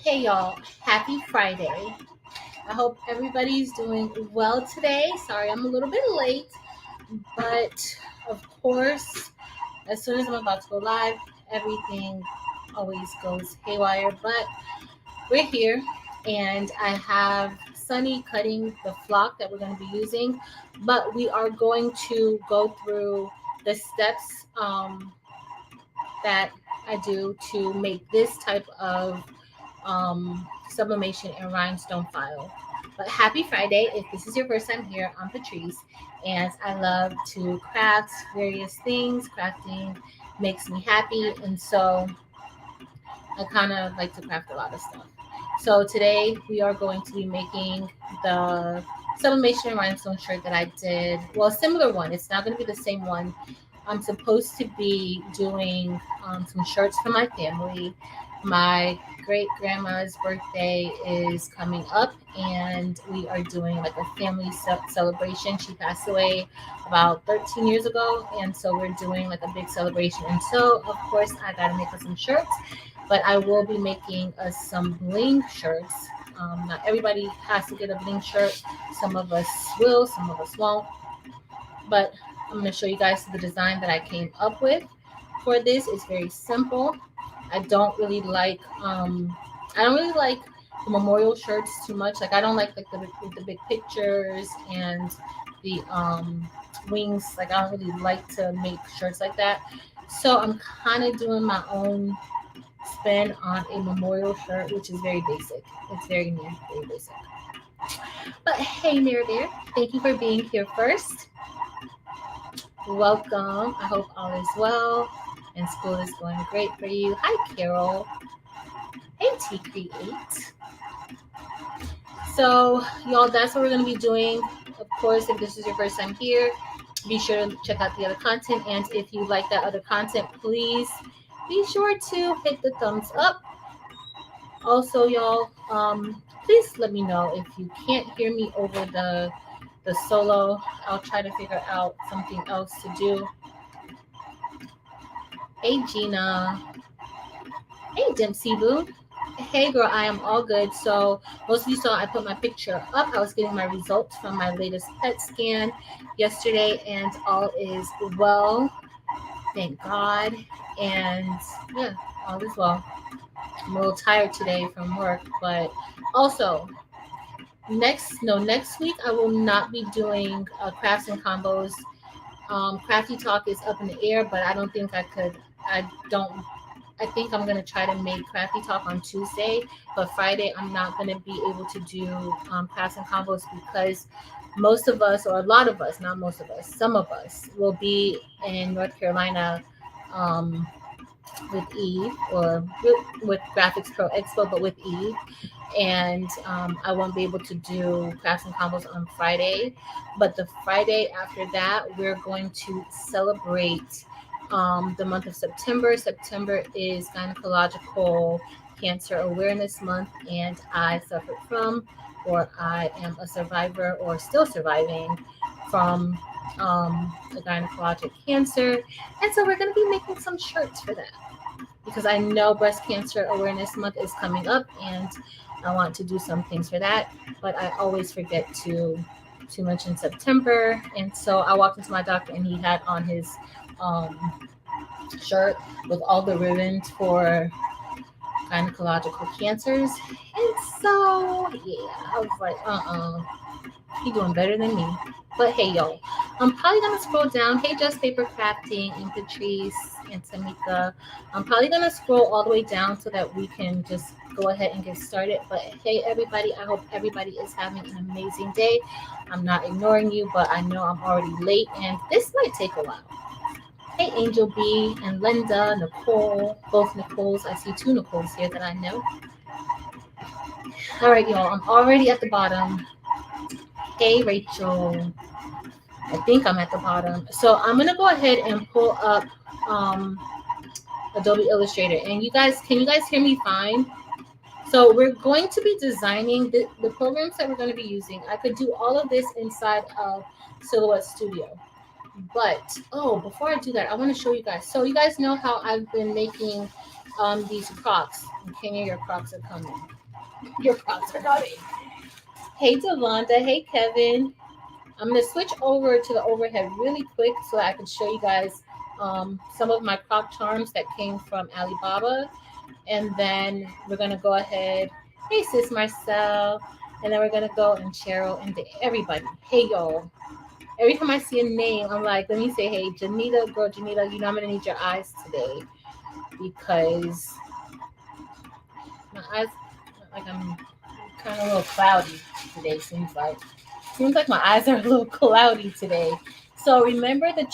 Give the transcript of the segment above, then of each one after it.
Hey y'all, happy Friday. I hope everybody's doing well today. Sorry, I'm a little bit late, but of course, as soon as I'm about to go live, everything always goes haywire. But we're here, and I have Sunny cutting the flock that we're going to be using, but we are going to go through the steps that I do to make this type of sublimation and rhinestone file. But happy Friday. If this is your first time here, I'm Patrice, and I love to craft various things. Crafting makes me happy, and so I kind of like to craft a lot of stuff. So today we are going to be making the sublimation and rhinestone shirt that I did. Well, a similar one. It's not going to be the same one. I'm supposed to be doing some shirts for my family. My great grandma's birthday is coming up, and we are doing like a family celebration. She passed away about 13 years ago, and so we're doing like a big celebration. And so, of course, I got to make us some shirts, but I will be making us some bling shirts. Not everybody has to get a bling shirt. Some of us will, some of us won't. But I'm going to show you guys the design that I came up with for this. It's very simple. I don't really like the memorial shirts too much. Like I don't like the big pictures and the wings. Like I don't really like to make shirts like that. So I'm kind of doing my own spin on a memorial shirt, which is very basic. It's very neat, very basic. But hey, there. Thank you for being here first. Welcome. I hope all is well and school is going great for you. Hi, Carol. Hey, T Create. So, y'all, that's what we're going to be doing. Of course, if this is your first time here, be sure to check out the other content. And if you like that other content, please be sure to hit the thumbs up. Also, y'all, please let me know if you can't hear me over the solo. I'll try to figure out something else to do. Hey, Gina. Hey, Dempsey Boo. Hey, girl, I am all good. So most of you saw I put my picture up. I was getting my results from my latest PET scan yesterday, and all is well. Thank God. And yeah, all is well. I'm a little tired today from work, but also next week I will not be doing crafts and combos. Crafty Talk is up in the air, but I don't think I could. I think I'm gonna try to make Crafty Talk on Tuesday, but Friday I'm not gonna be able to do crafts and combos because most of us, or a lot of us, not most of us, some of us will be in North Carolina with Eve, or with Graphics Pro Expo, but with Eve. And I won't be able to do crafts and combos on Friday. But the Friday after that, we're going to celebrate the month of September. September is Gynecological Cancer Awareness Month, and I suffered from, or I am a survivor, or still surviving from the gynecologic cancer. And so we're going to be making some shirts for that because I know Breast Cancer Awareness Month is coming up, and I want to do some things for that, but I always forget to mention September. And so I walked into my doctor, and he had on his shirt with all the ribbons for gynecological cancers. And so, yeah, I was like, he doing better than me. But hey, yo, I'm probably going to scroll down. Hey, Just Paper Crafting and Patrice and Tamika. I'm probably going to scroll all the way down so that we can just go ahead and get started. But hey, everybody, I hope everybody is having an amazing day. I'm not ignoring you, but I know I'm already late, and this might take a while. Hey, Angel B and Linda, Nicole, both Nicoles. I see two Nicoles here that I know. All right, y'all, I'm already at the bottom. Hey, Rachel. I think I'm at the bottom. So I'm going to go ahead and pull up Adobe Illustrator. And can you guys hear me fine? So we're going to be designing the programs that we're going to be using. I could do all of this inside of Silhouette Studio. But, before I do that, I want to show you guys. So you guys know how I've been making these Crocs. And Kenya, your Crocs are coming. Your Crocs are coming. Hey Devonda, hey Kevin. I'm gonna switch over to the overhead really quick so I can show you guys some of my Croc charms that came from Alibaba, and then we're gonna go ahead. Hey sis Marcel, and then we're gonna go and Cheryl and everybody. Hey y'all. Every time I see a name, I'm like, let me say, hey Janita, girl Janita, you know I'm gonna need your eyes today because my eyes, like I'm kind of a little cloudy today. Seems like my eyes are a little cloudy today. So remember the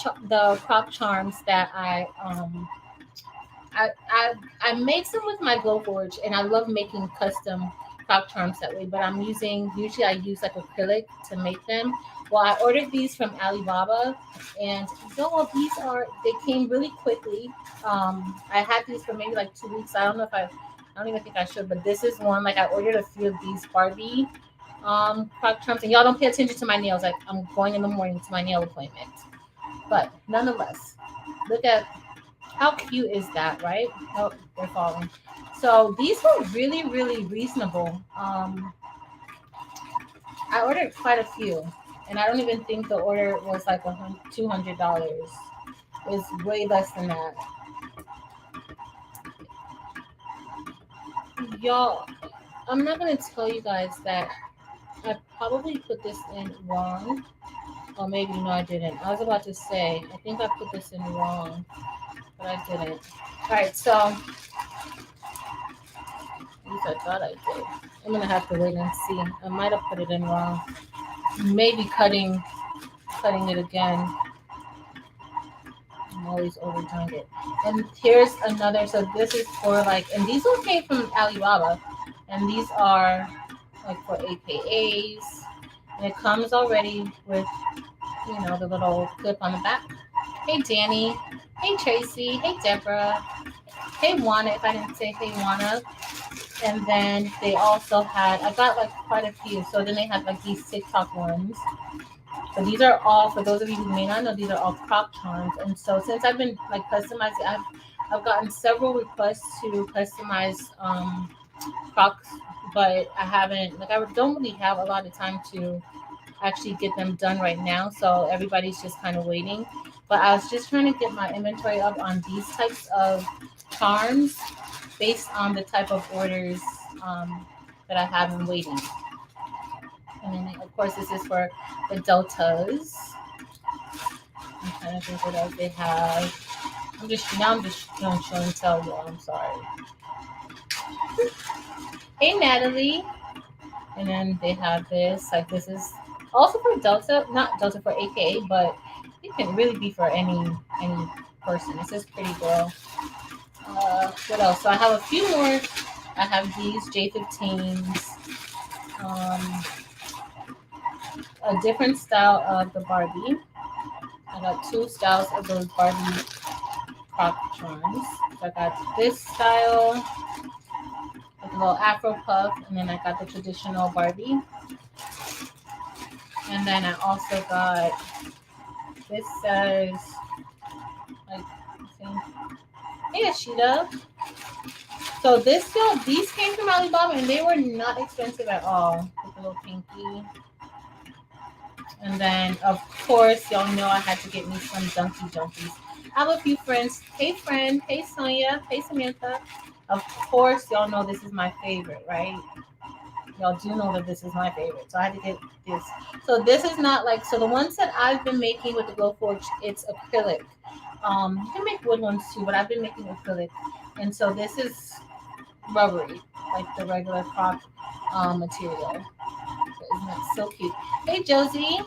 Croc charms that I made some with my Glowforge, and I love making custom Croc charms that way. But usually I use like acrylic to make them. Well, I ordered these from Alibaba, and they came really quickly. I had these for maybe like 2 weeks. I don't even think I should, but this is one. Like I ordered a few of these Barbie Croc charms, and y'all don't pay attention to my nails. Like I'm going in the morning to my nail appointment, but nonetheless, look at how cute is that, right? Oh, they're falling. So these were really, really reasonable. I ordered quite a few, and I don't even think the order was like $200. It was way less than that. Y'all, I'm not gonna tell you guys that I probably put this in wrong. Or maybe no, I didn't. I was about to say I think I put this in wrong, but I didn't. All right, so at least I thought I did. I'm gonna have to wait and see. I might have put it in wrong. Maybe cutting it again. I'm always overdoing it. And here's another. So this is for like, and these all came from Alibaba, and these are like for AKAs, and it comes already with the little clip on the back. Hey Danny, hey Tracy, hey Deborah, hey Juana. If I didn't say hey Juana. And then they also I got like quite a few. So then they had like these TikTok ones. So these are all, for those of you who may not know, these are all Croc charms. And so since I've been like customizing, I've gotten several requests to customize Crocs, but I haven't, like I don't really have a lot of time to actually get them done right now. So everybody's just kind of waiting. But I was just trying to get my inventory up on these types of charms based on the type of orders that I have in waiting. And then, of course, this is for the deltas. I'm trying to think what else they have. I'm just doing show and tell y'all. I'm sorry. Hey, Natalie. And then they have this. Like, this is also for Delta. Not Delta for AKA, but it can really be for any person. This is Pretty Girl. What else? So I have a few more. I have these J15s. A different style of the Barbie. I got two styles of those Barbie Croc charms. So I got this style with a little Afro puff, and then I got the traditional Barbie. And then I also got, this says, like, hey Ashita. So these came from Alibaba, and they were not expensive at all. With a little pinky. And then, of course, y'all know I had to get me some Dunky Junkies. I have a few friends. Hey, friend. Hey, Sonia. Hey, Samantha. Of course, y'all know this is my favorite, right? Y'all do know that this is my favorite. So I had to get this. So this is not like, so the ones that I've been making with the Glowforge, it's acrylic. You can make wood ones too, but I've been making acrylic. And so this is rubbery, like the regular Croc material. Isn't that so cute? Hey, Josie.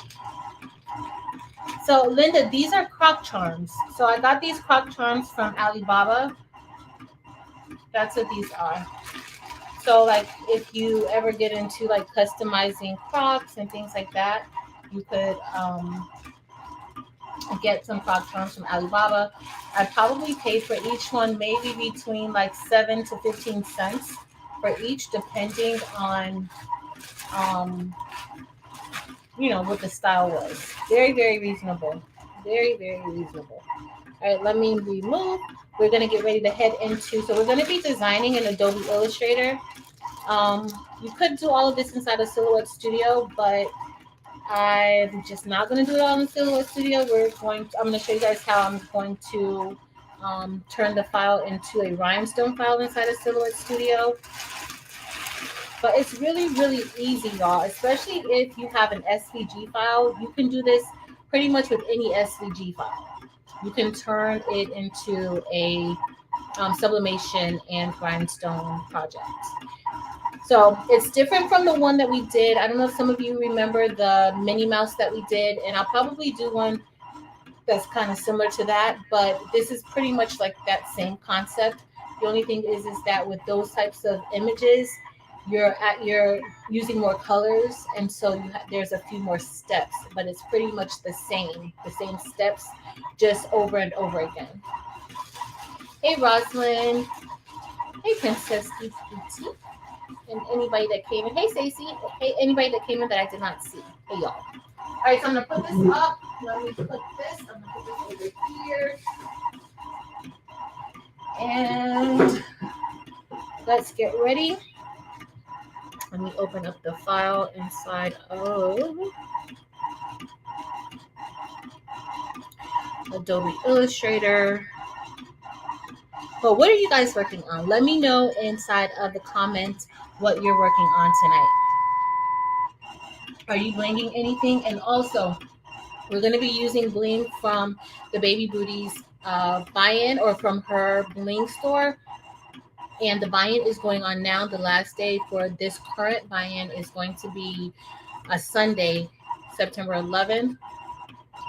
So, Linda, these are Croc charms. So I got these Croc charms from Alibaba. That's what these are. So, like, if you ever get into, like, customizing Crocs and things like that, you could get some Croc charms from Alibaba. I probably paid for each one maybe between, like, 7 to 15 cents for each, depending on what the style was. Very, very reasonable. Very, very reasonable. All right, let me remove we're going to get ready to head into, so we're going to be designing in Adobe Illustrator. You could do all of this inside of Silhouette Studio, but I'm just not going to do it all in Silhouette Studio. I'm going to show you guys how I'm going to turn the file into a rhinestone file inside of Silhouette Studio. But it's really, really easy, y'all, especially if you have an SVG file. You can do this pretty much with any SVG file. You can turn it into a sublimation and rhinestone project. So it's different from the one that we did. I don't know if some of you remember the Minnie Mouse that we did, and I'll probably do one that's kind of similar to that, but this is pretty much like that same concept. The only thing is that with those types of images, you're using more colors, and so there's a few more steps, but it's pretty much the same steps, just over and over again. Hey Rosalind, hey Princess Kitty, and anybody that came in. Hey Stacey, hey anybody that came in that I did not see. Hey y'all. All right, so I'm gonna put this up. Let me put this. I'm gonna put this over here, and let's get ready. Let me open up the file inside of Adobe Illustrator. But what are you guys working on? Let me know inside of the comments what you're working on tonight. Are you blinging anything? And also, we're going to be using Bling from the Baby Booties buy-in, or from her Bling store. And the buy-in is going on now. The last day for this current buy-in is going to be a Sunday, September 11th.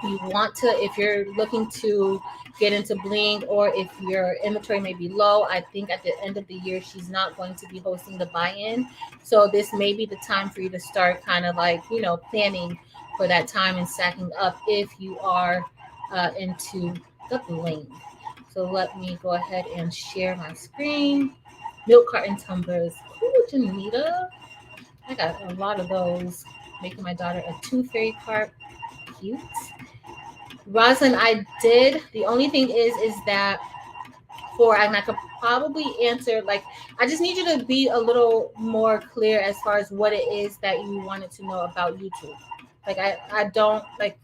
You want to, if you're looking to get into Bling, or if your inventory may be low, I think at the end of the year she's not going to be hosting the buy-in. So this may be the time for you to start kind of like, planning for that time and stacking up if you are into the Bling. So let me go ahead and share my screen. Milk carton tumblers. Ooh, Janita. I got a lot of those. Making my daughter a tooth fairy cart. Cute. Rosalind, I did. The only thing is that and I could probably answer, like, I just need you to be a little more clear as far as what it is that you wanted to know about YouTube. Like, I don't, like,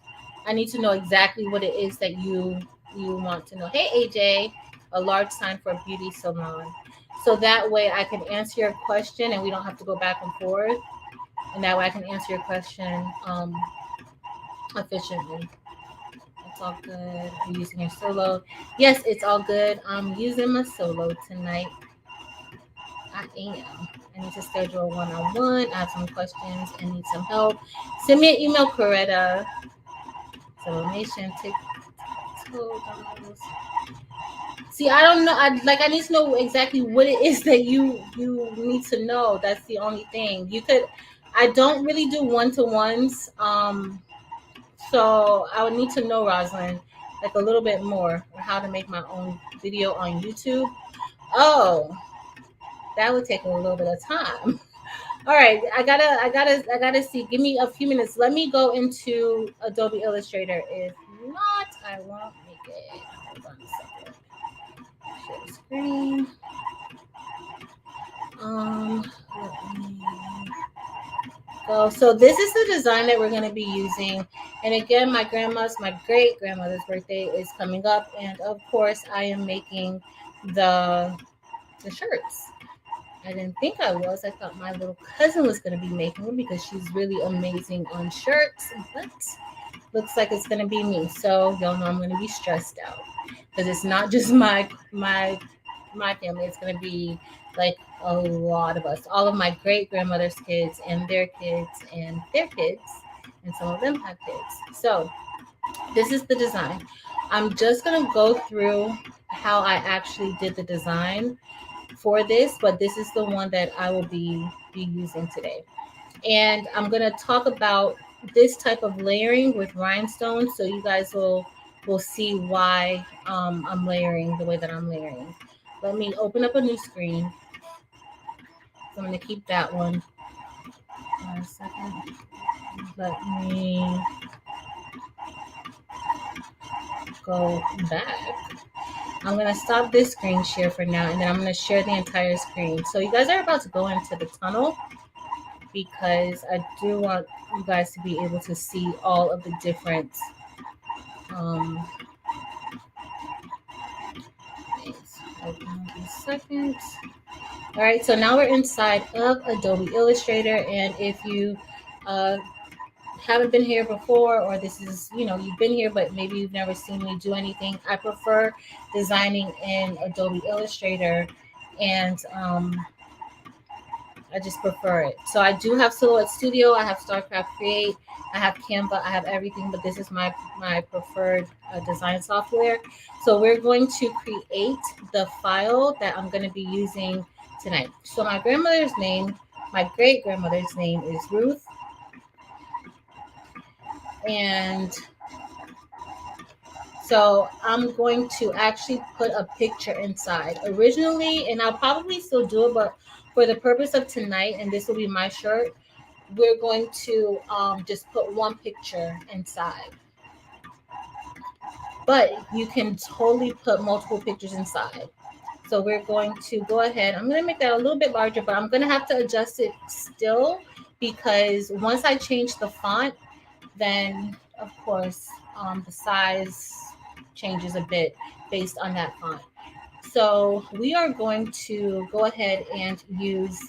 I need to know exactly what it is that you want to know. Hey, AJ, a large sign for a beauty salon. So that way I can answer your question and we don't have to go back and forth. And that way I can answer your question efficiently. It's all good. Are you using your solo? Yes, it's all good. I'm using my solo tonight. I am. I need to schedule a one-on-one. I have some questions and need some help. Send me an email, Coretta. Sublimation, See, I don't know. I need to know exactly what it is that you need to know. That's the only thing. I don't really do one-to-ones. So I would need to know, Rosalind, like a little bit more on how to make my own video on YouTube. Oh, that would take a little bit of time. All right, I gotta see. Give me a few minutes. Let me go into Adobe Illustrator. If not, I won't make it. Hold on a second. Share the screen. Let me go. So this is the design that we're going to be using. And again, my great grandmother's birthday is coming up, and of course, I am making the shirts. I didn't think I was. I thought my little cousin was going to be making them because she's really amazing on shirts. But looks like it's going to be me. So y'all know I'm going to be stressed out because it's not just my family. It's going to be like a lot of us. All of my great grandmother's kids and their kids and their kids. And some of them have kids. So this is the design. I'm just going to go through how I actually did the design for this, but this is the one that I will be using today. And I'm going to talk about this type of layering with rhinestones, so you guys will see why I'm layering the way that I'm layering. Let me open up a new screen. So I'm going to keep that one. One second. Let me go back. I'm going to stop this screen share for now, and then I'm going to share the entire screen. So you guys are about to go into the tunnel because I do want you guys to be able to see all of the different things. Second. All right, so now we're inside of Adobe Illustrator, and if you haven't been here before, or this is, you've been here but maybe you've never seen me do anything, I prefer designing in Adobe Illustrator, and I just prefer it. So I do have Silhouette Studio, I have StarCraft Create, I have Canva, I have everything, but this is my preferred design software. So we're going to create the file that I'm going to be using tonight. So my grandmother's name, my great grandmother's name is Ruth, and so I'm going to actually put a picture inside. Originally, and I'll probably still do it, but for the purpose of tonight, and this will be my shirt, we're going to just put one picture inside. But you can totally put multiple pictures inside. So we're going to go ahead. I'm going to make that a little bit larger, but I'm going to have to adjust it still because once I change the font, then of course the size changes a bit based on that font. So we are going to go ahead and use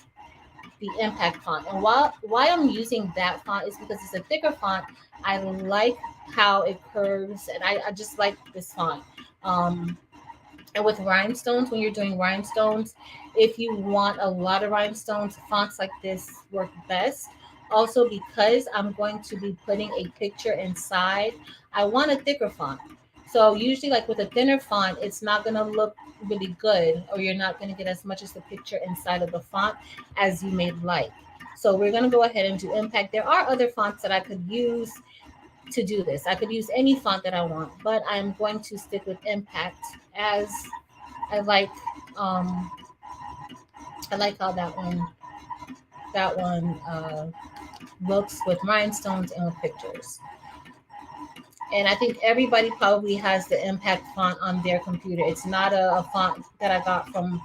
the impact font. And why I'm using that font is because it's a thicker font. I like how it curves, and I just like this font. And with rhinestones, when you're doing rhinestones, if you want a lot of rhinestones, fonts like this work best. Also, because I'm going to be putting a picture inside, I want a thicker font. So usually like with a thinner font, it's not going to look really good, or you're not going to get as much as the picture inside of the font as you may like. So we're going to go ahead and do impact. There are other fonts that I could use to do this. I could use any font that I want, but I'm going to stick with impact as I like how that one looks with rhinestones and with pictures. And I think everybody probably has the impact font on their computer. It's not a font that I got from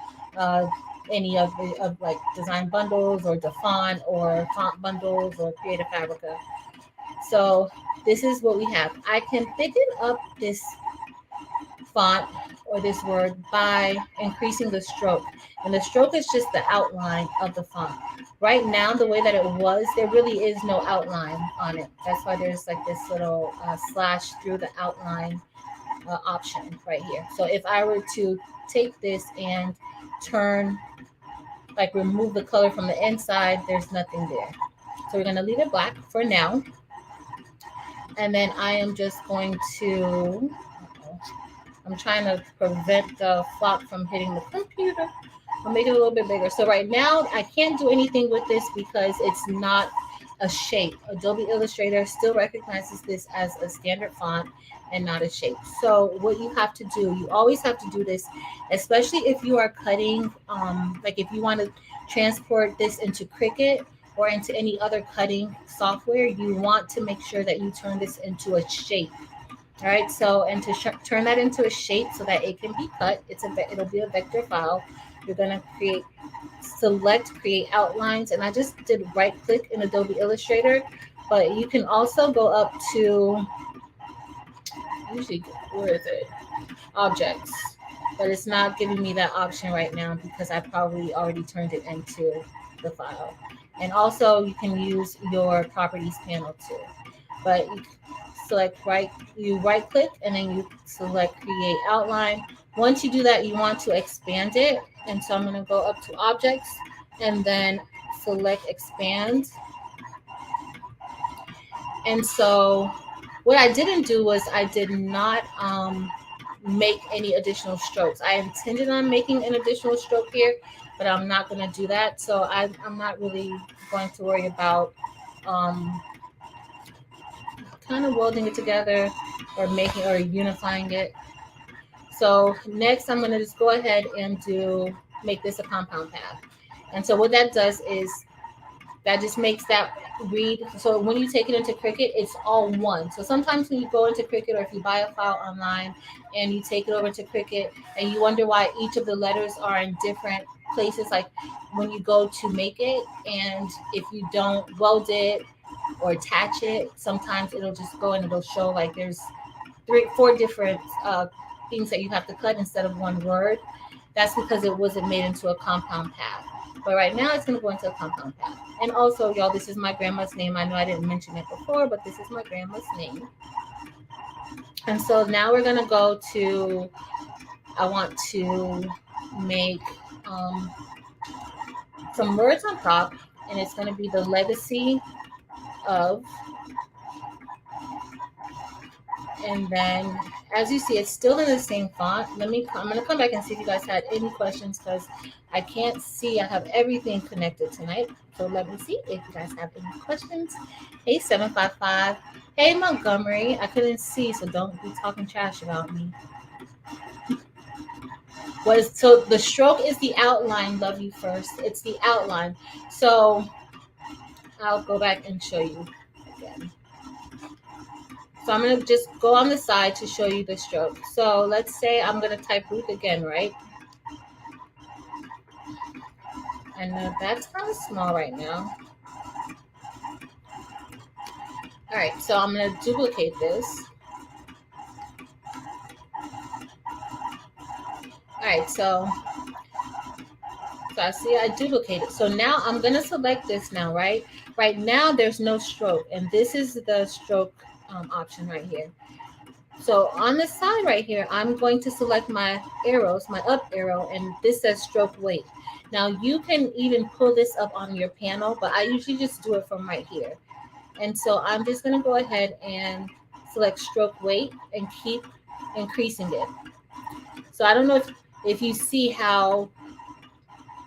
any of the like design bundles or Defont or font bundles or Creative Fabrica. So this is what we have. I can thicken up this font or this word by increasing the stroke. And the stroke is just the outline of the font. Right now, the way that it was, there really is no outline on it. That's why there's like this little slash through the outline option right here. So if I were to take this and turn, like remove the color from the inside, there's nothing there. So we're going to leave it black for now. And then I am just going to, I'm trying to prevent the flop from hitting the computer. I'll make it a little bit bigger. So right now, I can't do anything with this because it's not a shape. Adobe Illustrator still recognizes this as a standard font and not a shape. So what you have to do, you always have to do this, especially if you are cutting, like if you want to transport this into Cricut or into any other cutting software, you want to make sure that you turn this into a shape. All right, so and to turn that into a shape so that it can be cut, it'll be a vector file. You're gonna select create outlines, and I just did right click in Adobe Illustrator, but you can also go up to usually where is it objects, but it's not giving me that option right now because I probably already turned it into the file. And also you can use your properties panel too, but you right click and then you select create outline. Once you do that, you want to expand it, and so I'm going to go up to objects and then select expand. And so what I didn't do was I did not make any additional strokes. I intended on making an additional stroke here, but I'm not going to do that. So I'm not really going to worry about kind of welding it together or unifying it. So next I'm going to just go ahead and make this a compound path. And so what that does is that just makes that read. So when you take it into Cricut, it's all one. So sometimes when you go into Cricut, or if you buy a file online and you take it over to Cricut and you wonder why each of the letters are in different places, like when you go to make it, and if you don't weld it or attach it, sometimes it'll just go and it'll show like there's 4 different things that you have to cut instead of one word. That's because it wasn't made into a compound path. But right now it's going to go into a compound path. And also, y'all, this is my grandma's name. I know I didn't mention it before, but this is my grandma's name. And so now we're going to go to, I want to make some words on top, and it's going to be the legacy of. And then, as you see, it's still in the same font. I'm going to come back and see if you guys had any questions, because I can't see. I have everything connected tonight. So let me see if you guys have any questions. Hey, 755. Hey, Montgomery. I couldn't see, so don't be talking trash about me. So the stroke is the outline, love you first. It's the outline. So I'll go back and show you again. So I'm going to just go on the side to show you the stroke. So let's say I'm going to type Ruth again, right? And that's kind of small right now. All right, so I'm going to duplicate this. All right, so I see I duplicated. So now I'm going to select this now, right? Right now there's no stroke, and this is the stroke option right here. So on the side right here, I'm going to select my arrows, my up arrow, and this says stroke weight. Now you can even pull this up on your panel, but I usually just do it from right here. And so I'm just going to go ahead and select stroke weight and keep increasing it. So I don't know if you see how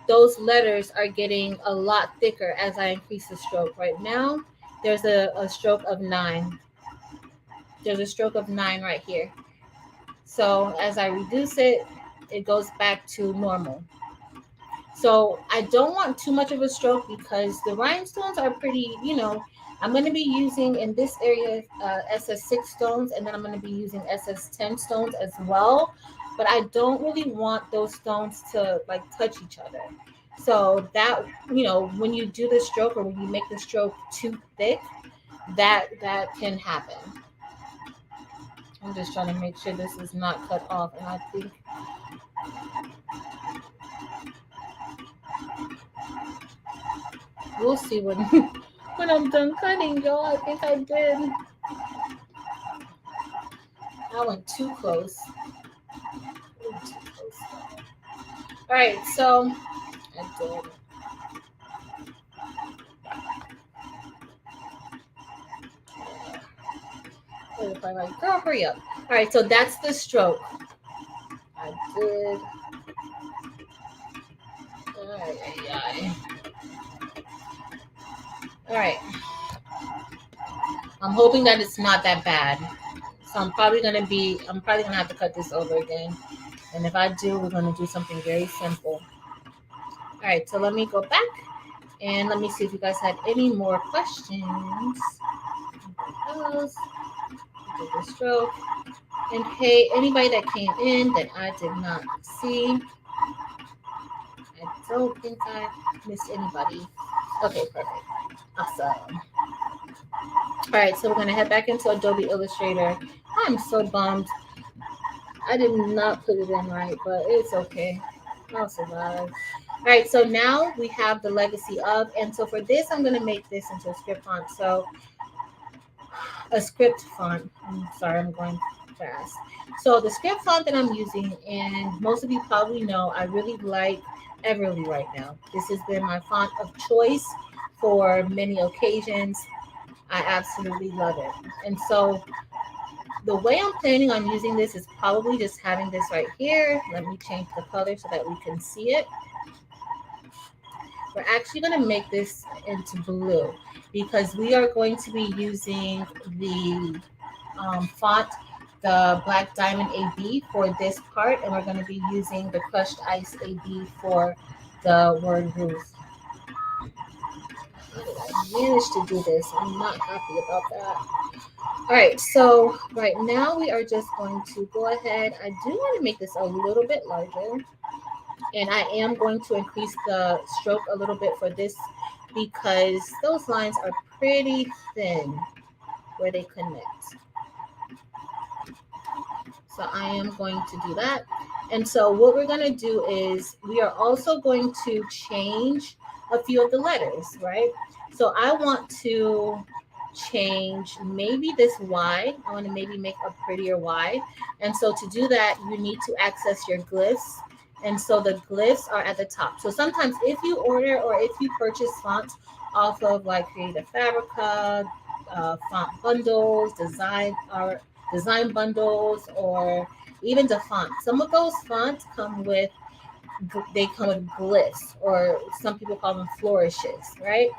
those letters are getting a lot thicker as I increase the stroke. Right now, there's a stroke of 9. There's a stroke of 9 right here. So as I reduce it, it goes back to normal. So I don't want too much of a stroke because the rhinestones are pretty, I'm going to be using in this area SS6 stones, and then I'm going to be using SS10 stones as well. But I don't really want those stones to like touch each other. So that, when you do the stroke or when you make the stroke too thick, that can happen. I'm just trying to make sure this is not cut off, and I think we'll see when I'm done cutting, y'all. I think I did. I went too close. All right, so I did. Girl, hurry up. All right, so that's the stroke. I did. All right. I'm hoping that it's not that bad. So I'm probably gonna have to cut this over again. And if I do, we're gonna do something very simple. All right, so let me go back and let me see if you guys had any more questions. The stroke. And hey, anybody that came in that I did not see, I don't think I missed anybody. Okay, perfect. Awesome. All right, so we're going to head back into Adobe Illustrator. I'm so bummed. I did not put it in right, but it's okay. I'll survive. All right, so now we have the legacy of, and so for this, I'm going to make this into a script font. So a script font. I'm sorry, I'm going fast. So the script font that I'm using, and most of you probably know, I really like Everly right now. This has been my font of choice for many occasions. I absolutely love it. And so the way I'm planning on using this is probably just having this right here. Let me change the color so that we can see it. We're actually going to make this into blue because we are going to be using the font, the Black Diamond AB for this part, and we're going to be using the Crushed Ice AB for the word Ruth. What did I managed to do this. I'm not happy about that. All right, so right now we are just going to go ahead. I do want to make this a little bit larger, and I am going to increase the stroke a little bit for this because those lines are pretty thin where they connect. So I am going to do that. And so what we're going to do is we are also going to change a few of the letters, right? So I want to change maybe this Y. I want to maybe make a prettier Y. And so to do that, you need to access your glyphs. And so the glyphs are at the top. So sometimes if you order or if you purchase fonts off of like Creative Fabrica, font bundles, design bundles, or even the font. Some of those fonts come with glyphs, or some people call them flourishes, right?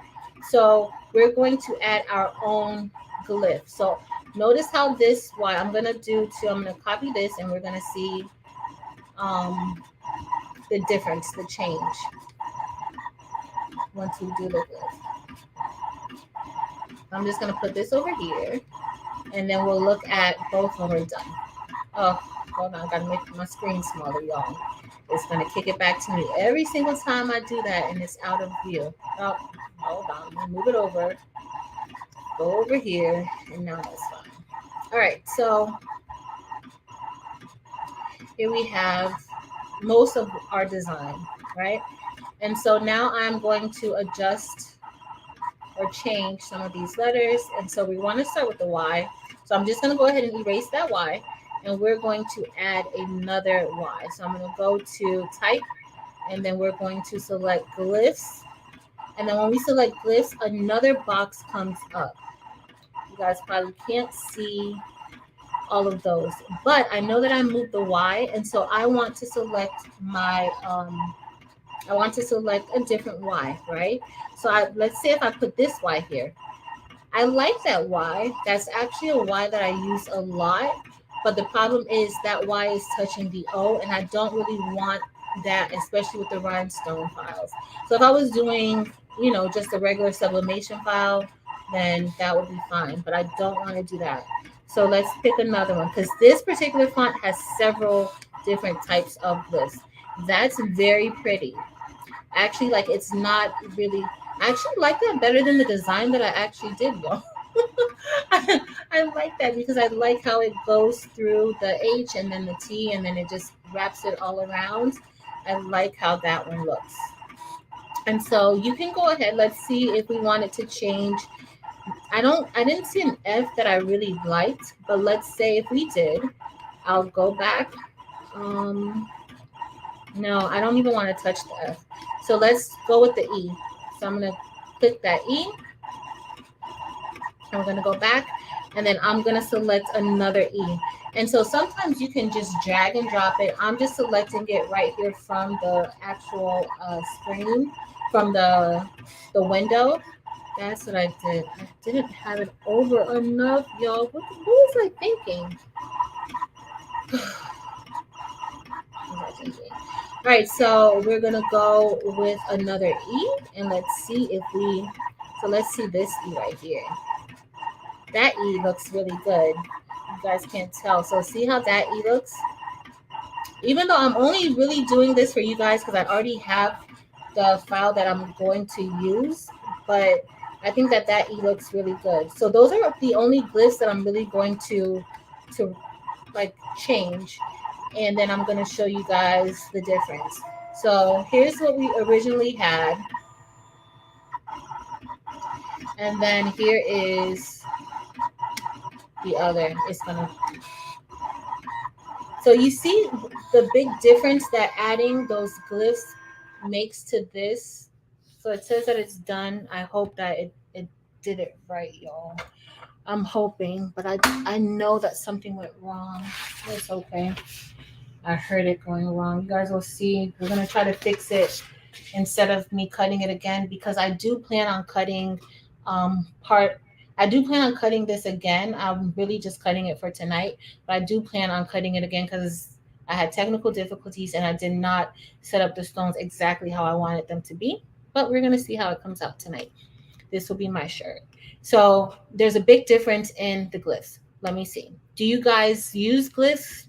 So we're going to add our own glyph. So notice how this Y I'm gonna do too. I'm gonna copy this, and we're gonna see the difference, the change once we do the glyph. I'm just gonna put this over here, and then we'll look at both when we're done. Oh, hold on, I gotta make my screen smaller, y'all. It's gonna kick it back to me every single time I do that, and it's out of view. Oh, hold on, let me move it over. Go over here, and now that's fine. All right, so here we have most of our design, right? And so now I'm going to adjust or change some of these letters. And so we want to start with the Y. So I'm just going to go ahead and erase that Y, and we're going to add another Y. So I'm going to go to type, and then we're going to select glyphs. And then when we select glyphs, another box comes up. You guys probably can't see all of those, but I know that I moved the Y, and so I want to select my I want to select a different Y, right? So let's say if I put this Y here, I like that Y. That's actually a Y that I use a lot, but the problem is that Y is touching the O, and I don't really want that, especially with the rhinestone files. So if I was doing, just a regular sublimation file, then that would be fine, but I don't want to do that. So let's pick another one, because this particular font has several different types of glyphs. That's very pretty. Actually, like, it's not really, I actually like that better than the design that I actually did, y'all. I like that because I like how it goes through the H and then the T, and then it just wraps it all around. I like how that one looks. And so you can go ahead. Let's see if we wanted to change. I didn't see an F that I really liked, but let's say if we did, I'll go back. No, I don't even want to touch the F. So let's go with the E. So I'm going to click that E. I'm going to go back, and then I'm going to select another E. And so sometimes you can just drag and drop it. I'm just selecting it right here from the actual screen, from the window. That's what I did. I didn't have it over enough, y'all. What was I thinking? All right, so we're gonna go with another E, and let's see if let's see this E right here. That E looks really good. You guys can't tell. So see how that E looks? Even though I'm only really doing this for you guys because I already have the file that I'm going to use, but I think that E looks really good. So those are the only glyphs that I'm really going to like change, and then I'm going to show you guys the difference. So here's what we originally had, and then here is the other. It's gonna. So you see the big difference that adding those glyphs makes to this. So it says that it's done. I hope that it did it right, y'all. I'm hoping, but I know that something went wrong. It's okay. I heard it going wrong. You guys will see. We're going to try to fix it instead of me cutting it again, because I do plan on cutting I do plan on cutting this again. I'm really just cutting it for tonight, but I do plan on cutting it again because I had technical difficulties and I did not set up the stones exactly how I wanted them to be. But we're going to see how it comes out tonight. This will be my shirt. So there's a big difference in the glyphs. Let me see. Do you guys use glyphs?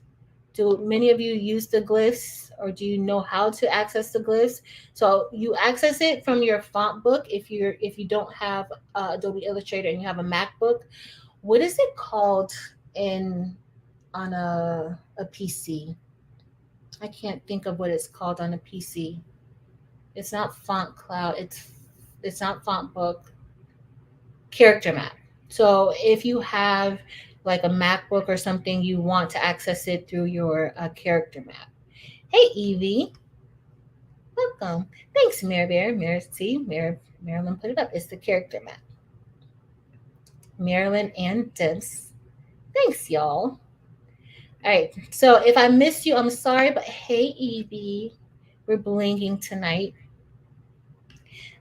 Do many of you use the glyphs, or do you know how to access the glyphs? So you access it from your font book if you don't have Adobe Illustrator and you have a MacBook. What is it called in on a PC? I can't think of what it's called on a PC. It's not Font Cloud. It's not Font Book. Character Map. So if you have like a MacBook or something, you want to access it through your character map. Hey Evie, welcome. Thanks, Mary Bear. Marilyn put it up. It's the character map. Marilyn and Debs. Thanks, y'all. All right. So if I missed you, I'm sorry, but hey Evie, we're blinking tonight.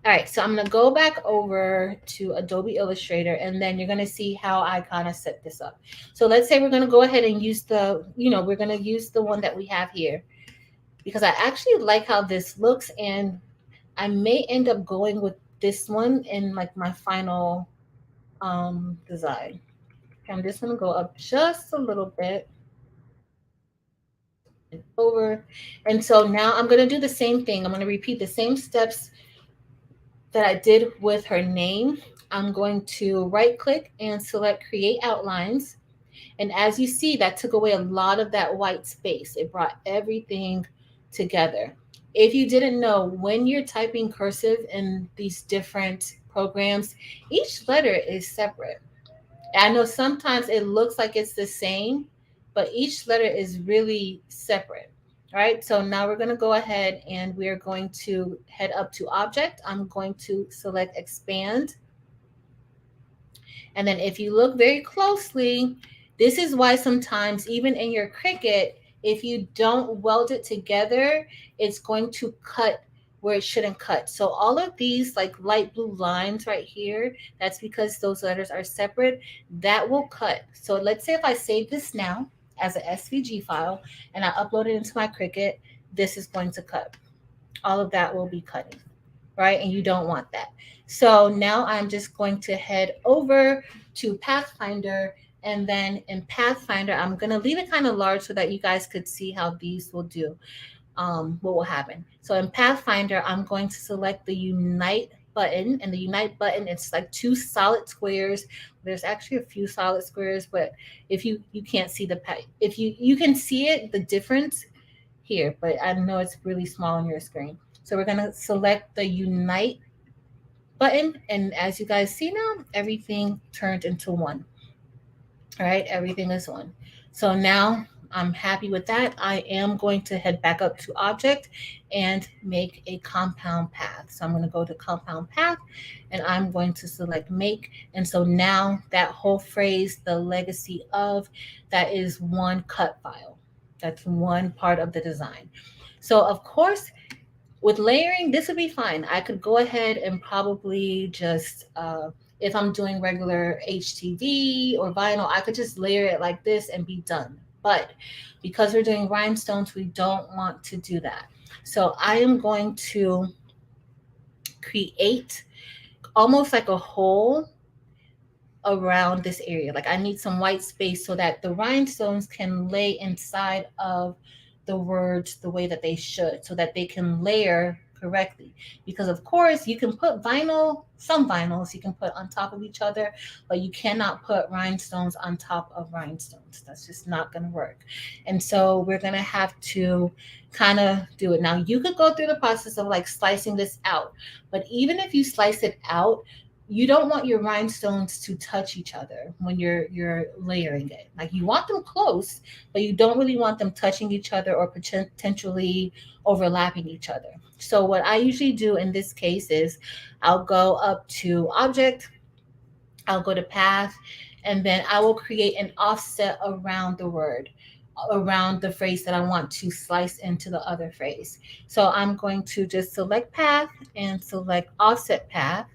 All right, so I'm going to go back over to Adobe Illustrator, and then you're going to see how I kind of set this up. So let's say we're going to go ahead and use we're going to use the one that we have here, because I actually like how this looks, and I may end up going with this one in like my final design. I'm just going to go up just a little bit over. And so now I'm going to do the same thing. I'm going to repeat the same steps that I did with her name. I'm going to right click and select create outlines. And as you see, that took away a lot of that white space. It brought everything together. If you didn't know, when you're typing cursive in these different programs, each letter is separate. I know sometimes it looks like it's the same, but each letter is really separate. All right, so now we're going to go ahead and we're going to head up to object. I'm going to select expand. And then if you look very closely, this is why sometimes even in your Cricut, if you don't weld it together, it's going to cut where it shouldn't cut. So all of these like light blue lines right here, that's because those letters are separate. That will cut. So let's say if I save this now as an SVG file and I upload it into my Cricut, this is going to cut. All of that will be cutting, right? And you don't want that. So now I'm just going to head over to Pathfinder, and then in Pathfinder, I'm going to leave it kind of large so that you guys could see how these will do, what will happen. So in Pathfinder, I'm going to select the Unite button, and the Unite button, it's like two solid squares. There's actually a few solid squares, but if you can't see if you can see it, the difference here, but I know it's really small on your screen. So we're going to select the Unite button, and as you guys see now, everything turned into one. All right, everything is one. So now I'm happy with that. I am going to head back up to object and make a compound path. So I'm going to go to compound path, and I'm going to select make. And so now that whole phrase, the legacy of, that is one cut file. That's one part of the design. So of course, with layering, this would be fine. I could go ahead and probably just, if I'm doing regular HTV or vinyl, I could just layer it like this and be done. But because we're doing rhinestones, we don't want to do that. So I am going to create almost like a hole around this area. Like I need some white space so that the rhinestones can lay inside of the words the way that they should, so that they can layer correctly. Because of course you can put some vinyls you can put on top of each other, but you cannot put rhinestones on top of rhinestones. That's just not going to work. And so we're going to have to kind of do it. Now you could go through the process of like slicing this out, but even if you slice it out, you don't want your rhinestones to touch each other when you're layering it. Like you want them close, but you don't really want them touching each other or potentially overlapping each other. So what I usually do in this case is I'll go up to object, I'll go to path, and then I will create an offset around the word, around the phrase that I want to slice into the other phrase. So I'm going to just select path and select offset path.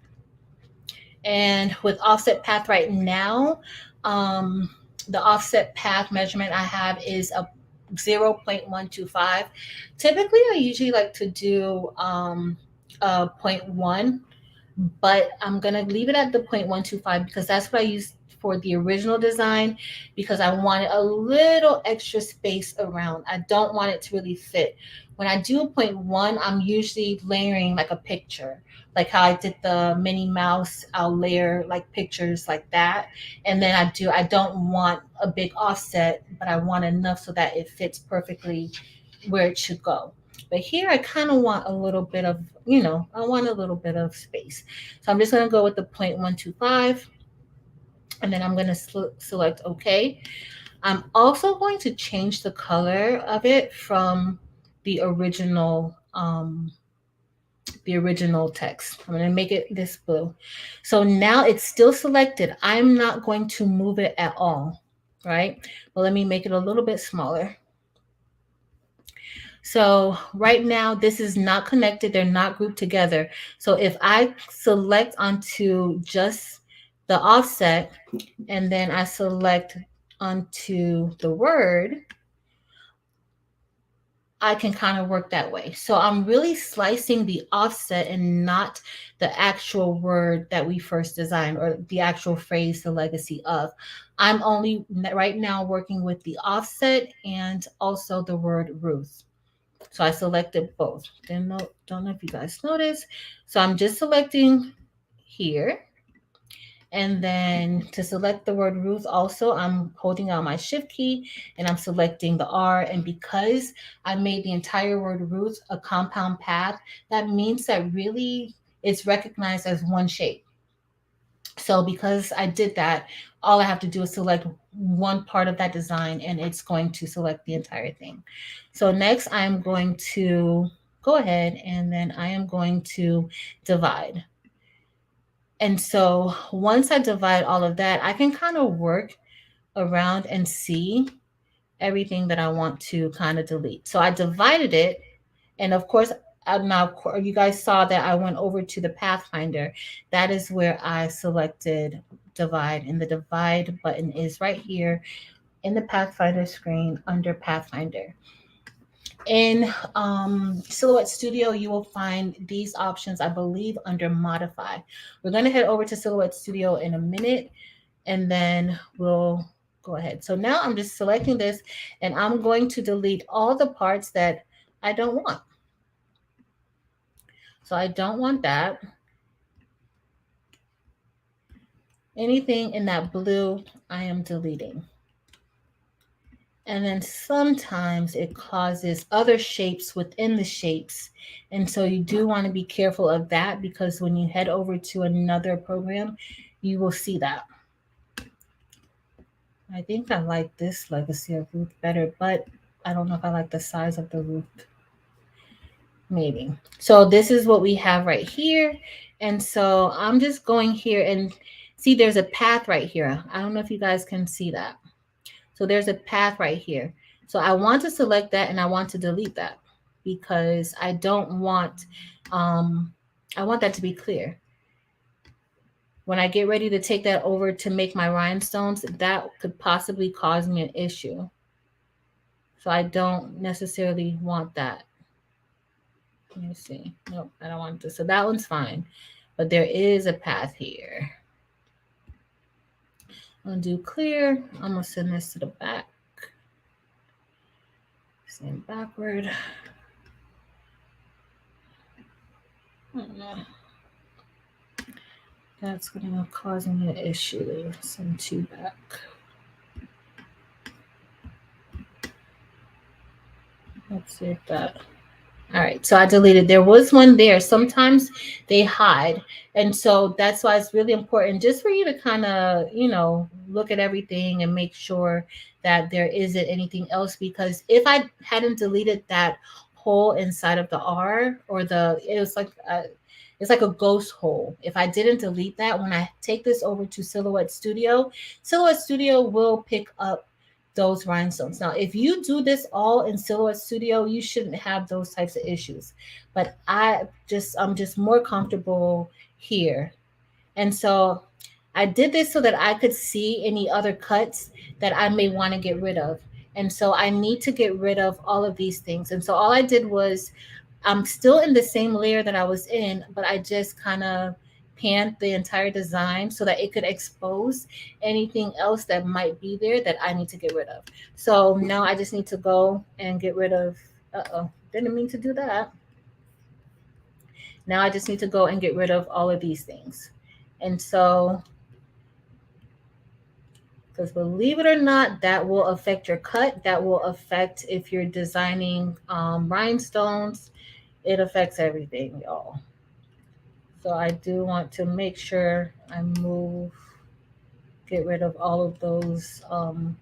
And with offset path right now, the offset path measurement I have is a 0.125. Typically, I usually like to do 0.1 but I'm gonna leave it at the 0.125 because that's what I used for the original design, because I wanted a little extra space around. I don't want it to really fit. When I do a 0.1, I'm usually layering like a picture, like how I did the Minnie Mouse. I'll layer like pictures like that, and then I don't want a big offset, but I want enough so that it fits perfectly where it should go. But here I kind of want a little bit of, I want a little bit of space. So I'm just going to go with the 0.125, and then I'm going to select OK. I'm also going to change the color of it from the original text. I'm going to make it this blue. So now it's still selected. I'm not going to move it at all, right? Well, let me make it a little bit smaller. So right now, this is not connected. They're not grouped together. So if I select onto just the offset, and then I select onto the word, I can kind of work that way. So I'm really slicing the offset and not the actual word that we first designed, or the actual phrase, the legacy of. I'm only right now working with the offset and also the word Ruth. So I selected both. Don't know if you guys noticed. So I'm just selecting here. And then to select the word Ruth also, I'm holding out my shift key and I'm selecting the R. And because I made the entire word Ruth a compound path, that means that really it's recognized as one shape. So because I did that, all I have to do is select one part of that design and it's going to select the entire thing. So next I'm going to go ahead and then I am going to divide. And so once I divide all of that, I can kind of work around and see everything that I want to kind of delete. So I divided it. And of course, now you guys saw that I went over to the Pathfinder. That is where I selected divide. And the divide button is right here in the Pathfinder screen under Pathfinder. In Silhouette Studio, you will find these options, I believe, under Modify. We're going to head over to Silhouette Studio in a minute, and then we'll go ahead. So now I'm just selecting this, and I'm going to delete all the parts that I don't want. So I don't want that. Anything in that blue, I am deleting. And then sometimes it causes other shapes within the shapes. And so you do want to be careful of that, because when you head over to another program, you will see that. I think I like this legacy of Ruth better, but I don't know if I like the size of the Ruth. Maybe. So this is what we have right here. And so I'm just going here and see there's a path right here. I don't know if you guys can see that. So there's a path right here. So I want to select that and I want to delete that, because I don't want, I want that to be clear. When I get ready to take that over to make my rhinestones, that could possibly cause me an issue. So I don't necessarily want that. Let me see. Nope, I don't want this. So that one's fine. But there is a path here. I'm going to do clear. I'm going to send this to the back. Send backward. That's going to cause me an issue. Send two back. Let's see if that. All right, so I deleted. There was one there. Sometimes they hide. And so that's why it's really important just for you to kind of, look at everything and make sure that there isn't anything else. Because if I hadn't deleted that hole inside of the R, or it's like a ghost hole. If I didn't delete that, when I take this over to Silhouette Studio will pick up those rhinestones. Now, if you do this all in Silhouette Studio, you shouldn't have those types of issues. But I'm just more comfortable here. And so I did this so that I could see any other cuts that I may want to get rid of. And so I need to get rid of all of these things. And so all I did was, I'm still in the same layer that I was in, but I just kind of pan the entire design so that it could expose anything else that might be there that I need to get rid of. So now I just need to go and get rid of, didn't mean to do that. Now I just need to go and get rid of all of these things. And so, because believe it or not, that will affect your cut. That will affect if you're designing rhinestones. It affects everything, y'all. So I do want to make sure I get rid of all of those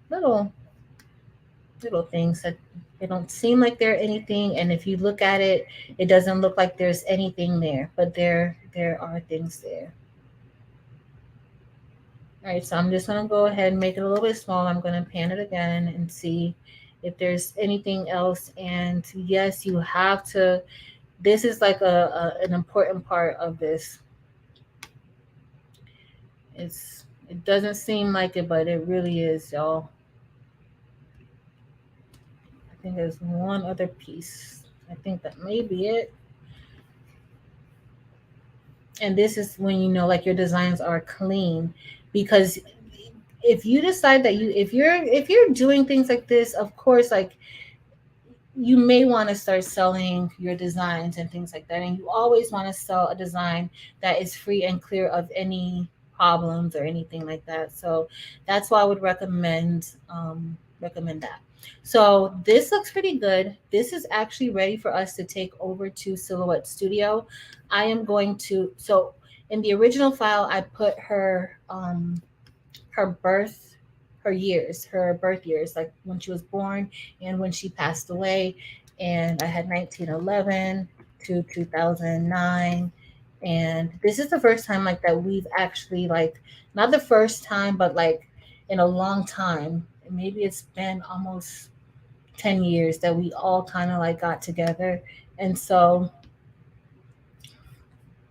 little things that they don't seem like they're anything. And if you look at it, it doesn't look like there's anything there, but there are things there. All right, so I'm just gonna go ahead and make it a little bit small. I'm gonna pan it again and see if there's anything else. And yes, you have to, this is like an important part of this. It doesn't seem like it, but it really is, y'all. I think there's one other piece. I think that may be it. And this is when you know like your designs are clean, because if you decide that if you're doing things like this, of course, like you may want to start selling your designs and things like that, and you always want to sell a design that is free and clear of any problems or anything like that. So that's why I would recommend that. So this looks pretty good. This is actually ready for us to take over to Silhouette Studio. I am going to, so in the original file I put her birth years, like when she was born and when she passed away. And I had 1911 to 2009. And this is the first time like that we've actually like, not the first time, but like in a long time, maybe it's been almost 10 years that we all kind of like got together. And so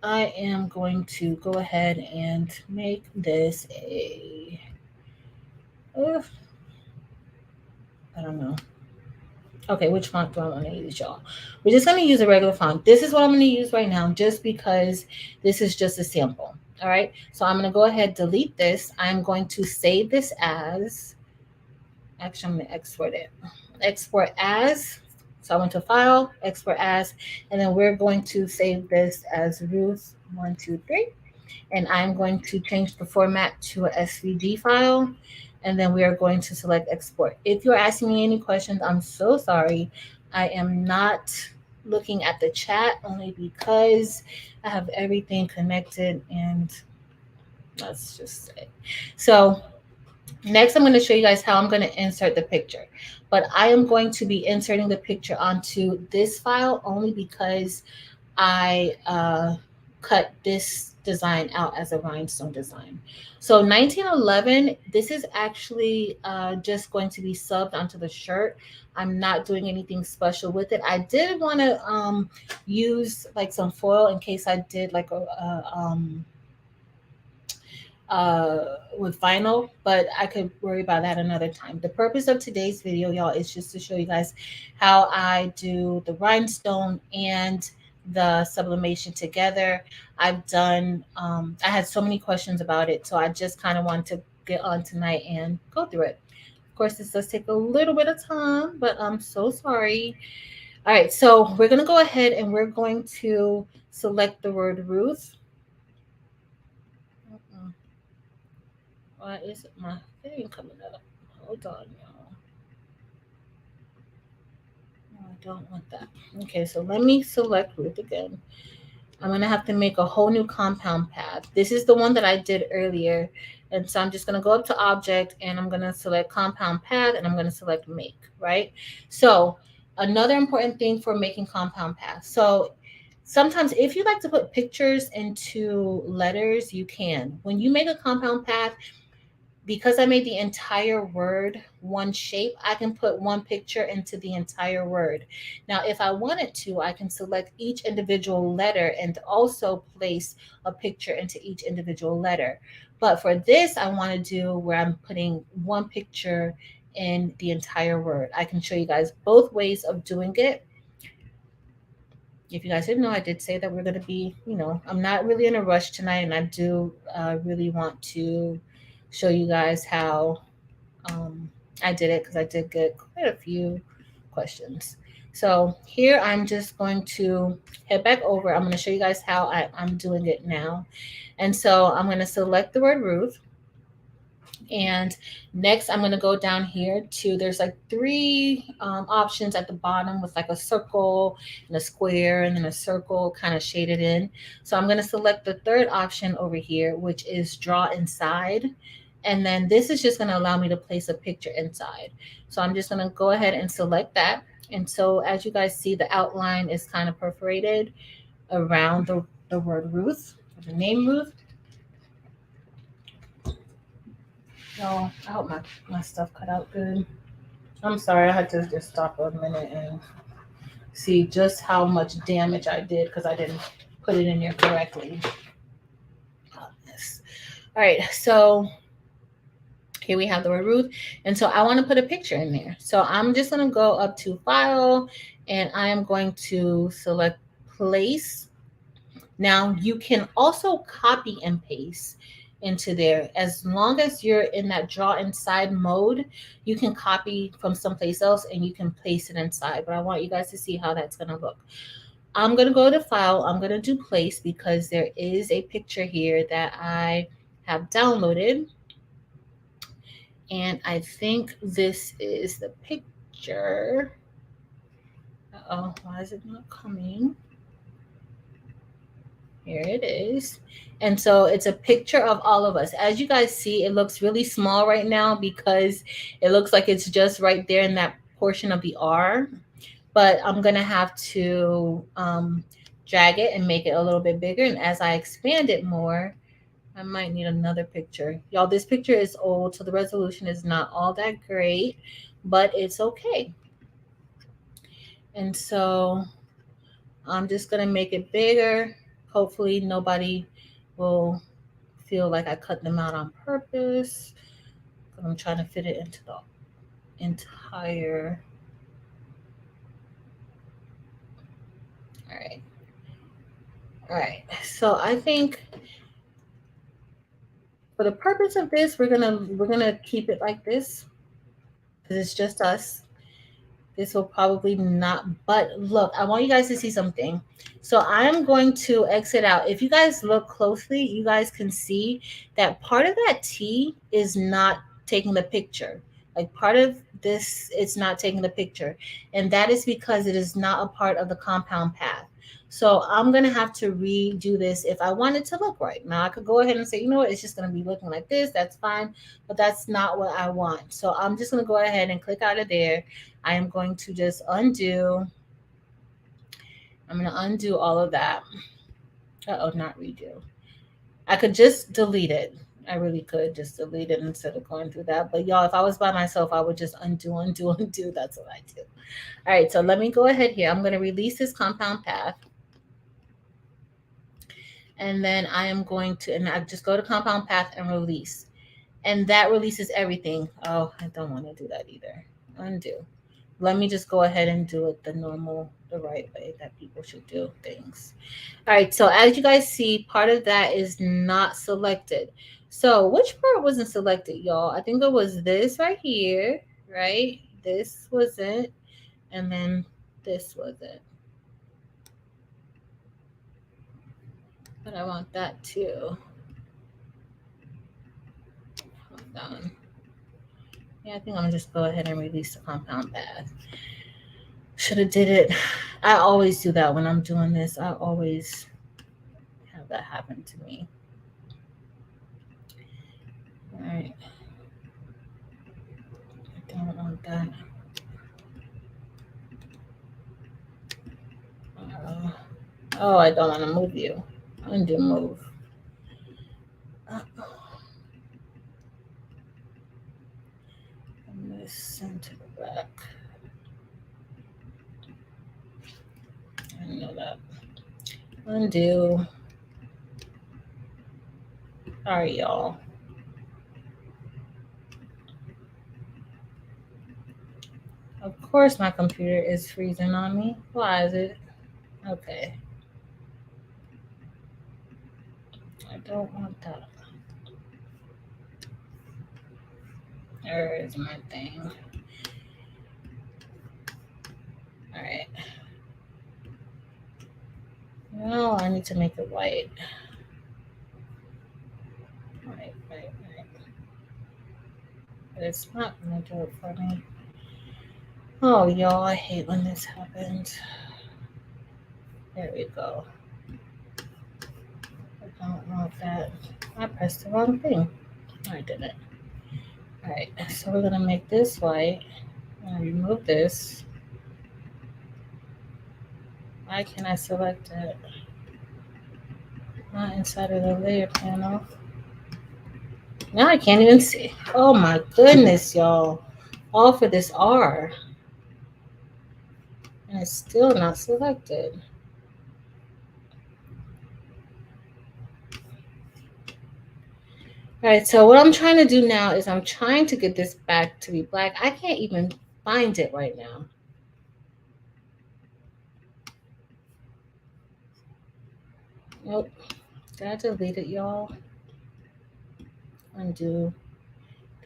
I am going to go ahead and make this I don't know. Okay, which font do I want to use, y'all? We're just going to use a regular font. This is what I'm going to use right now just because this is just a sample. All right, so I'm going to go ahead, delete this. I'm going to save this as, actually, I'm going to export it. Export as. So I went to File, Export As, and then we're going to save this as Ruth123. And I'm going to change the format to a SVG file. And then we are going to select export. If you're asking me any questions, I'm so sorry. I am not looking at the chat only because I have everything connected, and that's just it. So next, I'm going to show you guys how I'm going to insert the picture. But I am going to be inserting the picture onto this file only because I cut this design out as a rhinestone design. So 1911, this is actually just going to be subbed onto the shirt. I'm not doing anything special with it. I did want to use like some foil in case I did like with vinyl, but I could worry about that another time. The purpose of today's video, y'all, is just to show you guys how I do the rhinestone and the sublimation together. I've done, I had so many questions about it, so I just kind of wanted to get on tonight and go through it. Of course, this does take a little bit of time, but I'm so sorry. All right, so we're going to go ahead and we're going to select the word Ruth. Why is my thing coming up? Hold on, y'all. No, I don't want that. Okay, so let me select Ruth again. I'm going to have to make a whole new compound path. This is the one that I did earlier. And so I'm just going to go up to Object, and I'm going to select Compound Path, and I'm going to select Make, right? So another important thing for making compound paths. So sometimes if you like to put pictures into letters, you can. When you make a compound path, because I made the entire word one shape, I can put one picture into the entire word. Now, if I wanted to, I can select each individual letter and also place a picture into each individual letter. But for this, I want to do where I'm putting one picture in the entire word. I can show you guys both ways of doing it. if you guys didn't know, I did say that we're going to be, I'm not really in a rush tonight, and I do really want to show you guys how I did it, because I did get quite a few questions. So here I'm just going to head back over. I'm going to show you guys how I'm doing it now. And so I'm going to select the word Ruth. And next I'm going to go down here to, there's like three options at the bottom with like a circle and a square and then a circle kind of shaded in. So I'm going to select the third option over here, which is draw inside. And then this is just going to allow me to place a picture inside. So I'm just going to go ahead and select that. And so as you guys see, the outline is kind of perforated around the word Ruth, the name Ruth. No, I hope my stuff cut out good. I'm sorry, I had to just stop a minute and see just how much damage I did because I didn't put it in there correctly. All right, so here we have the word Ruth. And so I want to put a picture in there. So I'm just going to go up to File, and I am going to select Place. Now you can also copy and paste into there. As long as you're in that draw inside mode, you can copy from someplace else and you can place it inside. But I want you guys to see how that's going to look. I'm going to go to File. I'm going to do Place because there is a picture here that I have downloaded. And I think this is the picture. Uh-oh, why is it not coming? Here it is. And so it's a picture of all of us. As you guys see, it looks really small right now because it looks like it's just right there in that portion of the R. But I'm going to have to drag it and make it a little bit bigger. And as I expand it more, I might need another picture. Y'all, this picture is old, so the resolution is not all that great, but it's okay. And so I'm just going to make it bigger. Hopefully nobody will feel like I cut them out on purpose. I'm trying to fit it into the entire. All right. So I think for the purpose of this, we're gonna keep it like this because it's just us. This will probably not, but look, I want you guys to see something. So I'm going to exit out. If you guys look closely, you guys can see that part of that T is not taking the picture. Like part of this, it's not taking the picture. And that is because it is not a part of the compound path. So I'm going to have to redo this if I want it to look right. Now I could go ahead and say, you know what, it's just going to be looking like this. That's fine. But that's not what I want. So I'm just going to go ahead and click out of there. I am going to just undo. I'm going to undo all of that. Uh-oh, not redo. I could just delete it. I really could just delete it instead of going through that. But y'all, if I was by myself, I would just undo. That's what I do. All right, so let me go ahead here. I'm going to release this compound path. And then I am going to, and I just go to compound path and release. And that releases everything. Oh, I don't want to do that either. Undo. Let me just go ahead and do it the right way that people should do things. All right, so as you guys see, part of that is not selected. So which part wasn't selected, y'all? I think it was this right here, right? This was it, and then this was it. But I want that too. Hold on. Yeah, I think I'm gonna just go ahead and release the compound path. Should have did it. I always do that when I'm doing this. I always have that happen to me. All right. I don't want that. Oh, I don't want to move you. Undo move. I'm going to center the back. I know that. Undo. Sorry, y'all. Of course my computer is freezing on me. Why is it? Okay. I don't want that. There is my thing. Alright. No, I need to make it white. Right. But it's not gonna do it for me. Oh, y'all, I hate when this happens. There we go. I don't want that. I pressed the wrong thing. I didn't. Alright, so we're gonna make this white. I'm gonna remove this. Why can't I select it? Not inside of the layer panel. Now I can't even see. Oh my goodness, y'all. All for this R. And it's still not selected. Alright, so what I'm trying to do now is I'm trying to get this back to be black. I can't even find it right now. Nope. Did I delete it, y'all? Undo.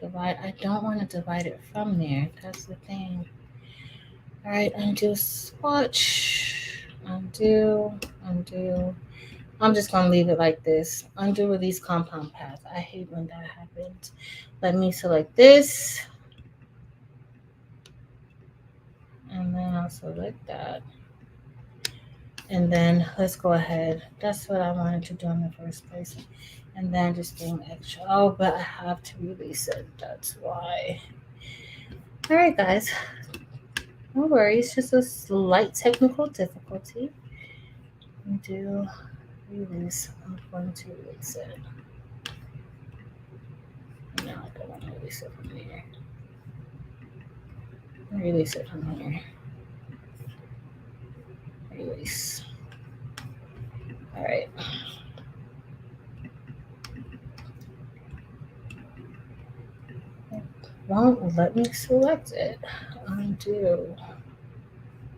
Divide. I don't want to divide it from there. That's the thing. All right, undo swatch. Undo. I'm just going to leave it like this. Undo release compound path. I hate when that happens. Let me select this. And then I'll select that. And then let's go ahead. That's what I wanted to do in the first place. And then just being extra. Oh, but I have to release it. That's why. All right, guys. No worries. Just a slight technical difficulty. Do release. I'm going to release it. No, I don't want to release it from here. Release it from here. Release. All right. Won't let me select it. Undo.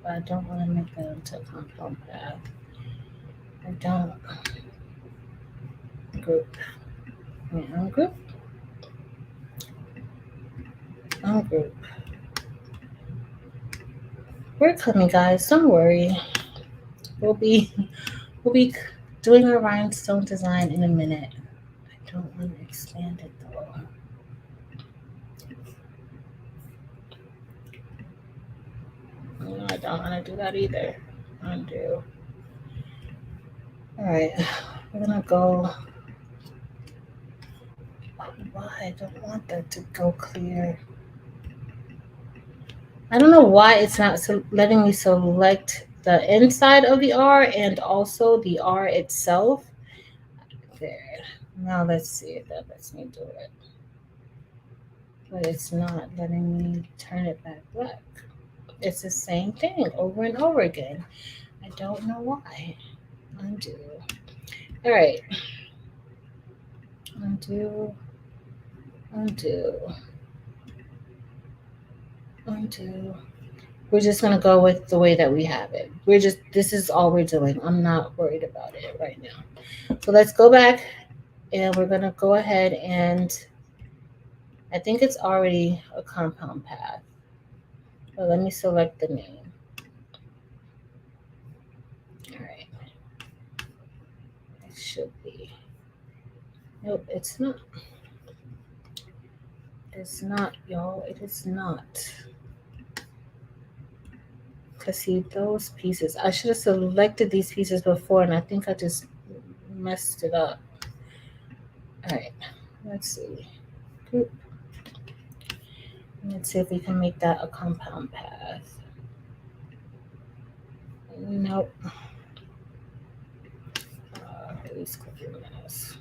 But I don't want to make that into a compound path. I don't. Group. Ungroup. Ungroup. We're coming, guys. Don't worry. We'll be doing our rhinestone design in a minute. I don't want to expand it though. No, I don't want to do that either. Undo. All right, we're gonna go. Why I don't want that to go clear. I don't know why it's not letting me select the inside of the R and also the R itself. There. Now let's see if that lets me do it. But it's not letting me turn it back black. It's the same thing over and over again. I don't know why. Undo. All right. Undo. We're just going to go with the way that we have it. This is all we're doing. I'm not worried about it right now. So let's go back and we're going to go ahead and I think it's already a compound path. So let me select the name. All right. It should be. Nope, it's not. It's not, y'all. It is not. Because see, those pieces, I should have selected these pieces before, and I think I just messed it up. All right, let's see. Group. Let's see if we can make that a compound path. Nope. Release clipping mask.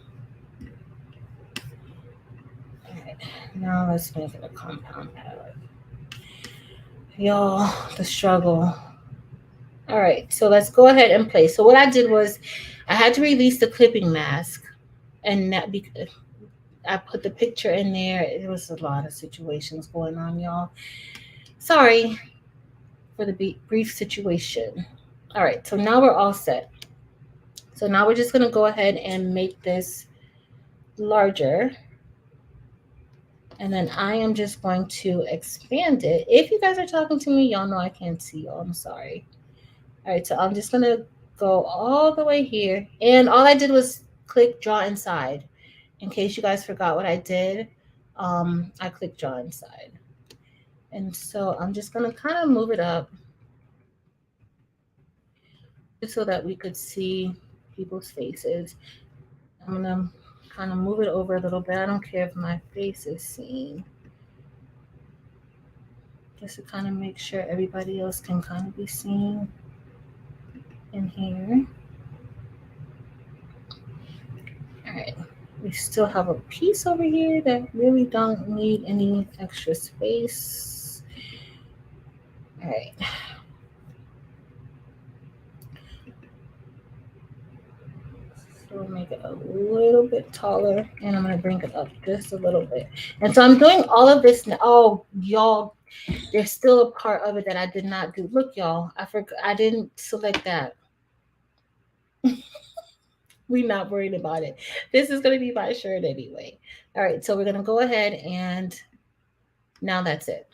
All right, now let's make it a compound path. Y'all, the struggle. All right, so let's go ahead and play. So what I did was I had to release the clipping mask, and that because I put the picture in there. It was a lot of situations going on, y'all. Sorry for the brief situation. All right, so now we're all set. So now we're just gonna go ahead and make this larger. And then I am just going to expand it. If you guys are talking to me, y'all know I can't see y'all. I'm sorry. All right, so I'm just gonna go all the way here. And all I did was click draw inside. In case you guys forgot what I did, I clicked draw inside. And so I'm just gonna kind of move it up just so that we could see people's faces. I'm gonna kind of move it over a little bit. I don't care if my face is seen. Just to kind of make sure everybody else can kind of be seen in here. All right. We still have a piece over here that really don't need any extra space. All right. So we'll make it a little bit taller, and I'm gonna bring it up just a little bit. And so I'm doing all of this now. Oh, y'all, there's still a part of it that I did not do. Look, y'all, I forgot. I didn't select that. We're not worried about it. This is gonna be my shirt anyway. All right, so we're gonna go ahead and now that's it.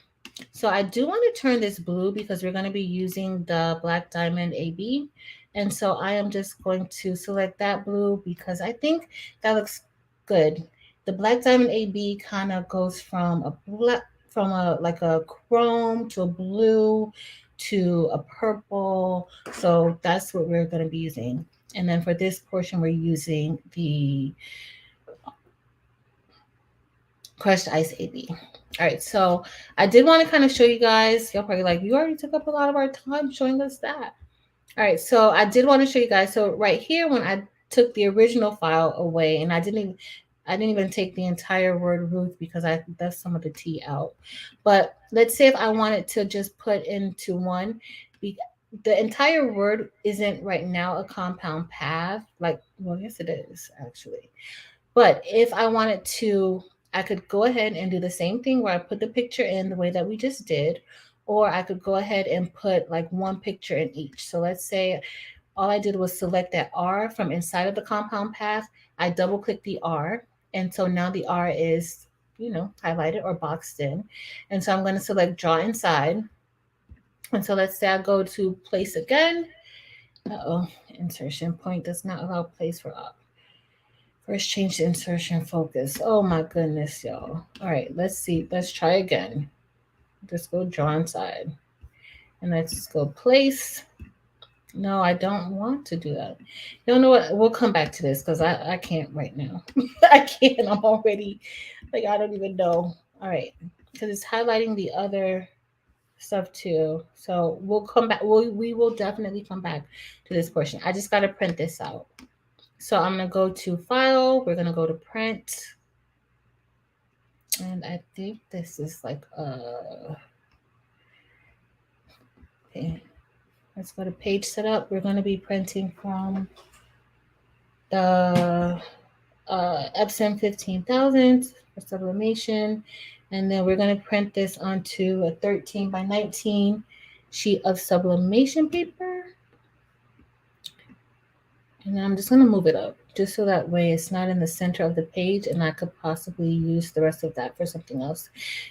So I do want to turn this blue because we're going to be using the Black Diamond AB. And so I am just going to select that blue because I think that looks good. The Black Diamond AB kind of goes from a black, from a like a chrome to a blue to a purple. So that's what we're going to be using. And then for this portion, we're using the crushed ice AB. All right, so I did want to kind of show you guys. You're probably like, you already took up a lot of our time showing us that. All right, so I did want to show you guys. So right here, when I took the original file away, and I didn't even take the entire word Ruth because I left some of the T out. But let's say if I wanted to just put into one, the entire word isn't right now a compound path. Like, well, yes, it is actually. But if I wanted to, I could go ahead and do the same thing where I put the picture in the way that we just did, or I could go ahead and put like one picture in each. So let's say all I did was select that R from inside of the compound path. I double click the R. And so now the R is, highlighted or boxed in. And so I'm going to select draw inside. And so let's say I go to place again. Uh-oh, insertion point does not allow place for up. First, change the insertion focus. Oh my goodness, y'all. All right, let's see. Let's try again. Just go draw inside. And let's go place. No, I don't want to do that. You know what? We'll come back to this because I can't right now. I can't. I'm already, like, I don't even know. All right. Because it's highlighting the other stuff too. So we'll come back. We will definitely come back to this portion. I just got to print this out. So I'm going to go to File. We're going to go to Print. And I think this is like, okay. Let's go to Page Setup. We're going to be printing from the EPSON 15,000 for sublimation. And then we're going to print this onto a 13 by 19 sheet of sublimation paper. And I'm just going to move it up just so that way it's not in the center of the page and I could possibly use the rest of that for something else.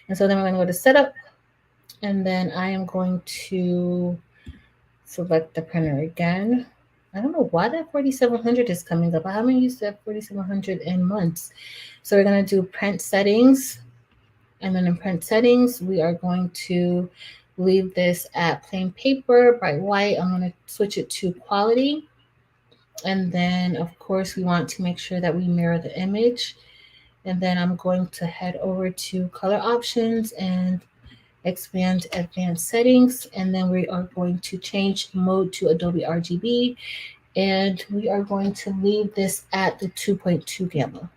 And so then we're going to go to Setup. And then I am going to select the printer again. I don't know why that 4700 is coming up. I haven't used that 4700 in months. So we're going to do Print Settings. And then in Print Settings, we are going to leave this at plain paper, bright white. I'm going to switch it to quality. And then, of course, we want to make sure that we mirror the image. And then I'm going to head over to color options and expand advanced settings. And then we are going to change mode to Adobe RGB. And we are going to leave this at the 2.2 gamma.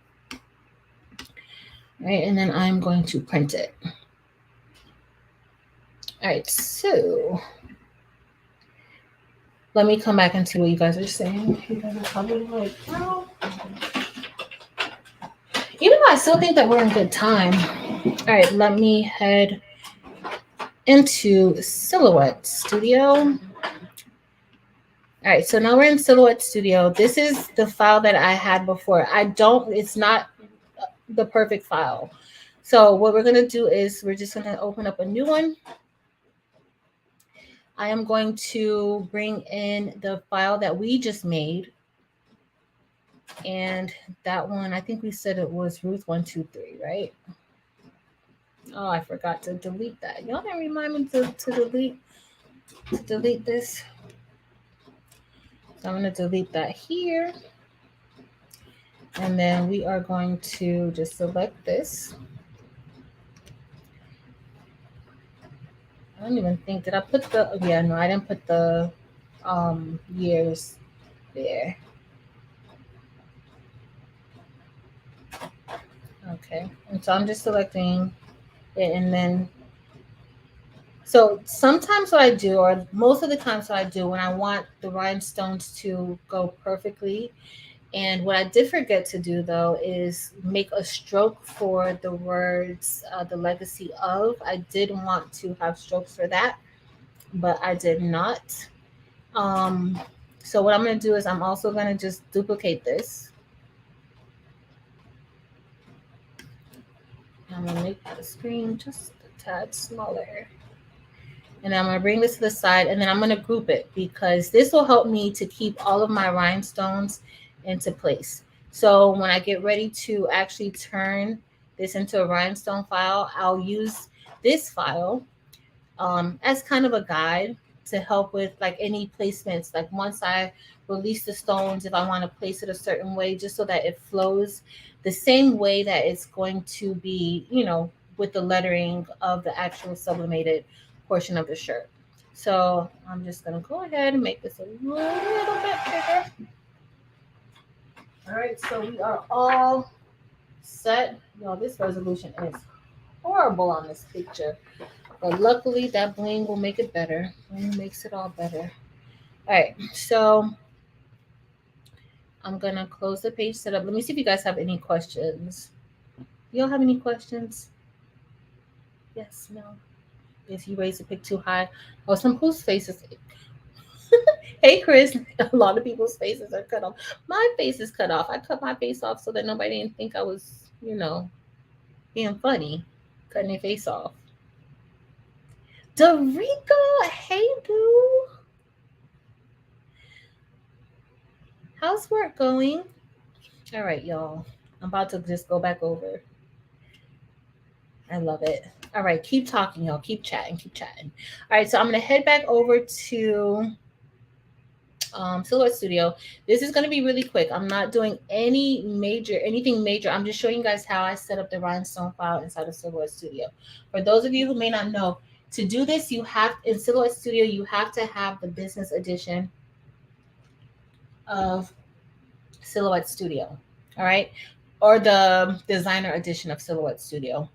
All right, and then I'm going to print it. All right, so let me come back and see what you guys are saying. You guys are probably like, well, even though I still think that we're in good time. All right, let me head into Silhouette Studio. All right, so now we're in Silhouette Studio. This is the file that I had before. It's not the perfect file. So what we're gonna do is we're just gonna open up a new one. I am going to bring in the file that we just made. And that one, I think we said it was Ruth123, right? Oh, I forgot to delete that. Y'all can remind me to delete this. So I'm going to delete that here. And then we are going to just select this. I don't even think, did I put the, yeah, no, I didn't put the years there. Okay, and so I'm just selecting it, and then, so sometimes what I do, or most of the times what I do when I want the rhinestones to go perfectly, and what I did forget to do though is make a stroke for the words, the legacy of. I did want to have strokes for that, but I did not. So what I'm going to do is I'm also going to just duplicate this. I'm going to make the screen just a tad smaller. And I'm going to bring this to the side, and then I'm going to group it because this will help me to keep all of my rhinestones into place. So when I get ready to actually turn this into a rhinestone file, I'll use this file as kind of a guide to help with like any placements. Like once I release the stones, if I want to place it a certain way, just so that it flows the same way that it's going to be, you know, with the lettering of the actual sublimated portion of the shirt. So I'm just going to go ahead and make this a little bit bigger. All right, so we are all set. Yo, this resolution is horrible on this picture. But luckily, that bling will make it better. Bling makes it all better. All right, so I'm going to close the page setup. Let me see if you guys have any questions. You don't have any questions? Yes, no. If you raise the pic too high. Oh, some whose faces. Hey, Chris. A lot of people's faces are cut off. My face is cut off. I cut my face off so that nobody didn't think I was, you know, being funny, cutting their face off. Dorica, hey, boo. How's work going? All right, y'all. I'm about to just go back over. I love it. All right, keep talking, y'all. Keep chatting, keep chatting. All right, so I'm going to head back over to Silhouette Studio. This is going to be really quick. I'm not doing anything major. I'm just showing you guys how I set up the rhinestone file inside of Silhouette Studio. For those of you who may not know, to do this, you have, in Silhouette Studio, you have to have the business edition of Silhouette Studio, all right, or the designer edition of Silhouette Studio.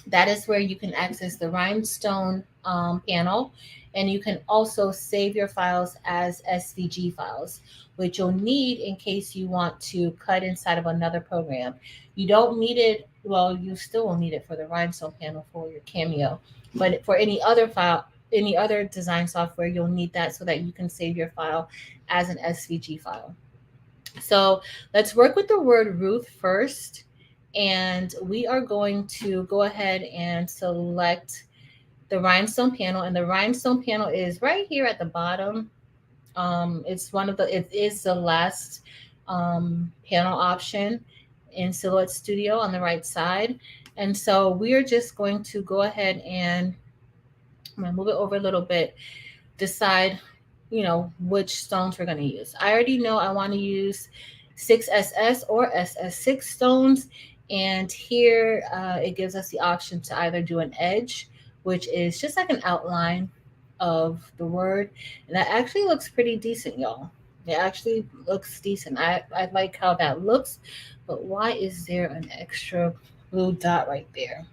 That is where you can access the rhinestone panel, and you can also save your files as SVG files, which you'll need in case you want to cut inside of another program. You don't need it, well, you still will need it for the rhinestone panel for your Cameo, but for any other file, any other design software, you'll need that so that you can save your file as an SVG file. So let's work with the word Ruth first. And we are going to go ahead and select the rhinestone panel. And the rhinestone panel is right here at the bottom. It is the last panel option in Silhouette Studio on the right side. And so we are just going to go ahead and I'm going to move it over a little bit, decide, you know, which stones we're going to use. I already know I want to use 6SS or SS6 stones. And here it gives us the option to either do an edge, which is just like an outline of the word. And that actually looks pretty decent, y'all. It actually looks decent. I like how that looks. But why is there an extra blue dot right there?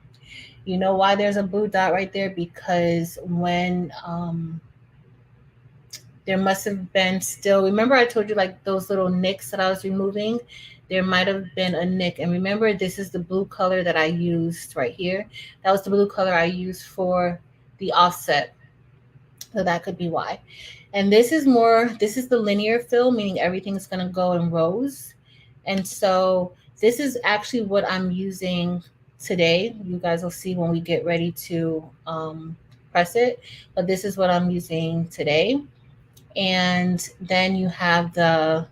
You know why there's a blue dot right there? Because when there must have been still, remember I told you like those little nicks that I was removing? There might have been a nick. And remember, this is the blue color that I used right here. That was the blue color I used for the offset. So that could be why. And this is the linear fill, meaning everything's going to go in rows. And so this is actually what I'm using today. You guys will see when we get ready to press it. But this is what I'm using today. And then you have the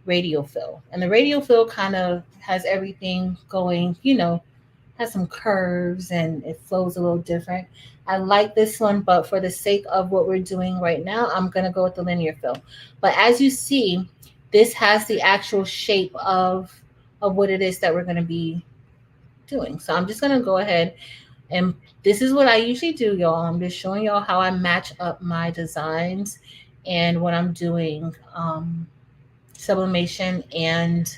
radial fill. And the radial fill kind of has everything going, has some curves and it flows a little different. I like this one, but for the sake of what we're doing right now, I'm going to go with the linear fill. But as you see, this has the actual shape of what it is that we're going to be doing. So I'm just going to go ahead and this is what I usually do, y'all. I'm just showing y'all how I match up my designs and what I'm doing, sublimation and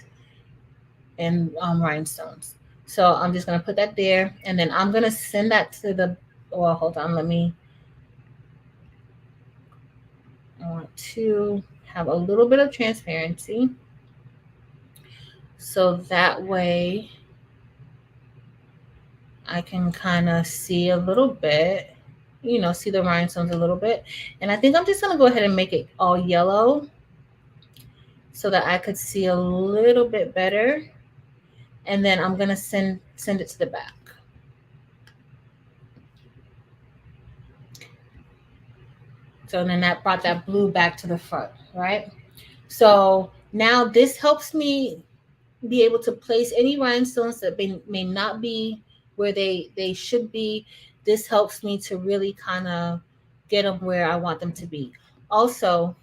rhinestones. So I'm just going to put that there. And then I'm going to send that to the, well, hold on. I want to have a little bit of transparency. So that way I can kind of see a little bit, see the rhinestones a little bit. And I think I'm just going to go ahead and make it all yellow so that I could see a little bit better. And then I'm going to send it to the back. So then that brought that blue back to the front, right? So now this helps me be able to place any rhinestones that may not be where they should be. This helps me to really kind of get them where I want them to be. Also,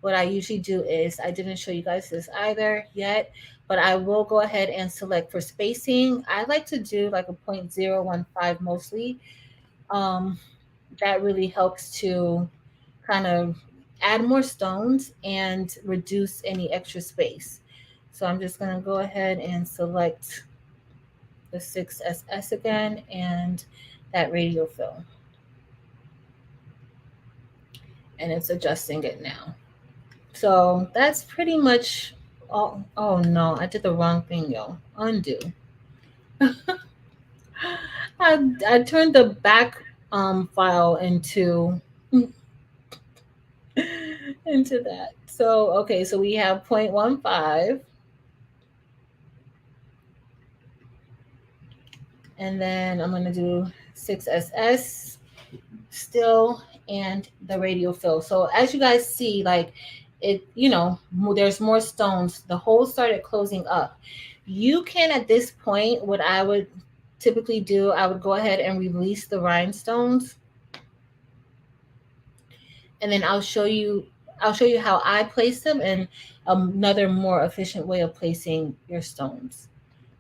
what I usually do is, I didn't show you guys this either yet, but I will go ahead and select for spacing. I like to do like a 0.015 mostly. That really helps to kind of add more stones and reduce any extra space. So I'm just going to go ahead and select the 6SS again and that radial fill. And it's adjusting it now. So that's pretty much all. Oh no, I did the wrong thing, yo. Undo. I turned the back file into that. So okay, so we have 0.15. And then I'm gonna do 6SS still and the radial fill. So as you guys see, like it, there's more stones. The hole started closing up. You can, at this point, what I would typically do, I would go ahead and release the rhinestones. And then I'll show you how I place them and another more efficient way of placing your stones.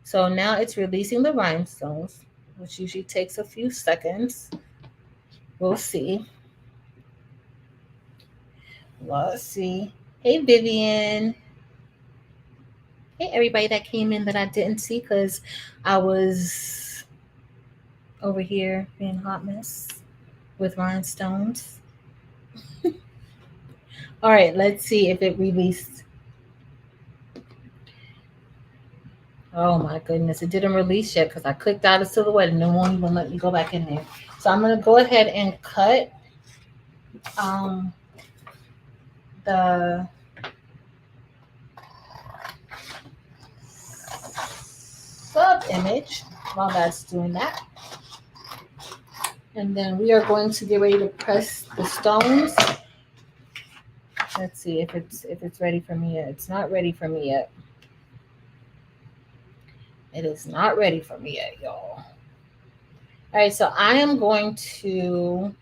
So now it's releasing the rhinestones, which usually takes a few seconds. We'll see. Let's see. Hey, Vivian. Hey, everybody that came in that I didn't see because I was over here being hot mess with rhinestones. All right, let's see if it released. Oh my goodness, it didn't release yet because I clicked out of silhouette and it won't even let me go back in there. So I'm going to go ahead and cut the sub image while that's doing that. And then we are going to get ready to press the stones. Let's see if it's ready for me yet. It's not ready for me yet. It is not ready for me yet, y'all. All right, so I am going to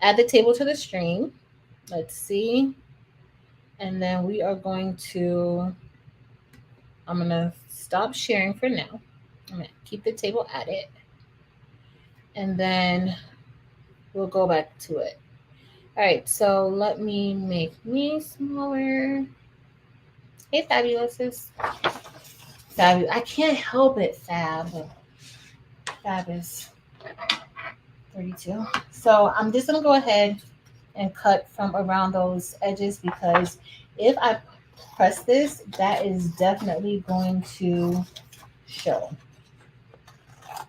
add the table to the stream. Let's see. And then we are going to, I'm going to stop sharing for now. I'm going to keep the table added. And then we'll go back to it. All right, so let me make me smaller. Hey, Fabulouses. Fab, I can't help it, Fab. Fab is 32. So I'm just going to go ahead and cut from around those edges because if I press this, that is definitely going to show.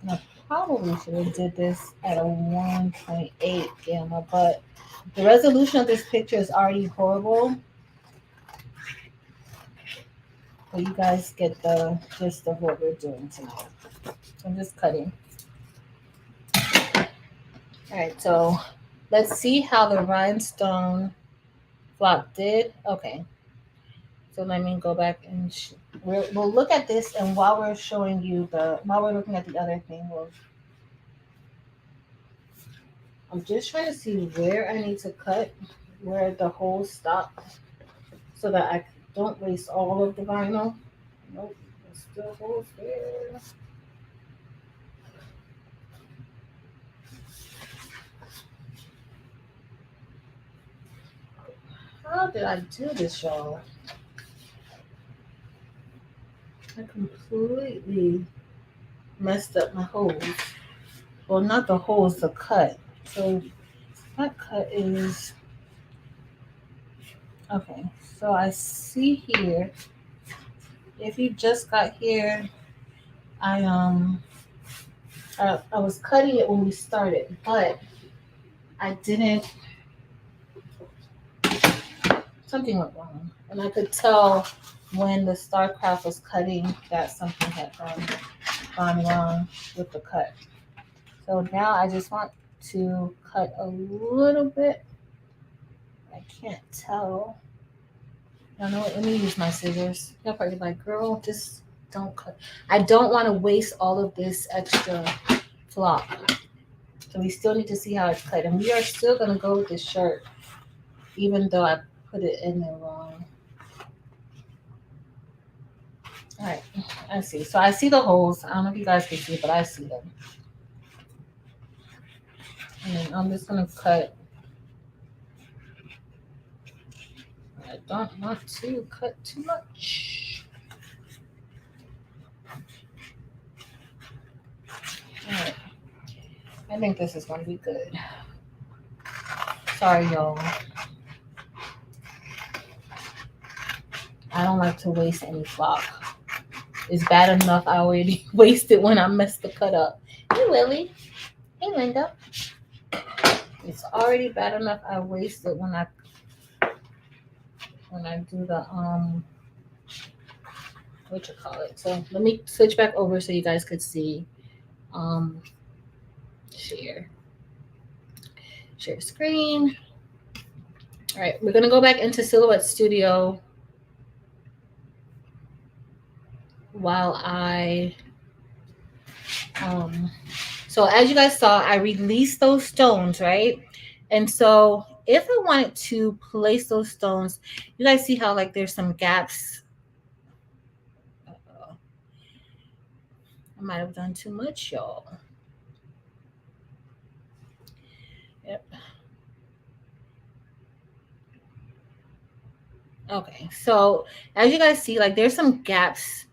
And I probably should have did this at a 1.8 gamma, but The resolution of this picture is already horrible, but you guys get the gist of what we're doing tonight. I'm just cutting. All right, so let's see how the rhinestone flock did. Okay, so let me go back and we'll look at this, and while we're showing you while we're looking at the other thing, I'm just trying to see where I need to cut, where the holes stop, so that I don't waste all of the vinyl. Nope, there's still holes there. How did I do this, y'all? I completely messed up my holes. Well, not the holes, the cut. So that cut is okay. So I see here. If you just got here, I was cutting it when we started, but I didn't. Something went wrong, and I could tell when the StarCraft was cutting that something had gone wrong with the cut. So now I just want to cut a little bit. I can't tell. I know what, let me use my scissors. You'll probably be like, girl, just don't cut. I don't want to waste all of this extra flock. So we still need to see how it's cut. And we are still going to go with this shirt, even though I put it in there wrong. All right, I see. So I see the holes. I don't know if you guys can see, but I see them. And then I'm just going to cut. I don't want to cut too much. All right. I think this is going to be good. Sorry, y'all. I don't like to waste any flock. It's bad enough I already wasted when I messed the cut up. Hey, Lily. Hey, Linda. It's already bad enough I wasted when I do the what you call it. So let me switch back over so you guys could see. Share screen. All right, we're gonna go back into Silhouette Studio while I so as you guys saw, I released those stones, right? And so if I wanted to place those stones, you guys see how like there's some gaps. I might have done too much, y'all. Yep. Okay, so as you guys see, like there's some gaps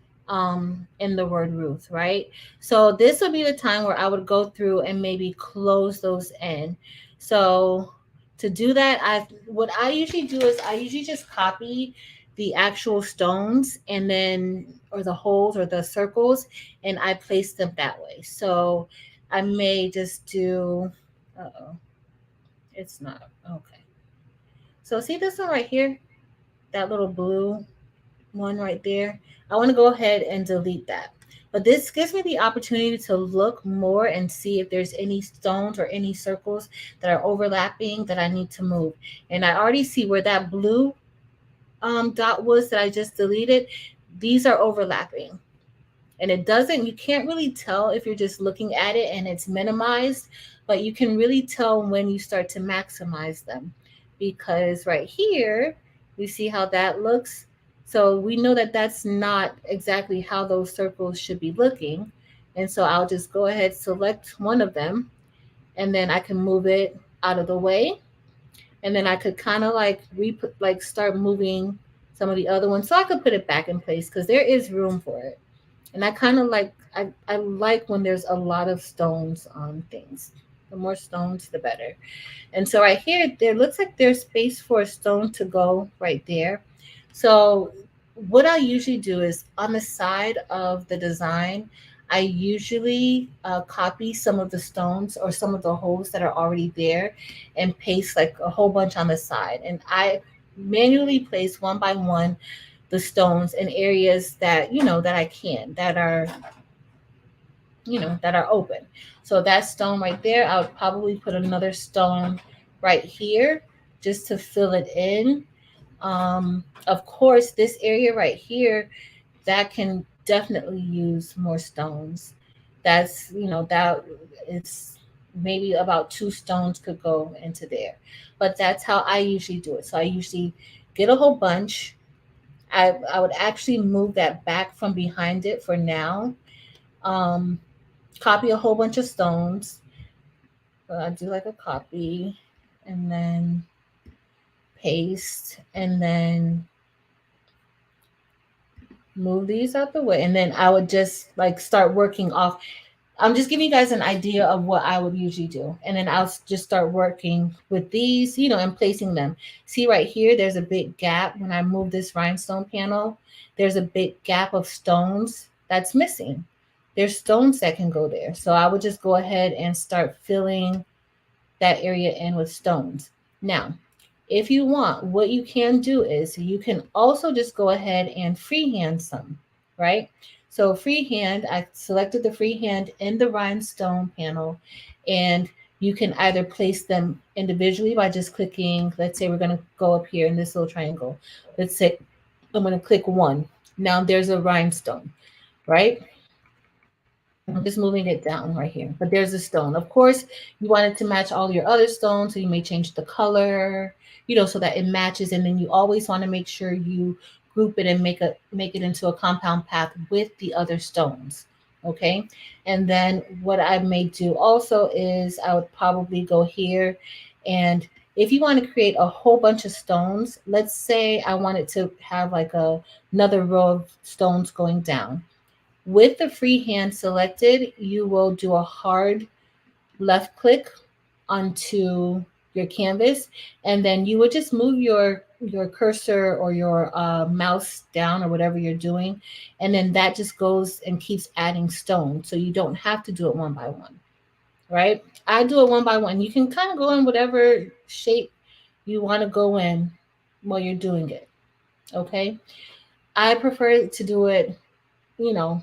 in the word Ruth, right? So this would be the time where I would go through and maybe close those in. So to do that, what I usually do is I usually just copy the actual stones and then or the holes or the circles, and I place them that way. So I may just do it's not okay. So see this one right here? That little blue one right there. I want to go ahead and delete that. But this gives me the opportunity to look more and see if there's any stones or any circles that are overlapping that I need to move. And I already see where that blue dot was that I just deleted. These are overlapping. And you can't really tell if you're just looking at it and it's minimized, but you can really tell when you start to maximize them. Because right here, you see how that looks? So we know that that's not exactly how those circles should be looking. And so I'll just go ahead, select one of them, and then I can move it out of the way. And then I could kind of like start moving some of the other ones so I could put it back in place because there is room for it. And I kind of I like when there's a lot of stones on things. The more stones, the better. And so right here, there looks like there's space for a stone to go right there. So what I usually do is on the side of the design, I usually copy some of the stones or some of the holes that are already there and paste like a whole bunch on the side. And I manually place one by one the stones in areas that, that I can, that are, that are open. So that stone right there, I would probably put another stone right here just to fill it in. Of course, this area right here, that can definitely use more stones. That's, that it's maybe about two stones could go into there. But that's how I usually do it. So I usually get a whole bunch. I would actually move that back from behind it for now. Um, Copy a whole bunch of stones. I do like a copy and then paste and then move these out the way. And then I would just like start working off. I'm just giving you guys an idea of what I would usually do. And then I'll just start working with these, and placing them. See right here, there's a big gap. When I move this rhinestone panel, there's a big gap of stones that's missing. There's stones that can go there. So I would just go ahead and start filling that area in with stones. Now, if you want, what you can do is you can also just go ahead and freehand some, right? So freehand, I selected the freehand in the rhinestone panel, and you can either place them individually by just clicking, let's say we're going to go up here in this little triangle. Let's say I'm going to click one. Now there's a rhinestone, right? I'm just moving it down right here, but there's a stone. Of course, you want it to match all your other stones, so you may change the color, so that it matches. And then you always want to make sure you group it and make it into a compound path with the other stones. Okay. And then what I may do also is I would probably go here, and if you want to create a whole bunch of stones, let's say I wanted to have like another row of stones going down. With the freehand selected, you will do a hard left click onto your canvas, and then you would just move your cursor or your mouse down or whatever you're doing, and then that just goes and keeps adding stone, so you don't have to do it one by one, right? I do it one by one. You can kind of go in whatever shape you want to go in while you're doing it. Okay, I prefer to do it, you know,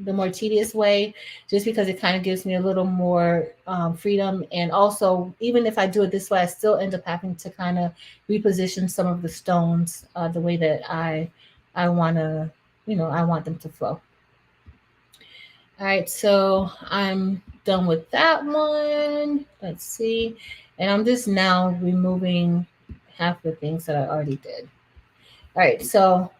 the more tedious way, just because it kind of gives me a little more freedom. And also, even if I do it this way, I still end up having to kind of reposition some of the stones the way that I want to, I want them to flow. All right, so I'm done with that one. Let's see. And I'm just now removing half the things that I already did. All right, so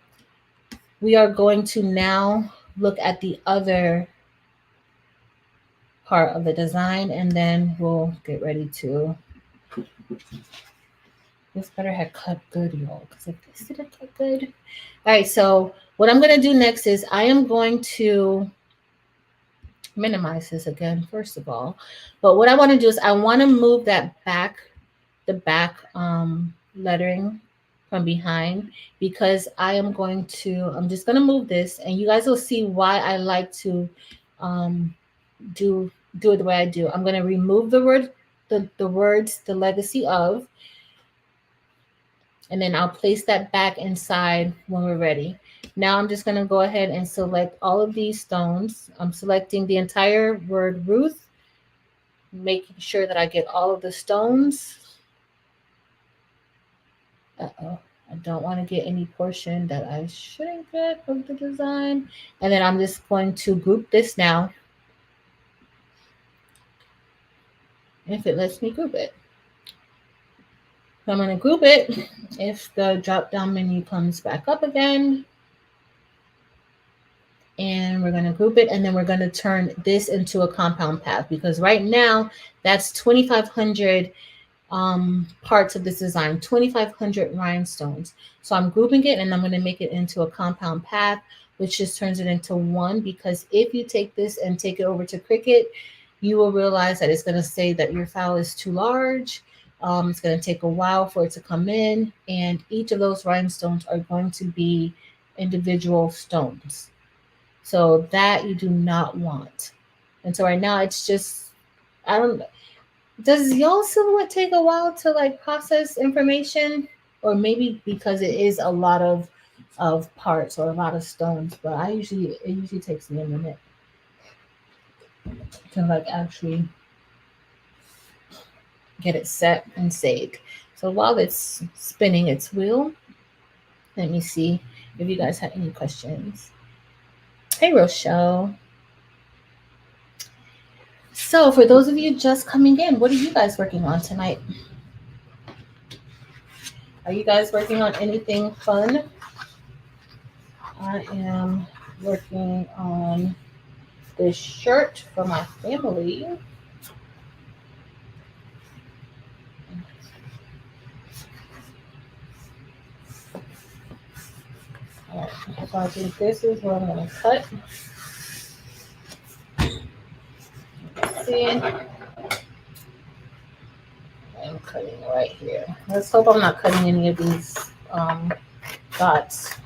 we are going to now look at the other part of the design, and then we'll get ready to. This better have cut good, y'all, because if this didn't cut good. All right, so what I'm going to do next is I am going to minimize this again, first of all. But what I want to do is I want to move that back, the back lettering from behind, because I'm just going to move this, and you guys will see why I like to do it the way I do. I'm going to remove the word, the words, the legacy of, and then I'll place that back inside when we're ready. Now I'm just going to go ahead and select all of these stones. I'm selecting the entire word Ruth, making sure that I get all of the stones. Uh-oh. I don't want to get any portion that I shouldn't get of the design. And then I'm just going to group this now, if it lets me group it. So I'm going to group it. If the drop down menu comes back up again, and we're going to group it, and then we're going to turn this into a compound path, because right now that's 2,500 parts of this design, 2,500 rhinestones. So I'm grouping it, and I'm going to make it into a compound path, which just turns it into one, because if you take this and take it over to Cricut, you will realize that it's going to say that your file is too large. It's going to take a while for it to come in, and each of those rhinestones are going to be individual stones. So that you do not want. And so right now it's just, I don't, does y'all silhouette take a while to like process information? Or maybe because it is a lot of parts or a lot of stones, but it usually takes me a minute to like actually get it set and saved. So while it's spinning its wheel, let me see if you guys have any questions. Hey, Rochelle. So for those of you just coming in, what are you guys working on tonight? Are you guys working on anything fun? I am working on this shirt for my family. All right, so I think this is what I'm going to cut. Let's see. I'm cutting right here. Let's hope I'm not cutting any of these dots.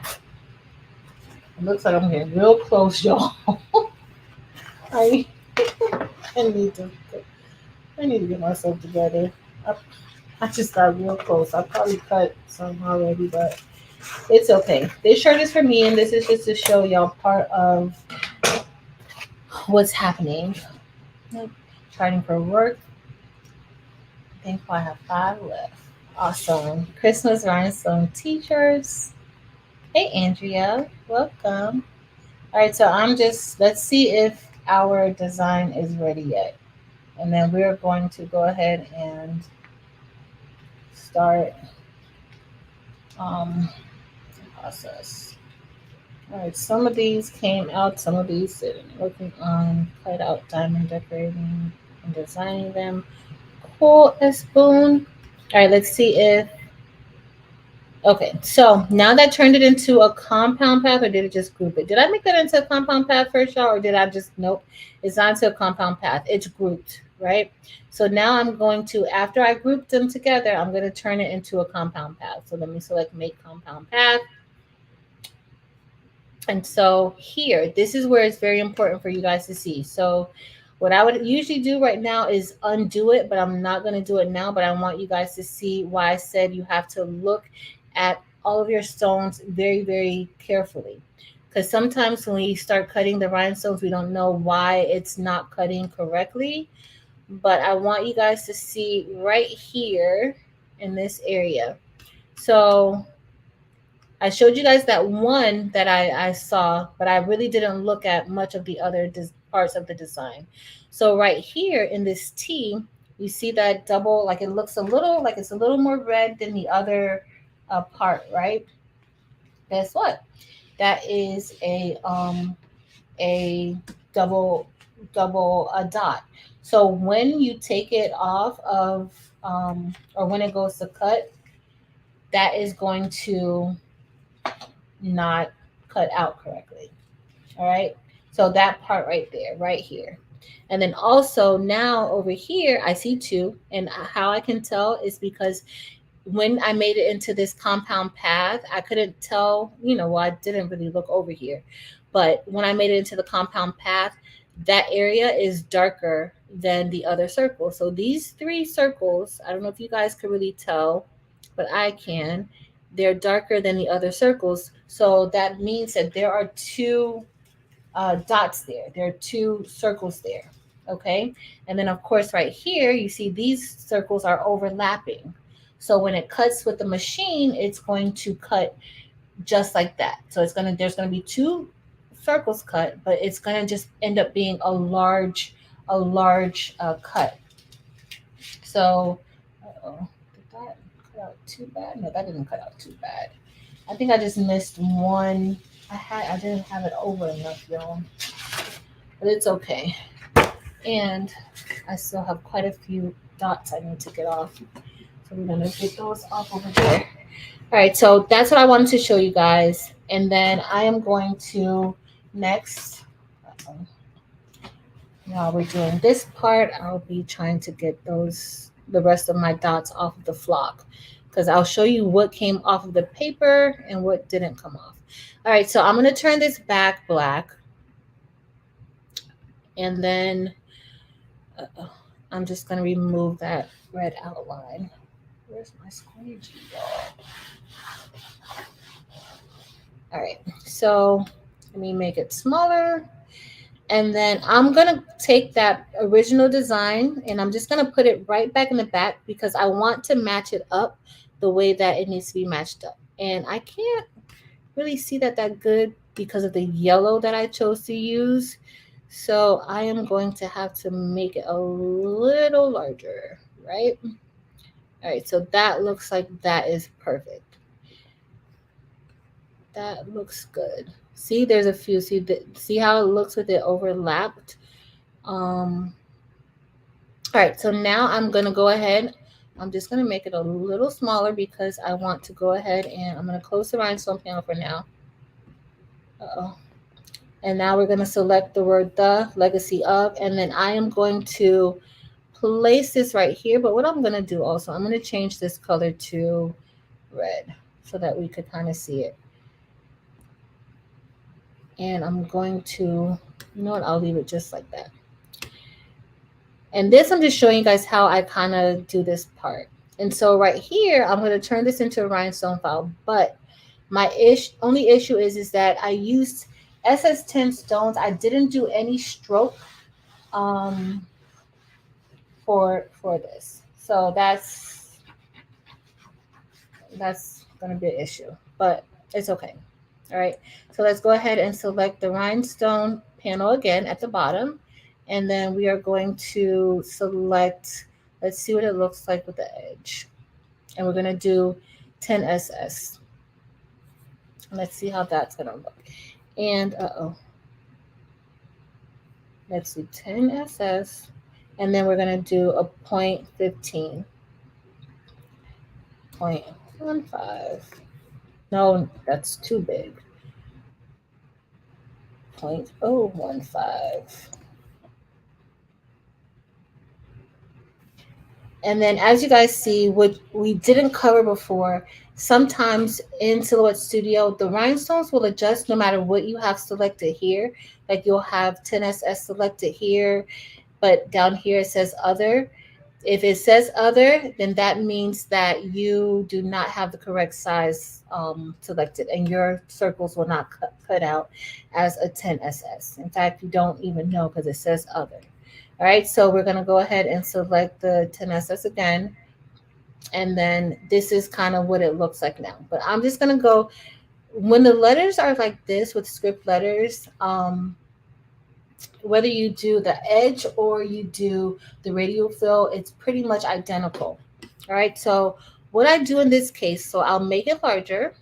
It looks like I'm getting real close, y'all. I need to get myself together. I just got real close. I probably cut some already, but it's okay. This shirt is for me, and this is just to show y'all part of what's happening. Starting for work. I think I have 5 left. Awesome. Christmas rhinestone t-shirts. Hey, Andrea. Welcome. All right, so let's see if our design is ready yet. And then we're going to go ahead and start process. All right, some of these came out, some of these didn't. Working on cut out diamond decorating and designing them. Cool, spoon. All right, let's see if, okay, so now that turned it into a compound path, or did it just group it? Did I make that into a compound path first, y'all, or did I just, nope, it's not into a compound path. It's grouped, right? So now I'm going to, after I group them together, I'm going to turn it into a compound path. So let me select make compound path. And so here, this is where it's very important for you guys to see. So what I would usually do right now is undo it, but I'm not going to do it now. But I want you guys to see why I said you have to look at all of your stones very, very carefully. Because sometimes when we start cutting the rhinestones, we don't know why it's not cutting correctly. But I want you guys to see right here in this area. So I showed you guys that one that I saw, but I really didn't look at much of the other parts of the design. So right here in this T, you see that double, like it looks a little, like it's a little more red than the other part, right? Guess what? That is a double dot. So when you take it off of, or when it goes to cut, that is going to not cut out correctly. All right. So that part right there, right here. And then also now over here, I see 2. And how I can tell is because when I made it into this compound path, I couldn't tell, well, I didn't really look over here. But when I made it into the compound path, that area is darker than the other circles. So these 3 circles, I don't know if you guys can really tell, but I can. They're darker than the other circles. So that means that there are 2 dots there. There are 2 circles there. Okay. And then, of course, right here, you see these circles are overlapping. So when it cuts with the machine, it's going to cut just like that. So there's going to be 2 circles cut, but it's going to just end up being a large cut. So, did that cut out too bad? No, that didn't cut out too bad. I think I just missed one. I didn't have it over enough, y'all. But it's okay. And I still have quite a few dots I need to get off. So we're gonna get those off over there. All right, so that's what I wanted to show you guys. And then I am going to next, while we're doing this part, I'll be trying to get the rest of my dots off of the flock, because I'll show you what came off of the paper and what didn't come off. All right, so I'm going to turn this back black. And then I'm just going to remove that red outline. Where's my squeegee ball? All right, so let me make it smaller. And then I'm going to take that original design and I'm just going to put it right back in the back because I want to match it up the way that it needs to be matched up. And I can't really see that good because of the yellow that I chose to use. So I am going to have to make it a little larger, right? All right, so that looks like that is perfect. That looks good. See, there's a few. See how it looks with it overlapped. All right, so now I'm gonna go ahead. I'm just gonna make it a little smaller because I want to go ahead and I'm gonna close the rhinestone panel for now. Uh-oh. And now we're gonna select the word the, legacy of, and then I am going to place this right here. But what I'm gonna do also, I'm gonna change this color to red so that we could kind of see it. And I'm going to, you know what, I'll leave it just like that. And this, I'm just showing you guys how I kind of do this part. And so right here, I'm going to turn this into a rhinestone file. But my only issue is that I used SS10 stones. I didn't do any stroke for this. So that's going to be an issue. But it's okay. All right. So let's go ahead and select the rhinestone panel again at the bottom. And then we are going to select, let's see what it looks like with the edge. And we're going to do 10SS. Let's see how that's going to look. And let's do 10SS. And then we're going to do a 0.15. 0.15. No, that's too big. 0.015. And then as you guys see, what we didn't cover before, sometimes in Silhouette Studio, the rhinestones will adjust no matter what you have selected here. Like you'll have 10SS selected here, but down here it says other. If it says other, then that means that you do not have the correct size selected and your circles will not cut out as a 10SS. In fact, you don't even know because it says other. All right, so we're going to go ahead and select the 10SS again. And then this is kind of what it looks like now. But I'm just going to go, when the letters are like this with script letters, whether you do the edge or you do the radial fill, it's pretty much identical. All right, so what I do in this case, so I'll make it larger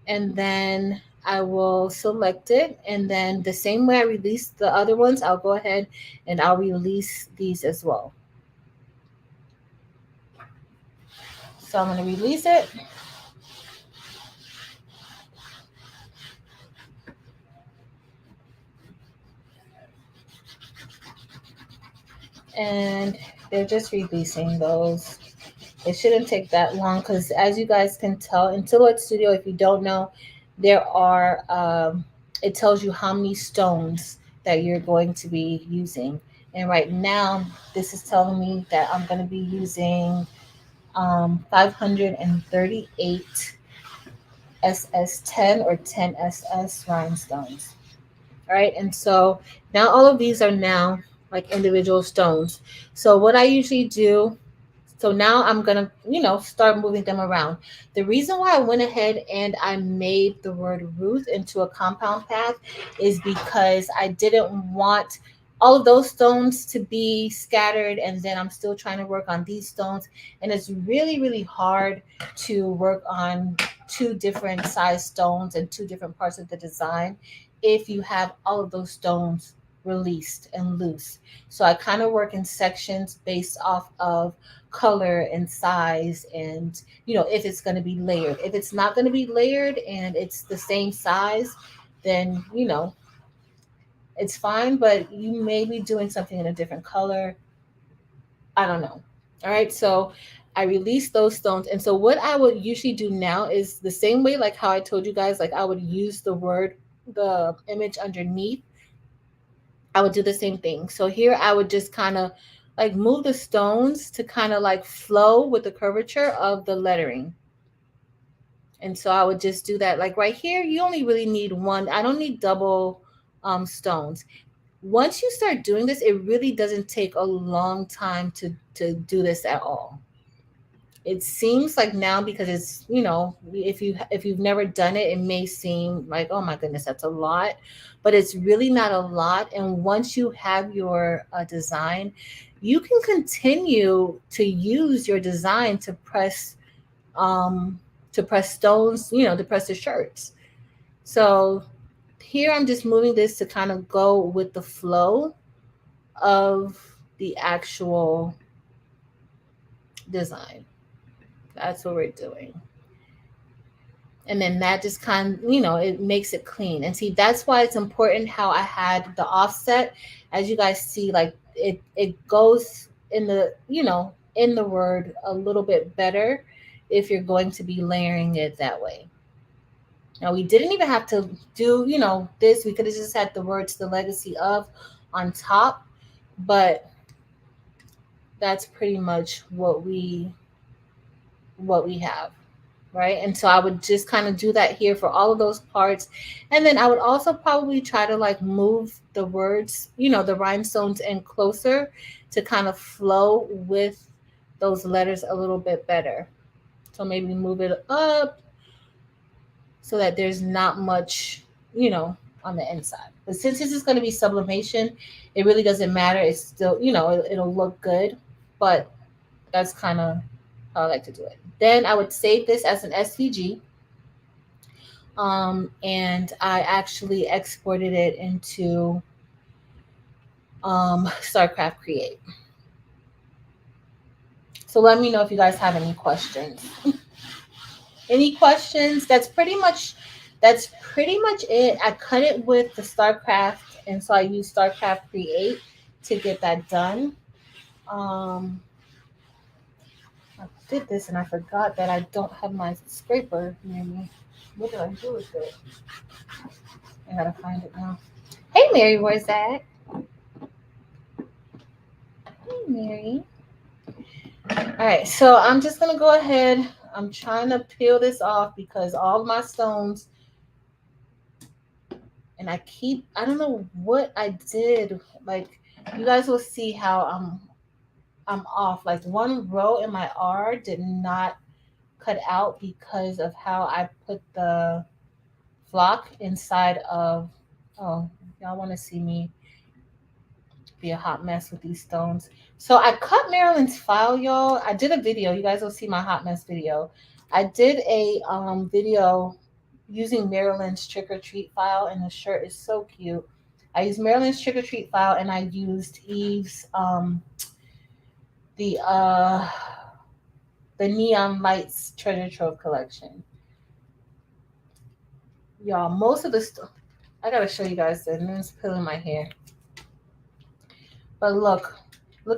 and then I will select it, and then the same way I release the other ones, I'll go ahead and I'll release these as well. So I'm going to release it. And they're just releasing those. It shouldn't take that long because as you guys can tell, in Silhouette Studio, if you don't know, there are, it tells you how many stones that you're going to be using. And right now, this is telling me that I'm going to be using 538 SS10 or 10 SS rhinestones. All right, and so now all of these are now like individual stones. So what I usually do, so now I'm gonna, start moving them around. The reason why I went ahead and I made the word Ruth into a compound path is because I didn't want all of those stones to be scattered and then I'm still trying to work on these stones. And it's really, really hard to work on two different size stones and two different parts of the design if you have all of those stones released and loose. So I kind of work in sections based off of color and size and if it's going to be layered. If it's not going to be layered and it's the same size, then it's fine, but you may be doing something in a different color. I don't know. All right, so I release those stones. And so what I would usually do now is the same way like how I told you guys, like I would use the image underneath. I would do the same thing. So here I would just kind of like move the stones to kind of like flow with the curvature of the lettering. And so I would just do that. Like right here, you only really need one. I don't need double stones. Once you start doing this, it really doesn't take a long time to do this at all. It seems like now, because it's, you know, if you've never done it, it may seem like, oh my goodness, that's a lot, but it's really not a lot. And once you have your design, you can continue to use your design um to press stones, you know, to press the shirts. So here I'm just moving this to kind of go with the flow of the actual design. That's what we're doing. And then that just kind of, you know, it makes it clean. And see, that's why it's important how I had the offset. As you guys see, like it goes in the, you know, in the word a little bit better if you're going to be layering it that way. Now we didn't even have to do, you know, this. We could have just had the words the legacy of on top, but that's pretty much what we have, right? And so I would just kind of do that here for all of those parts. And then I would also probably try to like move the words, you know, the rhinestones in closer to kind of flow with those letters a little bit better. So maybe move it up so that there's not much, you know, on the inside. But since this is going to be sublimation, it really doesn't matter. It's still, you know, it'll look good, but that's kind of how I like to do it. Then I would save this as an SVG. And I actually exported it into StarCraft Create. So let me know if you guys have any questions. Any questions? That's pretty much it. I cut it with the StarCraft, and so I use StarCraft Create to get that done. I did this and I forgot that I don't have my scraper near me. What did I do with it? I gotta find it now. Hey Mary, where's that? Hey Mary. All right, so I'm just gonna go ahead. I'm trying to peel this off because all my stones, and I don't know what I did. Like you guys will see how I'm off. Like one row in my R did not cut out because of how I put the flock inside of, oh, y'all want to see me be a hot mess with these stones. So I cut Marilyn's file, y'all. I did a video. You guys will see my hot mess video. I did a video using Marilyn's trick or treat file, and the shirt is so cute. I used Marilyn's trick or treat file, and I used Eve's the Neon Lights Treasure Trove collection. Y'all, most of the stuff, I gotta show you guys this. It's peeling my hair. But look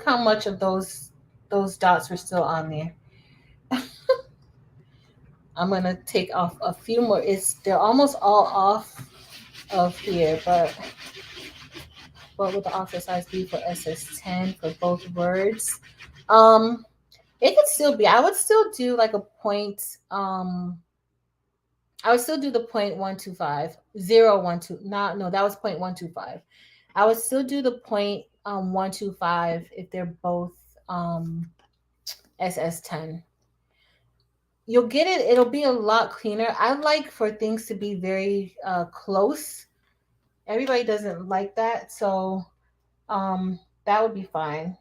how much of those dots were still on there. I'm gonna take off a few more. They're almost all off of here, but what would the office size be for SS10 for both words? It could still be. I would still do like a point. I would still do the 0.125, 0.12. No, that was 0.125. I would still do the 0.125 if they're both SS10. You'll get it. It'll be a lot cleaner. I like for things to be very close. Everybody doesn't like that, so that would be fine.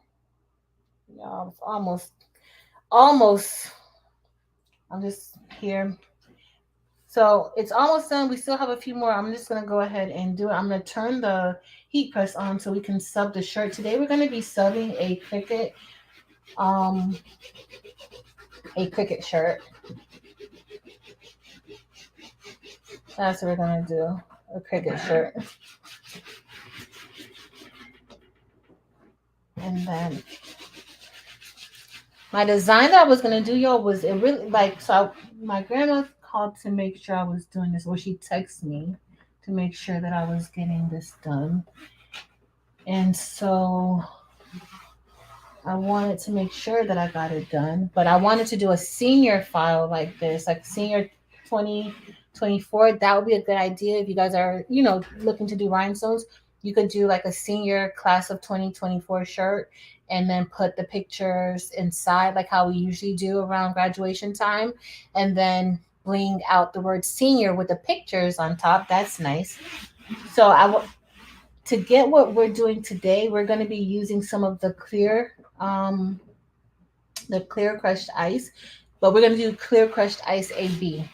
Yeah, almost. I'm just here. So it's almost done. We still have a few more. I'm just gonna go ahead and do it. I'm gonna turn the heat press on so we can sub the shirt. Today we're gonna be subbing a cricket shirt. That's what we're gonna do. A cricket shirt. And then my design that I was gonna do, y'all, was it really like so my grandma called to make sure I was doing this, or she texted me to make sure that I was getting this done. And so I wanted to make sure that I got it done, but I wanted to do a senior file like this, like senior 2024. That would be a good idea if you guys are, looking to do rhinestones. You could do like a senior class of 2024 shirt and then put the pictures inside, like how we usually do around graduation time, and then bling out the word senior with the pictures on top. That's nice. So to get what we're doing today, we're going to be using some of the clear crushed ice, but we're going to do clear crushed ice AB.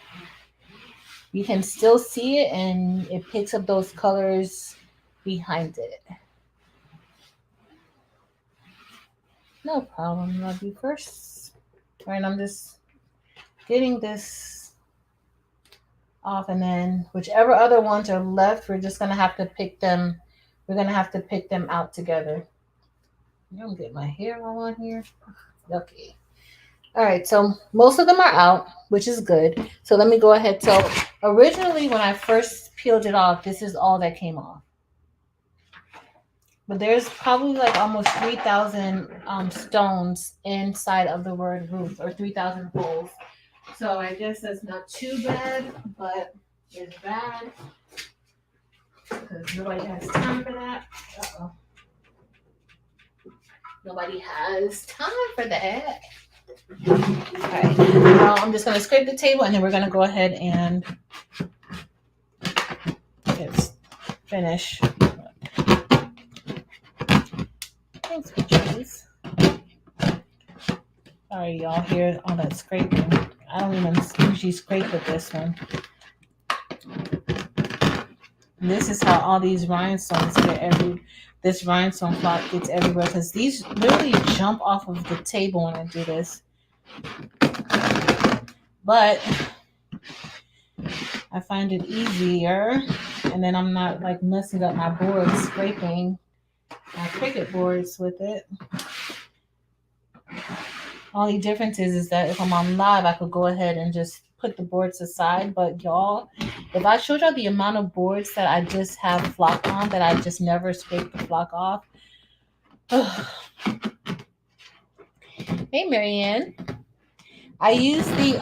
You can still see it and it picks up those colors behind it. No problem, love you first. All right, I'm just getting this off, and then whichever other ones are left, we're just going to have to pick them. We're going to have to pick them out together. I'm going to get my hair all on here. Okay. All right, so most of them are out, which is good. So let me go ahead. So originally when I first peeled it off, this is all that came off. But there's probably like almost 3,000 stones inside of the word roof, or 3,000 holes. So I guess that's not too bad, but it's bad because nobody has time for that. Uh-oh. Nobody has time for that. All right, now I'm just going to scrape the table, and then we're going to go ahead and finish. Thanks, Patrice. Sorry, y'all hear all that scraping. I don't even usually scrape with this one. And this is how all these rhinestones get this rhinestone flock gets everywhere, because these literally jump off of the table when I do this. But I find it easier, and then I'm not like messing up my board, scraping my Cricut boards with it. Only difference is that if I'm on live, I could go ahead and just put the boards aside. But y'all, if I showed y'all the amount of boards that I just have flock on, that I just never scrape the flock off. Hey, Marianne. I used the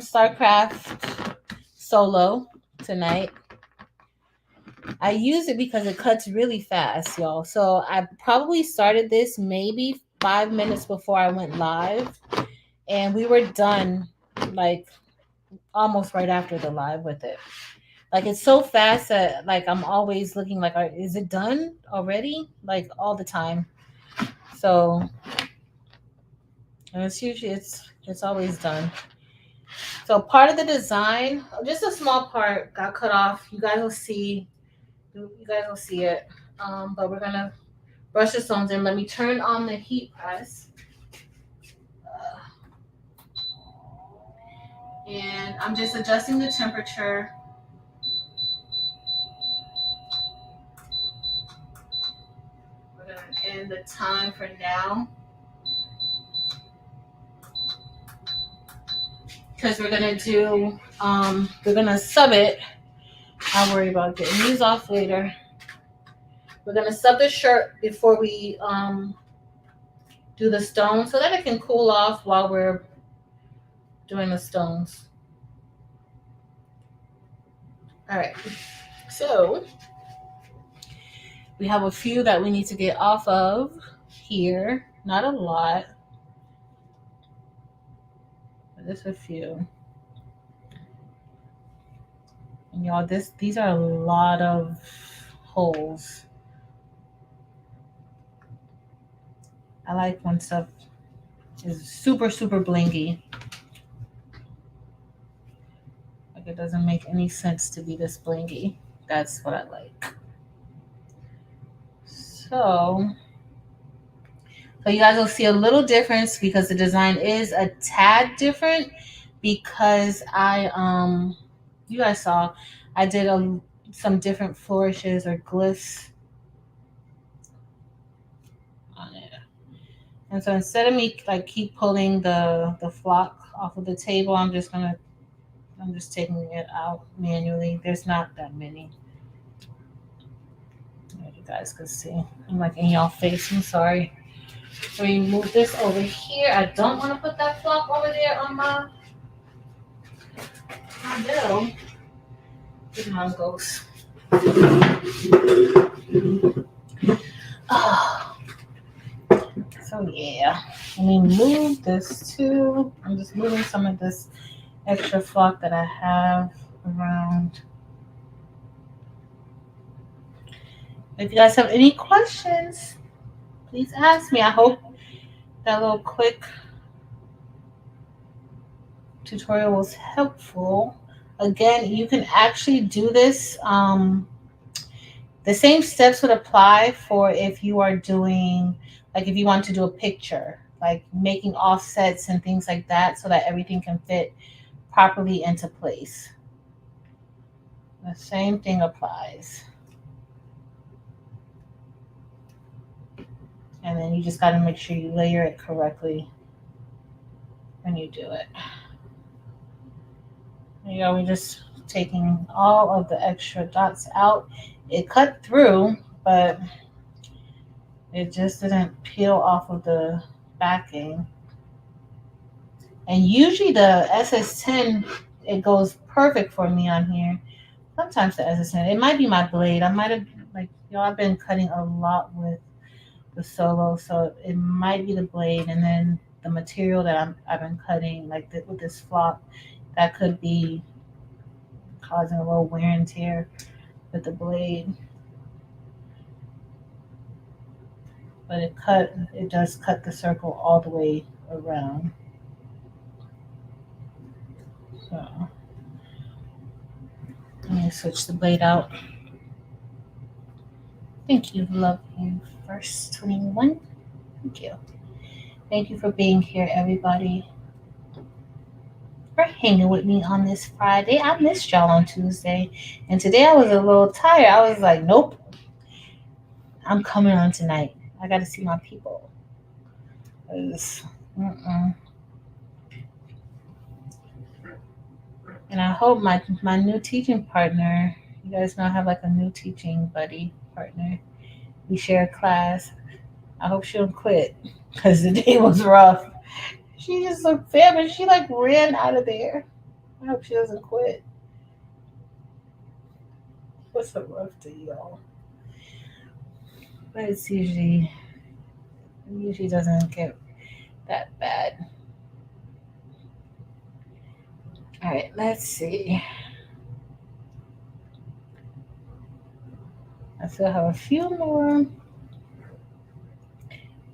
StarCraft Solo tonight. I use it because it cuts really fast, y'all. So I probably started this maybe 5 minutes before I went live, and we were done like almost right after the live with it. Like, it's so fast that like I'm always looking like, is it done already? Like all the time. So, and it's usually it's always done. So part of the design, just a small part, got cut off. You guys will see it. But we're gonna brush the stones in. Let me turn on the heat press. And I'm just adjusting the temperature. We're gonna end the time for now, because we're gonna sub it. I'll worry about getting these off later. We're gonna sub the shirt before we do the stones, so that it can cool off while we're doing the stones. All right, so we have a few that we need to get off of here. Not a lot, but just a few. And y'all, these are a lot of holes. I like when stuff is super, super blingy. Like, it doesn't make any sense to be this blingy. That's what I like. So you guys will see a little difference, because the design is a tad different, because you guys saw I did some different flourishes or glyphs on it. And so instead of me like keep pulling the flock off of the table, I'm just taking it out manually. There's not that many. There you guys can see. I'm like in y'all face. I'm sorry. So we move this over here. I don't want to put that flock over there on my bill. Where mine goes. Oh. So yeah, let me move this too. I'm just moving some of this extra flock that I have around. If you guys have any questions, please ask me. I hope that little quick tutorial was helpful. Again, you can actually do this. The same steps would apply for if you are doing, like if you want to do a picture, like making offsets and things like that so that everything can fit properly into place. The same thing applies. And then you just got to make sure you layer it correctly when you do it. There you go, we're just taking all of the extra dots out. It cut through, but it just didn't peel off of the backing. And usually the SS10, it goes perfect for me on here. Sometimes the SS10, it might be my blade. I might have, like, I've been cutting a lot with the solo, so it might be the blade, and then the material that I've been cutting, like with this flock, that could be causing a little wear and tear with the blade. But it does cut the circle all the way around. So let me switch the blade out. Thank you, love you, First 21. Thank you. Thank you for being here, everybody. For hanging with me on this Friday. I missed y'all on Tuesday. And today I was a little tired. I was like, nope. I'm coming on tonight. I got to see my people. And I hope my new teaching partner, you guys know I have like a new teaching buddy partner. We share a class. I hope she don't quit because the day was rough. She just looked famished. She like ran out of there. I hope she doesn't quit. What's a rough day, y'all? But it usually doesn't get that bad. All right, let's see. I still have a few more.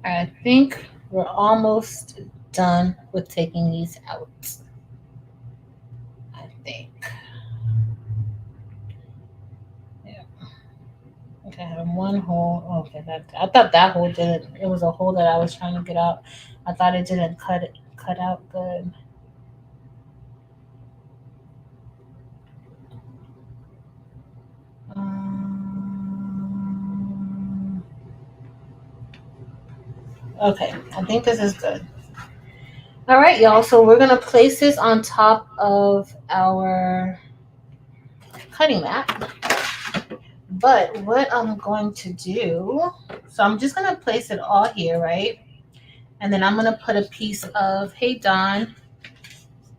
I think we're almost done with taking these out. I think. Yeah. Okay, I have one hole. Okay, I thought that hole didn't. It was a hole that I was trying to get out. I thought it didn't cut out good. Okay, I think this is good. All right, y'all. So we're gonna place this on top of our cutting mat. But what I'm going to do, so I'm just gonna place it all here, right? And then I'm gonna put a piece of, hey Don,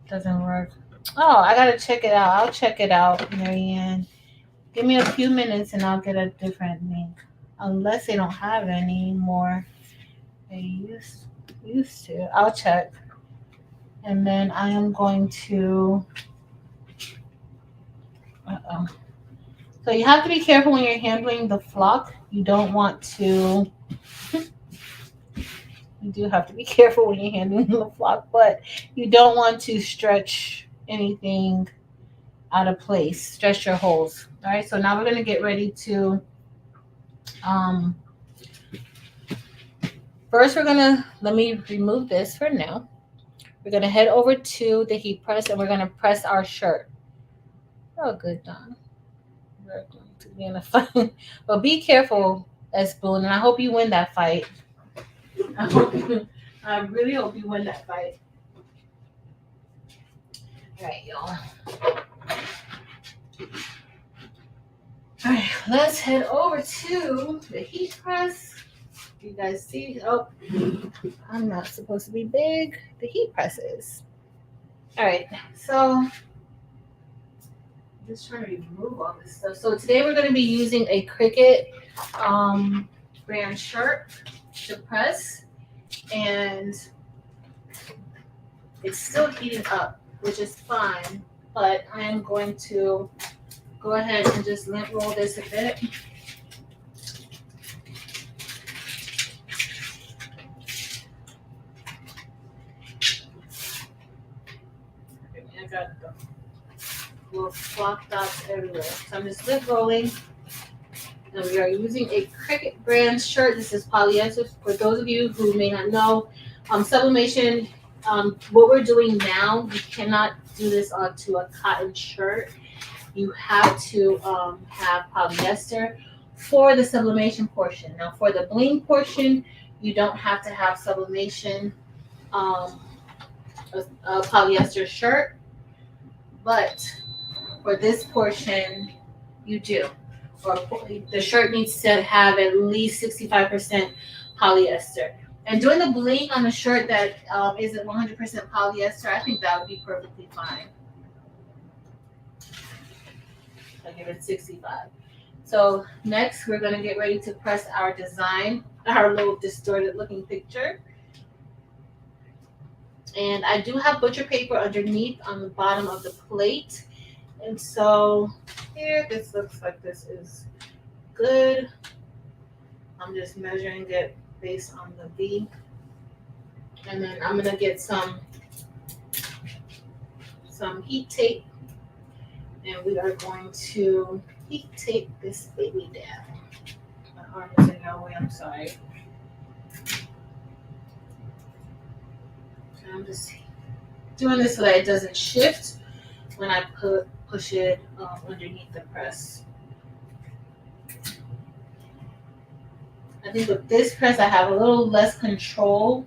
doesn't work. Oh, I gotta check it out. I'll check it out, Marianne. Give me a few minutes and I'll get a different link. Unless they don't have any more. They used to. I'll check. And then I am going to so you have to be careful when you're handling the flock. You don't want to you do have to be careful when you're handling the flock, but you don't want to stretch anything out of place. Stretch your holes. All right, so now we're going to get ready to first we're going to, let me remove this for now. We're going to head over to the heat press and we're going to press our shirt. Oh, good, Don. We're going to be in a fight. But be careful, Spoon, and I hope you win that fight. I really hope you win that fight. All right, y'all. All right, let's head over to the heat press. You guys see? Oh, I'm not supposed to be big. The heat press is. All right, so I'm just trying to remove all this stuff. So today we're going to be using a Cricut brand shirt to press, and it's still heating up, which is fine, but I am going to go ahead and just lint roll this a bit. I got the little flock dots everywhere. So I'm just lint rolling. And we are using a Cricut brand shirt. This is polyester. For those of you who may not know, sublimation, what we're doing now, you cannot do this onto a cotton shirt. You have to have polyester for the sublimation portion. Now, for the bling portion, you don't have to have sublimation, a polyester shirt, but for this portion, you do. Or the shirt needs to have at least 65% polyester. And doing the bling on a shirt that isn't 100% polyester, I think that would be perfectly fine. I'll give it 65. So next, we're going to get ready to press our design, our little distorted looking picture. And I do have butcher paper underneath on the bottom of the plate. And so here, this looks like this is good. I'm just measuring it based on the V. And then I'm gonna get some heat tape, and we are going to heat tape this baby down. My arm is in your way, I'm sorry. And I'm just doing this so that it doesn't shift when I push it underneath the press. I think with this press, I have a little less control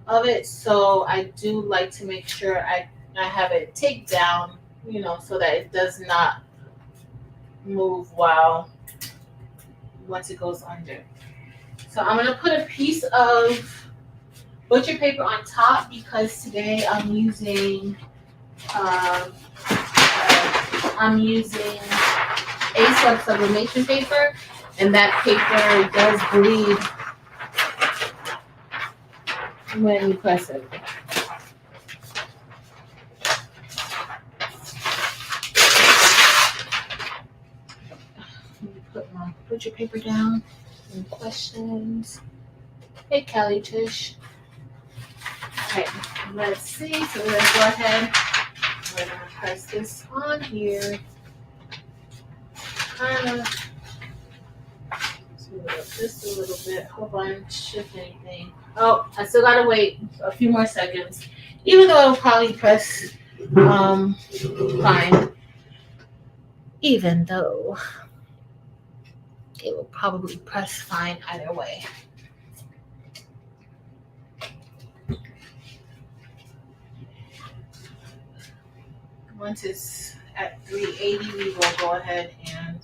of it, so I do like to make sure I have it taped down, you know, so that it does not move once it goes under. So I'm gonna put a piece of butcher paper on top because today I'm using EPSON sublimation paper, and that paper does bleed when you press it. Let me put my butcher paper down. Any questions? Hey, Callie Tish. Okay, let's see. So we're gonna go ahead. We're gonna press this on here. Kind of smooth up just a little bit. Hope I didn't shift anything. Oh, I still gotta wait a few more seconds. Even though it'll probably press fine. Even though it will probably press fine either way. Once it's at 380, we will go ahead and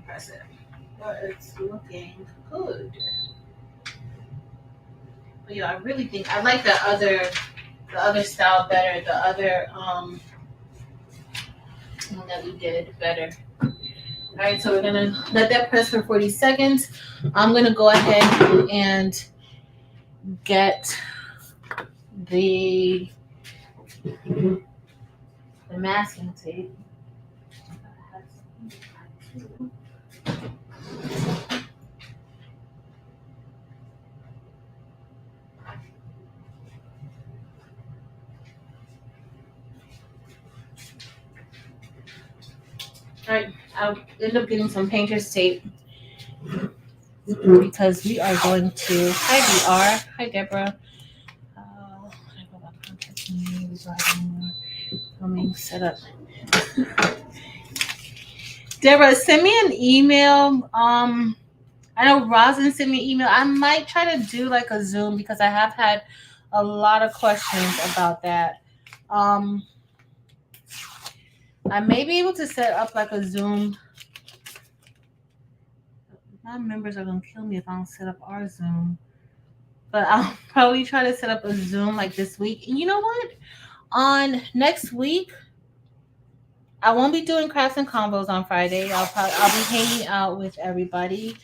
press it. But it's looking good. But yeah, I really think I like the other style better. The other one that we did better. All right, so we're gonna let that press for 40 seconds. I'm gonna go ahead and get the masking tape. All right, I'll end up getting some painter's tape because we are going to. Hi, VR. Hi, Deborah. Filming setup. Deborah, send me an email. I know Rosin sent me an email. I might try to do like a Zoom because I have had a lot of questions about that. I may be able to set up like a Zoom. My members are gonna kill me if I don't set up our Zoom. But I'll probably try to set up a Zoom like this week. And you know what? On next week, I won't be doing crafts and combos on Friday. I'll be hanging out with everybody.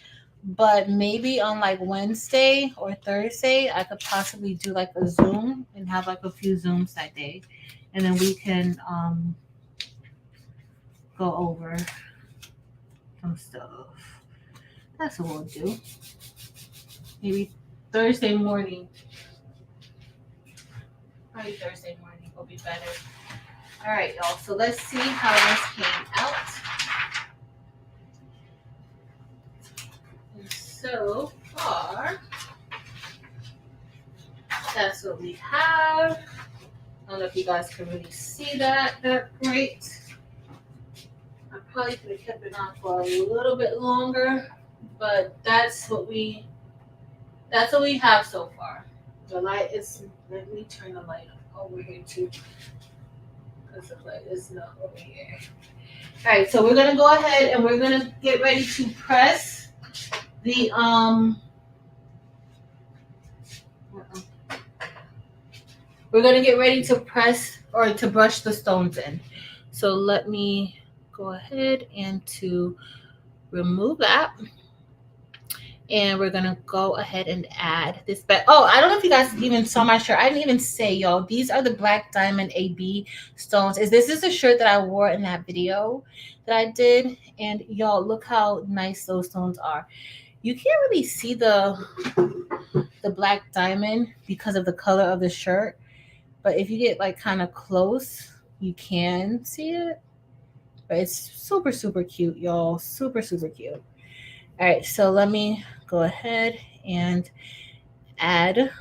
But maybe on like Wednesday or Thursday, I could possibly do like a Zoom and have like a few Zooms that day. And then we can go over some stuff. That's what we'll do. Maybe Thursday morning. Probably Thursday morning will be better. All right, y'all. So let's see how this came out. And so far, that's what we have. I don't know if you guys can really see that great. I probably could have kept it on for a little bit longer, but that's what we have so far. The light is, let me turn the light over here too, because the light is not over here. All right, so we're gonna go ahead and we're gonna get ready to press the we're gonna get ready to press or to brush the stones in. So let me go ahead and to remove that. And we're gonna go ahead and add this back. Oh, I don't know if you guys even saw my shirt. I didn't even say, y'all, these are the Black Diamond AB stones. This is a shirt that I wore in that video that I did. And y'all, look how nice those stones are. You can't really see the Black Diamond because of the color of the shirt. But if you get like kind of close, you can see it. But it's super, super cute, y'all. Super, super cute. All right, so let me go ahead and add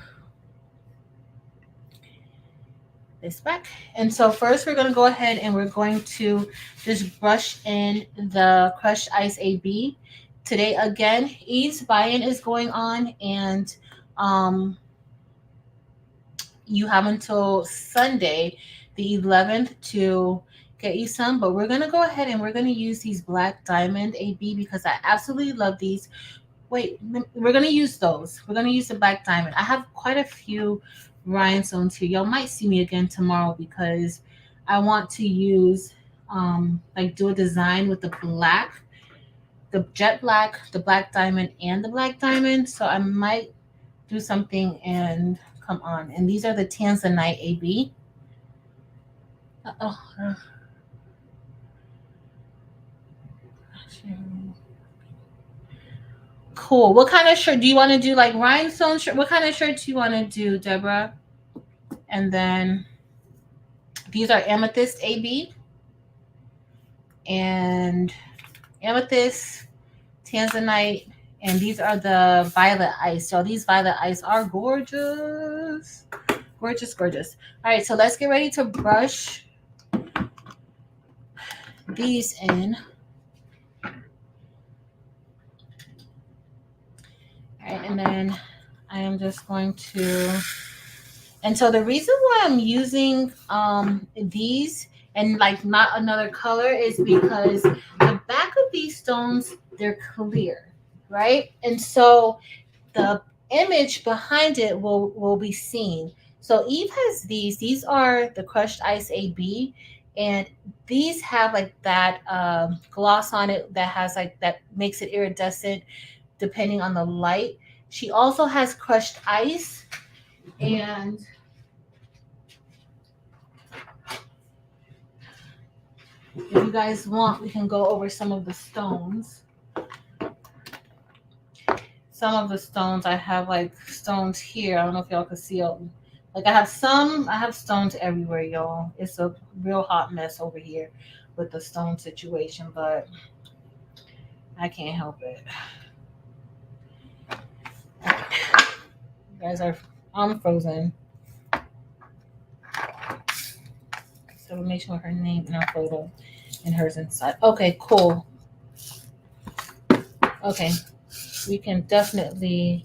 this back. And so first we're going to go ahead and we're going to just brush in the crushed ice AB. Today, again, Eve's buy-in is going on, and you have until Sunday, the 11th, to get you some. But we're going to go ahead and we're going to use these Black Diamond AB because I absolutely love these. Wait, we're going to use those. We're going to use the Black Diamond. I have quite a few rhinestones here. Y'all might see me again tomorrow because I want to use, like do a design with the black, the jet black, the Black Diamond, and the Black Diamond. So I might do something and come on. And these are the Tanzanite AB. Cool. What kind of shirt do you want to do? Like rhinestone shirt? What kind of shirt do you want to do, Deborah? And then these are amethyst AB and amethyst, tanzanite, and these are the violet ice. So these violet ice are gorgeous. Gorgeous, gorgeous. All right, so let's get ready to brush these in. All right, and then I am just going to, and so the reason why I'm using these and like not another color is because the back of these stones, they're clear, right? And so the image behind it will be seen. So Eve has these are the crushed ice AB, and these have like that gloss on it that has like that makes it iridescent depending on the light. She also has crushed ice, and if you guys want, we can go over some of the stones. Some of the stones, I have like stones here. I don't know if y'all can see them. Like I have stones everywhere, y'all. It's a real hot mess over here with the stone situation, but I can't help it. You guys I'm frozen. Sublimation with her name in our photo and hers inside. Okay, cool. Okay, we can definitely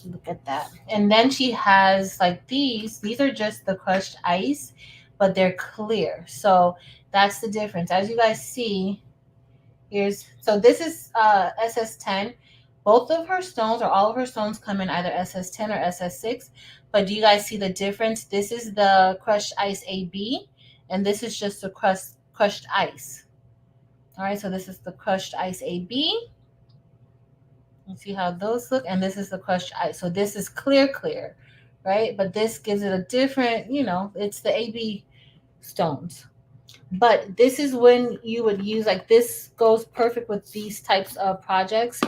look at that. And then she has like these are just the crushed ice, but they're clear. So That's the difference. As you guys see, so this is SS10. Both of her stones, or all of her stones, come in either SS10 or SS6. But do you guys see the difference? This is the crushed ice AB, and this is just the crushed ice. All right, so this is the crushed ice AB. You see how those look, and this is the crushed ice. So this is clear, right? But this gives it a different, it's the AB stones. But this is when you would use, like, this goes perfect with these types of projects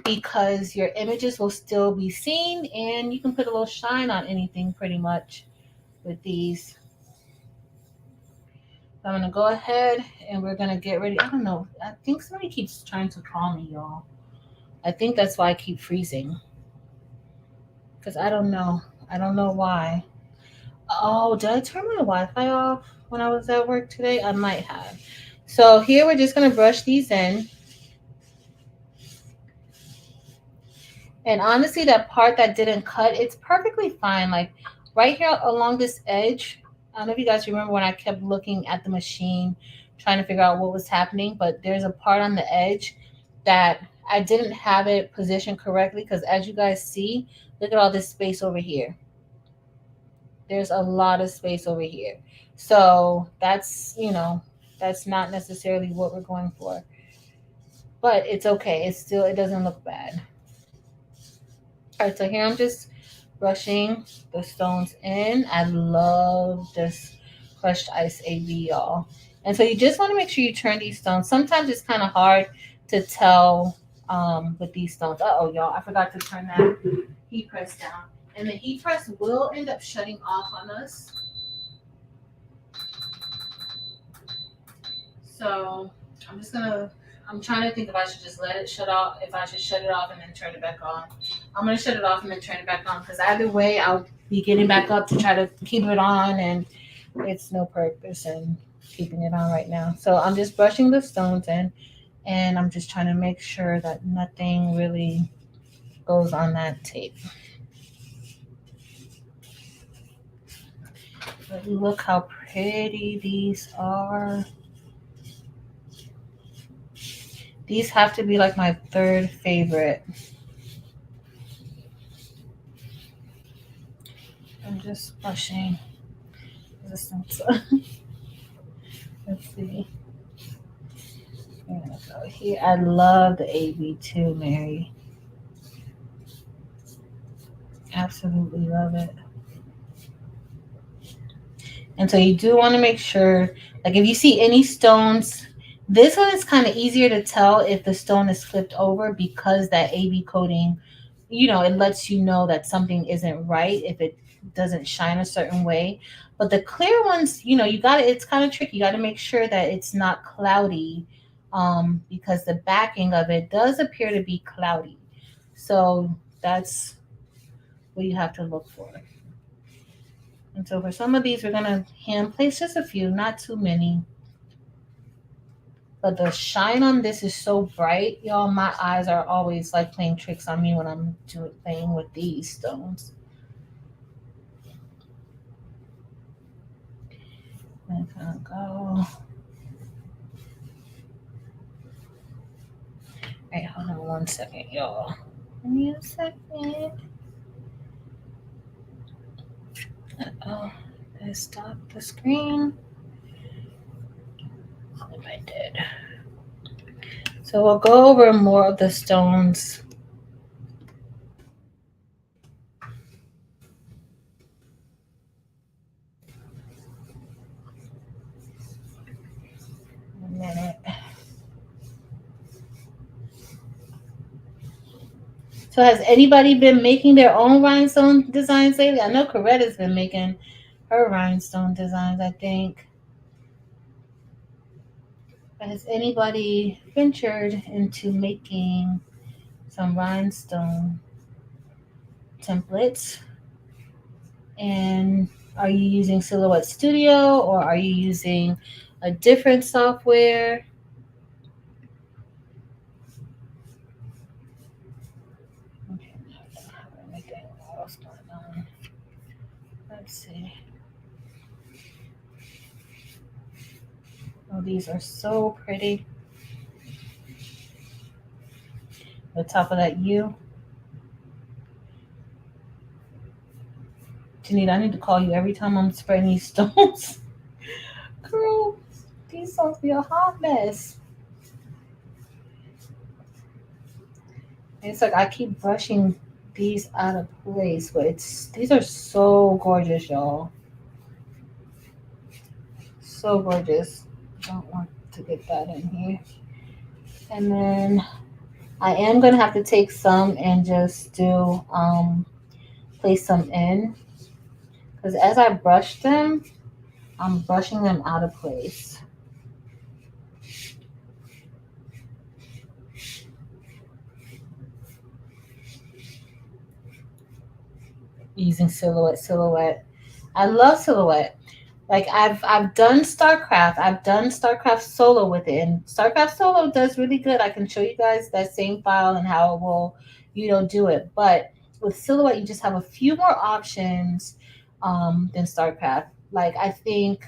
because your images will still be seen and you can put a little shine on anything pretty much with these. So I'm going to go ahead and we're going to get ready. I don't know. I think somebody keeps trying to call me, y'all. I think that's why I keep freezing. Because I don't know. I don't know why. Oh, did I turn my Wi-Fi off when I was at work today? I might have. So here we're just going to brush these in. And honestly, that part that didn't cut, it's perfectly fine. Like right here along this edge, I don't know if you guys remember when I kept looking at the machine, trying to figure out what was happening, but there's a part on the edge that I didn't have it positioned correctly because as you guys see, look at all this space over here. There's a lot of space over here. So that's, that's not necessarily what we're going for. But it's okay. It doesn't look bad. All right, so here I'm just brushing the stones in. I love this crushed ice AB, y'all. And so you just want to make sure you turn these stones. Sometimes it's kind of hard to tell with these stones. Uh-oh, y'all, I forgot to turn that heat press down. And the heat press will end up shutting off on us. So I'm trying to think if I should just let it shut off, if I should shut it off and then turn it back on. I'm going to shut it off and then turn it back on because either way I'll be getting back up to try to keep it on and it's no purpose in keeping it on right now. So I'm just brushing the stones in and I'm just trying to make sure that nothing really goes on that tape. But look how pretty these are. These have to be like my third favorite. I'm just brushing resistance. Let's see. I'm gonna go here. I love the AB too, Mary. Absolutely love it. And so you do want to make sure, like if you see any stones, this one is kind of easier to tell if the stone is flipped over because that AB coating, it lets you know that something isn't right if it doesn't shine a certain way. But the clear ones, it's kind of tricky. You got to make sure that it's not cloudy because the backing of it does appear to be cloudy. So that's what you have to look for. And so for some of these, we're going to hand place just a few, not too many. But the shine on this is so bright, y'all. My eyes are always like playing tricks on me when I'm playing with these stones. I'm gonna go. All right, hold on 1 second, y'all. Give me a second. Oh, did I stop the screen? If I did. So we'll go over more of the stones. In a minute. So has anybody been making their own rhinestone designs lately? I know Coretta's been making her rhinestone designs, I think. But has anybody ventured into making some rhinestone templates? And are you using Silhouette Studio or are you using a different software? Okay, I don't have anything else going on. Let's see. these are so pretty. The top of that U. Janita, I need to call you every time I'm spraying these stones. Girl, these stones be a hot mess. It's like I keep brushing these out of place, but these are so gorgeous, y'all. So gorgeous. Don't want to get that in here. And then I am gonna have to take some and just do place some in, because as I brush them, I'm brushing them out of place. Using silhouette. I love silhouette. Like I've done StarCraft. I've done StarCraft solo with it, and StarCraft solo does really good. I can show you guys that same file and how it will, do it. But with silhouette, you just have a few more options than StarCraft. Like I think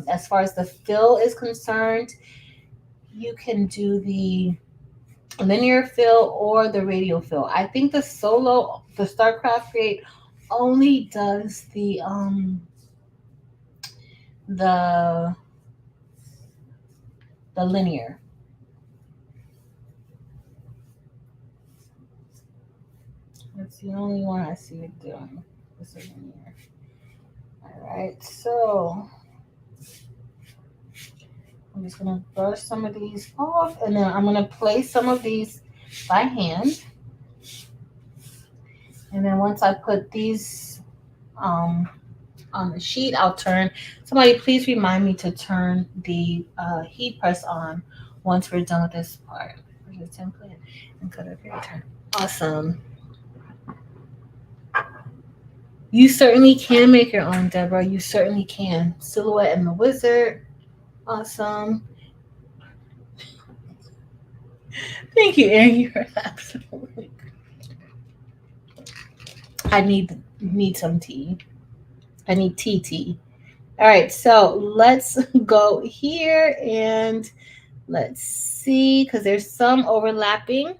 as far as the fill is concerned, you can do the linear fill or the radial fill. I think the StarCraft create only does the linear. That's the only one I see it doing. This is linear. All right, so I'm just gonna brush some of these off, and then I'm gonna place some of these by hand. And then once I put these on the sheet, I'll turn. Somebody please remind me to turn the heat press on once we're done with this part. Here's the template and cut it here. Turn. Awesome. You certainly can make your own, Deborah. You certainly can. Silhouette and the Wizard. Awesome. Thank you, Erin. You're absolutely. I need some tea. I need tea. All right, so let's go here and let's see, because there's some overlapping.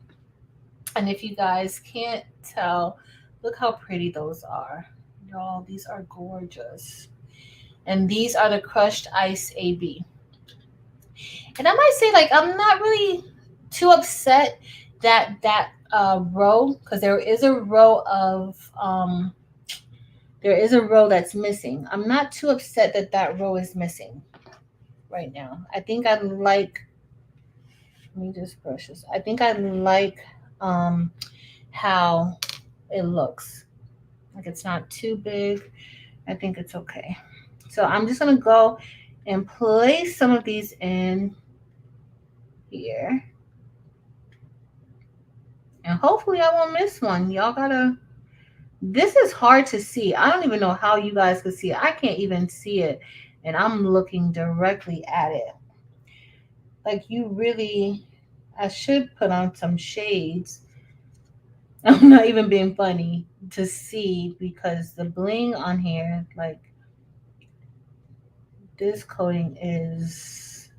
And if you guys can't tell, look how pretty those are. Y'all, these are gorgeous. And these are the crushed ice AB. And I might say, like, I'm not really too upset that row, because there is a row that's missing. I'm not too upset that row is missing right now. I think I like, let me just brush this. I think I like how it looks. Like it's not too big. I think it's okay. So I'm just gonna go and place some of these in here. And hopefully I won't miss one. Y'all gotta, this is hard to see. I don't even know how you guys can see it. I can't even see it. And I'm looking directly at it. Like you really, I should put on some shades. I'm not even being funny to see, because the bling on here, like this coating is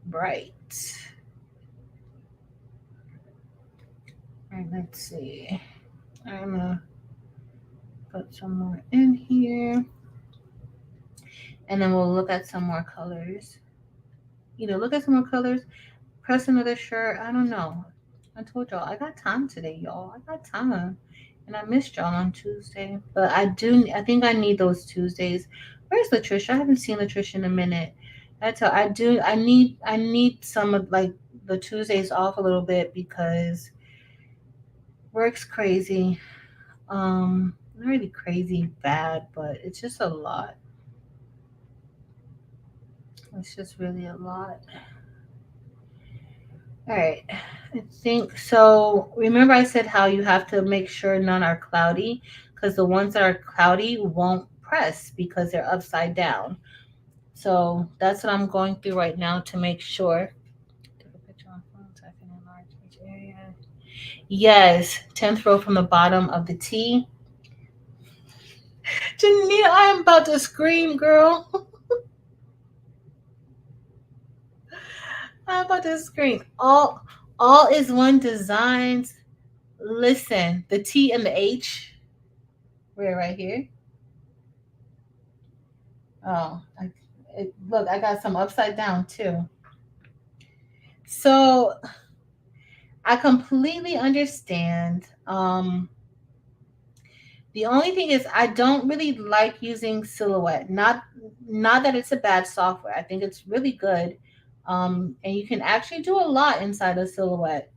bright. All right, let's see. I'm gonna put some more in here, and then we'll look at some more colors. Look at some more colors. Press another shirt. I don't know. I told y'all I got time today, y'all. I got time, and I missed y'all on Tuesday. But I think I need those Tuesdays. Where's Latricia? I haven't seen Latricia in a minute. I need some of like the Tuesdays off a little bit because work's crazy. Not really crazy bad, but it's just a lot. It's just really a lot. All right, I think so. Remember I said how you have to make sure none are cloudy, because the ones that are cloudy won't press because they're upside down. So that's what I'm going through right now to make sure. Take a picture on phone so I can enlarge each area. Yes, 10th row from the bottom of the T. Janita, I am about to scream, girl. How about this screen? All is one designs. Listen, the T and the H. We're right here. Oh, look, I got some upside down too. So I completely understand. The only thing is I don't really like using Silhouette. Not that it's a bad software. I think it's really good. And you can actually do a lot inside of Silhouette.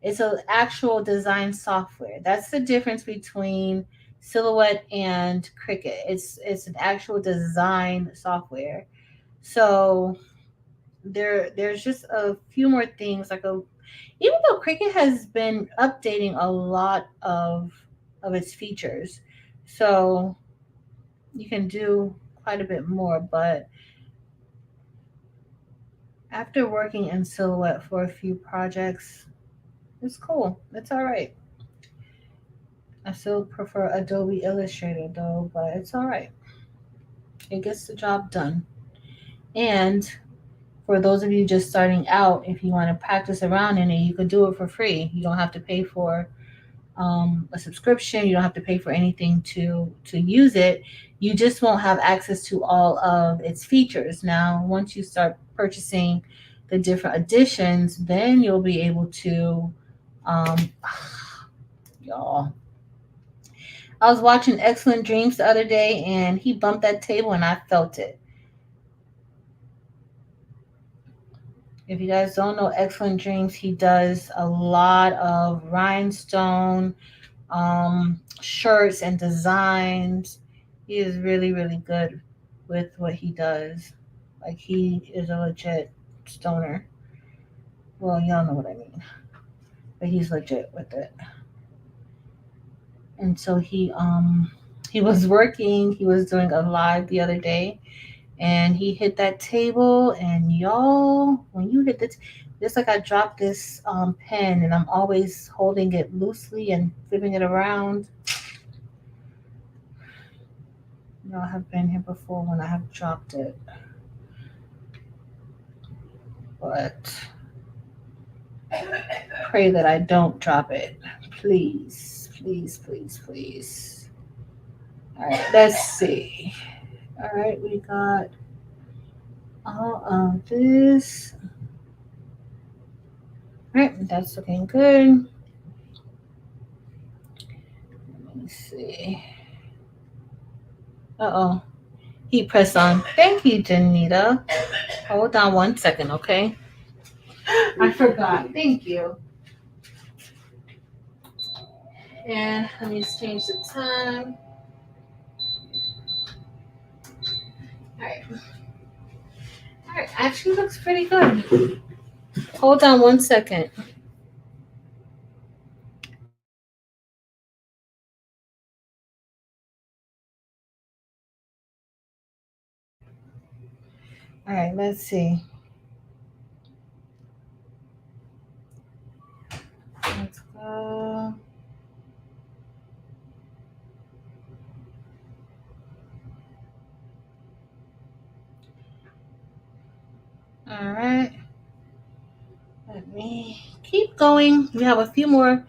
It's an actual design software. That's the difference between Silhouette and Cricut. It's an actual design software. So there's just a few more things even though Cricut has been updating a lot of its features, so you can do quite a bit more. But after working in Silhouette for a few projects, it's cool. It's all right. I still prefer Adobe Illustrator though, but it's all right. It gets the job done. And for those of you just starting out, if you want to practice around in it, you can do it for free. You don't have to pay for a subscription. You don't have to pay for anything to use it. You just won't have access to all of its features. Now, once you start purchasing the different editions, then you'll be able to. Um, y'all, I was watching Excellent Dreams the other day, and he bumped that table, and I felt it. If you guys don't know Excellent Dreams, he does a lot of rhinestone shirts and designs. He is really, really good with what he does. Like, he is a legit stoner. Well, y'all know what I mean. But he's legit with it. And so he was working, he was doing a live the other day, and he hit that table, and y'all, when you hit just like I dropped this pen, and I'm always holding it loosely and flipping it around. Y'all have been here before when I have dropped it. But pray that I don't drop it. Please, please, please, please. All right, let's see. All right, we got all of this. All right, that's looking good. Let me see. Uh-oh. He pressed on. Thank you, Janita. Hold on 1 second, okay? I forgot. Thank you. And let me just change the time. All right. All right. Actually looks pretty good. Hold on 1 second. All right, let's see. Let's go. All right. Let me keep going. We have a few more.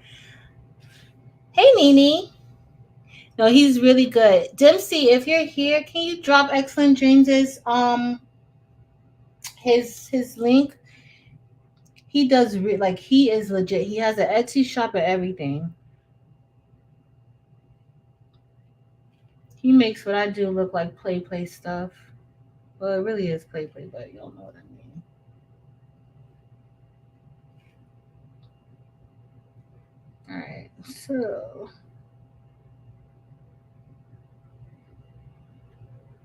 Hey, Nene. No, he's really good. Dempsey, if you're here, can you drop Excellent James's his link? He does like he is legit. He has an Etsy shop and everything. He makes what I do look like play stuff. Well, it really is play, but y'all know what I mean. All right, so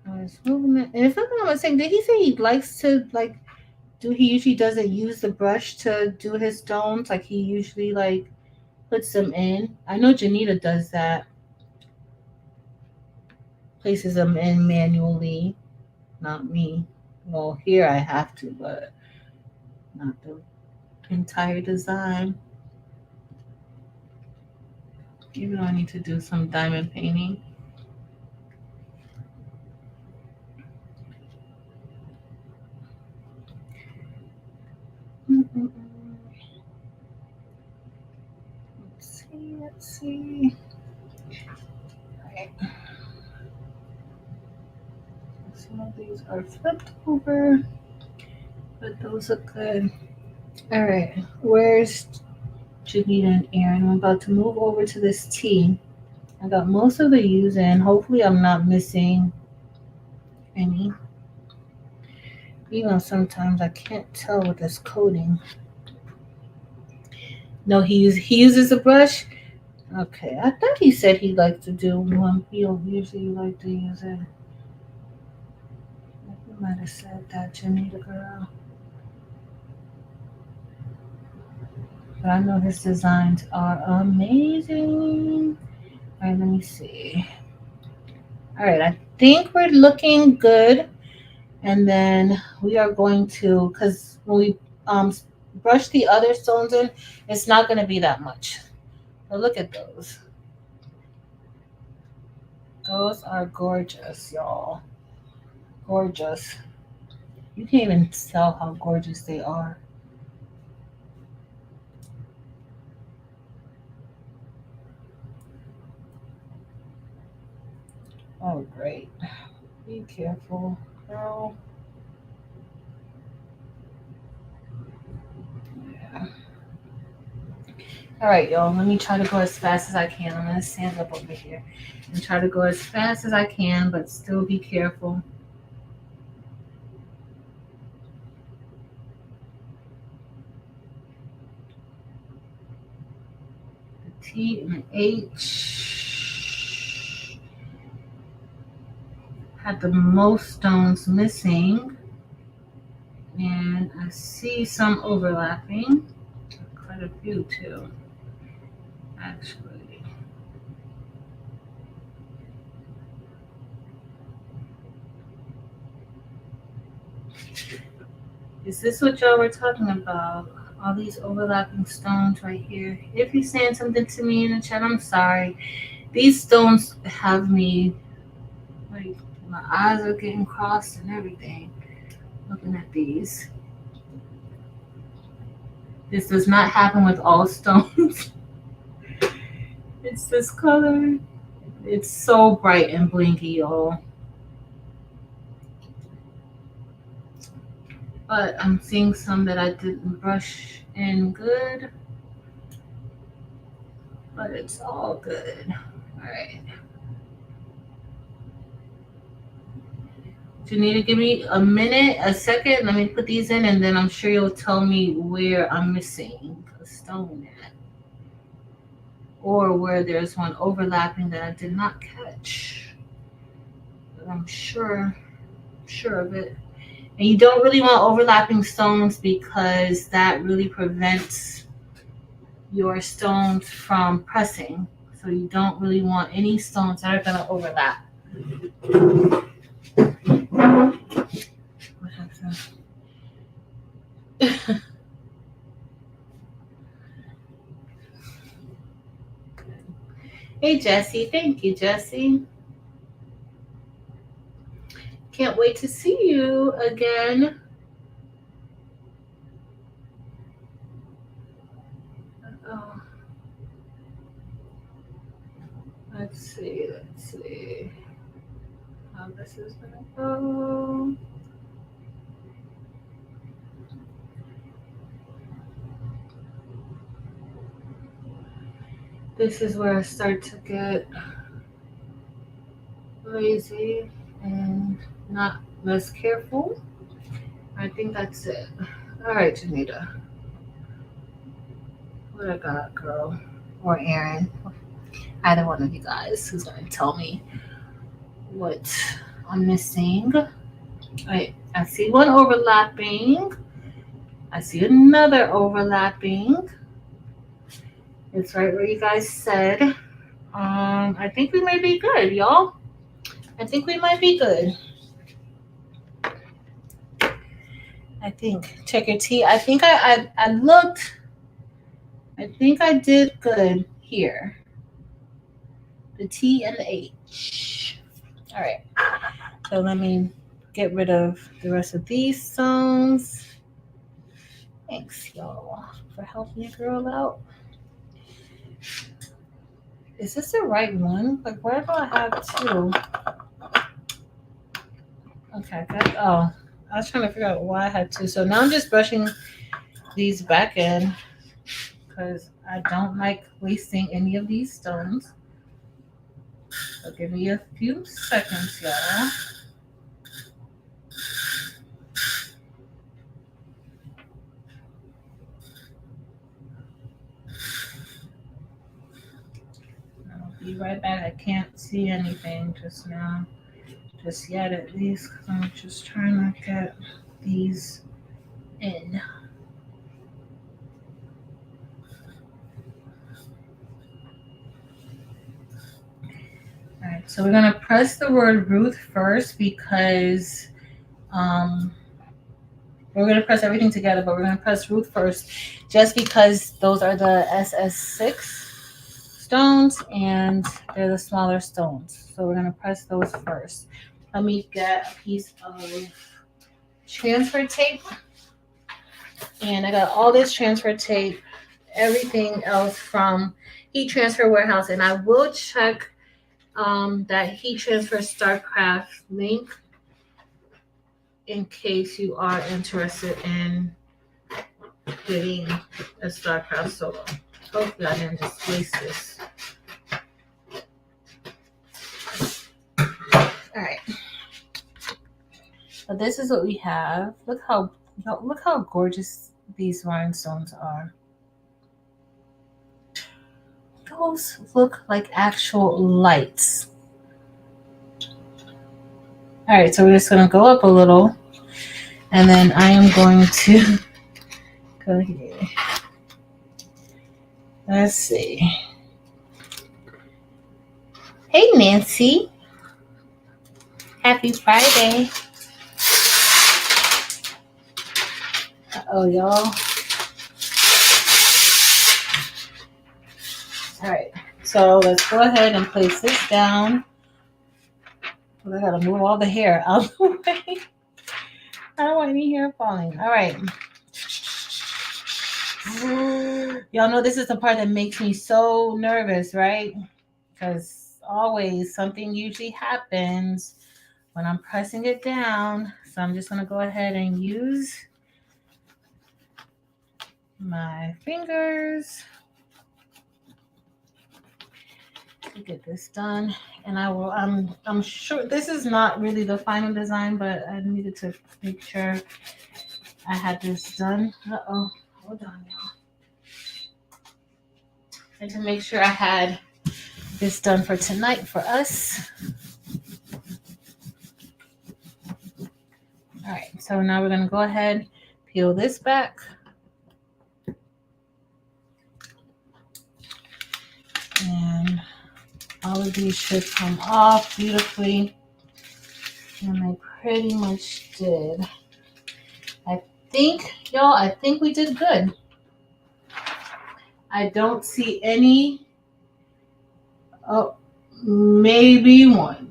nice movement. And if I'm not mistaken, did he say he likes to like do? He usually doesn't use the brush to do his stones. Like he usually like puts them in. I know Janita does that. Places them in manually. Not me. Well, here I have to, but not the entire design. Even though I need to do some diamond painting. Let's see. All right. Some of these are flipped over, but those look good. All right. Where's Janita and Aaron? I'm about to move over to this T. I got most of the U's in. Hopefully I'm not missing any. Even sometimes I can't tell with this coating. No, he uses a brush. Okay, I thought he said he liked to do one. He'll usually like to use it. You might have said that, Janita girl. But I know his designs are amazing. All right, let me see. All right, I think we're looking good. And then we are going to, because when we brush the other stones in, it's not going to be that much. So look at those. Those are gorgeous, y'all. Gorgeous. You can't even tell how gorgeous they are. Oh, great. Be careful, girl. Yeah. All right, y'all. Let me try to go as fast as I can. I'm going to stand up over here and try to go as fast as I can, but still be careful. The T and the H had the most stones missing, and I see some overlapping. Quite a few, too, actually. Is this what y'all were talking about? All these overlapping stones right here. If you're saying something to me in the chat, I'm sorry. These stones have me, like, my eyes are getting crossed and everything. Looking at these. This does not happen with all stones. It's this color. It's so bright and blinky, y'all. But I'm seeing some that I didn't brush in good. But it's all good. All right. You need to give me a minute, a second. Let me put these in, and then I'm sure you'll tell me where I'm missing a stone at, or where there's one overlapping that I did not catch. But I'm sure of it. And you don't really want overlapping stones because that really prevents your stones from pressing. So you don't really want any stones that are going to overlap. Hey, Jesse. Thank you, Jesse. Can't wait to see you again. Oh. Let's see how this is going to go. This is where I start to get lazy and not less careful. I think that's it. All right, Janita. What I got, girl? Or Aaron? Either one of you guys who's going to tell me what I'm missing. Wait, I see one overlapping. I see another overlapping. It's right where you guys said. I think we might be good, y'all. I think we might be good. I think. Check your T. I think I looked. I think I did good here. The T and the H. All right. So let me get rid of the rest of these stones. Thanks, y'all, for helping your girl out. Is this the right one? Like, where do I have two? Okay, good. Oh, I was trying to figure out why I had two. So now I'm just brushing these back in because I don't like wasting any of these stones. So give me a few seconds, y'all. I'll be right back. I can't see anything just now. Just yet, at least, because I'm just trying to get these in. Alright, so we're going to press the word Ruth first because we're going to press everything together, but we're going to press Ruth first just because those are the SS6 stones and they're the smaller stones. So we're going to press those first. Let me get a piece of transfer tape. And I got all this transfer tape, everything else from Heat Transfer Warehouse. And I will check that Heat Transfer StarCraft link in case you are interested in getting a StarCraft solo. Hopefully I didn't just waste this. Alright. So this is what we have. Look how gorgeous these rhinestones are. Those look like actual lights. Alright, so we're just gonna go up a little and then I am going to go here. Let's see. Hey Nancy. Happy Friday. Uh-oh, y'all. Alright, so let's go ahead and place this down. I gotta move all the hair out of the way. I don't want any hair falling. Alright. Y'all know this is the part that makes me so nervous, right? Because always something usually happens when I'm pressing it down. So I'm just going to go ahead and use my fingers to get this done. And I'm sure this is not really the final design, but I needed to make sure I had this done. Uh-oh, hold on, y'all. And to make sure I had this done for tonight for us. All right, so now we're going to go ahead, peel this back. And all of these should come off beautifully. And I pretty much did. I think we did good. I don't see any. Oh, maybe one.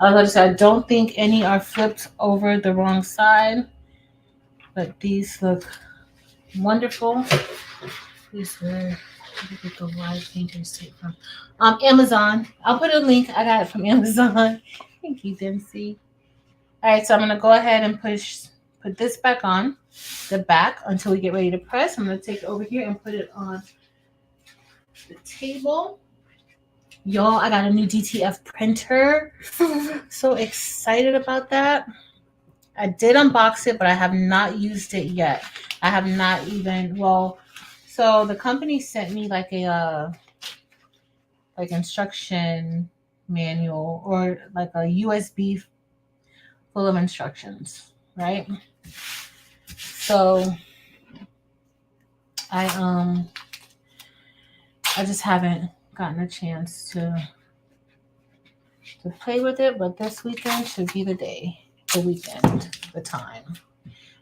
I was going to say, I don't think any are flipped over the wrong side. But these look wonderful. These were, where did I get the wide painter's tape from? Amazon. I'll put a link. I got it from Amazon. Thank you, Dempsey. All right, so I'm going to go ahead and put this back on the back until we get ready to press. I'm going to take it over here and put it on the table. Y'all, I got a new DTF printer. So excited about that. I did unbox it, but I have not used it yet. I have not even, so the company sent me like a instruction manual or like a USB full of instructions, right? So I just haven't gotten a chance to play with it, but this weekend should be the time.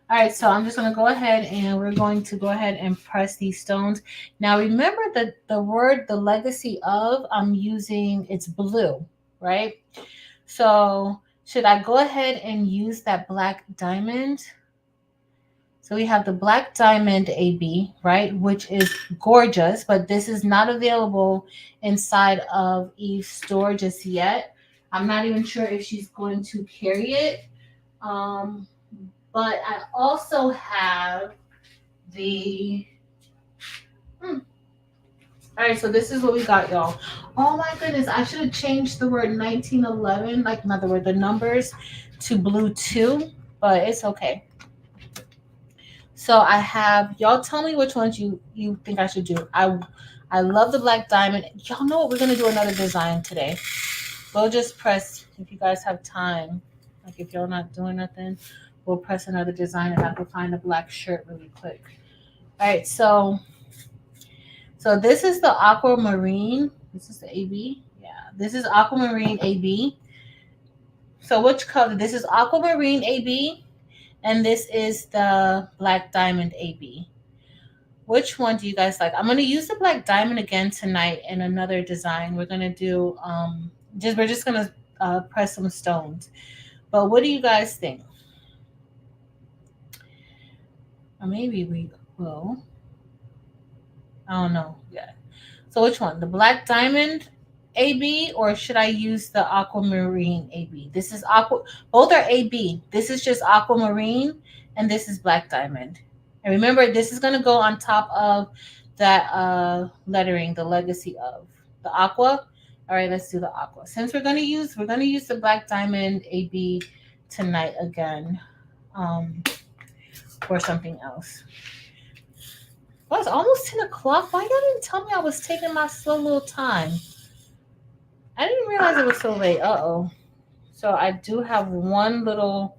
All right, so I'm just going to go ahead and we're going to go ahead and press these stones. Now, remember that the word, the legacy of, I'm using, it's blue, right? So should I go ahead and use that black diamond So we have the Black Diamond AB, right, which is gorgeous, but this is not available inside of Eve's store just yet. I'm not even sure if she's going to carry it. Um, but I also have the. All right, so this is what we got, y'all. Oh my goodness, I should have changed the word 1911, like not the word, the numbers to blue 2, but it's okay. So I have, y'all tell me which ones you think I should do. I love the Black Diamond. Y'all know what, we're gonna do another design today. We'll just press, if you guys have time, like if y'all not doing nothing, we'll press another design and I can find a black shirt really quick. All right, so this is the aquamarine. This is the AB. Yeah, this is aquamarine AB. So which color? This is aquamarine AB, and this is the Black Diamond AB. Which one do you guys like? I'm gonna use the Black Diamond again tonight in another design. We're gonna do we're just gonna press some stones. But what do you guys think? Or maybe we will. I don't know. Yeah. So which one? The Black Diamond AB, or should I use the Aquamarine AB? This is aqua. Both are AB. This is just Aquamarine, and this is Black Diamond. And remember, this is gonna go on top of that lettering, the legacy of the aqua. All right, let's do the aqua. Since we're gonna use the Black Diamond AB tonight again, for something else. Well, it's almost 10 o'clock. Why y'all didn't tell me I was taking my slow little time? I didn't realize it was so late. Uh-oh. So I do have one little...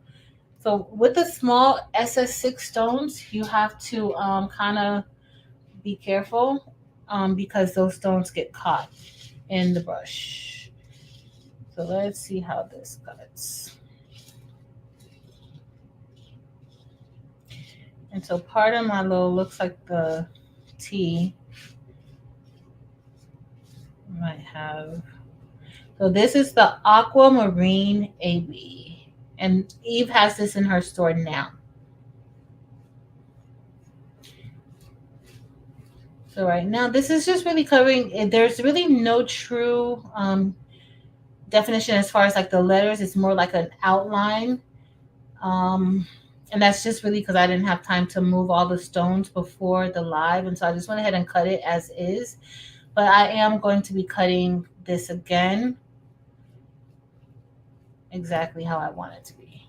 So with the small SS6 stones, you have to kind of be careful because those stones get caught in the brush. So let's see how this cuts. And so part of my little looks like the T might have. So this is the Aquamarine AB. And Eve has this in her store now. So right now, this is just really covering, there's really no true definition as far as like the letters. It's more like an outline. And that's just really because I didn't have time to move all the stones before the live. And so I just went ahead and cut it as is. But I am going to be cutting this again exactly how I want it to be.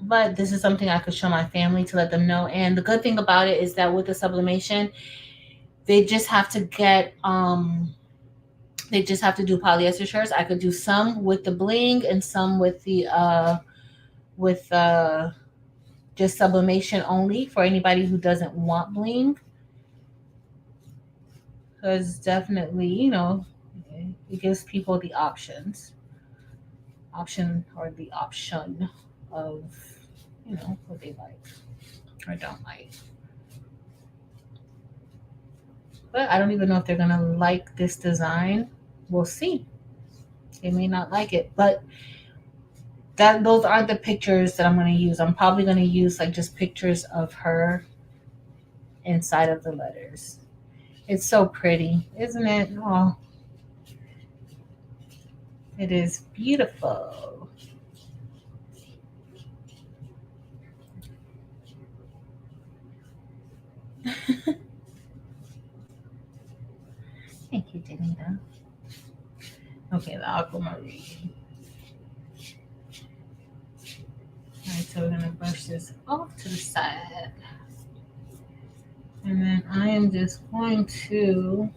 But this is something I could show my family to let them know. And the good thing about it is that with the sublimation, they just have to get they just have to do polyester shirts. I could do some with the bling and some with the just sublimation only for anybody who doesn't want bling. Because definitely, you know, it gives people the option of, you know, what they like or don't like. But I don't even know if they're gonna like this design. We'll see. They may not like it, but those are the pictures that I'm gonna use. I'm probably gonna use like just pictures of her inside of the letters. It's so pretty, isn't it? Oh, it is beautiful. Thank you, Danita. Okay, the aquamarine. All right, so we're gonna brush this off to the side. And then I am just going to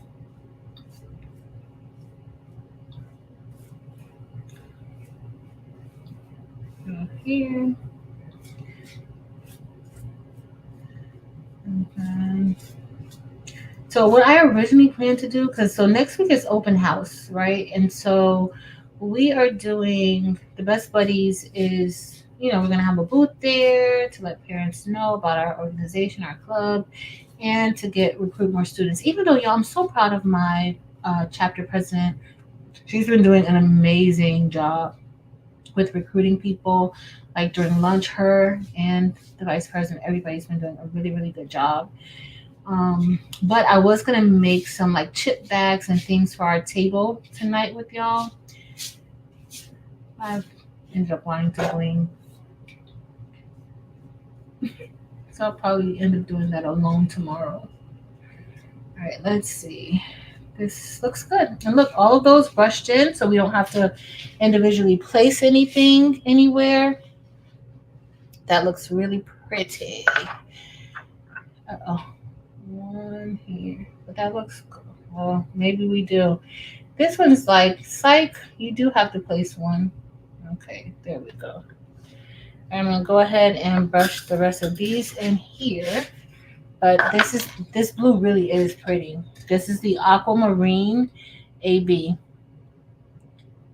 go here. And then, so what I originally planned to do, so next week is open house, right? And so we are doing the Best Buddies is, you know, we're going to have a booth there to let parents know about our organization, our club, and to recruit more students. Even though, y'all, I'm so proud of my chapter president. She's been doing an amazing job. with recruiting people. Like during lunch, her and the vice president, everybody's been doing a really, really good job. But I was gonna make some like chip bags and things for our table tonight with y'all. I've ended up wanting to bling. So I'll probably end up doing that alone tomorrow. All right, let's see. This looks good. And look, all of those brushed in, so we don't have to individually place anything anywhere. That looks really pretty. Uh-oh. One here. But that looks cool. Well, maybe we do. This one's like, psych, you do have to place one. Okay, there we go. I'm going to go ahead and brush the rest of these in here. But this blue really is pretty. This is the Aquamarine AB.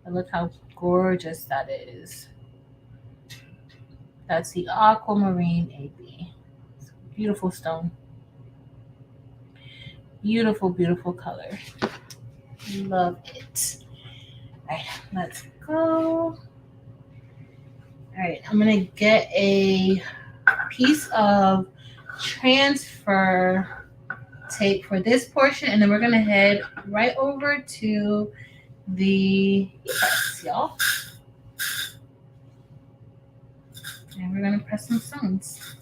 And look how gorgeous that is. That's the Aquamarine AB. It's a beautiful stone. Beautiful, beautiful color. Love it. All right, let's go. All right, I'm going to get a piece of transfer tape for this portion, and then we're going to head right over to the EPSON, y'all. And we're going to press some stones.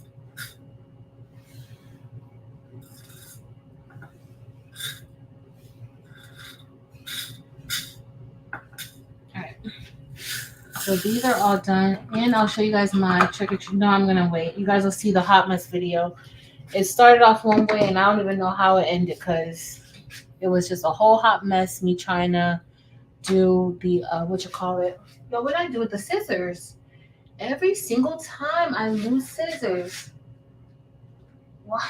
So these are all done, and I'll show you guys my trick or treat. No, I'm gonna wait. You guys will see the hot mess video. It started off one way, and I don't even know how it ended because it was just a whole hot mess. Me trying to do the what you call it? No, what did I do with the scissors? Every single time I lose scissors. Why?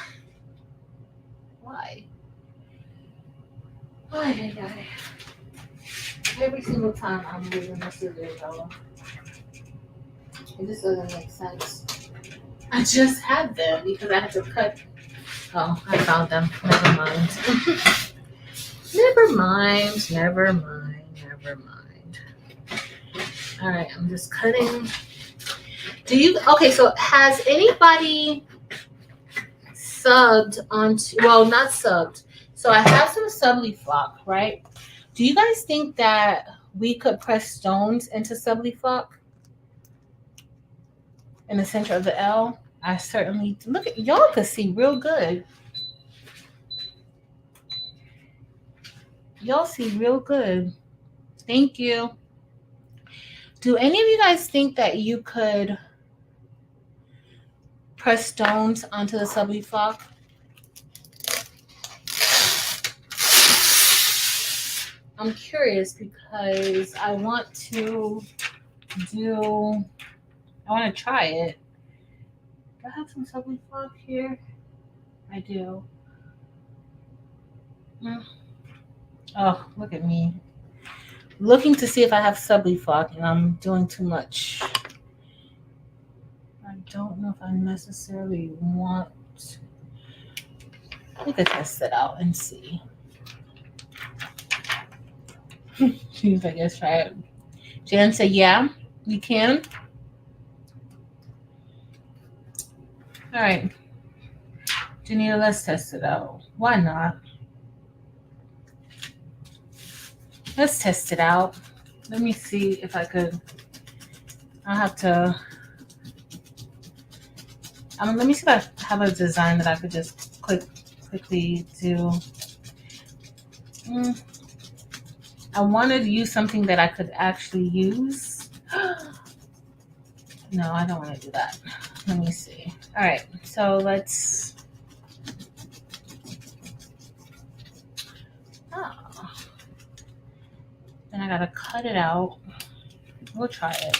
Why? Why? Every single time I'm losing the scissors, y'all. It just doesn't make sense. I just had them because I had to cut. Oh, I found them. Never mind. Never mind. All right, I'm just cutting. Okay, so has anybody subbed onto, well, not subbed. So I have some Sublimation, right? Do you guys think that we could press stones into Sublimation? In the center of the L? I certainly, look at, y'all could see real good. Y'all see real good. Thank you. Do any of you guys think that you could press stones onto the Sublimation? I'm curious because I want to try it. Do I have some Sublimation here? I do. Oh, look at me. Looking to see if I have Sublimation, and I'm doing too much. I don't know if I necessarily want. We could test it out and see. She's like, let's try it. Jan said, yeah, we can. All right. Janita, let's test it out. Why not? Let's test it out. Let me see if I could. I'll have to. Let me see if I have a design that I could just quickly do. I wanted to use something that I could actually use. No, I don't want to do that. Let me see. All right, so let's. Oh. Then I gotta cut it out. We'll try it.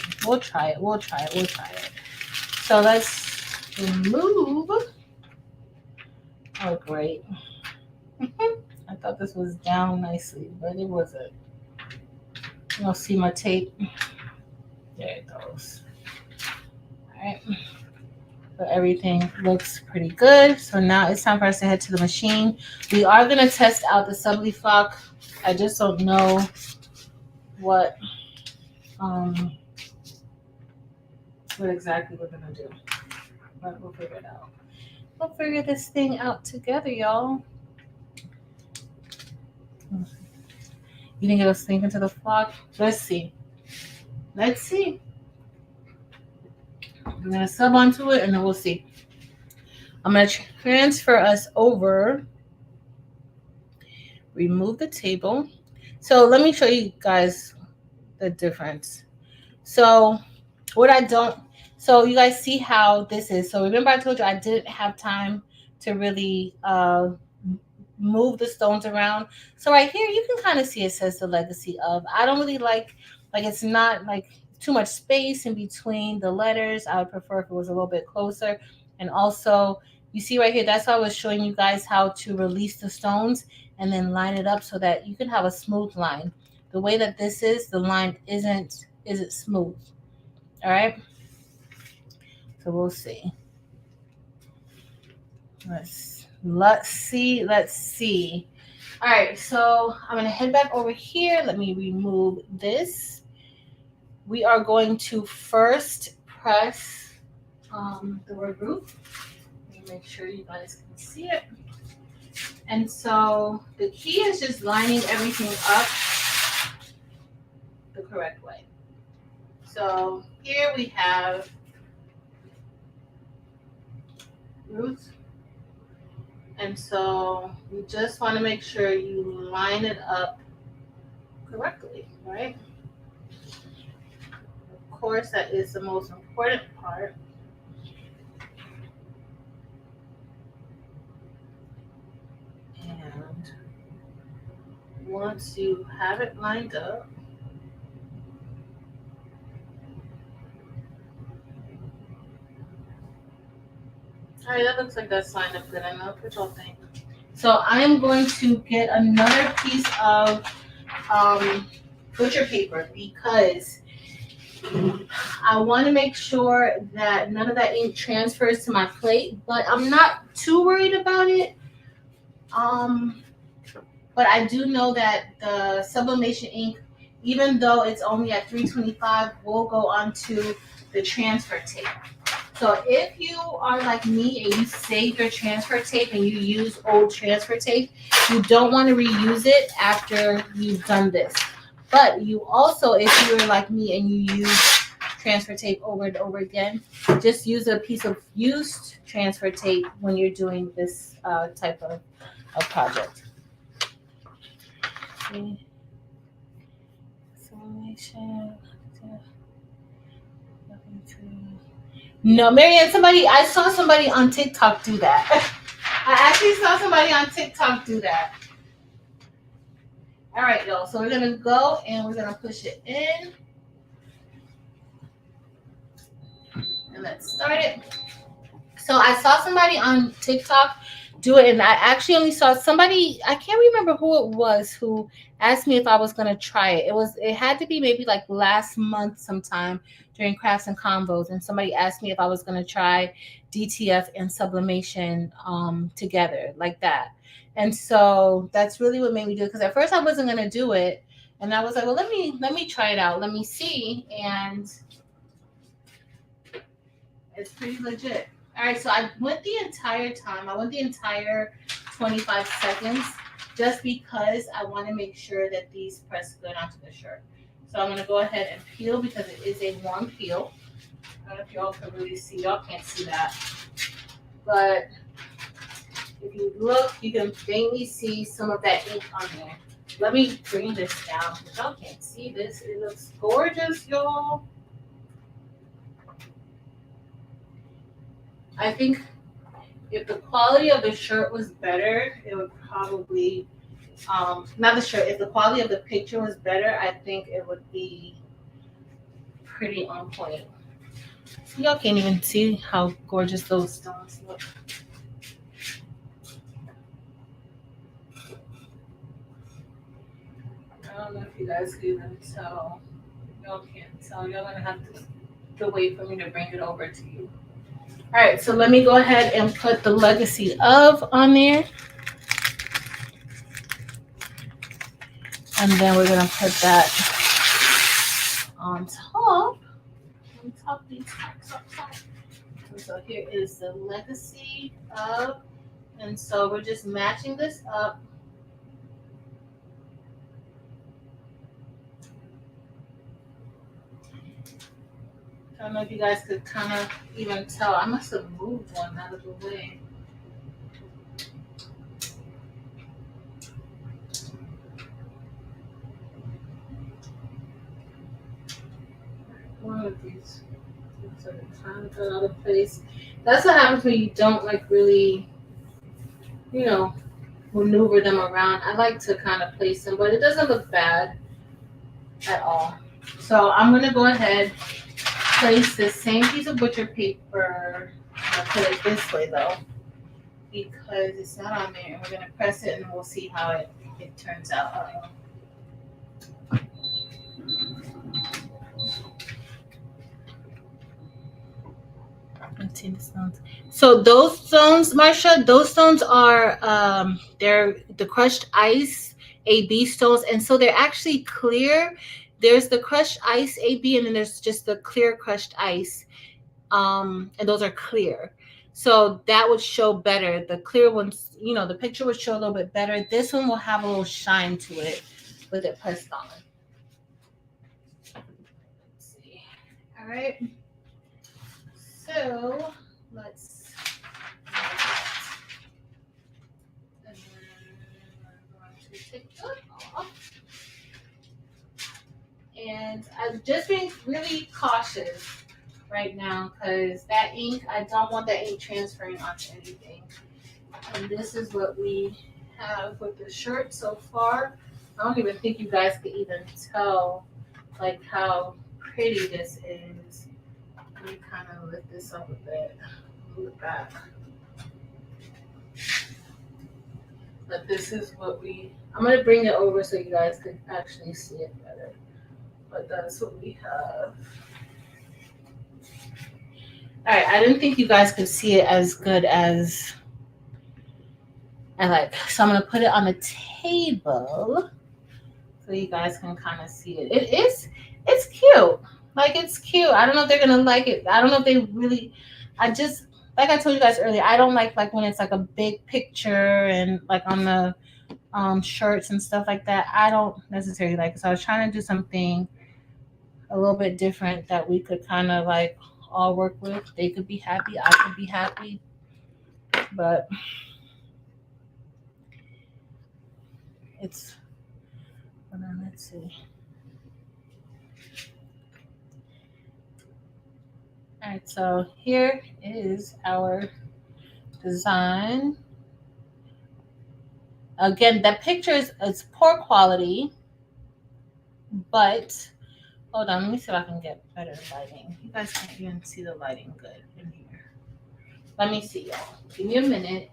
So let's remove. Oh, great. I thought this was down nicely, but it wasn't. You'll see my tape. There it goes. All right. So everything looks pretty good. So now it's time for us to head to the machine. We are going to test out the Sublimation. I just don't know what what exactly we're gonna do. But we'll figure it out. We'll figure this thing out together, y'all. You think it'll sink into the flock? Let's see. Let's see. I'm gonna sub onto it and then we'll see. I'm gonna transfer us over. Remove the table. So let me show you guys the difference. So what I don't, so you guys see how this is. So remember I told you I didn't have time to really move the stones around. So right here you can kind of see it says the legacy of. I don't really like it's not like too much space in between the letters. I would prefer if it was a little bit closer. And also you see right here, that's why I was showing you guys how to release the stones and then line it up so that you can have a smooth line. The way that this is, the line isn't smooth. All right. So we'll see. Let's see. All right, so I'm gonna head back over here. Let me remove this. We are going to first press the word root. Let me make sure you guys can see it. And so the key is just lining everything up the correct way. So here we have roots. And so you just want to make sure you line it up correctly, right? Of course, that is the most important part. And once you have it lined up, all right, that looks like that's lined up good enough. What y'all think? So I am going to get another piece of butcher paper because I want to make sure that none of that ink transfers to my plate, but I'm not too worried about it. But I do know that the sublimation ink, even though it's only at 325, will go onto the transfer tape. So if you are like me and you save your transfer tape and you use old transfer tape, you don't want to reuse it after you've done this. But you also, if you're like me and you use transfer tape over and over again, just use a piece of used transfer tape when you're doing this type of project. Okay. No, Marianne, I saw somebody on TikTok do that. I actually saw somebody on TikTok do that. All right, y'all. So we're going to go and we're going to push it in. And let's start it. So I saw somebody on TikTok do it, and I actually only saw somebody, I can't remember who it was, who asked me if I was going to try it. It had to be maybe like last month sometime during Crafts and Convos, and somebody asked me if I was going to try DTF and sublimation together like that. And so that's really what made me do it, because at first I wasn't going to do it, and I was like, well, let me try it out. Let me see. And it's pretty legit. All right, so I went the entire time. I went the entire 25 seconds just because I want to make sure that these press good onto the shirt. So I'm going to go ahead and peel because it is a warm peel. I don't know if y'all can really see. Y'all can't see that. But if you look, you can faintly see some of that ink on there. Let me bring this down because y'all can't see this. It looks gorgeous, y'all. I think if the quality of the shirt was better, it would probably, not the shirt, if the quality of the picture was better, I think it would be pretty on point. So y'all can't even see how gorgeous those stones look. I don't know if you guys can even tell. Y'all can't tell. Y'all gonna have to wait for me to bring it over to you. All right, so let me go ahead and put the legacy of on there. And then we're going to put that on top. Let me top these top. And so here is the legacy of, and so we're just matching this up. I don't know if you guys could kind of even tell. I must have moved one out of the way. One of these are kind of out of place. That's what happens when you don't like really, you know, maneuver them around. I like to kind of place them, but it doesn't look bad at all. So I'm gonna go ahead, place the same piece of butcher paper. I'll put it this way though, because it's not on there. And we're gonna press it, and we'll see how it turns out. So those stones, Marsha, those stones are they're the crushed ice AB stones, and so they're actually clear. There's the crushed ice AB, and then there's just the clear crushed ice, and those are clear. So that would show better. The clear ones, you know, the picture would show a little bit better. This one will have a little shine to it with it pressed on. Let's see. All right. So let's. And then I'm going to take that off. And I'm just being really cautious right now because that ink, I don't want that ink transferring onto anything. And this is what we have with the shirt so far. I don't even think you guys could even tell like how pretty this is. Let me kind of lift this up a bit, move it back. But this is what I'm going to bring it over so you guys can actually see it better. But that's what we have. All right, I didn't think you guys could see it as good as I like. So I'm going to put it on the table so you guys can kind of see it. It's cute. Like, it's cute. I don't know if they're going to like it. I don't know if they really, like I told you guys earlier, I don't like when it's like a big picture and like on the shirts and stuff like that. I don't necessarily like it. So I was trying to do something a little bit different that we could kind of like all work with. They could be happy. I could be happy. But it's, hold on, let's see. All right, so here is our design. Again, that picture is poor quality, but hold on, let me see if I can get better lighting. You guys can't even see the lighting good in here. Let me see, y'all. Give me a minute.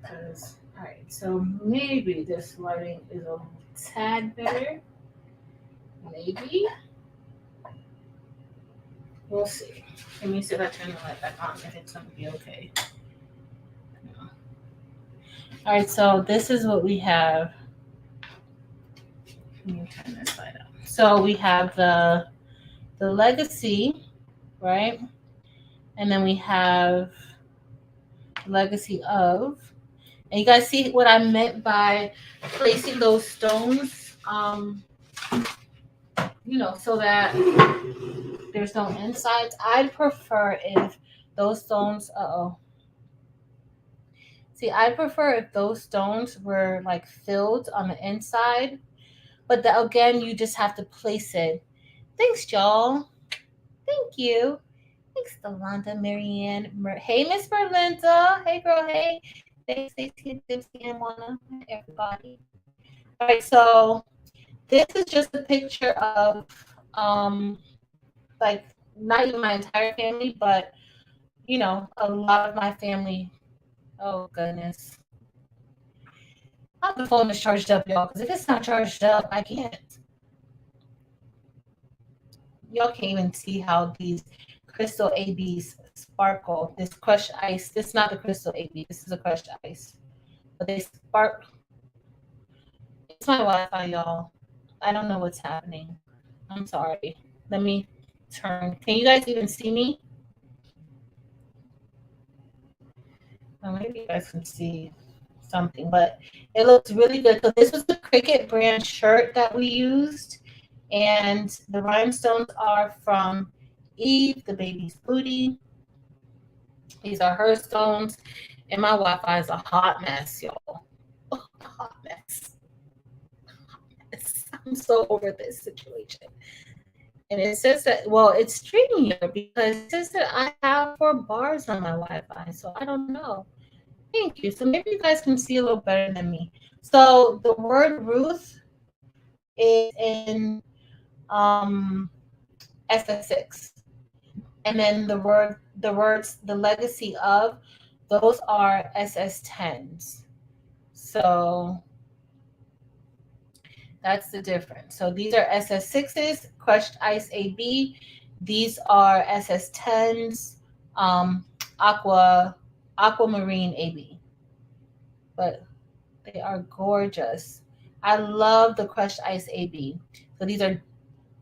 All right, so maybe this lighting is a tad better. Maybe. We'll see. Let me see if I turn the light back on, if it's going to be okay. No. All right, so this is what we have. Let me turn this light on. So we have the legacy, right? And then we have legacy of. And you guys see what I meant by placing those stones, you know, so that there's no insides. I'd prefer if those stones, See, I'd prefer if those stones were like filled on the inside. But again, you just have to place it. Thanks, y'all. Thank you. Thanks, Delonda, Marianne. Hey, Miss Merlinda. Hey, girl. Hey. Thanks, Stacey, Dipsy, and Mona. Everybody. All right, so this is just a picture of, like, not even my entire family, but, you know, a lot of my family. Oh, goodness. The phone is charged up, y'all, because if it's not charged up, I can't. Y'all can't even see how these crystal ABs sparkle. This crushed ice. This is not the crystal AB. This is a crushed ice. But they spark. It's my Wi-Fi, y'all. don't know what's happening. I'm sorry. Let me turn. Can you guys even see me? Well, maybe you guys can see something, but it looks really good. So this was the Cricket brand shirt that we used, and the rhinestones are from Eve, the baby's booty. These are her stones, and my Wi-Fi is a hot mess, y'all. A hot mess. I'm so over this situation. And it says that, well, it's streamier because it says that I have 4 bars on my Wi-Fi, so I don't know. Thank you. So maybe you guys can see a little better than me. So the word Ruth is in SS6. And then the words, the legacy of, those are SS10s. So that's the difference. So these are SS6s, crushed ice AB. These are SS10s, aquamarine AB. But they are gorgeous. I love the crushed ice AB. So these are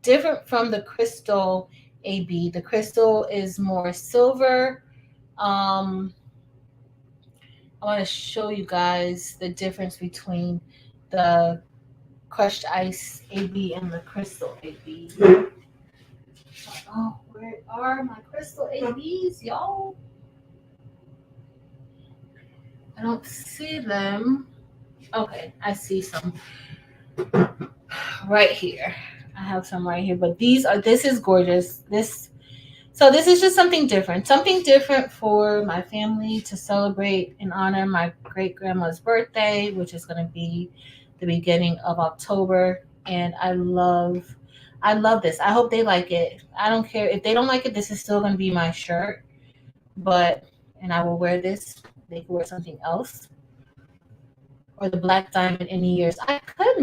different from the crystal AB. The crystal is more silver. I want to show you guys the difference between the crushed ice AB and the crystal AB. Oh, where are my crystal ABs, y'all? I don't see them. Okay, I see some right here. I have some right here, but this is gorgeous. So this is just something different for my family to celebrate and honor my great grandma's birthday, which is going to be the beginning of October. And I love this. I hope they like it. I don't care if they don't like it. This is still going to be my shirt, and I will wear this. They can wear something else, or the black diamond in years. I could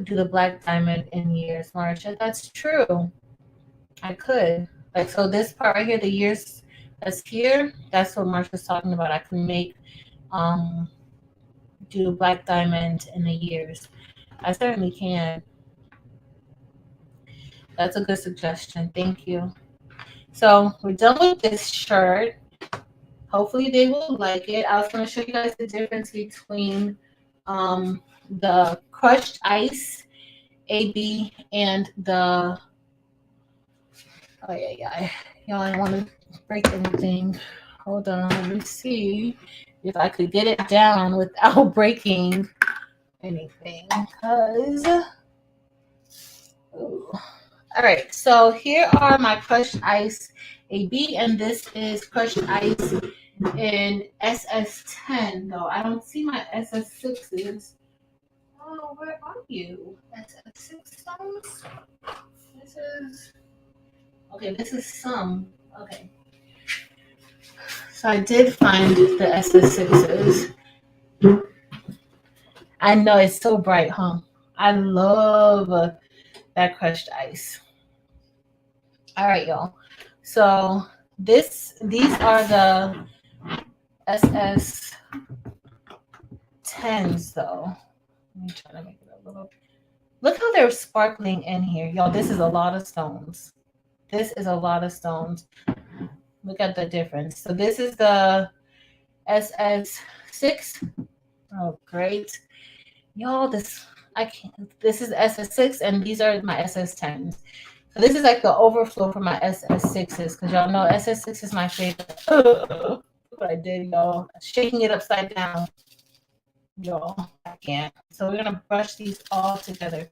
do the black diamond in years, Marsha. That's true. I could. Like, so this part right here, the years that's here, that's what Marsha's talking about. I can do black diamond in the years. I certainly can. That's a good suggestion. Thank you. So we're done with this shirt. Hopefully they will like it. I was going to show you guys the difference between the crushed ice AB and the, oh yeah. Y'all, I don't want to break anything. Hold on, let me see if I could get it down without breaking anything. All right, so here are my crushed ice AB, and this is crushed ice in SS10. Though I don't see my SS6s. Oh, where are you? SS6 stones? This is some. Okay. So I did find the SS6s. I know it's so bright, huh? I love that crushed ice. All right, y'all. So these are the SS10s, though. Let me try to make it a little. Look how they're sparkling in here, y'all. This is a lot of stones. This is a lot of stones. Look at the difference. So this is the SS6. Oh, great. Y'all, this is SS6, and these are my SS10s. So this is like the overflow for my SS6s, because y'all know SS6 is my favorite. Look what I did, y'all. Shaking it upside down. Y'all, I can't. So we're gonna brush these all together.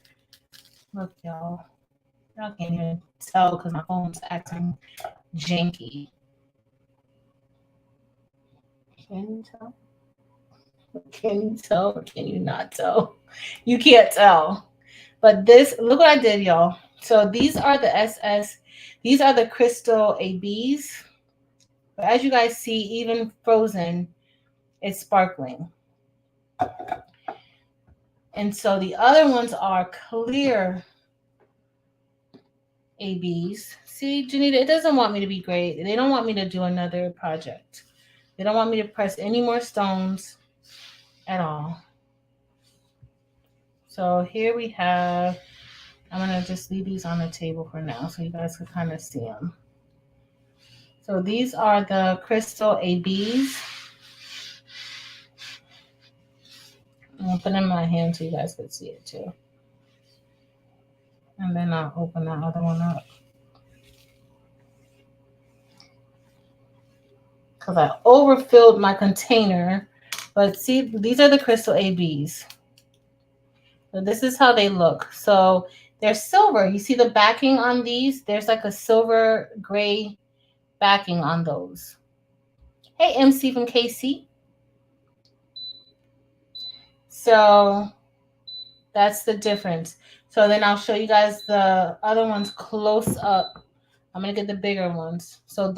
Look, y'all. Y'all can't even tell because my phone's acting janky. Can you tell? Can you tell or can you not tell? You can't tell. But look what I did, y'all. So these are these are the crystal ABs. But as you guys see, even frozen, it's sparkling. And so the other ones are clear ABs. See, Janita, it doesn't want me to be great. They don't want me to do another project. They don't want me to press any more stones at all. So here we have I'm going to just leave these on the table for now so you guys can kind of see them. So these are the crystal ABs. I'm going to put them in my hand so you guys can see it too. And then I'll open that other one up. Because I overfilled my container. But see, these are the crystal ABs. So this is how they look. So they're silver. You see the backing on these? There's like a silver gray backing on those. Hey, MC from KC. So that's the difference. So then I'll show you guys the other ones close up. I'm going to get the bigger ones. So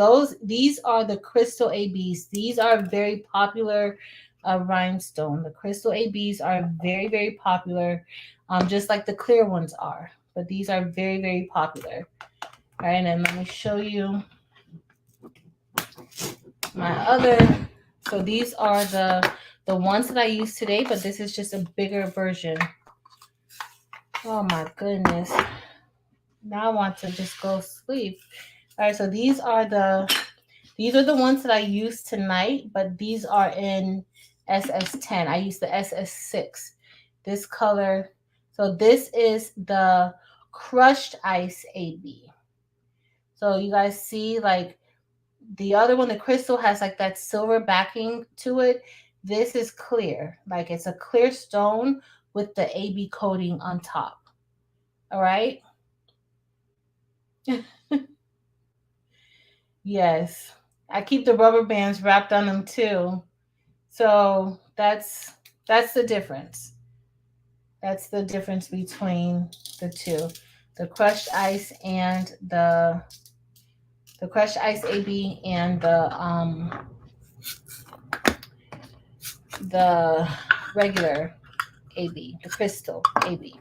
these are the crystal ABs. These are very popular rhinestone. The crystal ABs are very, very popular, just like the clear ones are. But these are very, very popular. All right, and then let me show you my other. So these are the ones that I used today, but this is just a bigger version. Oh my goodness. Now I want to just go sleep. All right, so these are the ones that I used tonight, but these are in SS10. I used the SS6. This color. So this is the crushed ice AB. So you guys see, like, the other one, the crystal, has like that silver backing to it. This is clear. Like, it's a clear stone with the AB coating on top. All right. Yes. I keep the rubber bands wrapped on them too. So that's the difference. That's the difference between the two. The crushed ice and the crushed ice AB and the regular AB, the crystal AB.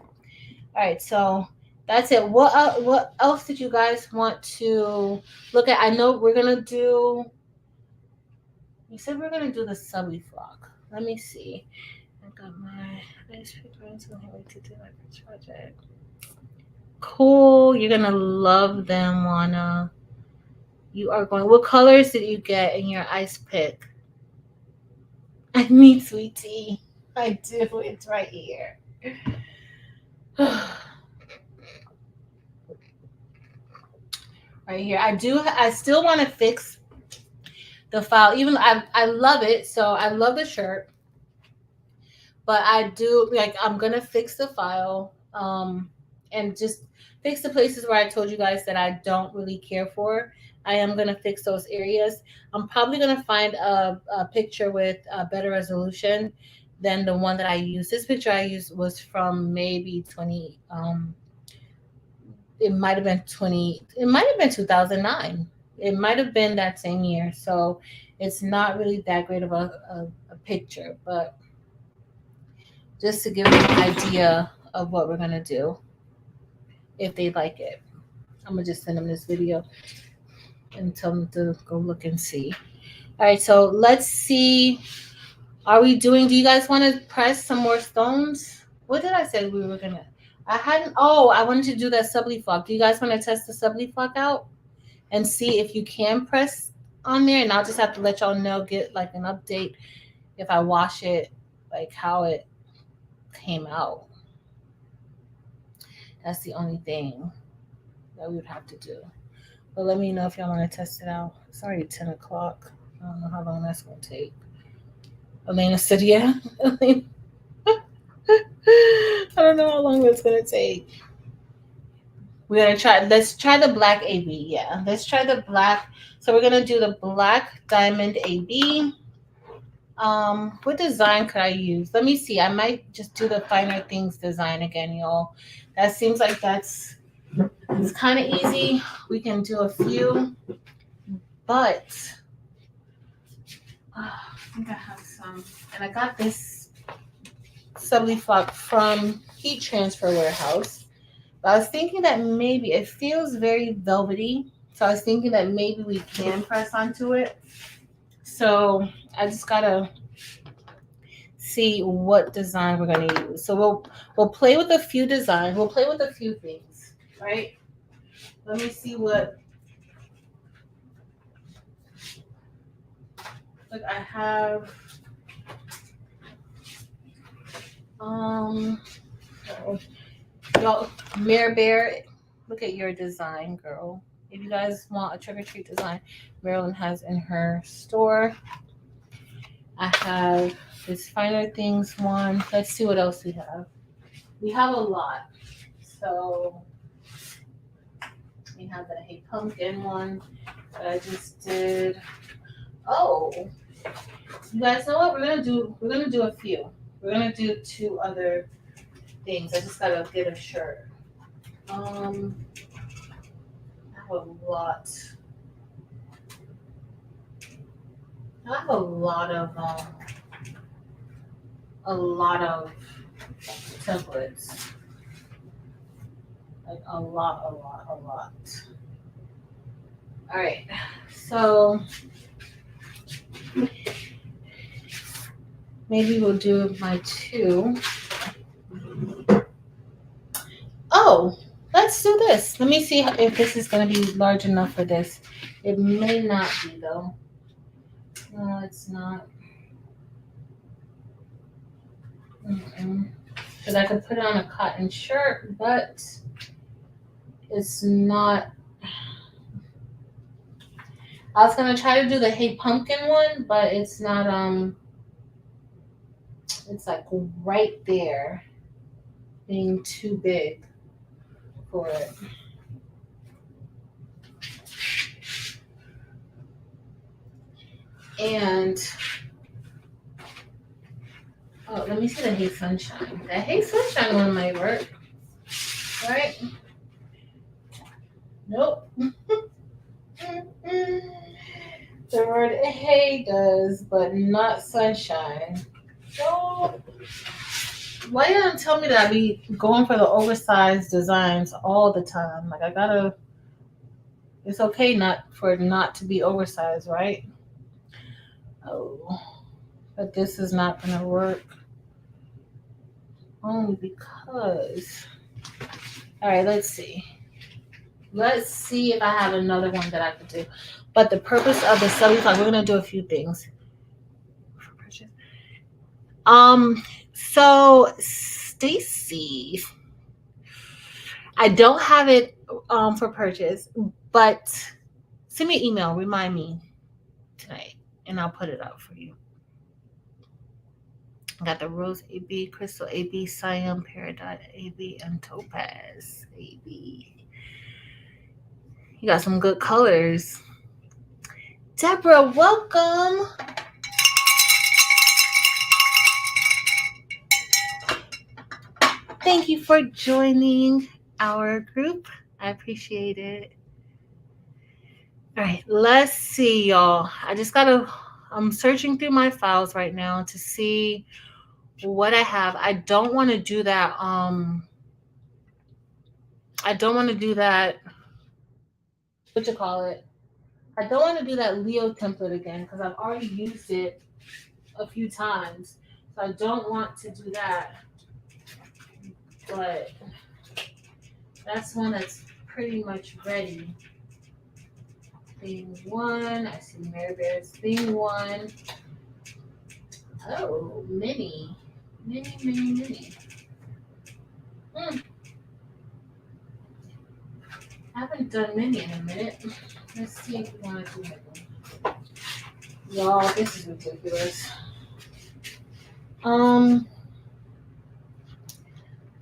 All right, so that's it. What else did you guys want to look at? I know we're gonna do. You said we're gonna do the subby flock. Let me see. I got my ice pick right, so I can't wait to do my first project. Cool. You're gonna love them, Juana. You are going. What colors did you get in your ice pick? I need sweet tea. I do. It's right here. Right here. I still want to fix the file. Even I love it. So I love the shirt. But I do, like, I'm gonna fix the file. And just fix the places where I told you guys that I don't really care for. I am going to fix those areas. I'm probably going to find a picture with a better resolution than the one that I used. This picture I used was from maybe 20, it might have been 2009. It might have been that same year. So it's not really that great of a picture, but just to give you an idea of what we're going to do. If they like it, I'm gonna just send them this video and tell them to go look and see. All right, so let's see. Do you guys want to press some more stones? What did I say we were gonna? I wanted to do that subly flock. Do you guys want to test the subly flock out and see if you can press on there? And I'll just have to let y'all know, get like an update if I wash it, like how it came out. That's the only thing that we would have to do. But let me know if y'all want to test it out. It's already 10 o'clock. I don't know how long that's going to take. Elena said, yeah. I don't know how long that's going to take. We're going to try. Let's try the black AB. Yeah, let's try the black. So we're going to do the black diamond AB. What design could I use? Let me see. I might just do the finer things design again, y'all. That seems like it's kind of easy. We can do a few, but I think I have some. And I got this subly flock from Heat Transfer Warehouse. But I was thinking that maybe it feels very velvety. So I was thinking that maybe we can press onto it. So I just gotta see what design we're going to use. So we'll play with a few designs. We'll play with a few things, right? Let me see what. Look, I have. Y'all, Mare Bear, look at your design, girl. If you guys want a trick or treat design, Marilyn has in her store. I have this Finer Things one. Let's see what else we have. We have a lot. So we have the Hey Pumpkin one that I just did. Oh, you guys know what? We're gonna do a few. We're gonna do 2 other things. I just gotta get a shirt. I have a lot. I have a lot of templates. Like a lot. All right, so maybe we'll do my 2. Oh, let's do this. Let me see if this is going to be large enough for this. It may not be, though. No, it's not. Because I could put it on a cotton shirt, but it's not. I was going to try to do the Hey Pumpkin one, but it's not, it's like right there, being too big for it. And oh, let me see the Hey Sunshine. The Hey Sunshine one might work, right? Nope. The word hey does, but not sunshine. So why you don't tell me that I be going for the oversized designs all the time? Like I gotta. It's okay not for it not to be oversized, right? Oh, but this is not gonna work. Only because. All right, let's see. Let's see if I have another one that I could do. But the purpose of the 75, we're gonna do a few things. So Stacy, I don't have it for purchase, but send me an email, remind me tonight, and I'll put it out for you. I got the Rose AB, Crystal AB, Cyan, Peridot AB, and Topaz AB. You got some good colors. Deborah, welcome. Thank you for joining our group. I appreciate it. All right, let's see, y'all. I'm searching through my files right now to see what I have. I don't want to do that. I don't want to do that. What you call it? I don't want to do that Leo template again because I've already used it a few times. So I don't want to do that. But that's one that's pretty much ready. Thing 1. I see Mary Bear's thing 1. Oh, mini. Mini. I haven't done mini in a minute. Let's see if we want to do mini. Y'all, this is ridiculous.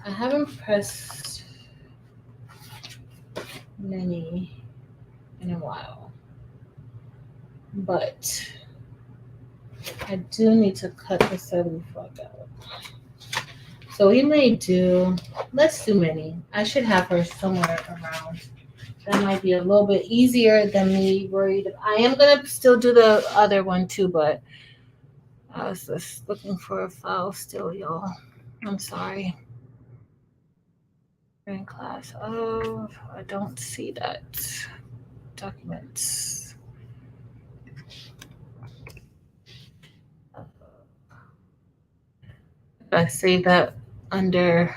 I haven't pressed mini in a while, but I do need to cut the 75 out. So we may do, let's do mini. I should have her somewhere around. That might be a little bit easier than me worried. I am going to still do the other one too, but I was just looking for a file still, y'all. I'm sorry. In class of, I don't see that. Documents. I save that under.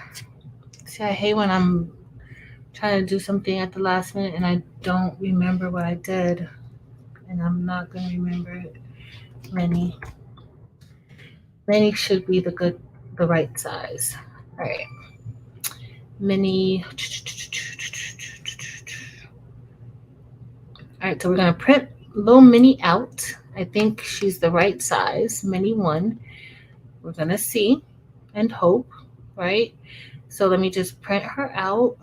See, I hate when I'm trying to do something at the last minute and I don't remember what I did, and I'm not gonna remember it. Mini should be the right size. All right, mini. All right, so we're gonna print little mini out. I think she's the right size, mini 1. We're gonna see and hope, right? So let me just print her out.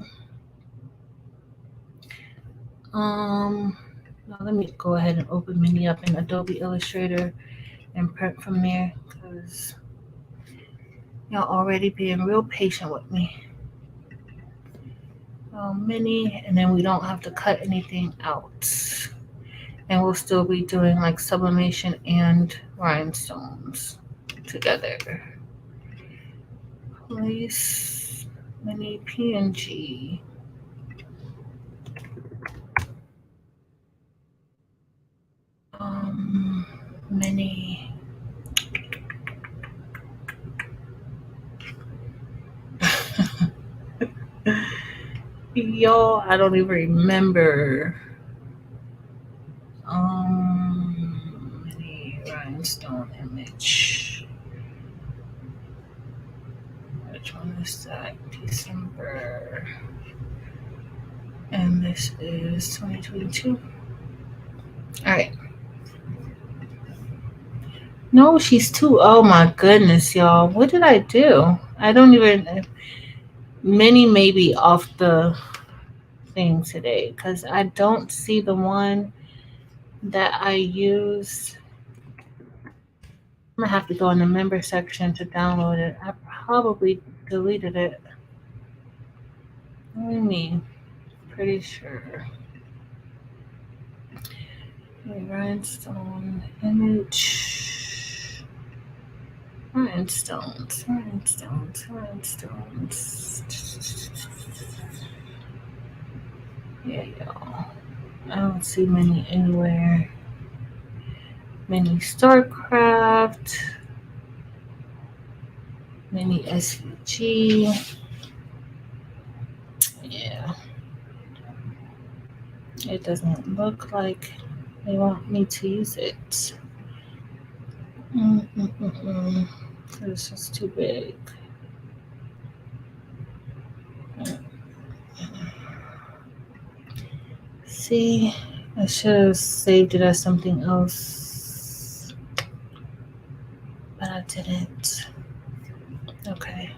Now let me go ahead and open mini up in Adobe Illustrator and print from there, because y'all already being real patient with me. Mini, and then we don't have to cut anything out. And we'll still be doing like sublimation and rhinestones together. Place mini PNG. Mini. Y'all, I don't even remember. Mini rhinestone image. Which one is that? December. And this is 2022. All right. No, she's too. Oh my goodness, y'all. What did I do? I don't even. Mini may be off the thing today because I don't see the one that I used. I'm gonna have to go in the member section to download it. I probably deleted it. What do you mean? Pretty sure. Rhinestone image. Rhinestones. Yeah, y'all. I don't see many anywhere. Mini StarCraft. Mini SVG. Yeah. It doesn't look like they want me to use it. It's just too big. See, I should have saved it as something else, but I didn't. Okay.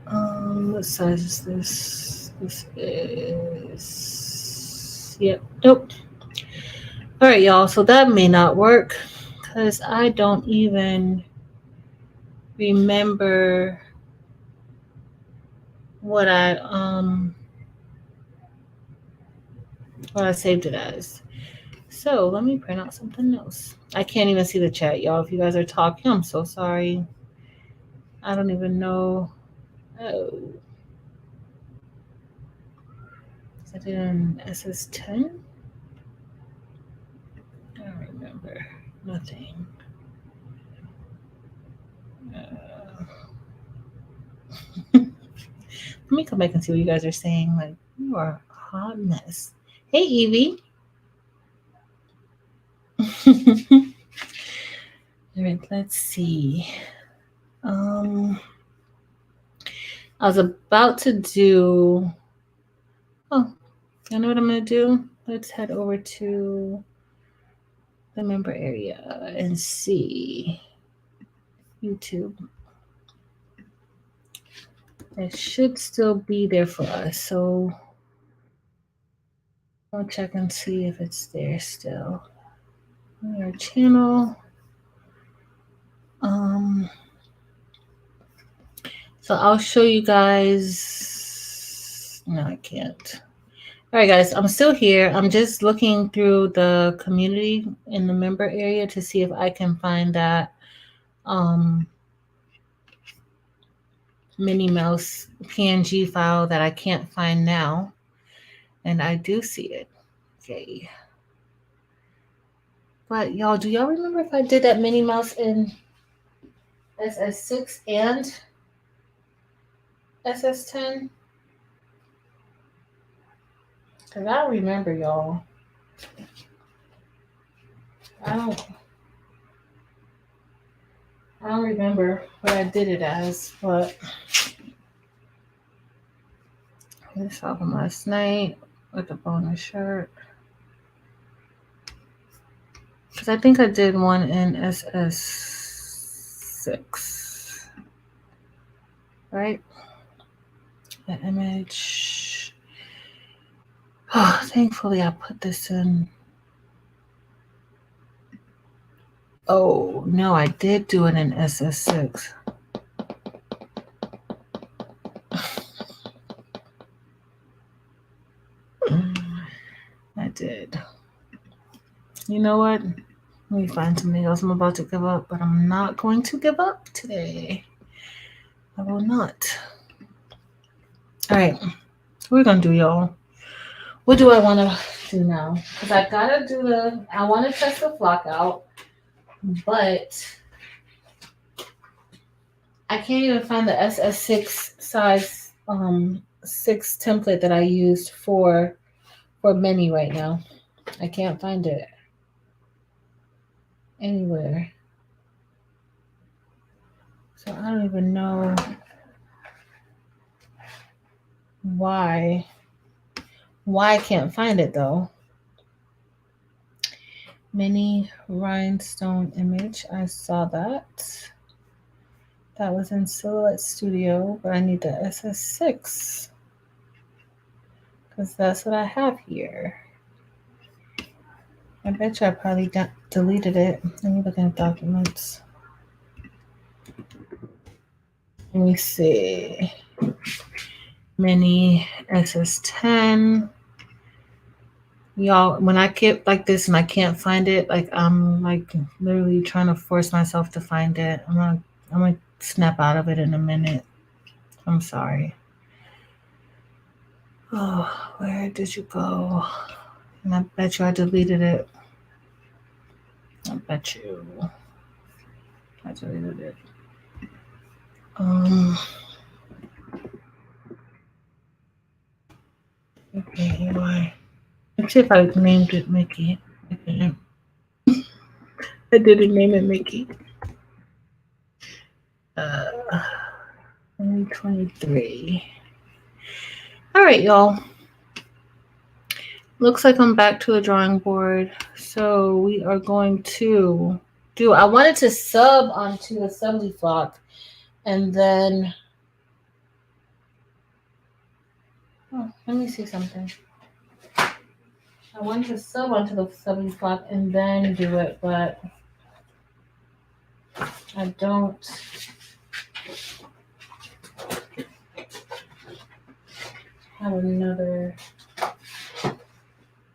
What size is this? This is, yep, nope. All right, y'all, so that may not work because I don't even remember what I saved it as. So let me print out something else. I can't even see the chat, y'all. If you guys are talking, I'm so sorry. I don't even know. Oh. Is that in SS10? I don't remember. Nothing. Let me come back and see what you guys are saying. Like, you are a hot mess. Hey, Evie. All right, let's see. I was about to do. Oh, you know what I'm gonna do? Let's head over to the member area and see YouTube. It should still be there for us, so I'll check and see if it's there still. Our channel. So I'll show you guys. No, I can't. All right, guys, I'm still here. I'm just looking through the community in the member area to see if I can find that Minnie Mouse PNG file that I can't find now. And I do see it. Okay. But y'all, do y'all remember if I did that Minnie Mouse in SS6 and SS10? Cause I don't remember, y'all. I don't remember what I did it as, but this album last night with the bonus shirt. Because I think I did one in SS6. Right? The image. Oh, thankfully I put this in. Oh, no, I did do it in SS6. I did. You know what? Let me find something else. I'm about to give up, but I'm not going to give up today. I will not. All right. What we're going to do, y'all? What do I want to do now? Because I got to do I want to test the flock out, but I can't even find the SS6 size 6 template that I used for Mini right now. I can't find it anywhere. So I don't even know why I can't find it though. Mini rhinestone image. I saw that. That was in Silhouette Studio, but I need the SS6 because that's what I have here. I bet you I probably deleted it. Let me look at documents. Let me see. Mini SS10. Y'all, when I get like this and I can't find it, like I'm like literally trying to force myself to find it. I'm gonna snap out of it in a minute. I'm sorry. Oh, where did you go? And I bet you I deleted it. I bet you I deleted it. Okay, anyway. Let's see if I named it Mickey. Okay. I didn't name it Mickey. 2023. All right, y'all. Looks like I'm back to the drawing board. So we are going to do, I wanted to sub onto assembly flock and then, let me see something. I wanted to sub onto the assembly flock and then do it, but I don't have another, what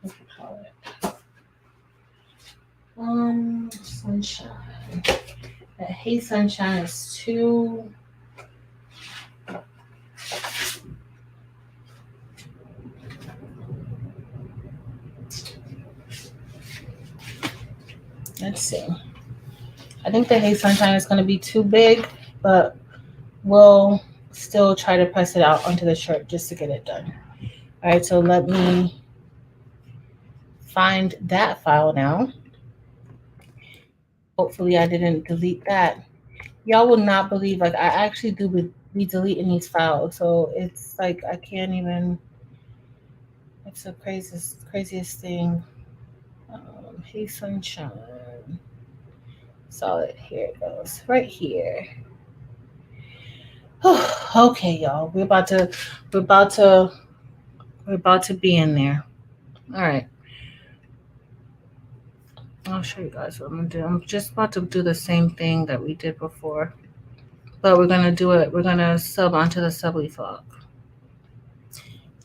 do you call it? Sunshine. That Hey Sunshine is too. Let's see. I think the Hey Sunshine is going to be too big, but we'll still try to press it out onto the shirt just to get it done. All right, so let me find that file now. Hopefully I didn't delete that. Y'all will not believe, like I actually do be deleting these files. So it's like I can't even, it's the craziest thing. Hey Sunshine. Solid, here it goes. Right here. Okay, y'all. We're about to be in there. All right. I'll show you guys what I'm gonna do. I'm just about to do the same thing that we did before, but we're gonna do it. We're gonna sub onto the subly flock.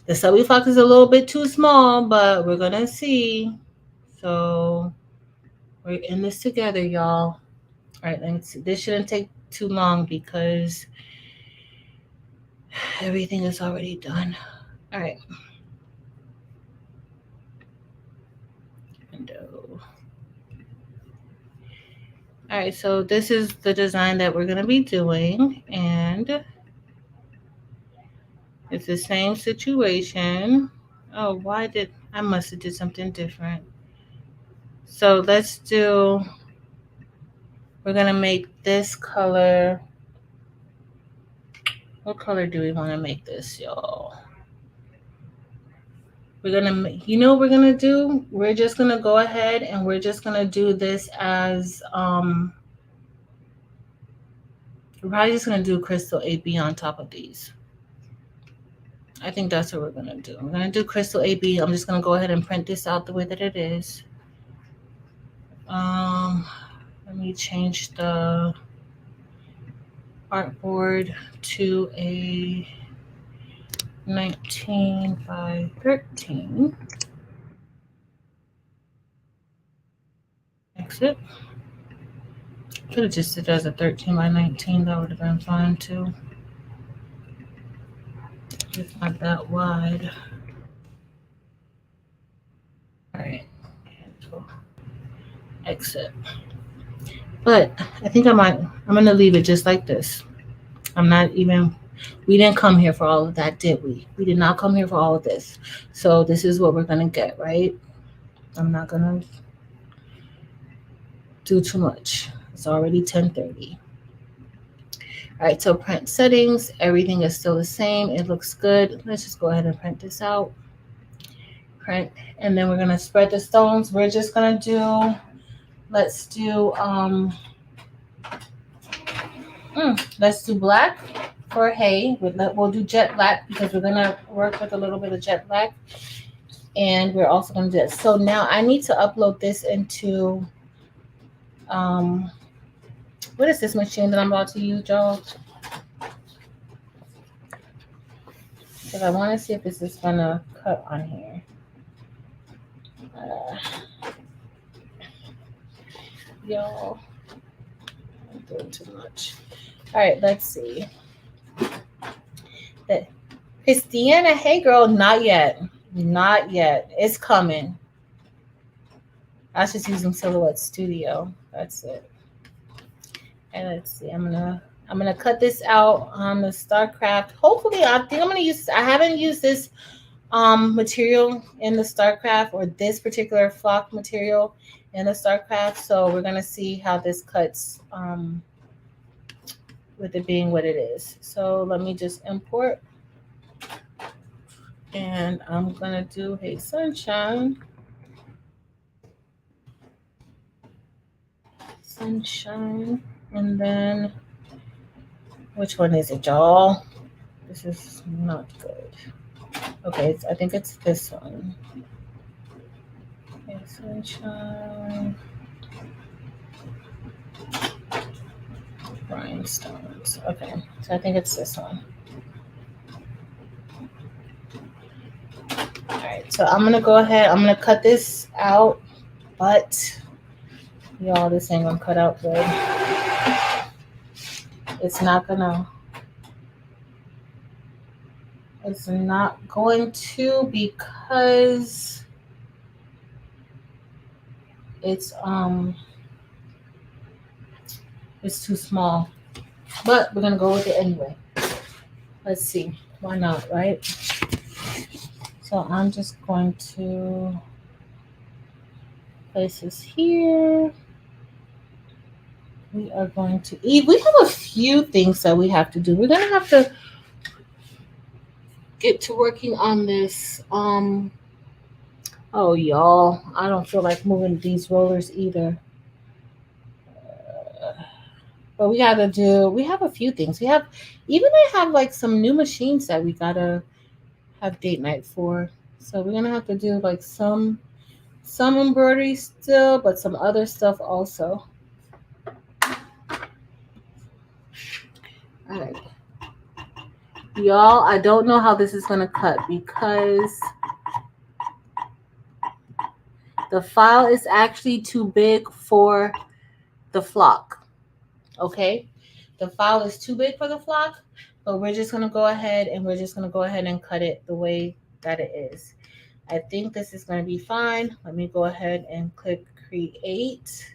The subly flock is a little bit too small, but we're gonna see. So we're in this together, y'all. All right, let's see. This shouldn't take too long because everything is already done. All right. Window. All right, so this is the design that we're going to be doing, and it's the same situation. Oh, why did I must have did something different. So let's do, we're going to make this color. What color do we want to make this, y'all? We're going to make, you know what we're going to do? We're just going to go ahead and we're just going to do this as, we're probably just going to do crystal AB on top of these. I think that's what we're going to do. We're going to do crystal AB. I'm just going to go ahead and print this out the way that it is. Let me change the artboard to a 19 by 13. Exit. Could have just did it as a 13 by 19. That would have been fine too. It's not that wide. All right. Exit. But I think I'm going to leave it just like this. I'm not even, we didn't come here for all of that, did we? We did not come here for all of this. So this is what we're going to get, right? I'm not going to do too much. It's already 10:30. All right, so print settings. Everything is still the same. It looks good. Let's just go ahead and print this out. Print, and then we're going to spread the stones. We're just going to do, let's do black for hay. We'll do jet black because we're going to work with a little bit of jet black. And we're also going to do it. So now I need to upload this into, what is this machine that I'm about to use, y'all? Because I want to see if this is going to cut on here. Y'all, I'm doing too much. All right, let's see. Christiana, hey girl, not yet. Not yet. It's coming. I was just using Silhouette Studio. That's it. And let's see. I'm gonna cut this out on the StarCraft. Hopefully, I think I'm gonna use. I haven't used this material in the StarCraft, or this particular flock material in the StarCraft. So we're gonna see how this cuts with it being what it is. So let me just import, and I'm gonna do Hey Sunshine. Sunshine, and then which one is it, y'all? This is not good. Okay, I think it's this one. Okay, Sunshine, rhinestones. Okay, so I think it's this one. All right, so I'm gonna go ahead. I'm gonna cut this out, but y'all, this ain't gonna cut out good. It's not gonna. It's not going to, because it's too small. But we're gonna go with it anyway. Let's see. Why not, right? So I'm just going to place this here. We are going to eat. We have a few things that we have to do. We're gonna have to get to working on this. Oh y'all, I don't feel like moving these rollers either. But we have a few things. I have like some new machines that we gotta have date night for. So we're gonna have to do like some embroidery still, but some other stuff also. All right. Y'all, I don't know how this is going to cut because the file is actually too big for the flock. Okay? The file is too big for the flock, but we're just going to go ahead and cut it the way that it is. I think this is going to be fine. Let me go ahead and click create.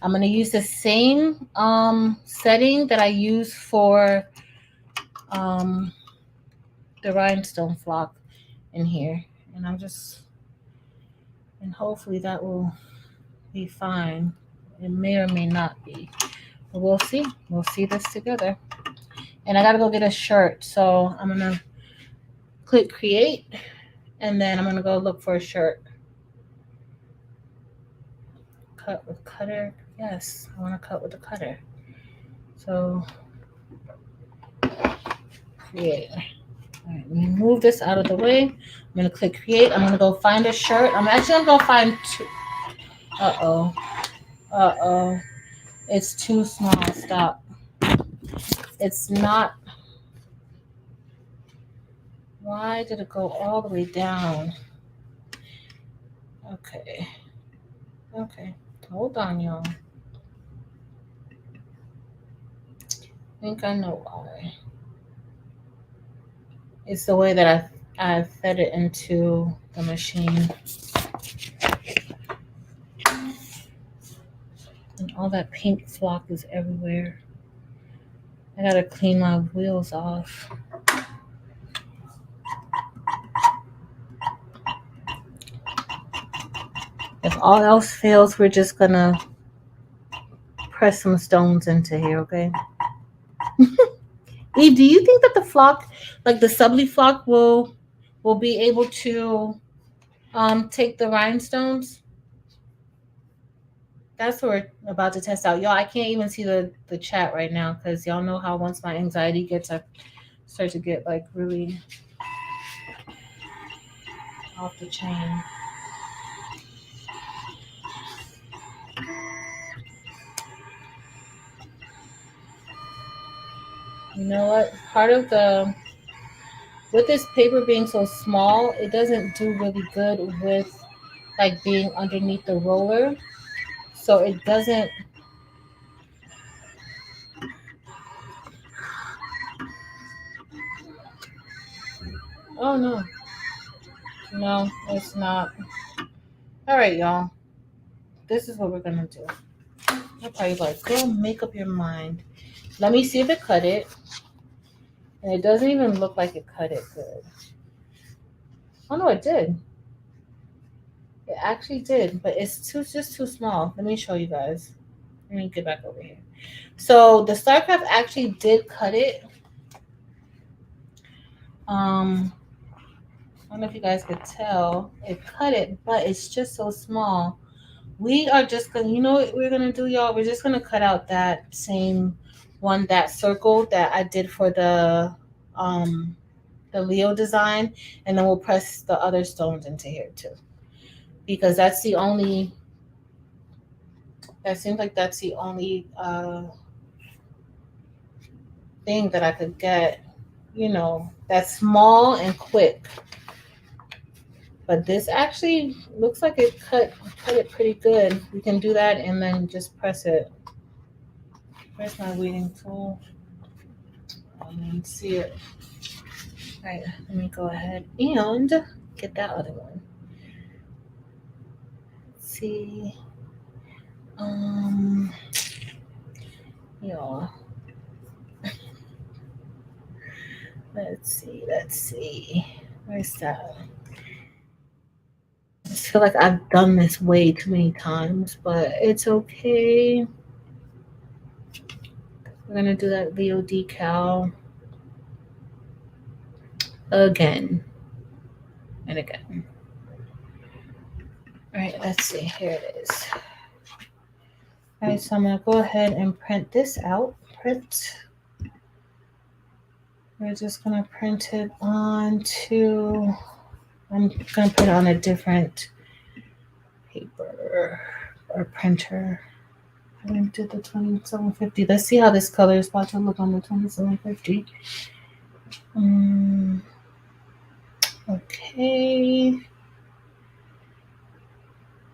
I'm going to use the same setting that I use for the rhinestone flock in here. And and hopefully that will be fine. It may or may not be. But we'll see. We'll see this together. And I got to go get a shirt. So I'm going to click create. And then I'm going to go look for a shirt. Cut with cutter. Yes, I want to cut with the cutter. So create. All right, let me move this out of the way. I'm going to click create. I'm going to go find a shirt. I'm actually going to go find two. Uh-oh. Uh-oh. It's too small. Stop. It's not. Why did it go all the way down? Okay. Okay. Hold on, y'all. I think I know why. It's the way that I fed it into the machine. And all that pink flock is everywhere. I gotta clean my wheels off. If all else fails, we're just gonna press some stones into here, okay? Eve, do you think that the flock, like the subly flock, will be able to take the rhinestones? That's what we're about to test out. Y'all, I can't even see the chat right now because y'all know how once my anxiety gets, I start to get like really off the chain. You know what? Part of with this paper being so small, it doesn't do really good with like being underneath the roller. So it doesn't. Oh no. No, it's not. All right, y'all. This is what we're gonna do. You're probably like, girl, make up your mind. Let me see if it cut it. And it doesn't even look like it cut it good. Oh no, it did. It actually did, but it's just too small. Let me show you guys. Let me get back over here. So the StarCraft actually did cut it. I don't know if you guys could tell. It cut it, but it's just so small. We are just gonna, you know what we're gonna do, y'all? We're just gonna cut out that same one, that circle that I did for the Leo design, and then we'll press the other stones into here too. Because that's the only, that seems like that's the only thing that I could get, you know, that's small and quick. But this actually looks like it cut it pretty good. We can do that and then just press it. Where's my weeding tool? I didn't see it. All right, let me go ahead and get that other one. Let's see. Y'all. Let's see. Where's that? I just feel like I've done this way too many times, but it's okay. We're gonna do that Leo decal again and again. All right, let's see. Here it is. All right, so I'm gonna go ahead and print this out. Print. We're just gonna print it onto. I'm gonna put it on a different paper or printer. I didn't do the 2750. Let's see how this color is about to look on the 2750. Okay.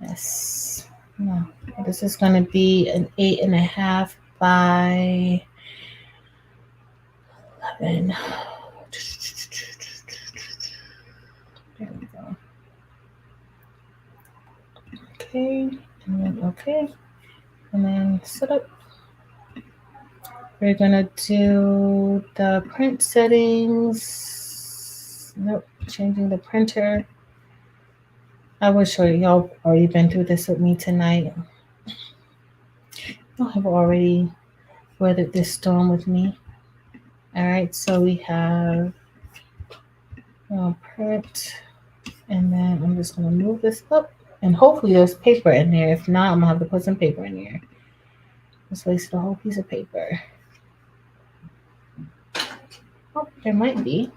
Yes. No. This is going to be an 8.5 by 11. There we go. Okay. And then okay. And then set up. We're gonna do the print settings. Nope, changing the printer. I will show you. Y'all already been through this with me tonight. Y'all have already weathered this storm with me. All right, so we have print, and then I'm just gonna move this up, and hopefully there's paper in there. If not, I'm gonna have to put some paper in here. Just wasted a whole piece of paper. Oh, there might be.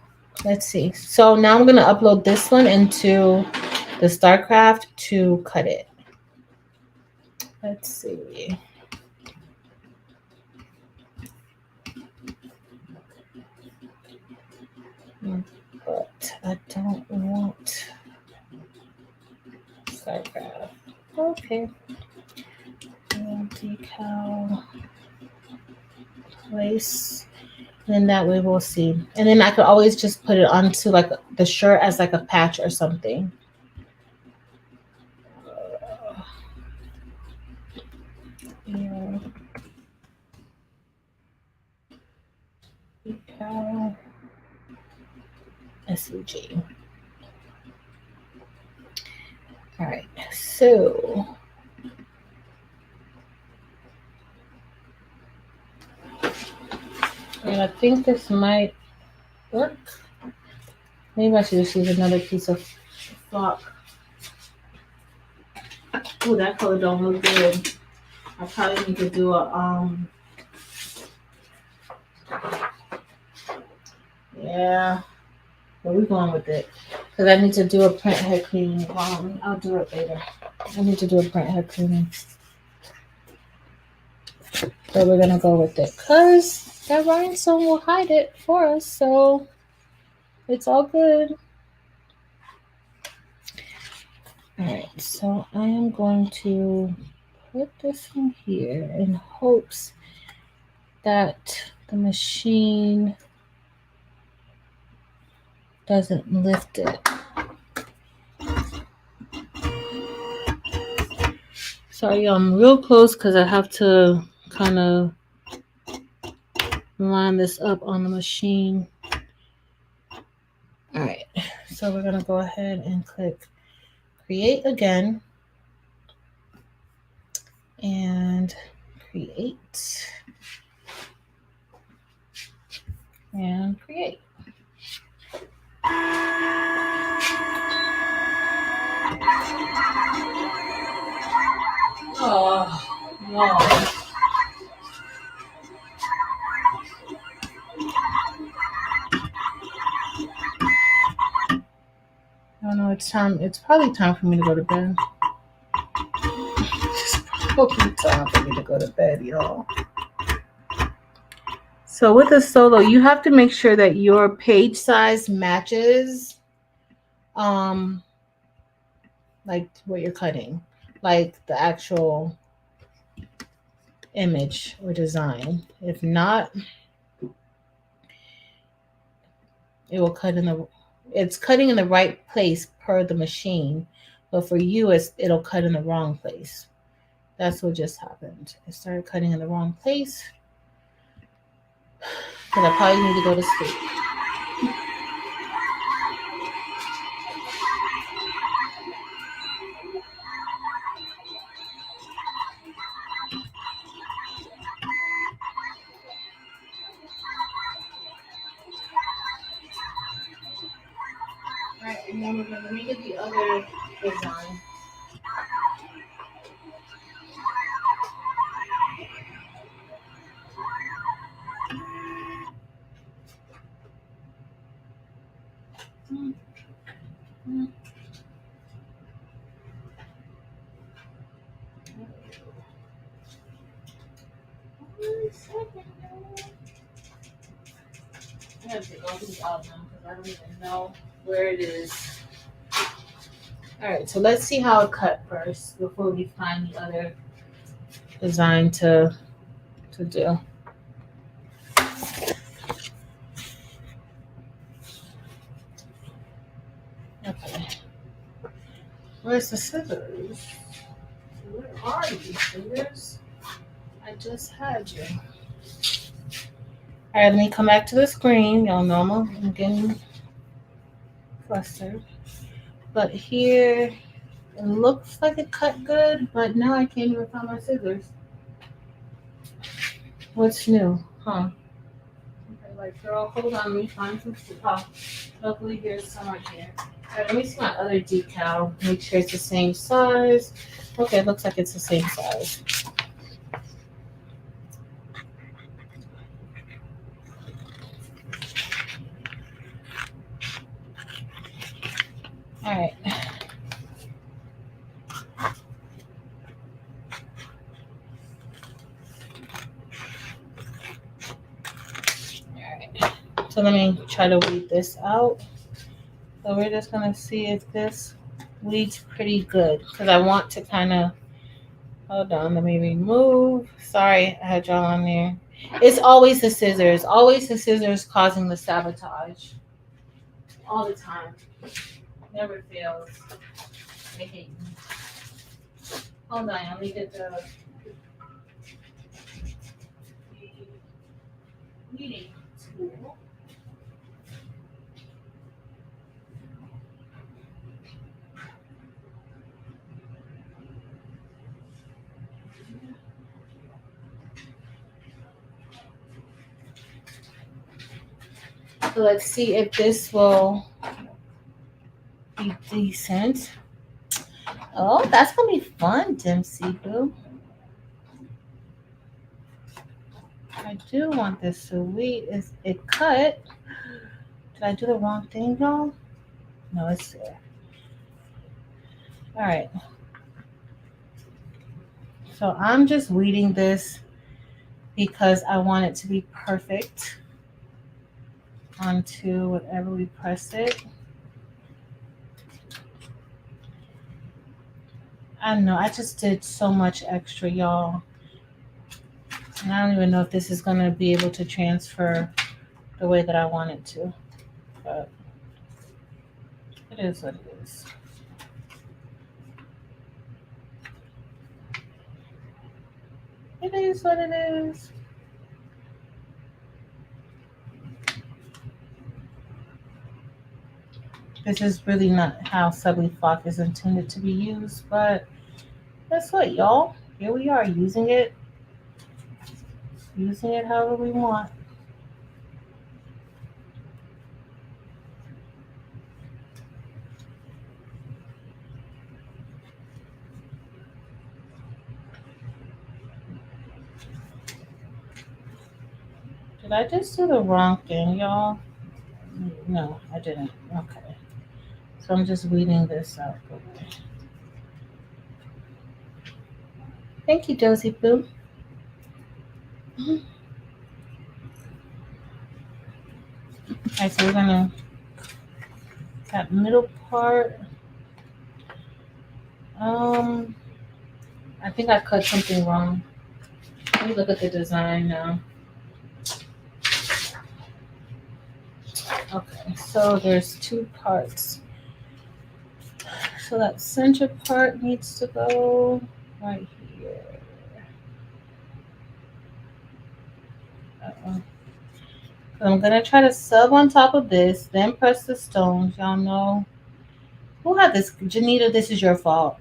Let's see. So now I'm going to upload this one into the StarCraft to cut it. Let's see. But I don't want StarCraft. Okay. And decal place. And that way we'll see. And then I could always just put it onto like the shirt as like a patch or something. Yeah. Decal SVG. All right. So and I think this might work. Maybe I should just use another piece of flock. Oh, that color don't look good. I probably need to do a yeah. Where we going with it? Because I need to do a print head cleaning. I'll do it later. I need to do a print head cleaning. So we're gonna go with it. Cause that rhinestone will hide it for us, so it's all good. Alright, so I am going to put this in here in hopes that the machine doesn't lift it. Sorry, I'm real close because I have to kind of line this up on the machine. All right, so we're going to go ahead and click create again and create and create. Oh, no. I don't know, it's probably time for me to go to bed. It's probably time for me to go to bed, y'all. So with a solo, you have to make sure that your page size matches like what you're cutting, like the actual image or design. If not, it will cut it's cutting in the right place per the machine, but for you it'll cut in the wrong place. That's what just happened. It started cutting in the wrong place because I probably need to go to sleep. All right, and then let me get the other design. I have to take all these out now because I don't even know where it is. All right, so let's see how it cut first before we find the other design to do. Okay. Where's the scissors? Where are these scissors? I just had you. All right, let me come back to the screen. Y'all know I'm getting flustered. But here, it looks like it cut good, but now I can't even find my scissors. What's new? Huh? Okay, like, girl, hold on, let me find some stuff. Oh, luckily here's some right here. All right, let me see my other decal. Make sure it's the same size. Okay, it looks like it's the same size. All right. So let me try to weed this out. So we're just gonna see if this weeds pretty good because I want to kind of, hold on, let me remove. Sorry, I had y'all on there. It's always the scissors causing the sabotage. All the time. Never fails. I hate you. Hold on, let me get the weeding tool. So let's see if this will be decent. Oh, that's gonna be fun, Dempsey Boo. I do want this to weed. Is it cut? Did I do the wrong thing, y'all? No, it's there. All right. So I'm just weeding this because I want it to be perfect onto whatever we press it. I don't know. I just did so much extra, y'all. And I don't even know if this is going to be able to transfer the way that I want it to. But it is what it is. It is what it is. This is really not how Sublimation is intended to be used, but guess what, y'all? Here we are using it however we want. Did I just do the wrong thing, y'all? No, I didn't. Okay. So I'm just weeding this out. Okay. Thank you, Josie Boo. Alright, so we're gonna, that middle part, I think I cut something wrong. Let me look at the design now. Okay, so there's two parts. So that center part needs to go right here. Uh-oh. So I'm gonna try to sub on top of this, then press the stones. Y'all know who had this? Janita, this is your fault.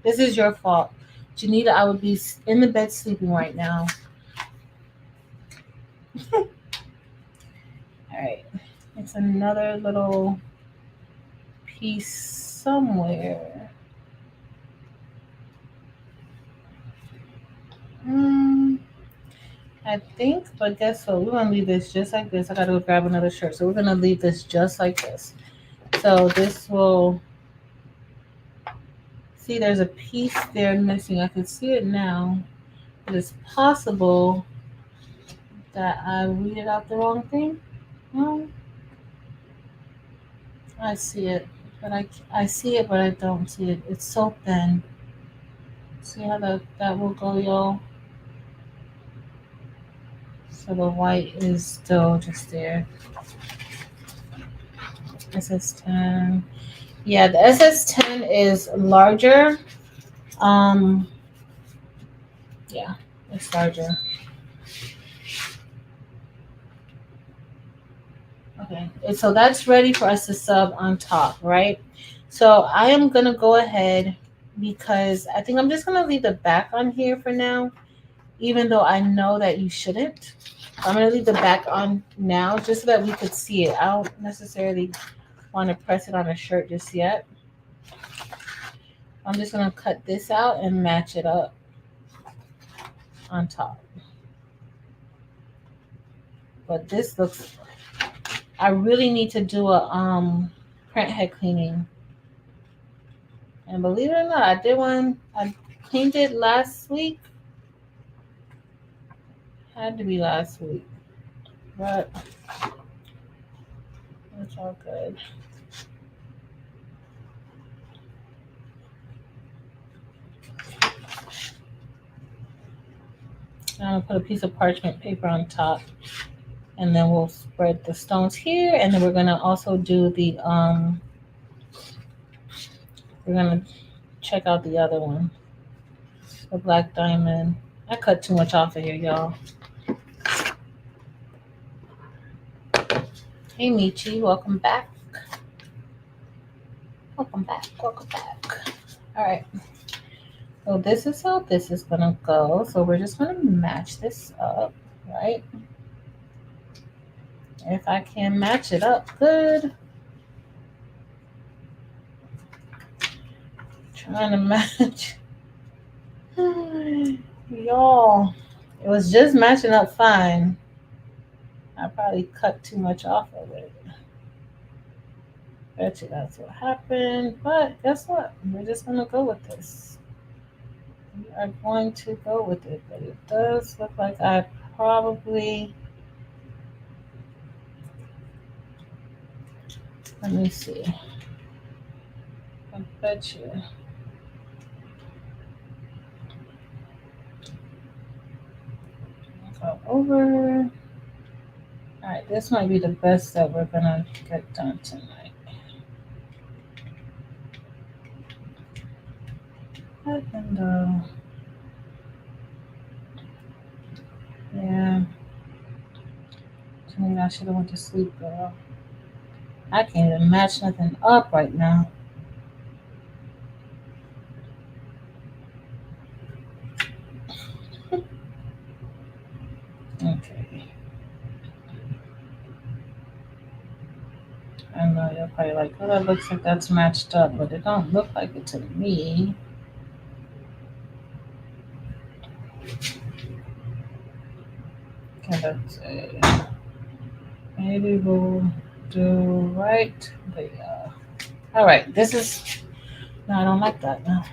This is your fault. Janita, I would be in the bed sleeping right now. All right. It's another little piece somewhere. I think, but guess what? We're gonna leave this just like this. I gotta go grab another shirt. So we're gonna leave this just like this. So this will, see there's a piece there missing. I can see it now. It is possible that I weeded out the wrong thing. No, I see it, but I see it, but I don't see it. It's so thin. See how that will go, y'all? So the white is still just there. SS10. Yeah, the SS10 is larger. Yeah, It's larger. Okay, and so that's ready for us to sub on top, right? So I am gonna go ahead because I think I'm just gonna leave the back on here for now, even though I know that you shouldn't. I'm gonna leave the back on now just so that we could see it. I don't necessarily want to press it on a shirt just yet. I'm just gonna cut this out and match it up on top. But this looks, I really need to do a print head cleaning. And believe it or not, I did one. I cleaned it last week. Had to be last week, but it's all good. I'm gonna put a piece of parchment paper on top, and then we'll spread the stones here, and then we're gonna also do the we're gonna check out the other one, the black diamond. I cut too much off of here, y'all. Hey Michi, welcome back. Welcome back, welcome back. All right. So this is how this is gonna go. So we're just gonna match this up, right? If I can match it up good. Trying to match. Y'all, it was just matching up fine. I probably cut too much off of it. Bet you that's what happened. But guess what? We're just gonna go with this. We are going to go with it. But it does look like I probably, let me see. I bet you. Go over. All right, this might be the best that we're gonna get done tonight. And yeah, maybe I should have went to sleep, girl. I can't even match nothing up right now. Okay. I know you're probably like, oh, that looks like that's matched up, but it don't look like it to me. Okay, let's see. Maybe we'll do right there. All right, this is, no, I don't like that now.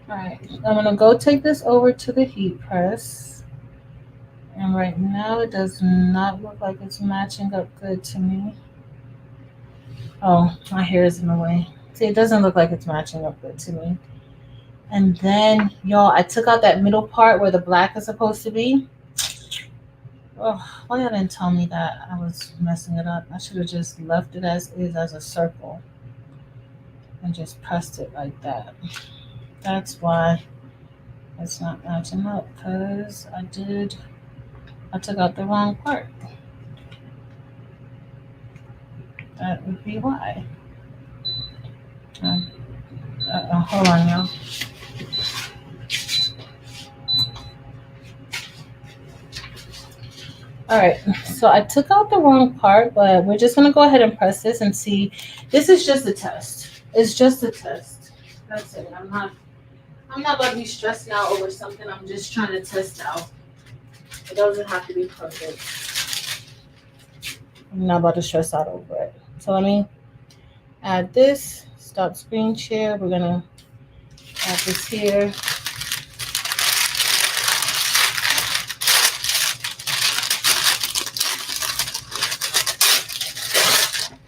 All right, I'm gonna go take this over to the heat press. And right now it does not look like it's matching up good to me. Oh, my hair is in the way. See, it doesn't look like it's matching up good to me. And then, y'all, I took out that middle part where the black is supposed to be. Oh, why y'all didn't tell me that? I was messing it up. I should have just left it as is, as a circle, and just pressed it like that. That's why it's not matching up, because I took out the wrong part. That would be why. Hold on, y'all. All right, so I took out the wrong part, but we're just gonna go ahead and press this and see. This is just a test. It's just a test. That's it. I'm not about to be stressing out over something. I'm just trying to test out. It doesn't have to be perfect. I'm not about to stress out over it. So let me add this. Stop screen share. We're gonna add this here.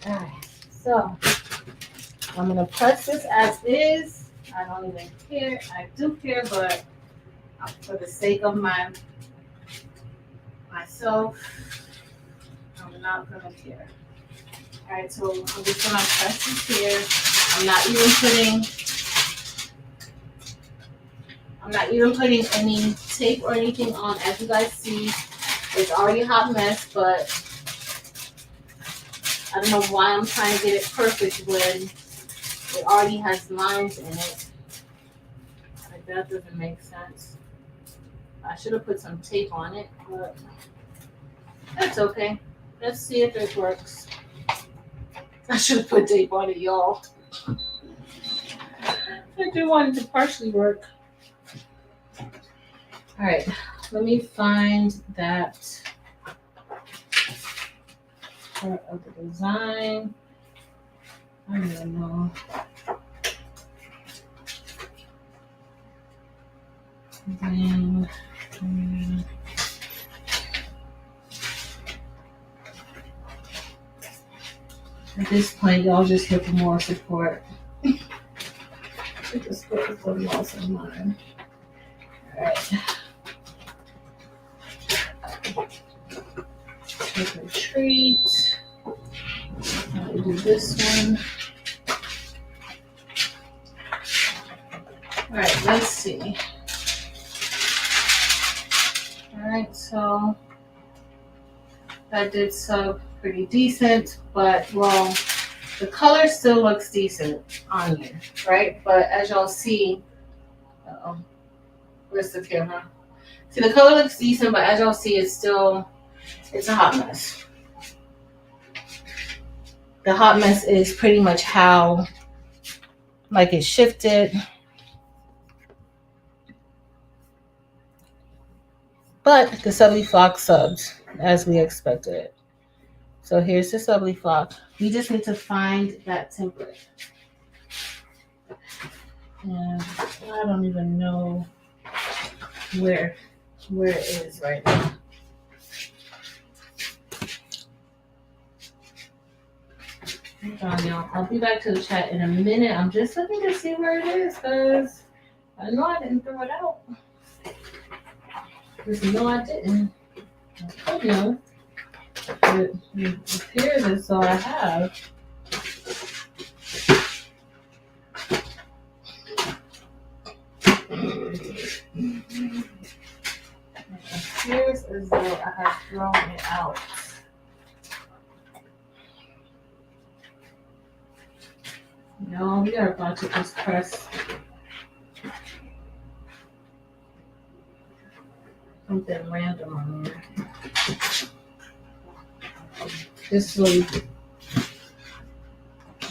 All right. So I'm gonna press this as is. I don't even care. I do care, but for the sake of myself, I'm not gonna care. All right, so I'm just gonna press this here. I'm not even putting I'm not even putting any tape or anything on. As you guys see, it's already a hot mess, but I don't know why I'm trying to get it perfect when it already has lines in it. Like, that doesn't make sense. I should have put some tape on it, but that's okay. Let's see if it works. I should have put tape on it, y'all. I do want it to partially work. All right, let me find that part of the design. I don't even know. Then, at this point, y'all just here for more support. Just put the loss of mine. All right. Trick or treat. I'll do this one. All right, let's see. All right, so that did sub pretty decent, but well, the color still looks decent on you, right? But as y'all see, where's the camera? See, the color looks decent, but as y'all see, it's a hot mess. The hot mess is pretty much how, like, it shifted. But the subly flock subs as we expected it. So here's the subly flock. We just need to find that template. And I don't even know where it is right now. Hold on, y'all. I'll be back to the chat in a minute. I'm just looking to see where it is because I know I didn't throw it out. Because no, I didn't. I told you. It appears as though I have. It appears as though I have thrown it out. No, we are about to just press something random on there. This way,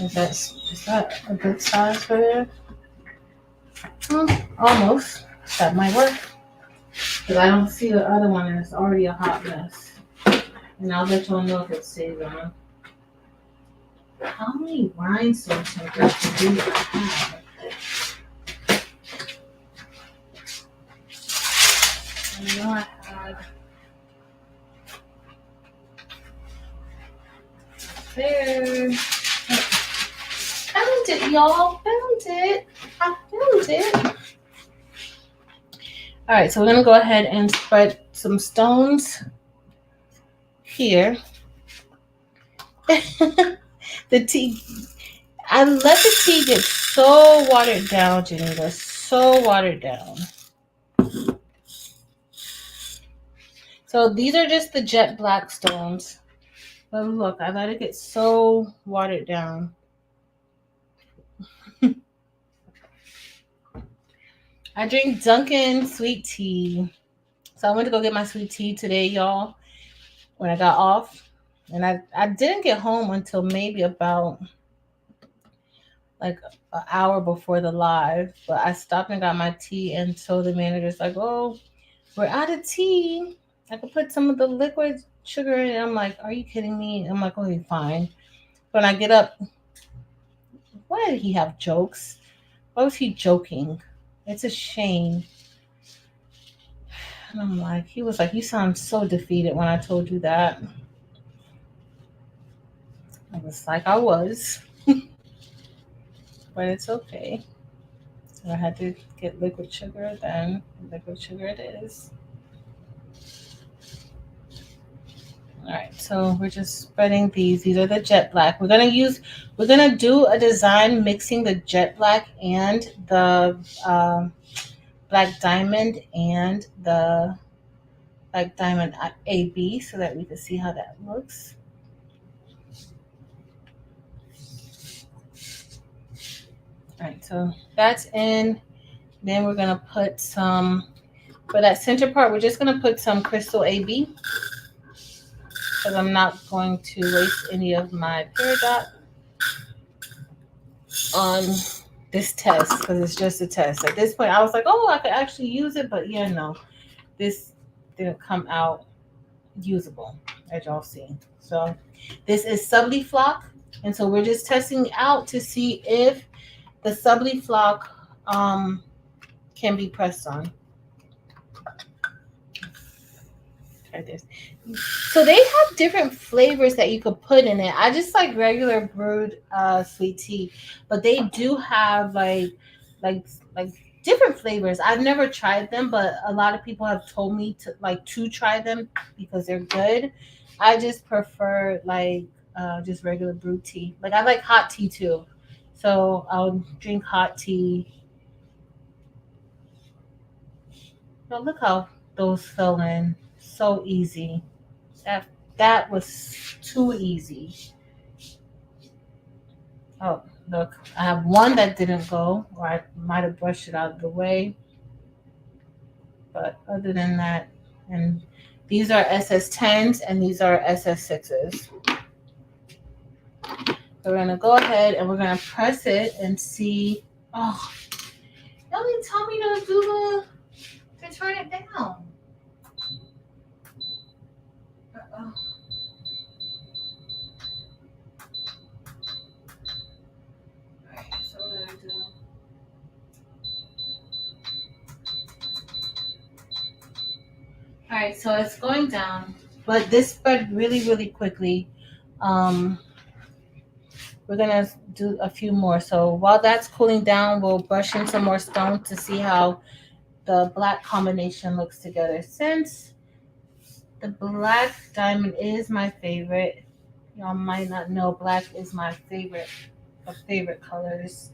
is that a good size for there? Almost. That might work. Because I don't see the other one and it's already a hot mess. And I'll let y'all know if it stays on. How many rhinestone templates do I have? I know I had there. Found it, y'all. Found it. I found it. All right, so we're gonna go ahead and spread some stones here. The tea. I let the tea get so watered down, Geneva. So watered down. So these are just the jet black stones. But look, I let it get so watered down. I drink Dunkin' sweet tea. So I went to go get my sweet tea today, y'all, when I got off. And I didn't get home until maybe about like an hour before the live. But I stopped and got my tea and told the manager's like, oh, we're out of tea. I could put some of the liquid sugar in it. I'm like, are you kidding me? I'm like, okay, fine. When I get up, why did he have jokes? Why was he joking? It's a shame. And I'm like, he was like, you sound so defeated when I told you that. I was like, I was. But it's okay. So I had to get liquid sugar, then liquid sugar it is. All right, so we're just spreading these. These are the jet black. We're gonna do a design mixing the jet black and the black diamond and the black diamond AB so that we can see how that looks. All right, so that's in. Then we're gonna put some, for that center part, we're just gonna put some crystal AB because I'm not going to waste any of my peridot on this test because it's just a test. At this point, I was like, oh, I could actually use it, but yeah, no, this didn't come out usable, as y'all see. So this is Subli and so we're just testing out to see if the Subli can be pressed on. Try this. So they have different flavors that you could put in it. I just like regular brewed sweet tea, but they do have like different flavors. I've never tried them, but a lot of people have told me to try them because they're good. I just prefer just regular brewed tea. Like I like hot tea too, so I'll drink hot tea. Now look how those fell in so easy. That was too easy. Oh, look, I have one that didn't go, or I might have brushed it out of the way. But other than that, and these are SS10s and these are SS6s. So we're gonna go ahead and we're gonna press it and see. Oh, y'all didn't tell me to turn it down. Uh-oh. All right, so it's going down, but this spread really, really quickly. We're gonna do a few more. So while that's cooling down, we'll brush in some more stones to see how the black combination looks together. Since the black diamond is my favorite, y'all might not know black is my favorite of favorite colors.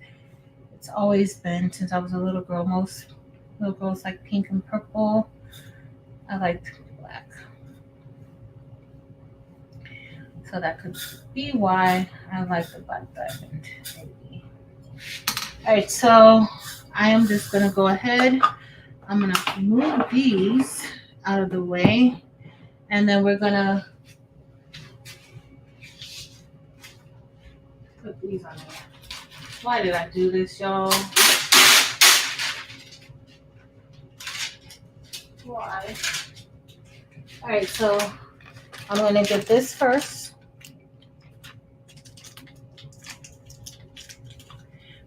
It's always been since I was a little girl. Most little girls like pink and purple. I liked black. So that could be why I like the black diamond, maybe. All right, so I am just gonna go ahead. I'm gonna move these out of the way, and then we're gonna put these on there. Why did I do this, y'all? Why? All right, so I'm gonna get this first.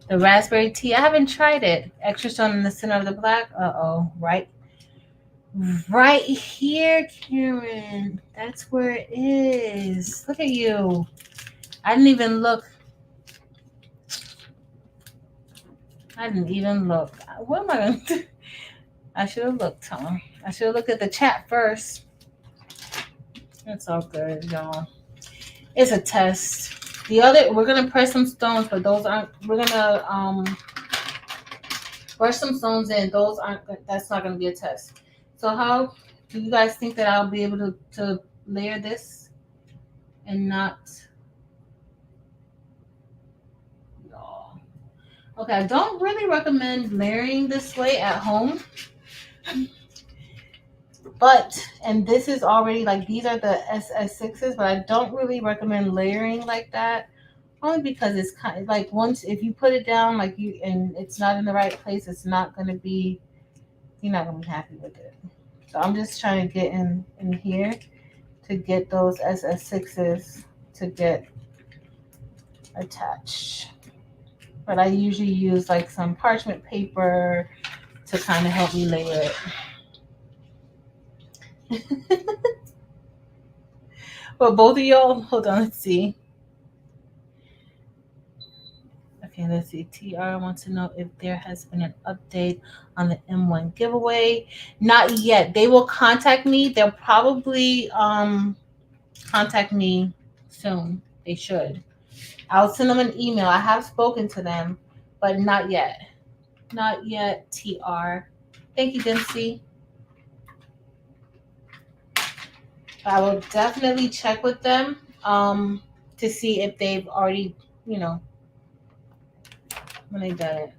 The raspberry tea. I haven't tried it. Extra stone in the center of the black. Uh-oh. Right here, Karen. That's where it is. Look at you. I didn't even look. What am I going to do? I should have looked, huh? I should have looked at the chat first. It's all good, y'all. It's a test. We're gonna press some stones, but those aren't. We're gonna brush some stones in. Those aren't. That's not gonna be a test. So how do you guys think that I'll be able to layer this and not? Y'all. Okay, I don't really recommend layering this way at home. And this is already like these are the SS6s, but I don't really recommend layering like that. Only because it's kind of like once if you put it down and it's not in the right place, it's not gonna be you're not gonna be happy with it. So I'm just trying to get in here to get those SS6s to get attached. But I usually use like some parchment paper to kind of help me layer it. But both of y'all, hold on, let's see. Okay, let's see. TR wants to know if there has been an update on the M1 giveaway. Not yet. They will contact me. They'll probably contact me soon. They should. I'll send them an email. I have spoken to them, but not yet. Not yet, TR. Thank you, Dempsey. I will definitely check with them to see if they've already, when they done it.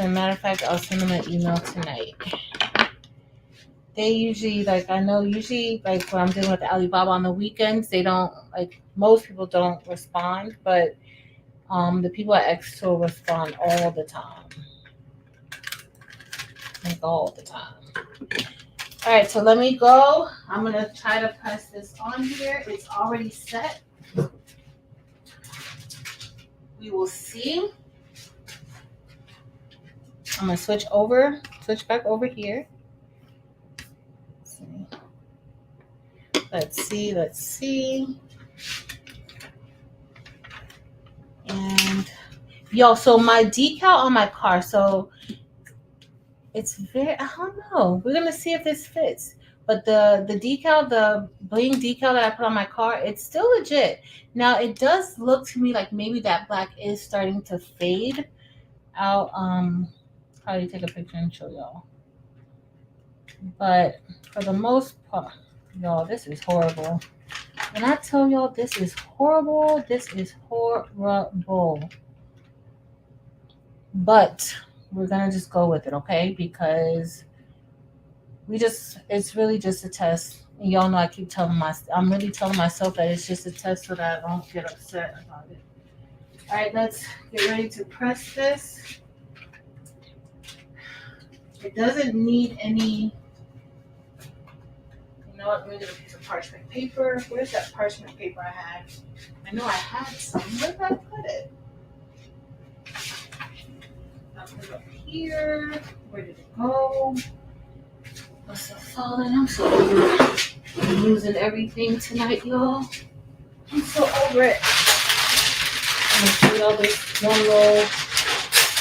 Matter of fact, I'll send them an email tonight. They usually, I know usually, when I'm dealing with Alibaba on the weekends, they don't, most people don't respond, but the people at Exto respond all the time. All the time. All right, so let me go. I'm going to try to press this on here. It's already set. We will see. I'm going to switch back over here. Let's see. And so my decal on my car, so it's I don't know. We're gonna see if this fits. But the decal, the bling decal that I put on my car, it's still legit. Now it does look to me like maybe that black is starting to fade out. How do you take a picture and show y'all? But for the most part, y'all, this is horrible. When I tell y'all this is horrible, this is horrible. But we're gonna just go with it, okay? Because it's really just a test. And y'all know I keep I'm really telling myself that it's just a test so that I don't get upset about it. All right, let's get ready to press this. It doesn't need any, you know what, let me get a piece of parchment paper. Where's that parchment paper I had? I know I had some. Where did I put it? I put it up here. Where did it go? Must have fallen. I'm so over it. I'm losing everything tonight, y'all. I'm so over it. I'm gonna put all this one little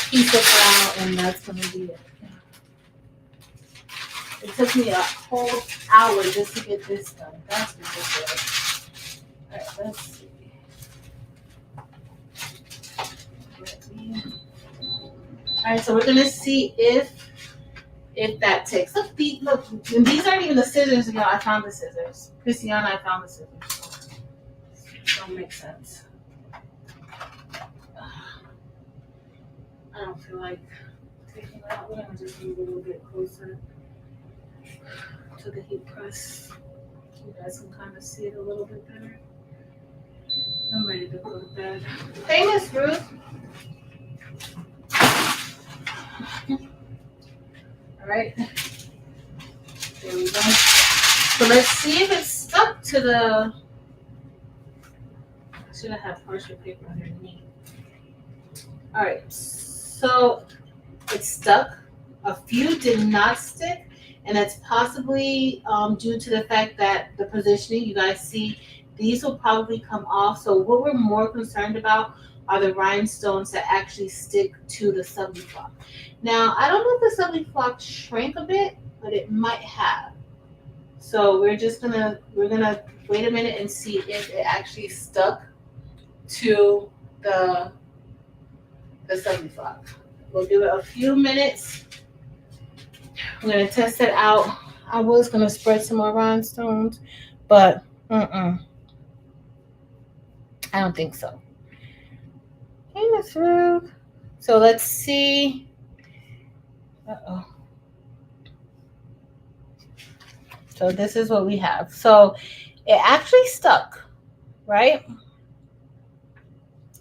piece of file, and that's gonna be it. It took me a whole hour just to get this done. That's ridiculous. All right, let's see. All right, so we're gonna see if that takes. Look, and these aren't even the scissors, y'all. I found the scissors. Christiana, I found the scissors. Don't make sense. I don't feel like taking it out. We're gonna just move a little bit closer to the heat press. You guys can kind of see it a little bit better. I'm ready to go to bed. Hey, Miss Ruth. All right. There we go. So let's see if it's stuck to the. I should have had parchment paper underneath. All right. So it's stuck. A few did not stick, and that's possibly due to the fact that the positioning, you guys see, these will probably come off. So what we're more concerned about are the rhinestones that actually stick to the subly flock. Now, I don't know if the subly flock shrank a bit, but it might have. So we're gonna wait a minute and see if it actually stuck to the subly flock. We'll give it a few minutes. I'm gonna test it out. I was gonna spread some more rhinestones, but I don't think so. Hey, Miss Ruth. So let's see. So this is what we have. So it actually stuck, right?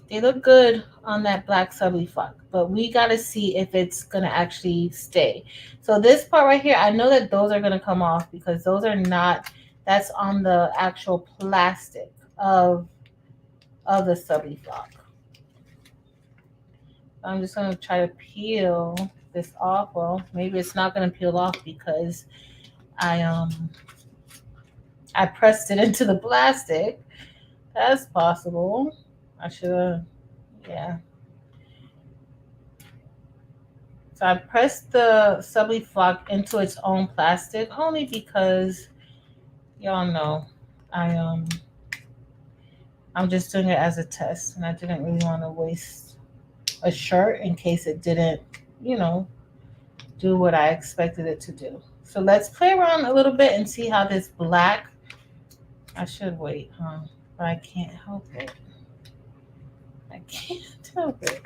They look good on that black subly flock, but we got to see if it's going to actually stay. So this part right here, I know that those are going to come off because those are not, that's on the actual plastic of the subly flock. I'm just going to try to peel this off. Well, maybe it's not going to peel off because I pressed it into the plastic. That's possible. I should have, yeah. So I pressed the subly flock into its own plastic only because y'all know I'm just doing it as a test, and I didn't really want to waste a shirt in case it didn't, do what I expected it to do. So let's play around a little bit and see how this black, I should wait, huh? But I can't help it. I can't help it.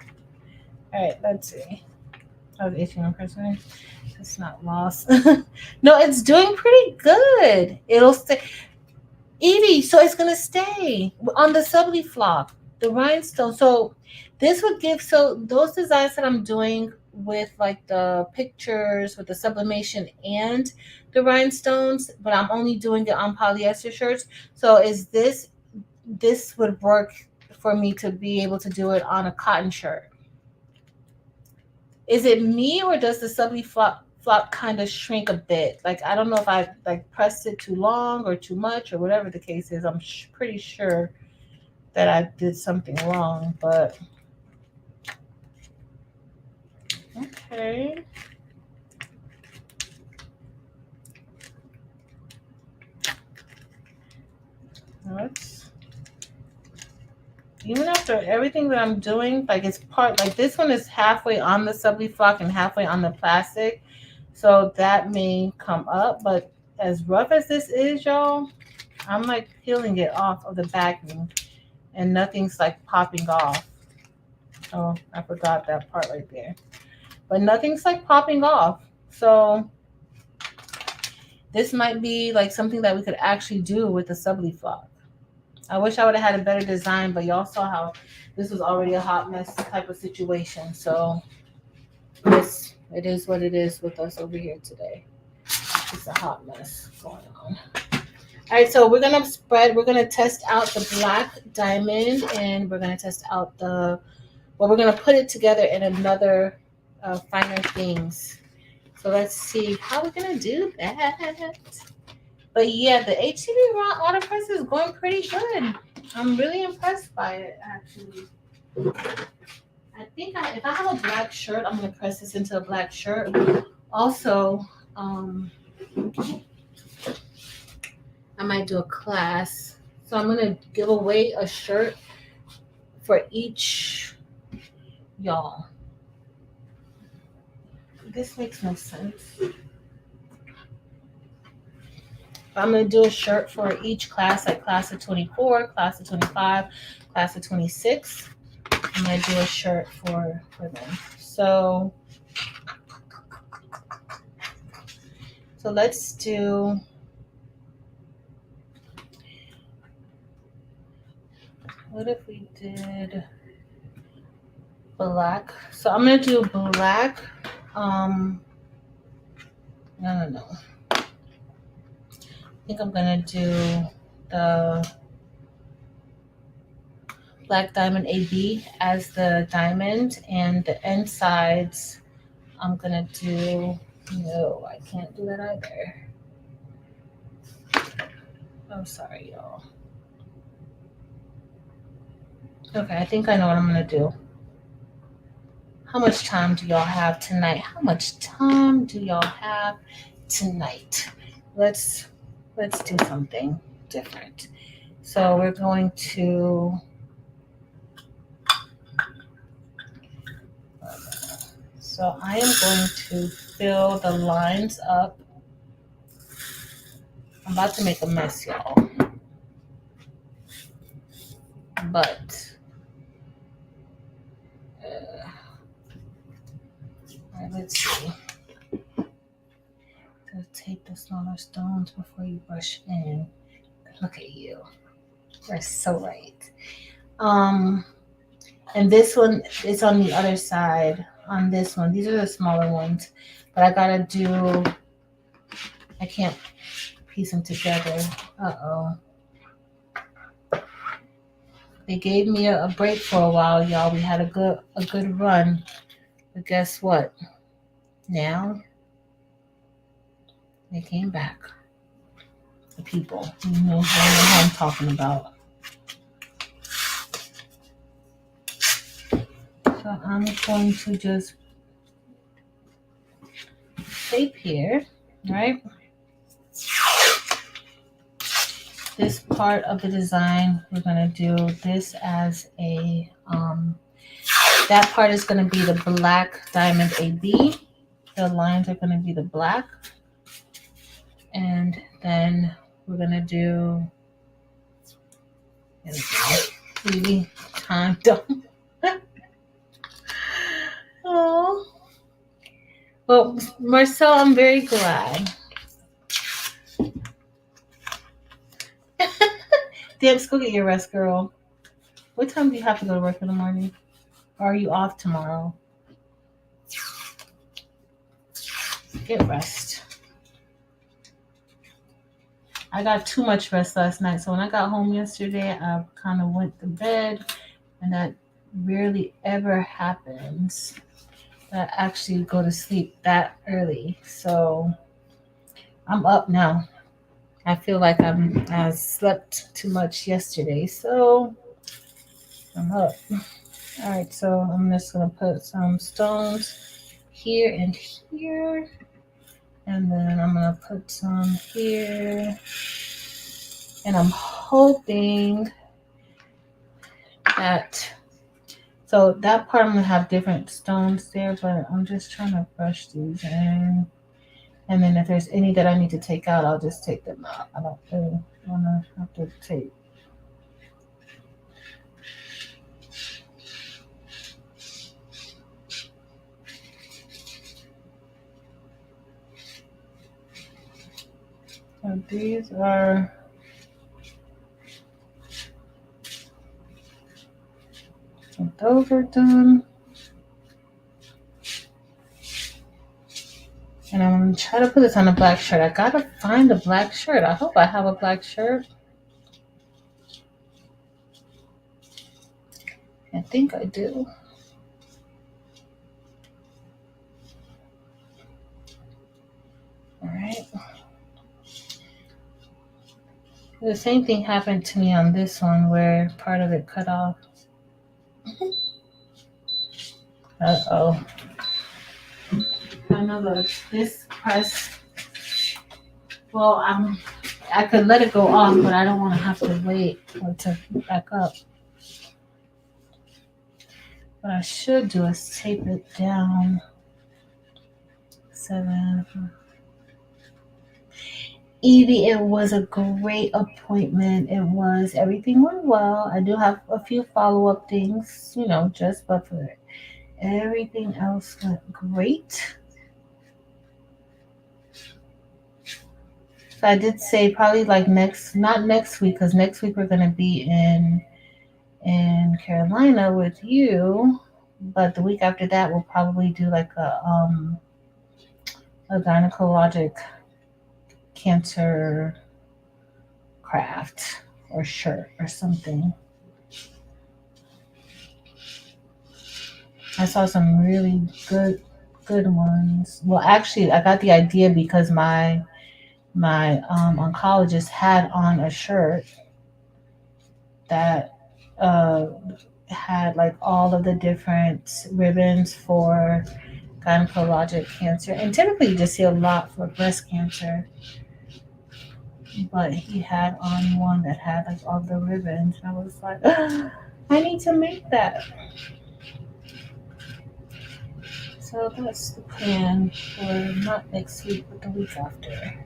All right, let's see. I was itching on person. It's not lost. No, it's doing pretty good. It'll stay. Evie, so it's gonna stay on the subleaf flock, the rhinestone. So this would give, so those designs that I'm doing with like the pictures with the sublimation and the rhinestones, but I'm only doing it on polyester shirts. So this would work for me to be able to do it on a cotton shirt. Is it me or does the subleaf flock kind of shrink a bit? Like, I don't know if I like pressed it too long or too much or whatever the case is. I'm pretty sure that I did something wrong, but okay. Let's, even after everything that I'm doing, like it's part, like this one is halfway on the subleaf flock and halfway on the plastic. So that may come up, but as rough as this is, y'all, I'm like peeling it off of the backing and nothing's like popping off. Oh, I forgot that part right there. But nothing's like popping off. So this might be like something that we could actually do with the subleaf flock. I wish I would have had a better design, but y'all saw how this was already a hot mess type of situation. So it is what it is with us over here today. It's a hot mess going on. All right, so we're gonna test out the black diamond, and we're gonna test out we're gonna put it together in another finer things. So let's see how we're gonna do that. But yeah, the HTV autopress is going pretty good. I'm really impressed by it, actually. I think if I have a black shirt, I'm gonna press this into a black shirt. Also, I might do a class. So I'm gonna give away a shirt for each y'all. This makes no sense. I'm going to do a shirt for each class, like class of 24, class of 25, class of 26. I'm going to do a shirt for them. So let's do, what if we did black? So I'm going to do black. No. I think I'm gonna do the black diamond AB as the diamond, and the end sides I'm gonna do, no, I can't do that either. I'm sorry, y'all. Okay, I think I know what I'm gonna do. How much time do y'all have tonight? How much time do y'all have tonight? Let's do something different. So we're going to, so I am going to fill the lines up. I'm about to make a mess, y'all. But, all right, let's see. Take the smaller stones before you brush in. Look at you. You're so right. And this one is on the other side. On this one, these are the smaller ones, but I gotta do. I can't piece them together. They gave me a break for a while, y'all. We had a good run, but guess what? Now they came back. The people, you know what I'm talking about. So I'm going to just tape here, right? This part of the design, we're gonna do this as a, that part is gonna be the black diamond AB. The lines are going to be the black. And then we're going to do maybe time done. Oh. Well, Marcel, I'm very glad. Dibs, go get your rest, girl. What time do you have to go to work in the morning? Or are you off tomorrow? Get rest. I got too much rest last night. So when I got home yesterday, I kind of went to bed. And that rarely ever happens. That I actually go to sleep that early. So I'm up now. I feel like I slept too much yesterday. So I'm up. All right, so I'm just going to put some stones here and here. And then I'm going to put some here. And I'm hoping that, so that part I'm going to have different stones there, but I'm just trying to brush these in. And then if there's any that I need to take out, I'll just take them out. I don't really want to have to take. So these are, those are done. And I'm going to try to put this on a black shirt. I got to find a black shirt. I hope I have a black shirt. I think I do. All right. The same thing happened to me on this one where part of it cut off. Uh-oh. I know this press, well, I could let it go off, but I don't want to have to wait for it to back up. What I should do is tape it down. 7. Evie, it was a great appointment. It was. Everything went well. I do have a few follow-up things, just but for it. Everything else went great. So I did say probably like not next week, because next week we're going to be in Carolina with you. But the week after that, we'll probably do like a gynecologic cancer craft or shirt or something. I saw some really good ones. Well, actually, I got the idea because my oncologist had on a shirt that had like all of the different ribbons for gynecologic cancer, and typically you just see a lot for breast cancer, but he had on one that had like all the ribbons, and I was like, I need to make that. So that's the plan for not next week, but the week after.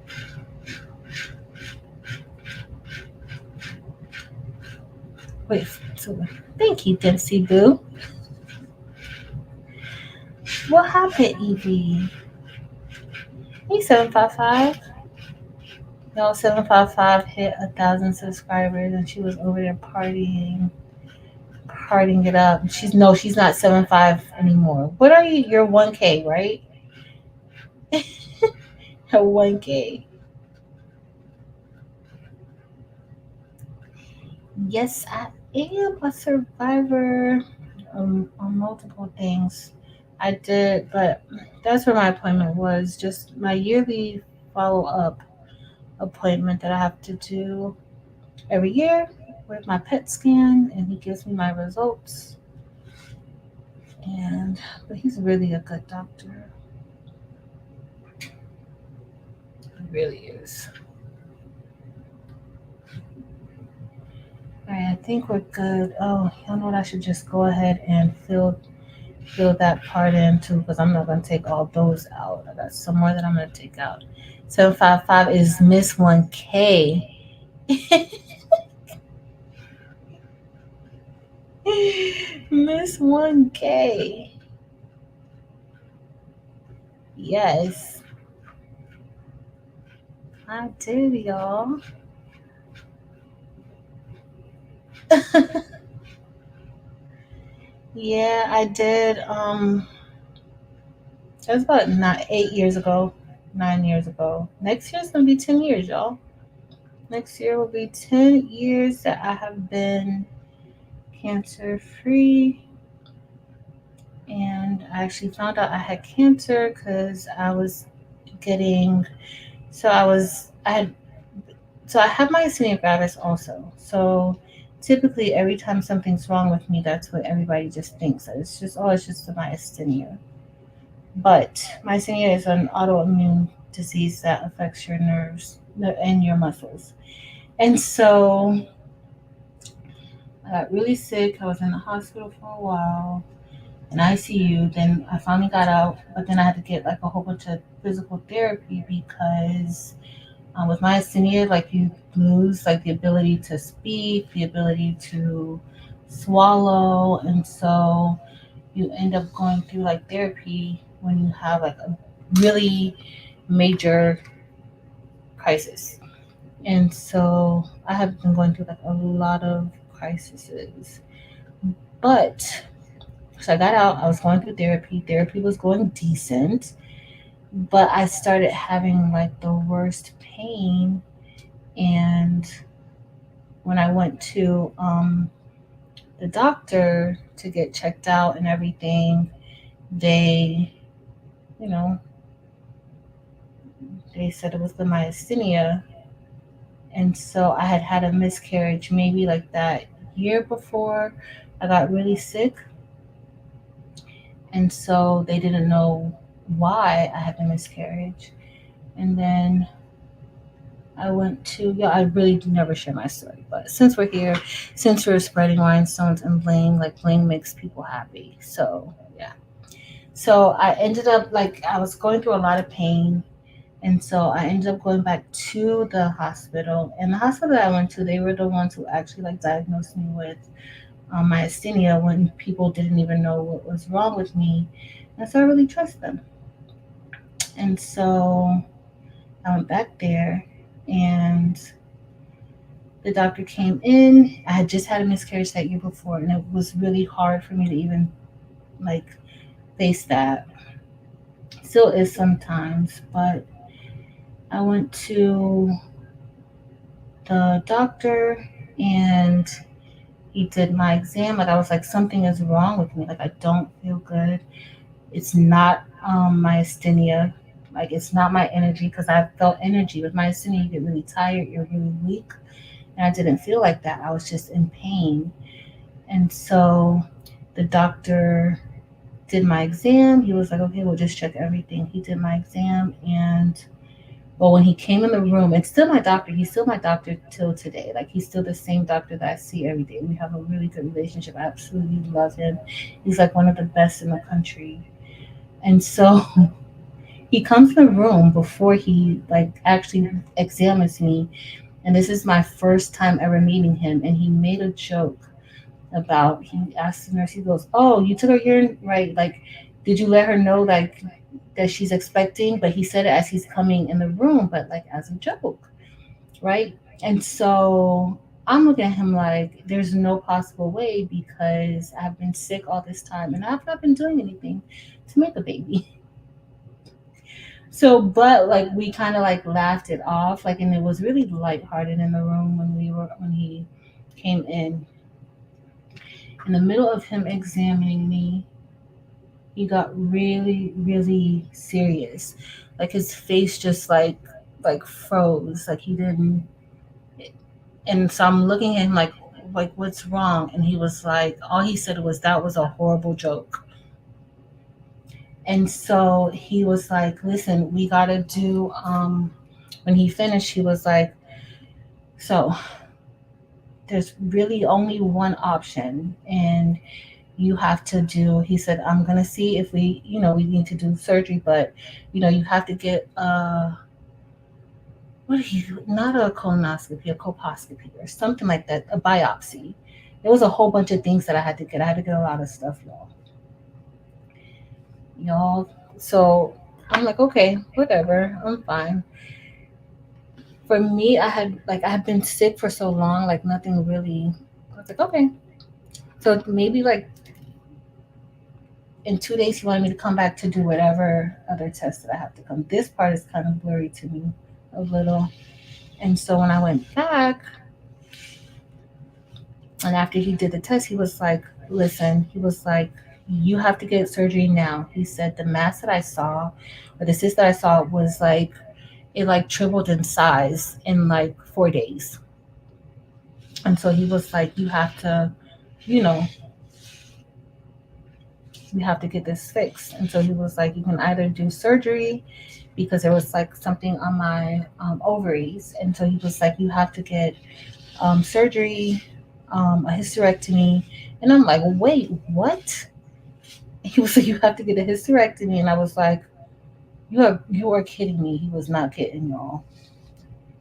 Wait, so thank you, Dempsey Boo. What happened, Evie? Hey, 755. No, 755 hit 1,000 subscribers, and she was over there partying it up. She's not 7.5 anymore. What are you? You're 1K, right? 1K. Yes, I am a survivor on multiple things. I did, but that's where my appointment was. Just my yearly follow-up appointment that I have to do every year with my PET scan, and he gives me my results. But he's really a good doctor. He really is. All right, I think we're good. Oh, y'all know what? I should just go ahead and fill fill that part in too, because I'm not gonna take all those out. I got some more that I'm gonna take out. 755 is Miss 1K. Miss 1K. Yes, I did, y'all. Yeah, I did. It was about 8 years ago, 9 years ago. Next year's gonna be 10 years, y'all. Next year will be 10 years that I have been cancer free, and I actually found out I had cancer because I was getting. So I had. So I have myasthenia gravis also. So typically, every time something's wrong with me, that's what everybody just thinks. That it's just, oh, it's just the myasthenia. But myasthenia is an autoimmune disease that affects your nerves and your muscles. And so I got really sick. I was in the hospital for a while, in ICU. Then I finally got out, but then I had to get like a whole bunch of physical therapy because with myasthenia, like you lose like the ability to speak, the ability to swallow, and so you end up going through like therapy when you have like a really major crisis. And so I have been going through like a lot of crises. But so I got out, I was going through therapy. Therapy was going decent, but I started having like the worst pain. And when I went to the doctor to get checked out and everything, they, you know, they said it was the myasthenia. And so I had had a miscarriage maybe like that year before I got really sick. And so they didn't know why I had the miscarriage. And then I went to, yeah, I really do never share my story, but since we're here, since we're spreading rhinestones and bling, like bling makes people happy. So, yeah. So I ended up, like, I was going through a lot of pain. And so I ended up going back to the hospital. And the hospital that I went to, they were the ones who actually, like, diagnosed me with myasthenia when people didn't even know what was wrong with me. And so I really trust them. And so I went back there, and the doctor came in. I had just had a miscarriage that year before, and it was really hard for me to even like face that. Still is sometimes, but I went to the doctor, and he did my exam. Like I was like, something is wrong with me. Like I don't feel good. It's not myasthenia. Like it's not my energy because I felt energy. With myasthenia, you get really tired. You're really weak, and I didn't feel like that. I was just in pain. And so the doctor did my exam. He was like, okay, we'll just check everything. He did my exam. And well, when he came in the room, it's still my doctor. He's still my doctor till today. Like he's still the same doctor that I see every day. We have a really good relationship. I absolutely love him. He's like one of the best in the country. And so he comes in the room before he like actually examines me. And this is my first time ever meeting him. And he made a joke about, he asked the nurse, he goes, oh, you took her urine, right? Like, did you let her know like that she's expecting? But he said it as he's coming in the room, but like as a joke, right? And so I'm looking at him like there's no possible way because I've been sick all this time and I've not been doing anything to make a baby. So, but like we kind of like laughed it off, like, and it was really lighthearted in the room when he came in the middle of him examining me. He got really, really serious. Like his face just like froze. Like he didn't. And so I'm looking at him like what's wrong? And he was like, all he said was that was a horrible joke. And so he was like, listen, we gotta do. When he finished, he was like, so there's really only one option, and you have to do, he said, I'm going to see if we, we need to do surgery, but, you have to get, not a colonoscopy, a colposcopy or something like that, a biopsy. There was a whole bunch of things that I had to get. I had to get a lot of stuff, y'all. So I'm like, okay, whatever, I'm fine. For me, I had been sick for so long, like nothing really. I was like, okay. So maybe like in 2 days, he wanted me to come back to do whatever other tests that I have to come. This part is kind of blurry to me a little. And so when I went back, and after he did the test, he was like, listen, he was like, you have to get surgery now. He said the mass that I saw, or the cyst that I saw, was like, it like tripled in size in like 4 days. And so he was like, you have to, you know, we have to get this fixed. And so he was like, you can either do surgery because there was like something on my ovaries. And so he was like, you have to get surgery, a hysterectomy. And I'm like, wait, what? He was like, you have to get a hysterectomy. And I was like, you are kidding me. He was not kidding, y'all.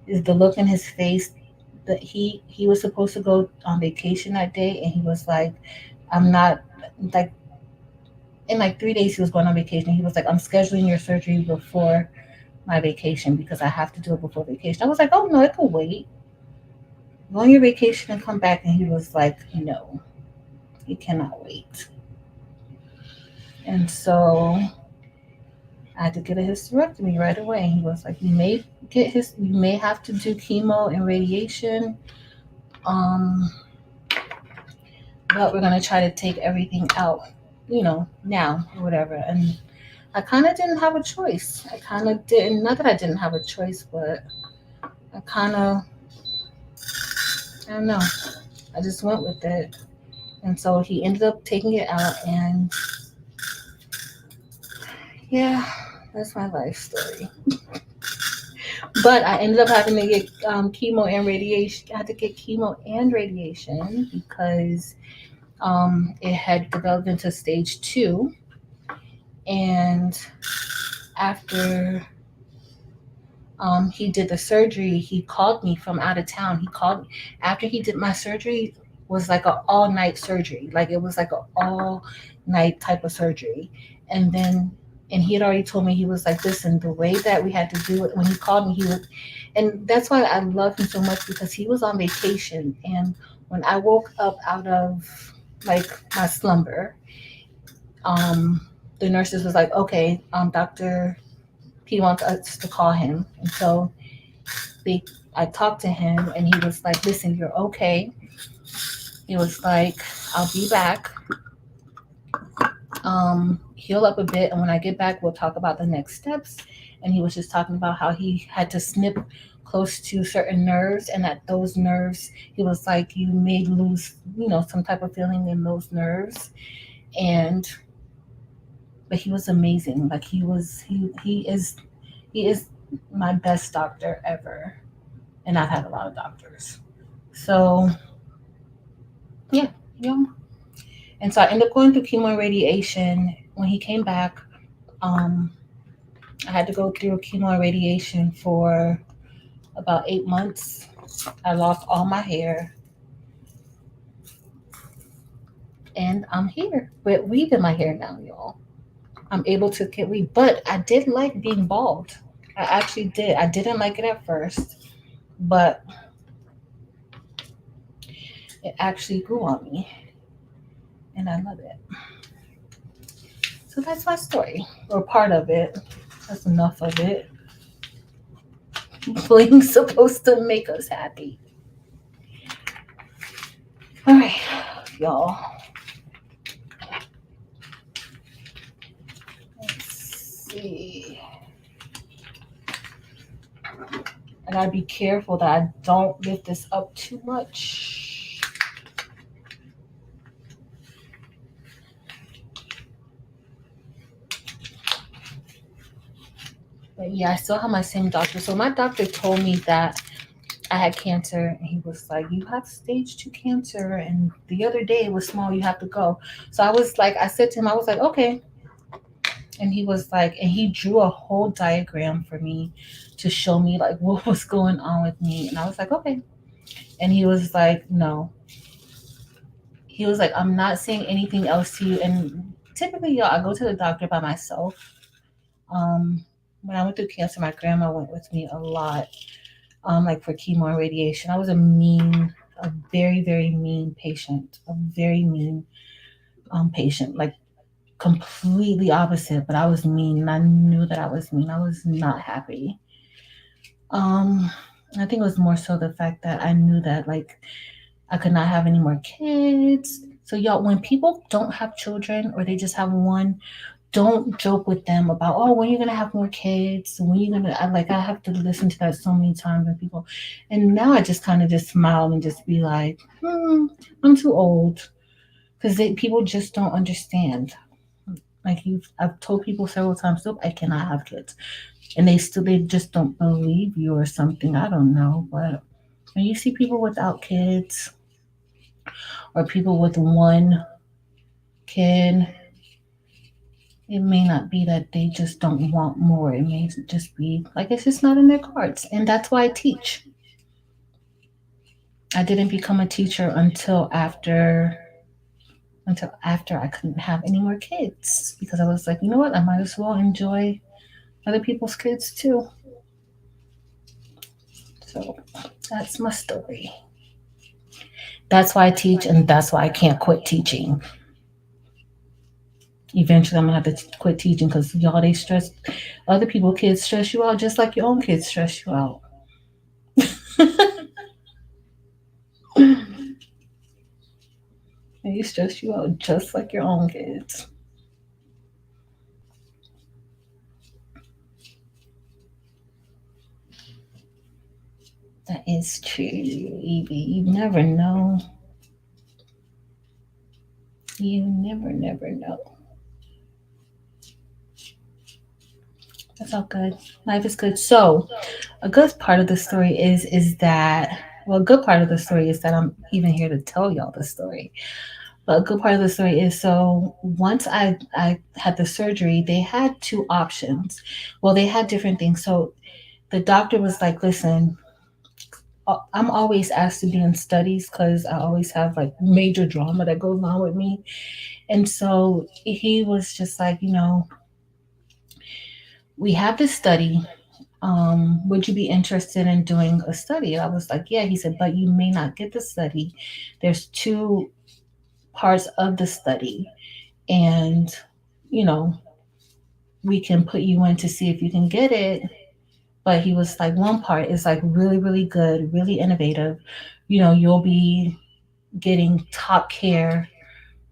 Is the look in his face that he was supposed to go on vacation that day, and he was like, I'm not, like, in like 3 days he was going on vacation. He was like, I'm scheduling your surgery before my vacation because I have to do it before vacation. I was like, oh no, it could wait. Go on your vacation and come back. And he was like, no, he cannot wait. And so I had to get a hysterectomy right away. He was like, you may have to do chemo and radiation. But we're gonna try to take everything out, now or whatever. And I kind of didn't have a choice. I kind of didn't. Not that I didn't have a choice, but I kind of, I don't know. I just went with it. And so he ended up taking it out, and yeah, that's my life story. But I ended up having to get chemo and radiation. I had to get chemo and radiation because it had developed into stage 2. And after he did the surgery, he called me from out of town. He called me after he did my surgery. Was like an all-night surgery. Like it was like an all-night type of surgery. And he had already told me, he was like, listen, the way that we had to do it, when he called me, and that's why I love him so much, because he was on vacation. And when I woke up out of like my slumber, the nurses was like, okay, Dr. P wants us to call him. And so I talked to him, and he was like, listen, you're okay. He was like, I'll be back. Heal up a bit, and when I get back, we'll talk about the next steps. And he was just talking about how he had to snip close to certain nerves, and that those nerves, he was like, you may lose, some type of feeling in those nerves. But he was amazing. Like he is my best doctor ever. And I've had a lot of doctors. So yeah. And so I ended up going through chemo and radiation. When he came back, I had to go through chemo and radiation for about 8 months. I lost all my hair. And I'm here with weave in my hair now, y'all. I'm able to get weave. But I did like being bald. I actually did. I didn't like it at first, but it actually grew on me. And I love it. So that's my story, or part of it. That's enough of it. Bling's supposed to make us happy. All right, y'all. Let's see. I gotta be careful that I don't lift this up too much. But yeah, I still have my same doctor. So my doctor told me that I had cancer, and he was like, "You have stage 2 cancer, and the other day it was small. You have to go." So I was like, I said to him, I was like, "Okay." And he was like, and he drew a whole diagram for me to show me like what was going on with me, and I was like, "Okay." And he was like, "No." He was like, "I'm not saying anything else to you." And typically, y'all, I go to the doctor by myself. Um, when I went through cancer, my grandma went with me a lot, like for chemo and radiation. I was a very, very mean patient, a very mean patient, like completely opposite, but I was mean and I knew that I was mean. I was not happy. Um, I think it was more so the fact that I knew that like I could not have any more kids. So y'all, when people don't have children or they just have one, don't joke with them about, oh, when you're gonna have more kids, when you're gonna I have to listen to that so many times when people, and now I just kind of just smile and just be like, I'm too old, because people just don't understand. Like I've told people several times, look, I cannot have kids, and they just don't believe you or something. I don't know, but when you see people without kids or people with one kid, it may not be that they just don't want more. It may just be like it's just not in their cards. And that's why I teach. I didn't become a teacher until after I couldn't have any more kids, because I was like, you know what? I might as well enjoy other people's kids too. So that's my story. That's why I teach, and that's why I can't quit teaching. Eventually, I'm gonna have to quit teaching because y'all, they stress other people kids stress you out just like your own kids stress you out. They stress you out just like your own kids. That is true, Evie. You never know. You never know. That's all good. Life is good. So, a good part of the story is that, well, a good part of the story is that I'm even here to tell y'all the story. But a good part of the story is, so once I had the surgery, they had two options. Well, they had different things. So the doctor was like, "Listen, I'm always asked to be in studies because I always have like major drama that goes on with me." And so he was just like, "We have this study. Would you be interested in doing a study?" I was like, "Yeah." He said, "But you may not get the study. There's two parts of the study, and you know, we can put you in to see if you can get it." But he was like, "One part is like really, really good, really innovative. You'll be getting top care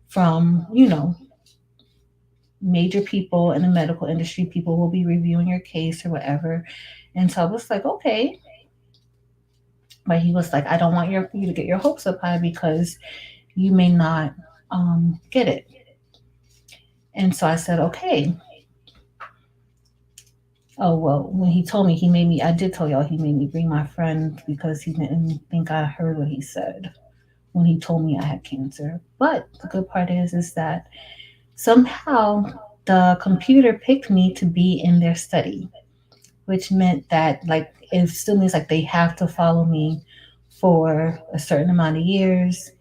from, major people in the medical industry. People will be reviewing your case or whatever." And so I was like, "Okay." But he was like, "I don't want you to get your hopes up high because you may not get it." And so I said, "Okay." Oh, well, when he told me, I did tell y'all he made me bring my friend because he didn't think I heard what he said when he told me I had cancer. But the good part is that somehow the computer picked me to be in their study, which meant that like it still means like they have to follow me for a certain amount of years,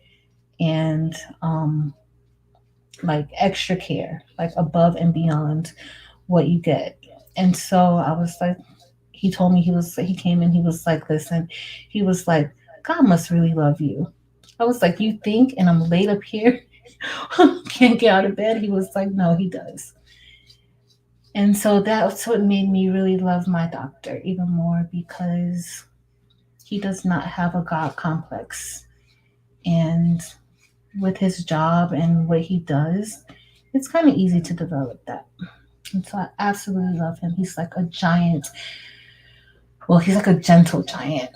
and like extra care, like above and beyond what you get. And so I was like, he told me, he came in, he was like, "Listen," he was like, "God must really love you." I was like, "You think?" And I'm laid up here, can't get out of bed. He was like, "No, he does." And so that's what made me really love my doctor even more, because he does not have a God complex. And with his job and what he does, it's kind of easy to develop that. And so I absolutely love him. He's like a giant. Well, he's like a gentle giant.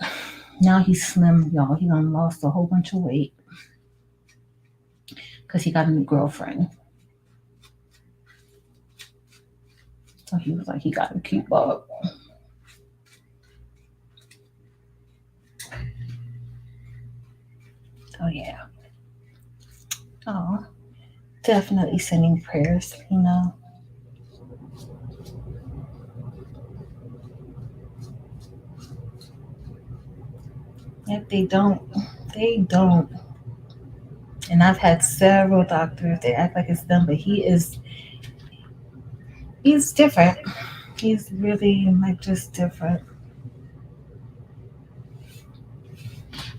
Now he's slim, y'all. He done lost a whole bunch of weight because he got a new girlfriend. So he was like, he got to keep up. Definitely sending prayers, you know. If they don't, they don't. And I've had several doctors, they act like it's them, but he's different. He's really like just different.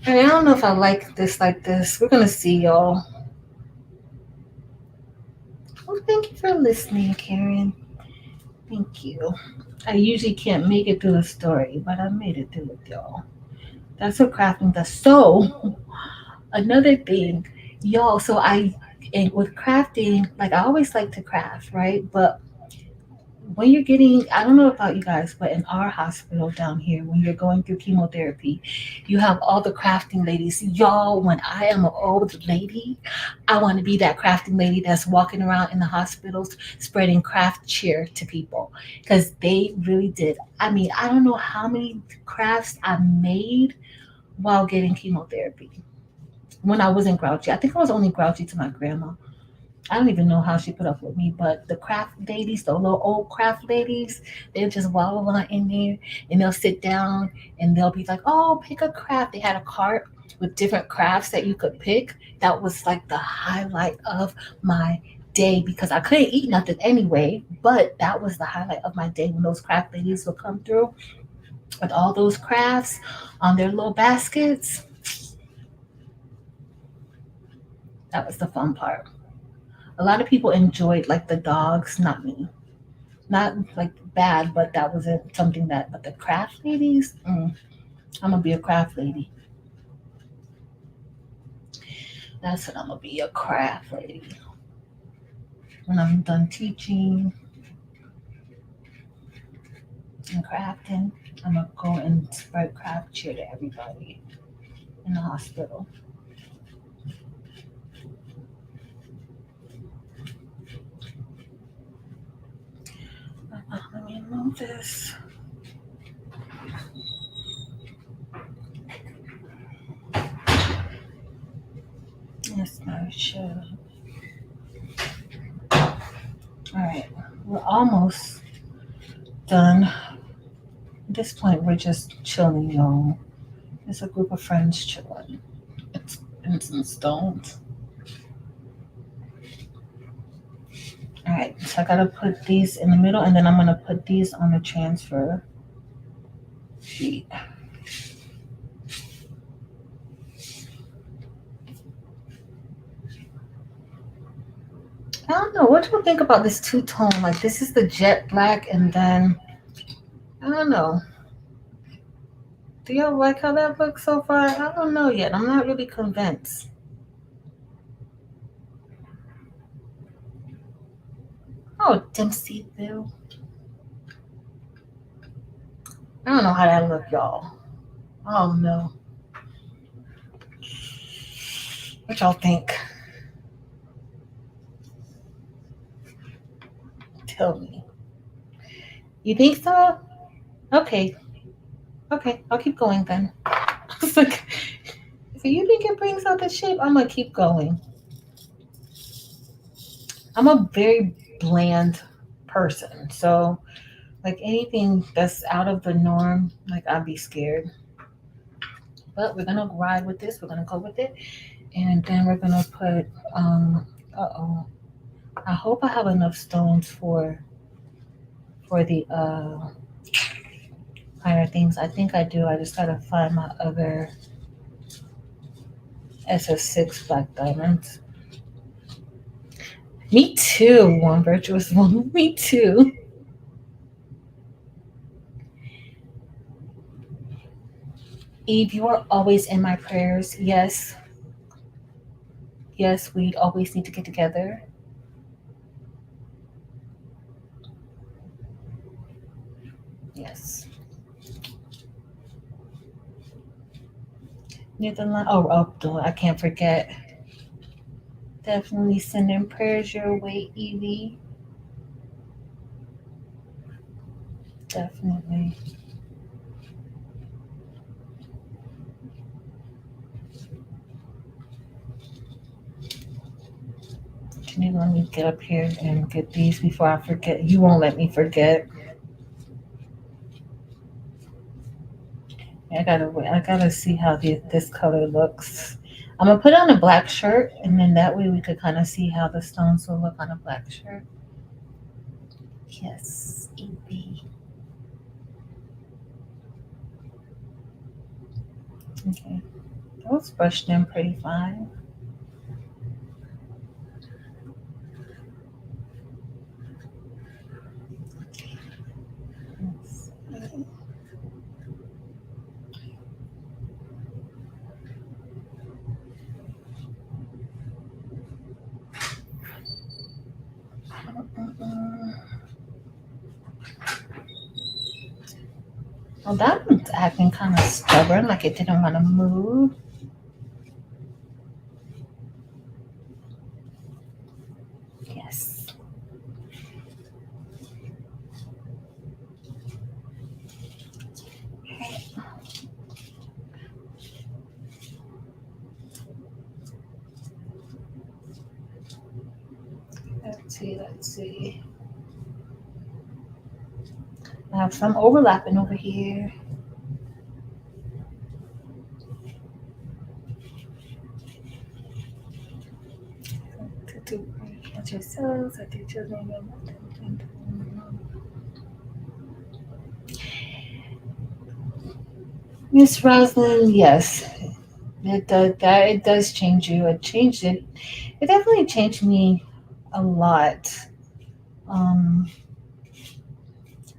And I don't know if I like this. We're gonna see, y'all. Well, thank you for listening, Karen. Thank you. I usually can't make it through the story, but I made it through it, y'all. That's what crafting does. So, another thing, y'all. So and with crafting, like I always like to craft, right? But when you're getting, I don't know about you guys, but in our hospital down here, when you're going through chemotherapy, you have all the crafting ladies. Y'all, when I am an old lady, I want to be that crafting lady that's walking around in the hospitals spreading craft cheer to people because they really did. I mean, I don't know how many crafts I made while getting chemotherapy when I wasn't grouchy. I think I was only grouchy to my grandma. I don't even know how she put up with me, but the craft ladies, the little old craft ladies, they'll just waddle on in there and they'll sit down and they'll be like, oh, pick a craft. They had a cart with different crafts that you could pick. That was like the highlight of my day because I couldn't eat nothing anyway, but that was the highlight of my day when those craft ladies would come through with all those crafts on their little baskets. That was the fun part. A lot of people enjoyed like the dogs, not me. Not like bad, but that wasn't something that. But the craft ladies, I'm gonna be a craft lady. That's what I'm gonna be, a craft lady. When I'm done teaching and crafting, I'm gonna go and spread craft cheer to everybody in the hospital. Let me move this. Yes, I should. All right, we're almost done. At this point, we're just chilling, y'all. It's a group of friends chilling. It's some stones. All right, so I gotta put these in the middle, and then I'm gonna put these on the transfer sheet. I don't know. What do you think about this two tone? Like this is the jet black, and then I don't know. Do y'all like how that looks so far? I don't know yet. I'm not really convinced. Oh, Dempsey Bill. I don't know how that look, y'all. Oh no. What y'all think? Tell me. You think so? Okay. Okay. I'll keep going then. It's like, if you think it brings out the shape, I'm gonna keep going. I'm a very bland person, so like anything that's out of the norm, like I'd be scared. But we're gonna ride with this. We're gonna go with it, and then we're gonna put. Uh oh. I hope I have enough stones for the higher things. I think I do. I just gotta find my other SS6 black diamonds. Me too, one virtuous woman. Me too. Eve, you are always in my prayers. Yes, yes, we always need to get together. Yes. Near the line. I can't forget. Definitely sending prayers your way, Evie. Definitely. Let me get up here and get these before I forget. You won't let me forget. I gotta see how this color looks. I'm gonna put on a black shirt, and then that way we could kind of see how the stones will look on a black shirt. Yes, EP. Okay, those brushed in pretty fine. Well, that one's acting kind of stubborn, like it didn't want to move. Yes. Let's see. I have some overlapping over here. Miss Roslyn, yes, it does. That it does change you. It changed it. It definitely changed me a lot. Um,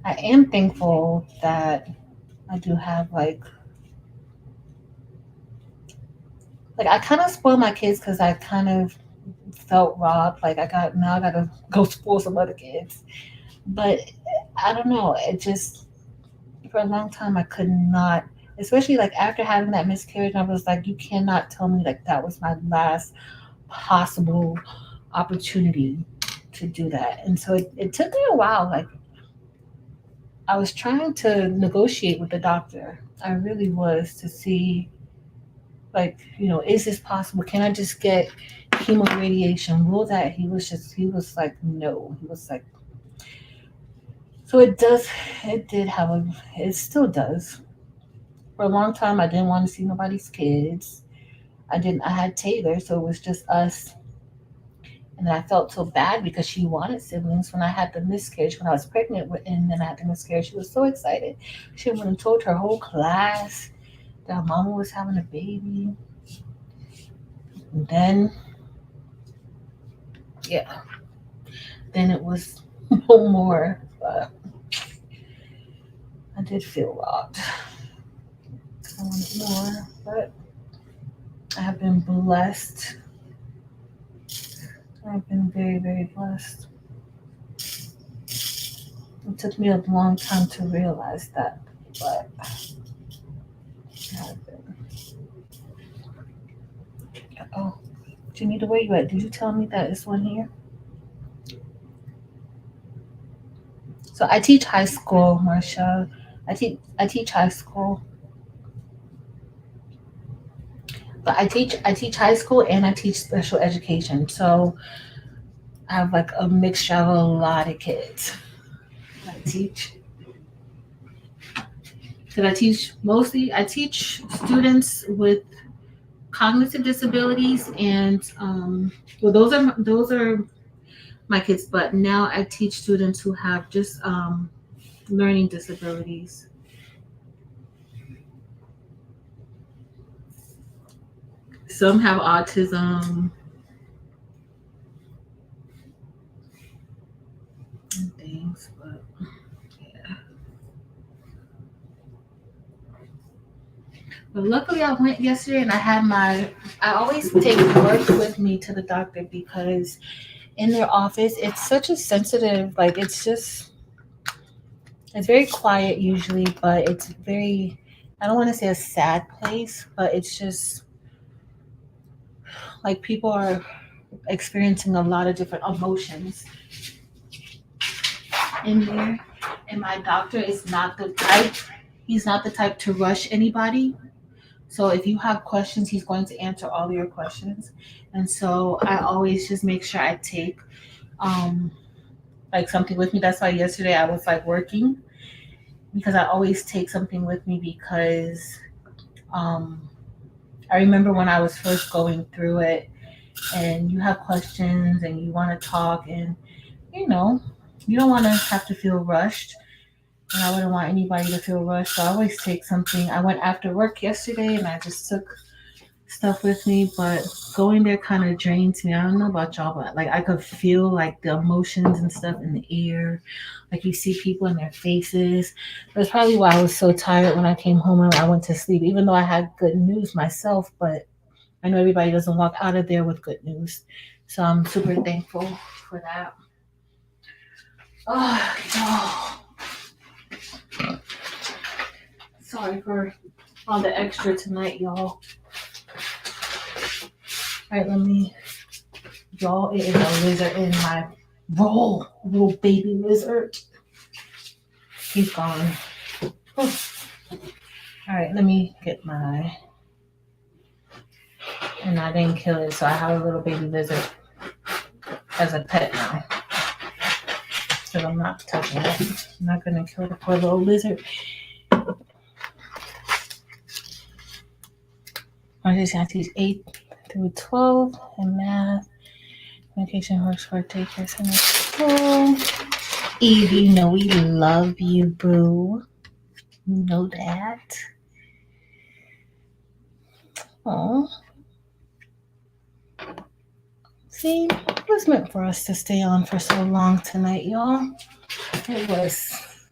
I am thankful that I do have like I kind of spoil my kids because I kind of felt robbed. Like I gotta go spoil some other kids. But I don't know. It just for a long time I could not, especially like after having that miscarriage. I was like, you cannot tell me like that was my last possible opportunity to do that. And so it took me a while. Like I was trying to negotiate with the doctor. I really was to see like, is this possible? Can I just get chemoradiation? Will that he was like, no. He was like, so it still does. For a long time I didn't want to see nobody's kids. I had Taylor, so it was just us. And then I felt so bad because she wanted siblings when I had the miscarriage, when I was pregnant with, and then I had the miscarriage. She was so excited. She went and told her whole class that mama was having a baby. And then, yeah, then it was no more. But I did feel robbed. I wanted more, but I have been blessed. I've been very, very blessed. It took me a long time to realize that, but I have been. Oh, Janita, where you at? Did you tell me that it's one here? So I teach high school, Marsha. I teach high school. But I teach high school and I teach special education. So I have like a mixture of a lot of kids. I teach. Because I teach students with cognitive disabilities and well those are my kids, but now I teach students who have just learning disabilities. Some have autism and things, but yeah. But luckily I went yesterday and I always take work with me to the doctor because in their office it's such a sensitive, like it's very quiet usually, but it's very, I don't want to say a sad place, but it's just like people are experiencing a lot of different emotions in there. And my doctor is not the type, he's not the type to rush anybody. So if you have questions, he's going to answer all of your questions. And so I always just make sure I take like something with me. That's why yesterday I was like working, because I always take something with me, because I remember when I was first going through it, and you have questions and you want to talk, and you know, you don't want to have to feel rushed. And I wouldn't want anybody to feel rushed. So I always take something. I went after work yesterday and I just took stuff with me, but going there kind of drains me. I don't know about y'all, but like I could feel like the emotions and stuff in the air. Like you see people in their faces. That's probably why I was so tired when I came home and I went to sleep, even though I had good news myself, but I know everybody doesn't walk out of there with good news. So I'm super thankful for that. Oh, y'all. Sorry for all the extra tonight, y'all. All right, y'all, it is a lizard in my roll. Little baby lizard. He's gone. Oh. All right, let me get my, and I didn't kill it, so I have a little baby lizard as a pet now. So I'm not touching it. I'm not gonna kill the poor little lizard. I just got to teach 8 through 12 in math. Communication works for daycare center school. Eve, you know we love you, boo. You know that. Oh. See, it was meant for us to stay on for so long tonight, y'all. It was.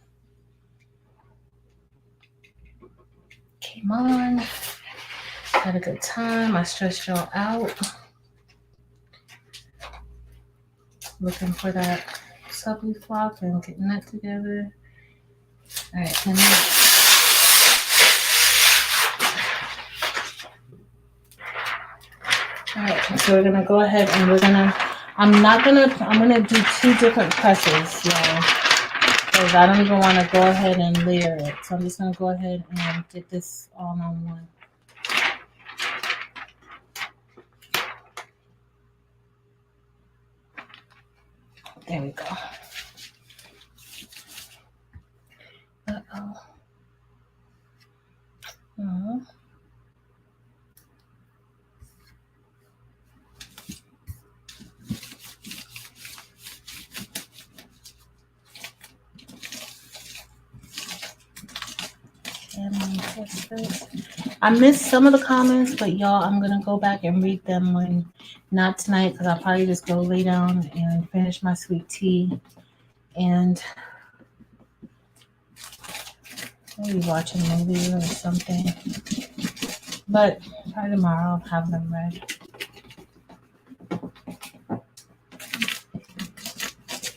Came on. Had a good time. I stressed y'all out. Looking for that subly flock and getting that together. All right, let me. All right, so we're gonna go ahead and I'm gonna do 2 different presses, y'all, because I don't even want to go ahead and layer it. So I'm just gonna go ahead and get this all on one. There we go. Uh-oh. Uh-huh. I missed some of the comments, but y'all, I'm gonna go back and read them when not tonight, because I'll probably just go lay down and finish my sweet tea and maybe watch a movie or something. But by tomorrow I'll have them read.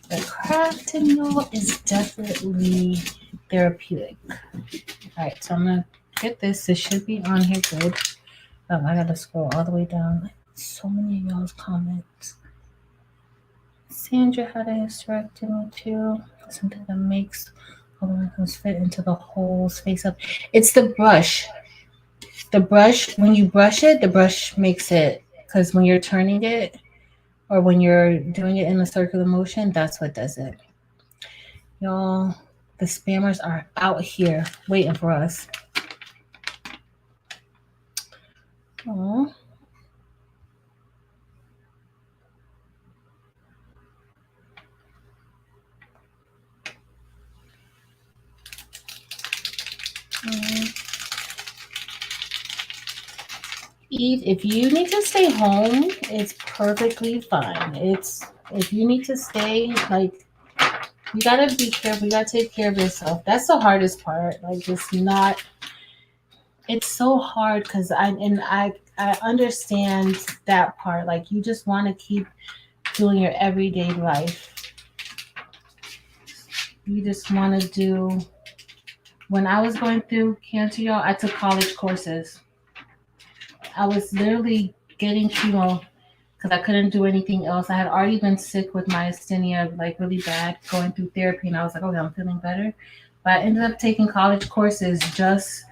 The crafting, y'all, is definitely therapeutic. Alright, so I'm gonna get this. This should be on here good. I gotta scroll all the way down. So many of y'all's comments. Sandra had a hysterectomy too. Something that makes all the wrinkles fit into the holes face up. It's the brush. The brush, when you brush it, the brush makes it, because when you're turning it or when you're doing it in a circular motion, that's what does it. Y'all, the spammers are out here waiting for us. Oh. Eve, if you need to stay home, it's perfectly fine. If you need to stay, like, you gotta be careful. You gotta take care of yourself. That's the hardest part. Like, it's so hard, because I understand that part. Like, you just want to keep doing your everyday life. You just want to do. When I was going through cancer, y'all, I took college courses. I was literally getting chemo because I couldn't do anything else. I had already been sick with myasthenia, like really bad, going through therapy, and I was like, okay, I'm feeling better. But I ended up taking college courses just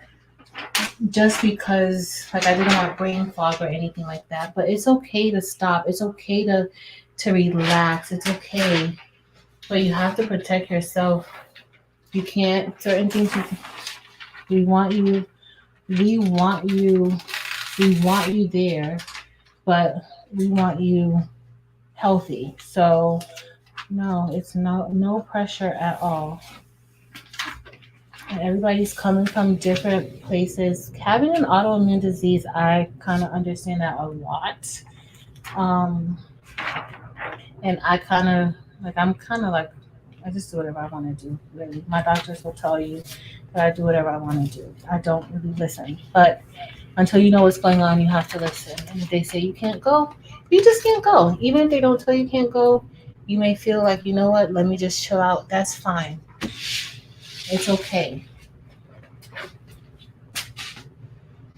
just because like I didn't want brain fog or anything like that. But it's okay to stop. It's okay to relax. It's okay. But you have to protect yourself. You can't certain things we want you we want you we want you there, but we want you healthy. So no, it's no pressure at all. And everybody's coming from different places. Having an autoimmune disease, I kind of understand that a lot. Um, and I kind of I'm kind of like, I just do whatever I want to do. Really, my doctors will tell you that I do whatever I want to do. I don't really listen, but until you know what's going on, you have to listen. And if they say you can't go, you just can't go. Even if they don't tell you can't go, you may feel like, you know what, let me just chill out. That's fine. It's okay.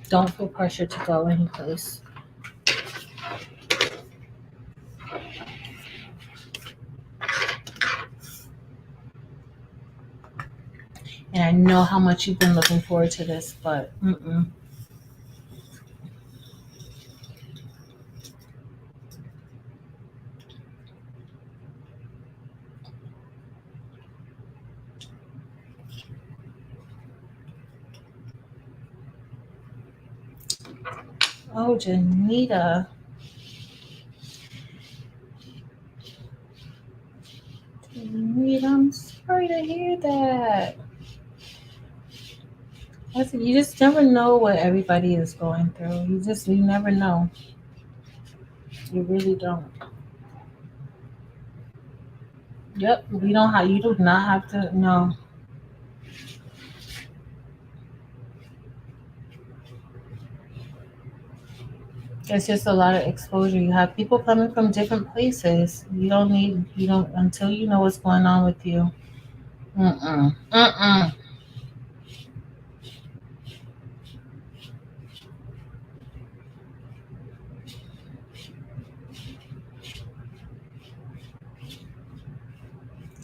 Don't feel pressure to go anyplace. And I know how much you've been looking forward to this, but Oh, Janita. Janita, I'm sorry to hear that. You just never know what everybody is going through. You never know. You really don't. Yep, you do not have to know. It's just a lot of exposure. You have people coming from different places. You don't, until you know what's going on with you. Mm-mm. Mm-mm.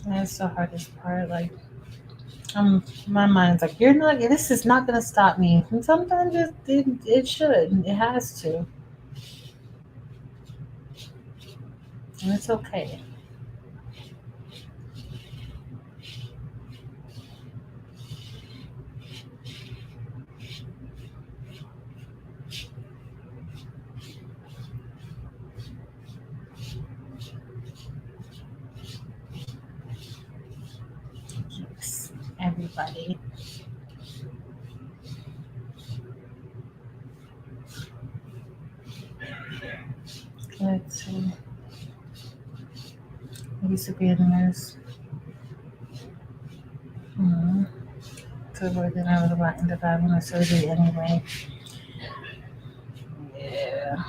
That's the hardest part. Like, my mind's like, this is not going to stop me. And sometimes it should. It has to. And it's okay. Yes, everybody. Let's see. I used to be a nurse. Mm-hmm. So then I would have ended up having a surgery anyway. Yeah.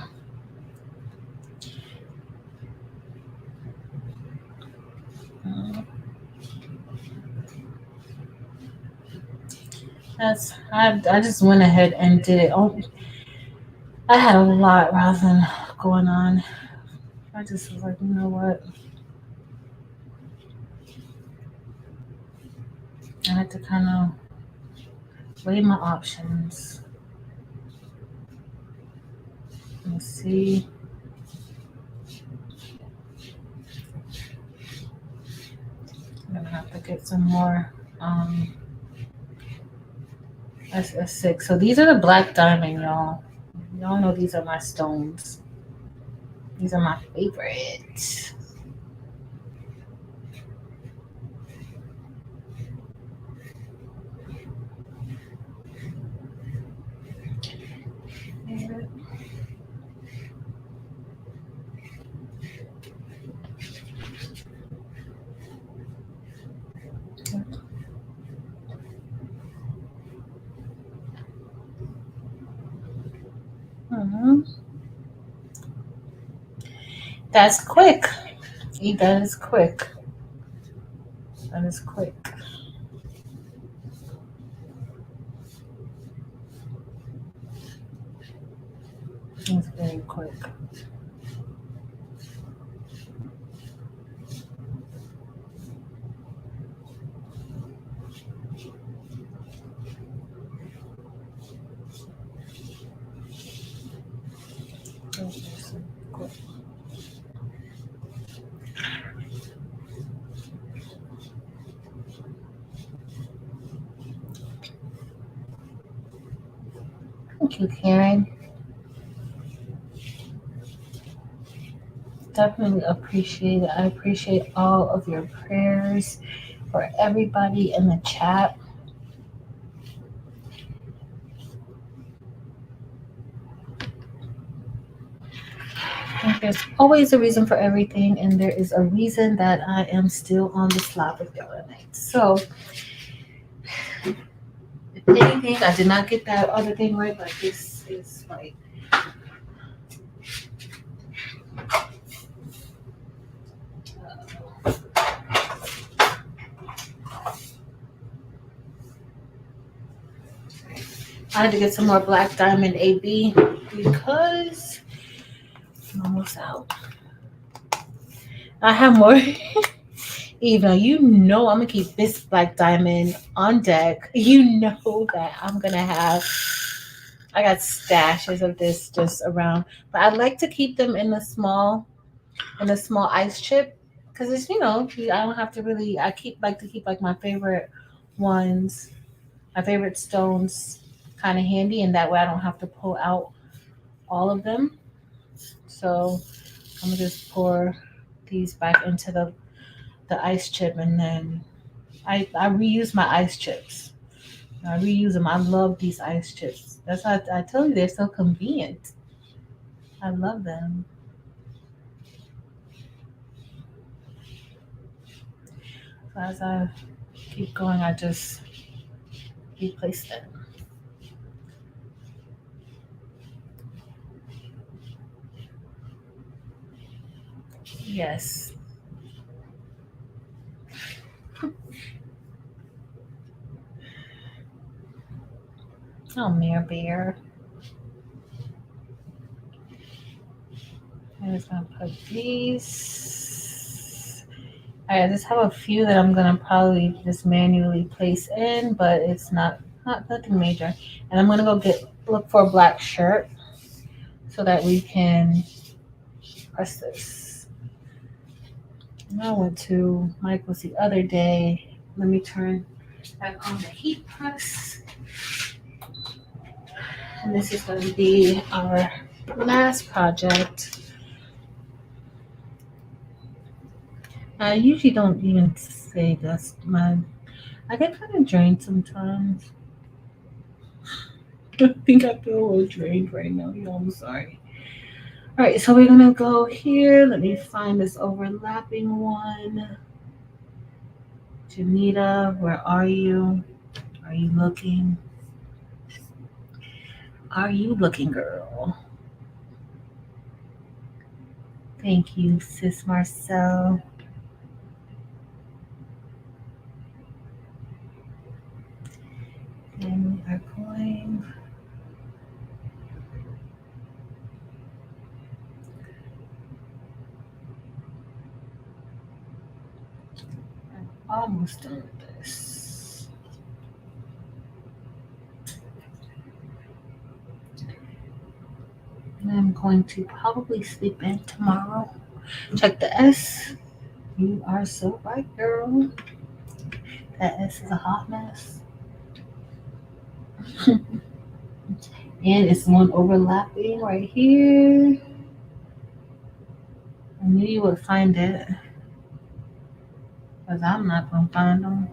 Mm. I just went ahead and did it. Oh, I had a lot rather than going on. I just was like, you know what? I had to kind of weigh my options and see. I'm gonna have to get some more SS6. So these are the black diamond, y'all. Y'all know these are my stones. These are my favorite. Mm-hmm. That's quick. That is quick. That is quick. It's very quick. Thank you, Karen. Definitely appreciate it. I appreciate all of your prayers for everybody in the chat. There's always a reason for everything, and there is a reason that I am still on this live with y'all tonight. So, if anything, I did not get that other thing right, but this is right. I had to get some more black diamond AB because I'm almost out. I have more. Eva, you know I'm gonna keep this black diamond on deck. You know that I'm gonna have. I got stashes of this just around, but I like to keep them in a small ice chip because it's I don't have to really. I keep like to keep like my favorite ones, my favorite stones, kind of handy, and that way I don't have to pull out all of them. So I'm gonna just pour these back into the ice chip, and then I reuse my ice chips. I reuse them. I love these ice chips. That's why I tell you they're so convenient. I love them. So as I keep going, I just replace them. Yes. Oh, Mare Bear. I'm just gonna put these. I just have a few that I'm gonna probably just manually place in, but it's not nothing major. And I'm gonna look for a black shirt so that we can press this. And I went to Michael's the other day. Let me turn back on the heat press. And this is going to be our last project. I usually don't even say this. I get kind of drained sometimes. I think I feel a little drained right now. I'm sorry. All right, so we're going to go here. Let me find this overlapping one. Janita, where are you? Are you looking? Are you looking, girl? Thank you, Sis Marcel. And we are going. I'm almost done with this. And I'm going to probably sleep in tomorrow. Check the S. You are so right, girl. That S is a hot mess. And it's one overlapping right here. I knew you would find it. Because I'm not going to find them.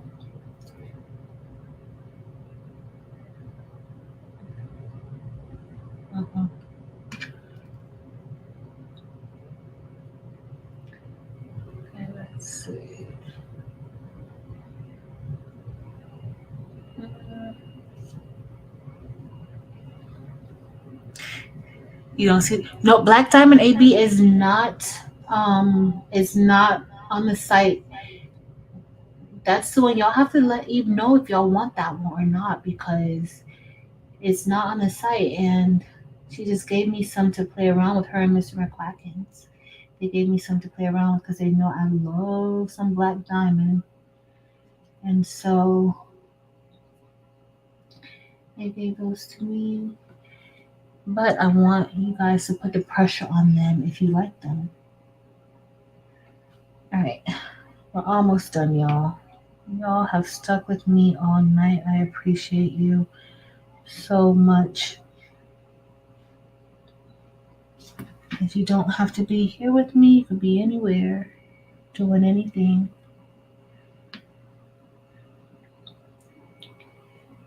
Uh-huh. Okay, let's see. You don't see no Black Diamond AB is not on the site. That's the one y'all have to let Eve know if y'all want that one or not because it's not on the site and she just gave me some to play around with her and Mr. McQuackins. They gave me some to play around with because they know I love some Black Diamond. And so they gave those to me. But I want you guys to put the pressure on them if you like them. All right, we're almost done, y'all. Y'all have stuck with me all night. I appreciate you so much. If you don't have to be here with me, you could be anywhere, doing anything.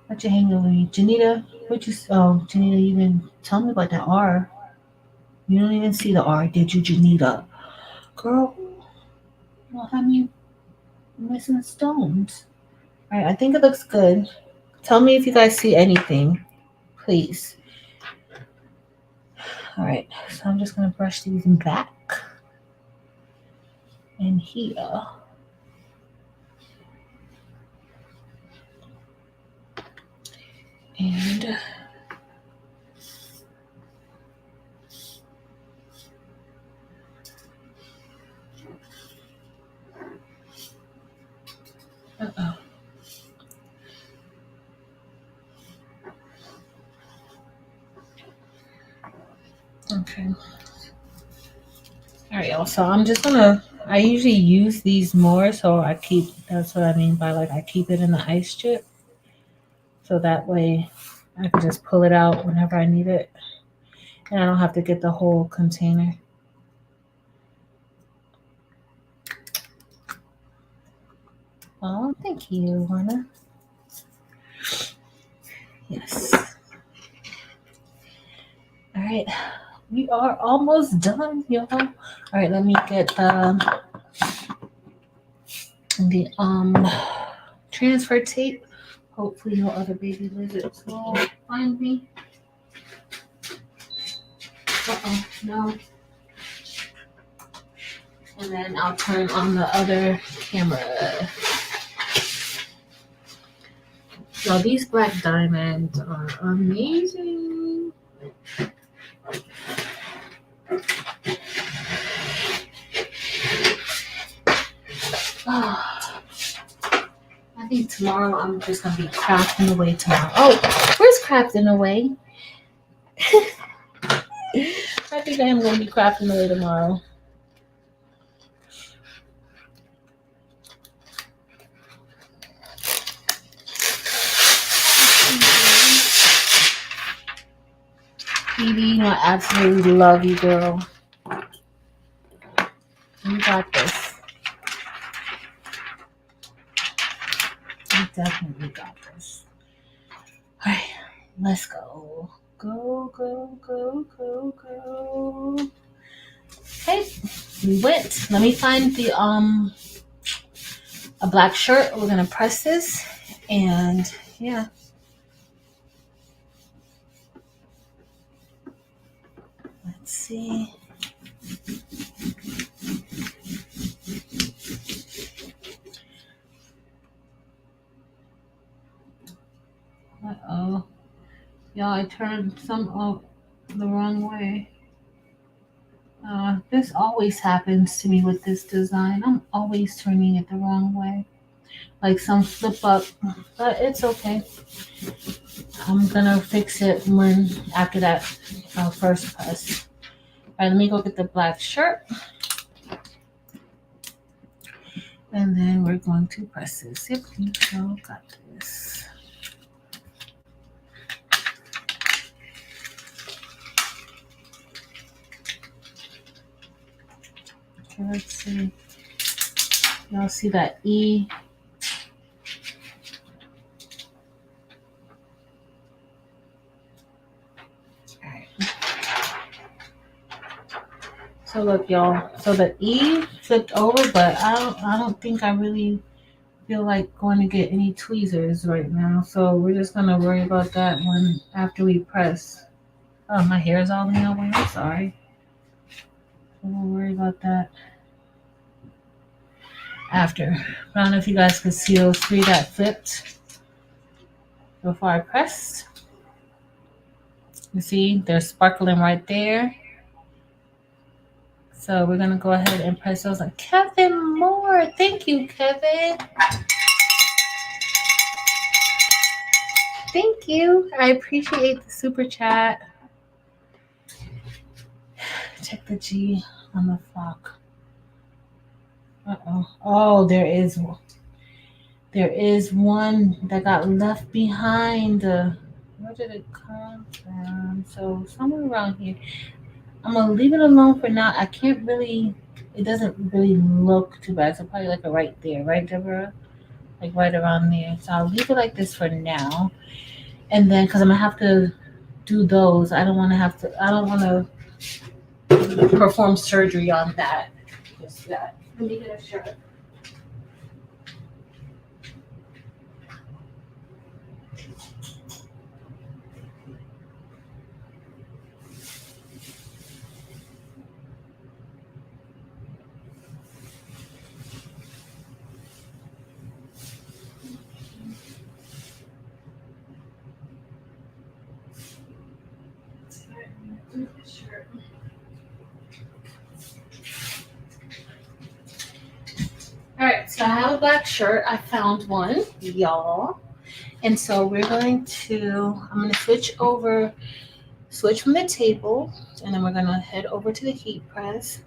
What you hanging with me? Janita, Janita, you didn't tell me about the R. You don't even see the R, did you, Janita? Girl, you don't have me missing stones. Alright, I think it looks good. Tell me if you guys see anything, please. Alright, so I'm just going to brush these back and here. And uh-oh. Okay. Alright, y'all. So I'm just gonna, I usually use these more, so that's what I mean by like I keep it in the ice strip. So that way I can just pull it out whenever I need it. And I don't have to get the whole container. Oh, thank you, Lana. Yes. Alright. We are almost done, y'all. Alright, let me get the transfer tape. Hopefully no other baby lizards will find me. Uh-oh, no. And then I'll turn on the other camera. So these black diamonds are amazing. I think tomorrow I'm just going to be crafting away tomorrow. Oh, where's crafting away? I think I am going to be crafting away tomorrow. Phoebe, you know, I absolutely love you, girl. You got this. You definitely got this. All right, let's go. Go, go, go, go, go. Okay, we went. Let me find the a black shirt. We're gonna press this, and yeah. Let's see. Uh-oh. Yeah, I turned some up the wrong way. This always happens to me with this design. I'm always turning it the wrong way. Like some flip up, but it's okay. I'm gonna fix it after that first press. All right, let me go get the black shirt. And then we're going to press this. Yep, so got this. Okay, let's see. Y'all see that E? Alright. So look, y'all. So the E flipped over, but I don't think I really feel like going to get any tweezers right now. So we're just gonna worry about that one after we press. Oh, my hair is all in the way. I'm sorry. We'll worry about that after. I don't know if you guys could see those three that flipped before I pressed. You see, they're sparkling right there. So we're gonna go ahead and press those on. Kevin Moore, thank you, Kevin. Thank you. I appreciate the super chat. Check the G on the flock. Uh-oh. Oh, there is one that got left behind. Where did it come from? So somewhere around here. I'm gonna leave it alone for now. I can't really. It doesn't really look too bad. So probably like a right there, right, Deborah? Like right around there. So I'll leave it like this for now. And then, because I'm gonna have to do those, I don't want to have to. I don't want to perform surgery on that. Just that. Let me get a shirt. All right, so I have a black shirt. I found one, y'all. And so we're going to, I'm going to switch from the table, and then we're going to head over to the heat press.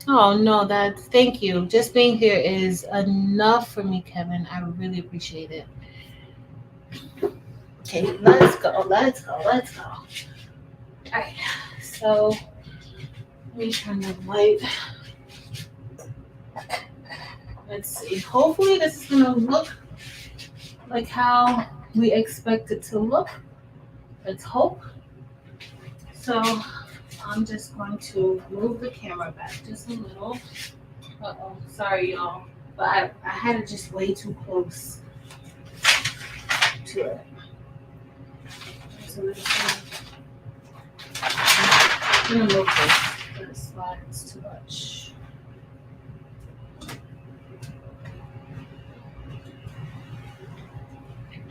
Oh, no, thank you. Just being here is enough for me, Kevin. I really appreciate it. Okay, let's go. All right, so let me turn the light. Let's see. Hopefully this is going to look like how we expect it to look. Let's hope. So I'm just going to move the camera back just a little. Uh-oh, sorry y'all. But I had it just way too close to it. So we're just gonna move this slide, it's too much.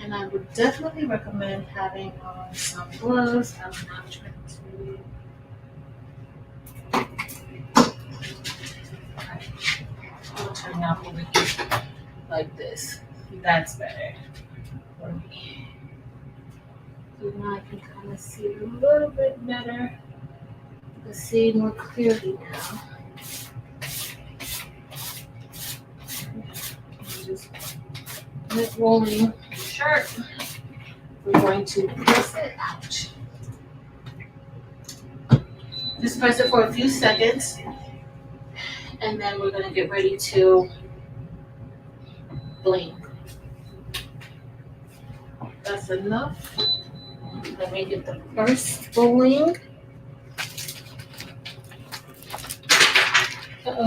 And I would definitely recommend having on some gloves. I'm not trying to. I'll turn out over here like this. That's better for me. So now I can kind of see it a little bit better. You can see more clearly now. Just rolling shirt. We're going to press it out. Just press it for a few seconds, and then we're going to get ready to bling. That's enough. Let me get the first bling. Uh-oh.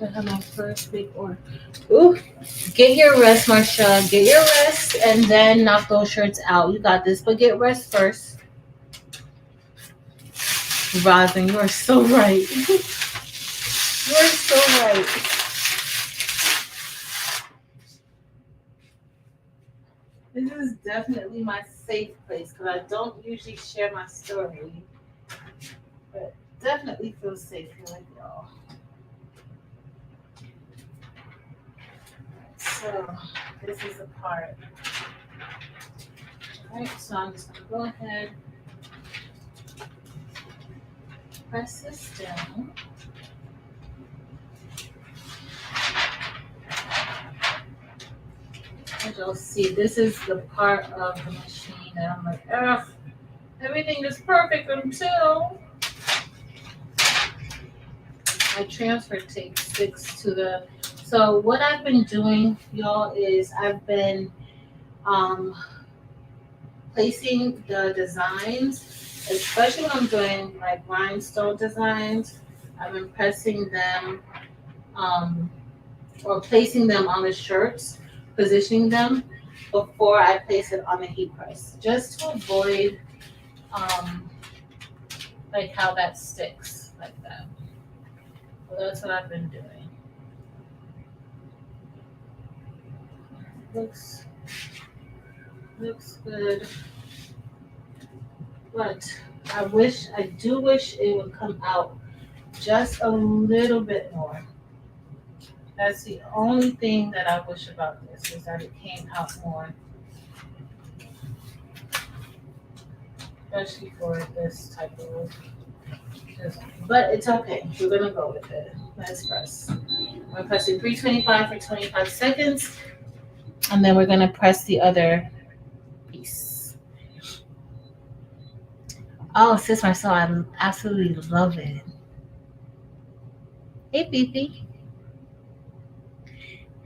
I have my first big order. Ooh. Get your rest, Marsha. Get your rest, and then knock those shirts out. You got this, but get rest first. Rosin, you are so right. You are so right. This is definitely my safe place because I don't usually share my story, but definitely feel safe here with y'all. So this is the part. All right, so I'm just gonna go ahead, press this down. As you'll see, this is the part of the machine that I'm like, ugh, everything is perfect until my transfer tape sticks to the. So what I've been doing, y'all, is I've been placing the designs, especially when I'm doing like rhinestone designs. I've been pressing them or placing them on the shirts, positioning them before I place it on the heat press, just to avoid like how that sticks like that. So that's what I've been doing. Looks good, but I do wish it would come out just a little bit more. That's the only thing that I wish about this, is that it came out more. Especially for this type of design. But it's okay. We're gonna go with it. Let's press. We're pressing 325 for 25 seconds. And then we're gonna press the other piece. Oh, sis Marcel, I absolutely love it. Hey, Fifi.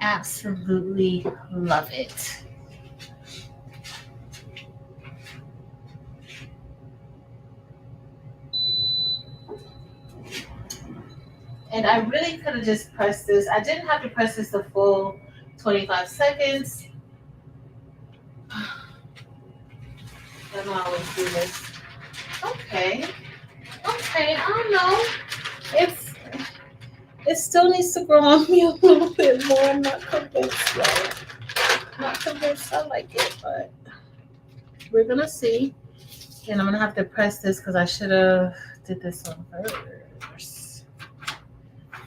Absolutely love it. And I really could have just pressed this. I didn't have to press this the full 25 seconds. I don't always do this. Okay. Okay, I don't know. It still needs to grow on me a little bit more. I'm not convinced though. Not convinced I like it, but we're gonna see. And I'm gonna have to press this because I should have did this one first.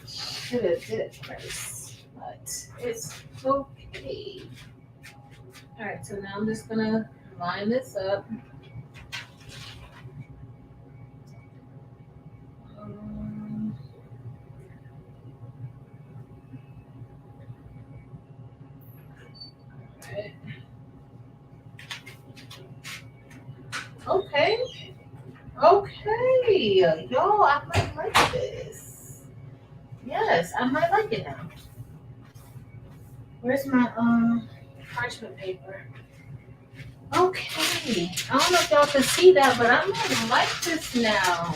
Should have did it first, but it's okay. All right, so now I'm just gonna line this up. Right. Okay. Okay. Yo, I might like this. Yes, I might like it now. Where's my parchment paper? Okay. I don't know if y'all can see that, but I might like this now.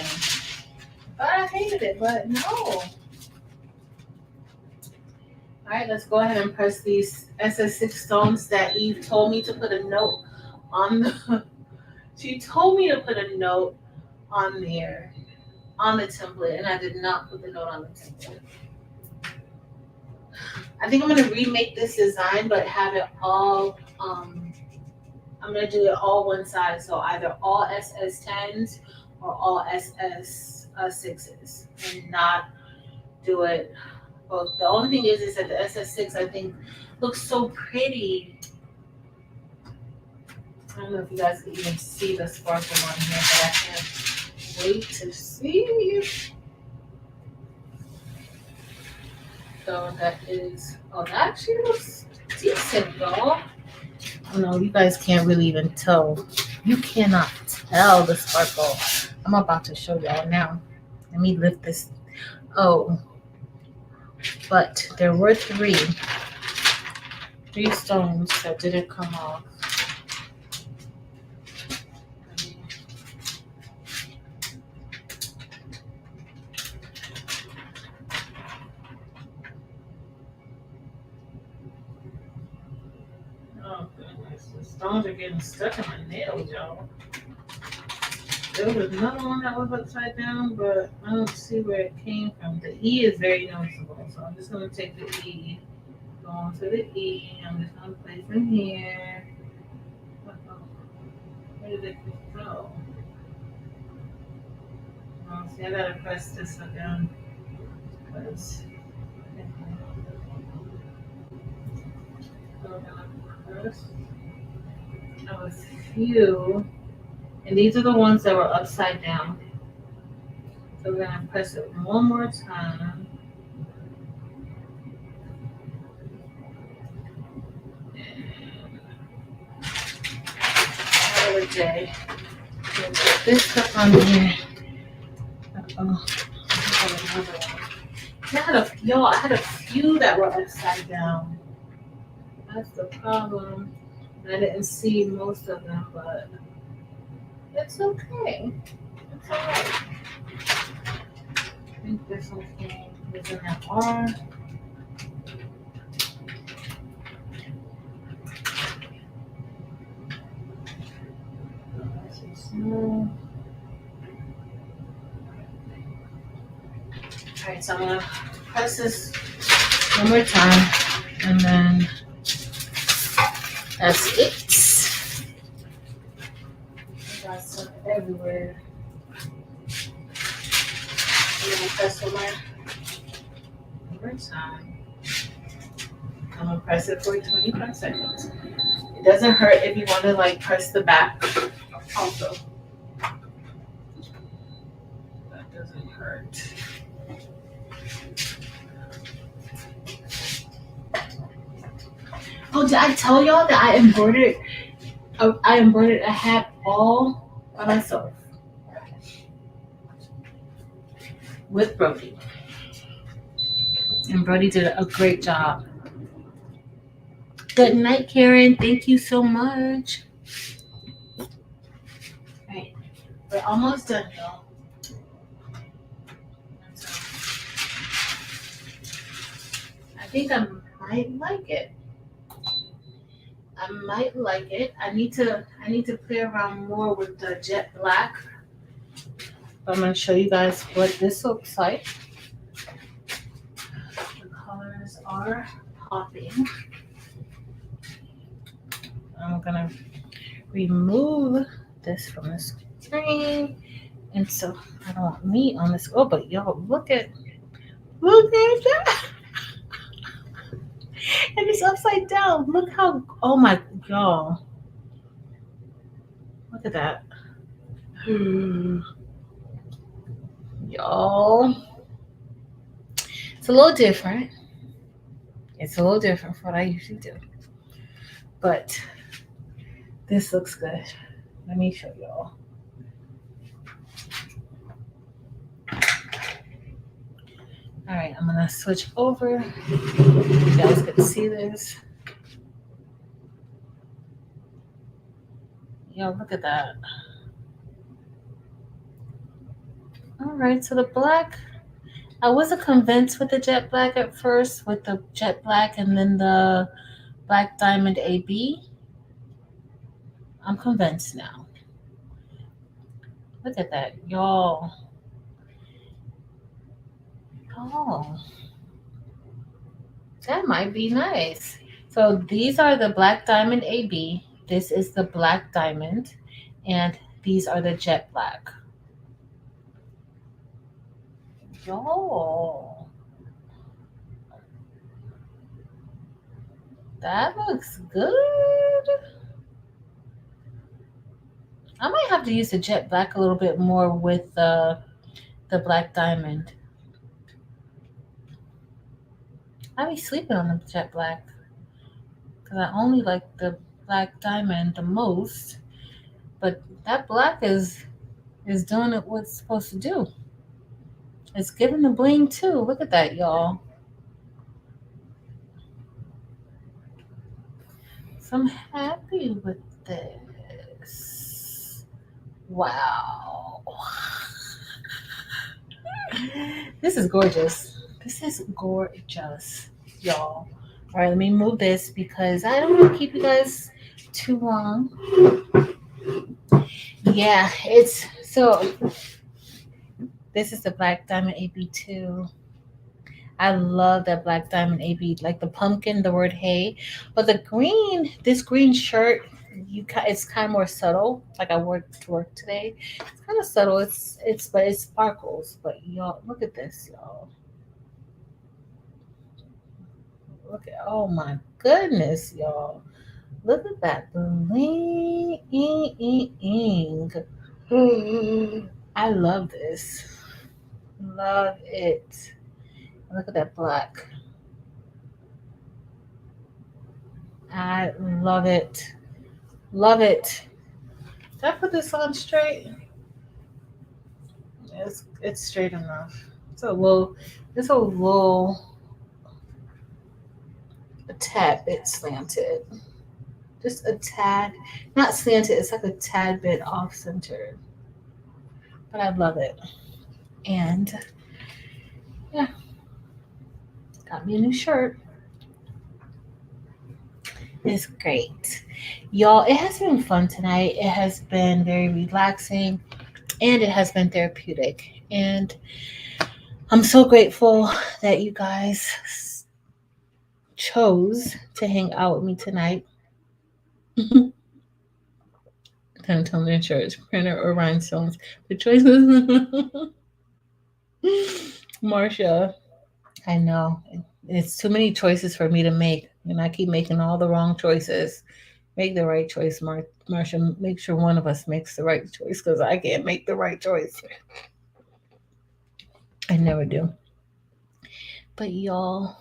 But I hated it, but no. All right, let's go ahead and press these SS6 stones that Eve told me to put a note on the. She told me to put a note on there, on the template, and I did not put the note on the template. I think I'm gonna remake this design, but have it all. I'm gonna do it all one side, so either all SS10s or all SS6s, and not do it both. The only thing is that the SS6 I think looks so pretty. I don't know if you guys can even see the sparkle on here, but I can't wait to see. So that is, oh, that actually looks decent, y'all. Oh no, you guys can't really even tell. You cannot tell the sparkle. I'm about to show y'all now. Let me lift this. Oh, but there were three stones that didn't come off. Oh goodness, the stones are getting stuck in my nails, y'all. There was another one that was upside down, but I don't see where it came from. The E is very noticeable, so I'm just gonna take the E, go on to the E. I'm just gonna place them here. Uh-oh. Where did it go? Oh, see, I gotta press this again because there was a few, and these are the ones that were upside down. So we're gonna press it one more time. Another day. Put this stuff on here. Uh-oh. I had a few that were upside down. That's the problem. I didn't see most of them, but it's okay. It's alright. I think this one was in that R. Alright, so I'm gonna press this one more time, and then that's it. I got stuff everywhere. I'm gonna press one more time. I'm gonna press it for 25 seconds. It doesn't hurt if you want to like press the back also. That doesn't hurt. Oh, did I tell y'all that I embroidered a hat all by myself? with Brody. And Brody did a great job. Good night, Karen. Thank you so much. All right. We're almost done, y'all. I think I might like it. I might like it. I need to play around more with the jet black. I'm gonna show you guys what this looks like. The colors are popping. I'm gonna remove this from the screen, and so I don't want meat on this. Oh, but y'all look at that. And it's upside down. Look how, oh my, y'all. Look at that. Y'all. It's a little different. It's a little different from what I usually do. But this looks good. Let me show y'all. All right, I'm gonna switch over. You guys can see this. Yo, look at that. All right, so the black, I wasn't convinced with the jet black at first, with the jet black and then the black diamond AB. I'm convinced now. Look at that, y'all. Oh, that might be nice. So these are the black diamond AB. This is the black diamond, and these are the jet black. Yo, that looks good. I might have to use the jet black a little bit more with the black diamond. I be sleeping on the jet black because I only like the black diamond the most. But that black is doing it what it's supposed to do. It's giving the bling too. Look at that, y'all. So I'm happy with this. Wow. This is gorgeous. This is gorgeous, y'all. All right, let me move this because I don't want to keep you guys too long. Yeah, it's so. This is the black diamond AB2. I love that black diamond AB, like the pumpkin, the word hey. But the green, this green shirt, it's kind of more subtle. Like I wore to work today. It's kind of subtle. But it sparkles. But y'all, look at this, y'all. Look at, oh my goodness, y'all. Look at that bling. I love this. Love it. Look at that black. I love it. Love it. Did I put this on straight? It's straight enough. It's a little a tad bit slanted. Just a tad, not slanted, it's like a tad bit off center. But I love it. And yeah, got me a new shirt. It's great. Y'all, it has been fun tonight. It has been very relaxing and it has been therapeutic. And I'm so grateful that you guys chose to hang out with me tonight. Kind of tell me insurance printer or rhinestones. The choices. Marsha, I know. It's too many choices for me to make. And I keep making all the wrong choices. Make the right choice, Marsha. Make sure one of us makes the right choice because I can't make the right choice. I never do. But y'all,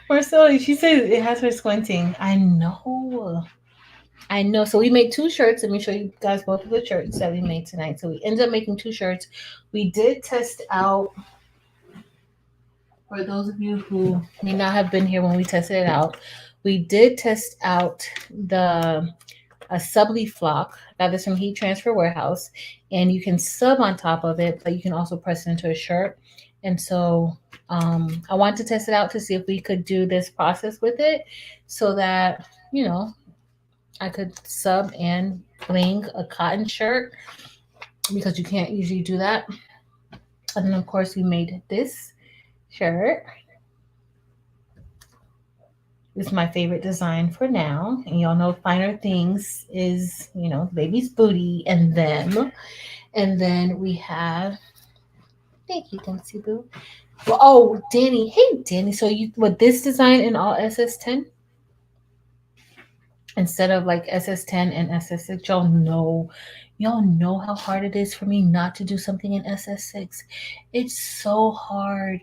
Marcella, she says it has her squinting. I know. I know. So we made two shirts. Let me show you guys both of the shirts that we made tonight. So we ended up making two shirts. We did test out, for those of you who may not have been here when we tested it out, we did test out the a subly flock. Got this from Heat Transfer Warehouse, and you can sub on top of it, but you can also press it into a shirt. And so I wanted to test it out to see if we could do this process with it, so that I could sub and bling a cotton shirt, because you can't usually do that. And then of course we made this shirt. This is my favorite design for now. And y'all know Finer Things is, baby's booty and them. And then we have, thank you, Dempsey Boo. Well, oh, Danny. Hey, Danny. So you with this design in all SS10? Instead of like SS10 and SS6, y'all know how hard it is for me not to do something in SS6. It's so hard.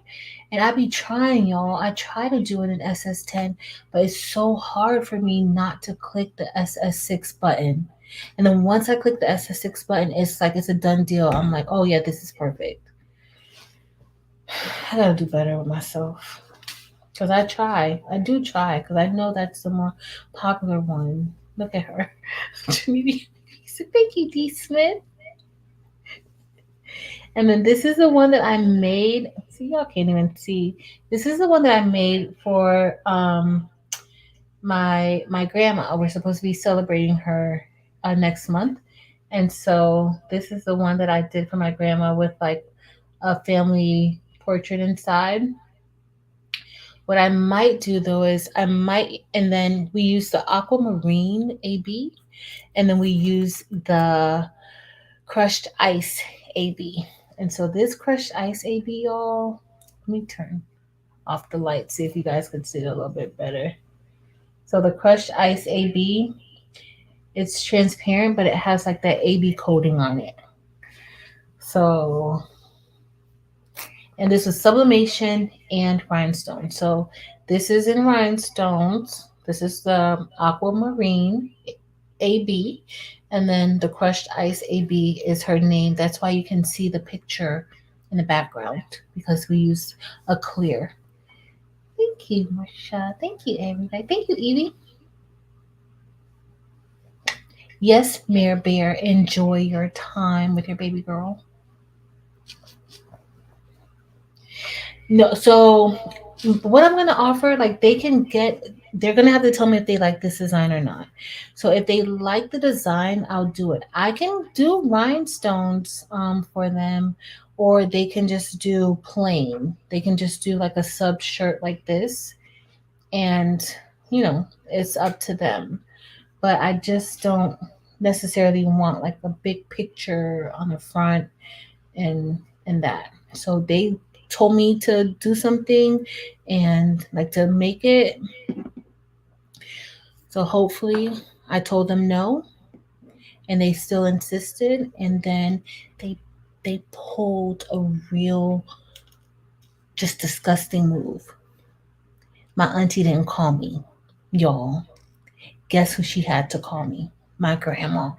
And I be trying, y'all. I try to do it in SS10, but it's so hard for me not to click the SS6 button. And then once I click the SS6 button, it's like it's a done deal. I'm like, oh yeah, this is perfect. I gotta do better with myself. Because I do try, because I know that's the more popular one. Look at her. Thank you, D. Smith. And then this is the one that I made. See, y'all can't even see. This is the one that I made for my grandma. We're supposed to be celebrating her next month. And so this is the one that I did for my grandma with like a family portrait inside. What I might do though is and then we use the aquamarine AB, and then we use the crushed ice AB. And so this crushed ice AB, y'all, let me turn off the light, see if you guys can see it a little bit better. So the crushed ice AB, it's transparent, but it has like that AB coating on it. So, and this is sublimation and rhinestone. So this is in rhinestones. This is the aquamarine AB. And then the crushed ice AB is her name. That's why you can see the picture in the background, because we use a clear. Thank you, Marsha. Thank you, everybody. Thank you, Evie. Yes, Mare Bear, enjoy your time with your baby girl. No, so what I'm gonna offer, like they're gonna have to tell me if they like this design or not. So if they like the design, I'll do it. I can do rhinestones for them, or they can just do plain. They can just do like a sub shirt like this, and it's up to them. But I just don't necessarily want like a big picture on the front and that. So they told me to do something and like to make it. So hopefully I told them no, and they still insisted, and then they they pulled a real just disgusting move. My auntie didn't call me, y'all. Guess who she had to call me? My grandma.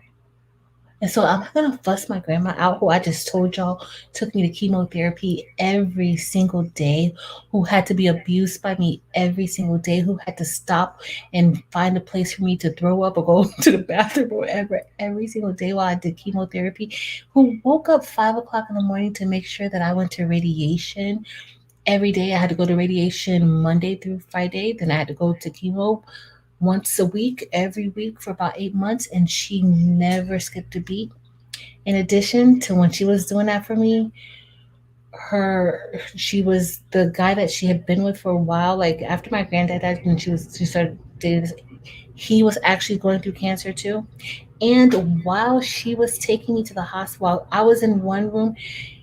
And so I'm not gonna fuss my grandma out, who I just told y'all took me to chemotherapy every single day, who had to be abused by me every single day, who had to stop and find a place for me to throw up or go to the bathroom or whatever every single day while I did chemotherapy, who woke up 5 o'clock in the morning to make sure that I went to radiation every day. I had to go to radiation Monday through Friday, then I had to go to chemo once a week, every week for about 8 months, and she never skipped a beat. In addition to when she was doing that for me, she was the guy that she had been with for a while. Like after my granddad died, when she started dating, he was actually going through cancer too. And while she was taking me to the hospital, while I was in one room,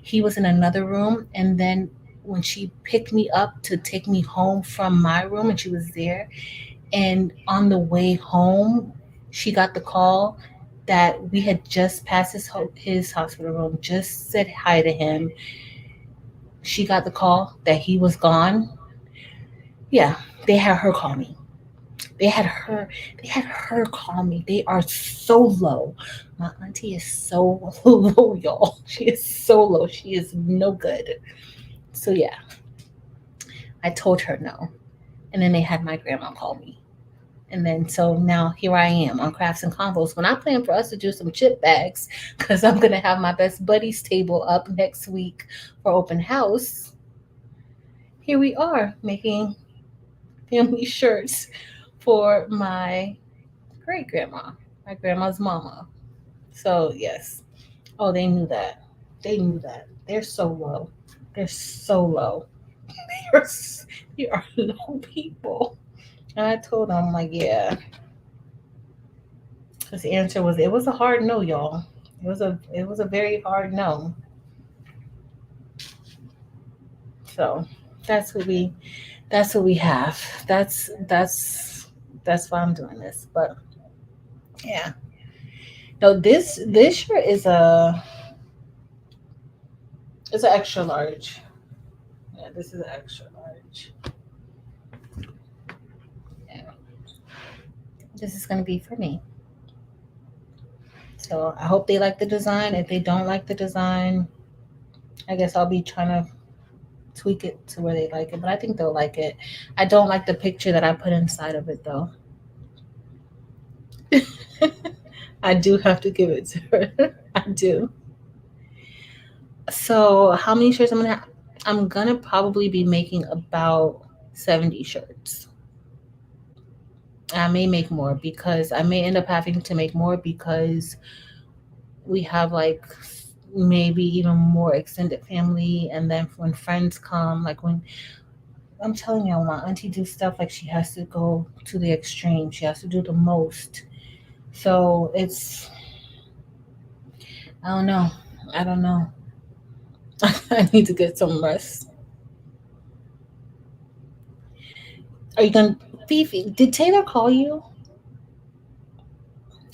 he was in another room. And then when she picked me up to take me home from my room, and she was there, and on the way home, she got the call that we had just passed his hospital room, just said hi to him. She got the call that he was gone. Yeah, they had her call me. They had her call me. They are so low. My auntie is so low, y'all. She is so low. She is no good. So yeah, I told her no. And then they had my grandma call me. And then so now here I am on Crafts and Convos. When I plan for us to do some chip bags, because I'm gonna have my best buddies table up next week for open house. Here we are making family shirts for my great grandma, my grandma's mama. So yes. Oh, they knew that. They knew that. They're so low. They're so low. They're, they are low people. And I told them, like, yeah. His answer was, it was a hard no, y'all. It was a very hard no. So that's what we have. That's why I'm doing this. But yeah. No, this shirt is a it's an extra large. Yeah, this is an extra large. Yeah. This is gonna be for me. So I hope they like the design. If they don't like the design, I guess I'll be trying to tweak it to where they like it. But I think they'll like it. I don't like the picture that I put inside of it though. I do have to give it to her. I do. So how many shirts I'm gonna have? I'm gonna probably be making about 70 shirts. I may make more because I may end up having to make more because we have like maybe even more extended family, and then when friends come, like when I'm telling you, when my auntie do stuff, like she has to go to the extreme, she has to do the most. So it's, I don't know. I need to get some rest. Are you gonna, Fifi, did Taylor call you?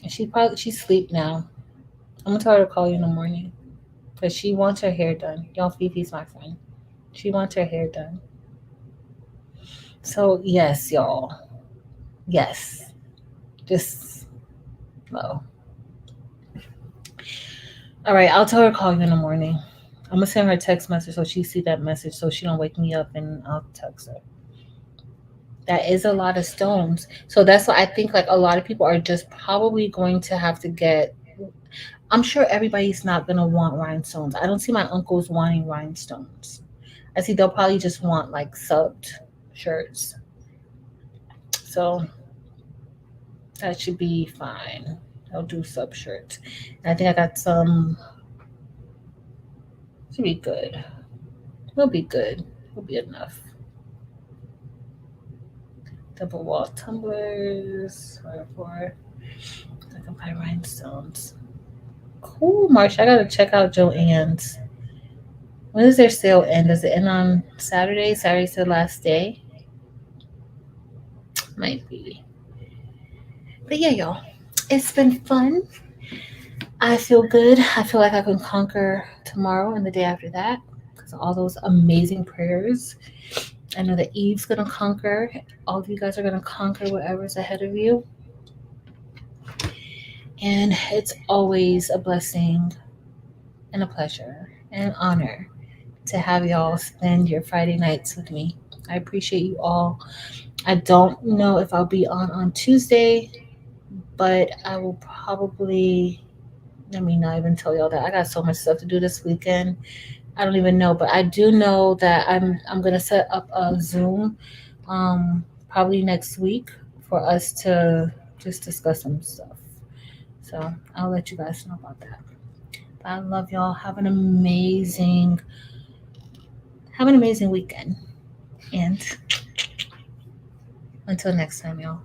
She's asleep now. I'm gonna tell her to call you in the morning because she wants her hair done. Y'all, Fifi's my friend. She wants her hair done. So yes, y'all. Yes. Just low. All right, I'll tell her to call you in the morning. I'm gonna send her a text message so she see that message so she don't wake me up, and I'll text her. That is a lot of stones. So that's why I think like a lot of people are just probably going to have to get. I'm sure everybody's not gonna want rhinestones. I don't see my uncles wanting rhinestones. I see they'll probably just want like subbed shirts. So that should be fine. I'll do sub shirts. And I think I got some. Should be good. It'll be good. It'll be enough. Double wall tumblers for I can buy rhinestones. Cool, Marsh. I gotta check out Joann's. When does their sale end? Does it end on Saturday? Saturday's the last day. Might be. But yeah, y'all. It's been fun. I feel good. I feel like I can conquer tomorrow and the day after that because of all those amazing prayers. I know that Eve's gonna conquer. All of you guys are gonna conquer whatever's ahead of you. And it's always a blessing and a pleasure and an honor to have y'all spend your Friday nights with me. I appreciate you all. I don't know if I'll be on Tuesday, but I will probably. Let me not even tell y'all that I got so much stuff to do this weekend. I don't even know, but I do know that I'm gonna set up a Zoom, probably next week for us to just discuss some stuff. So I'll let you guys know about that. But I love y'all. Have an amazing weekend, and until next time, y'all.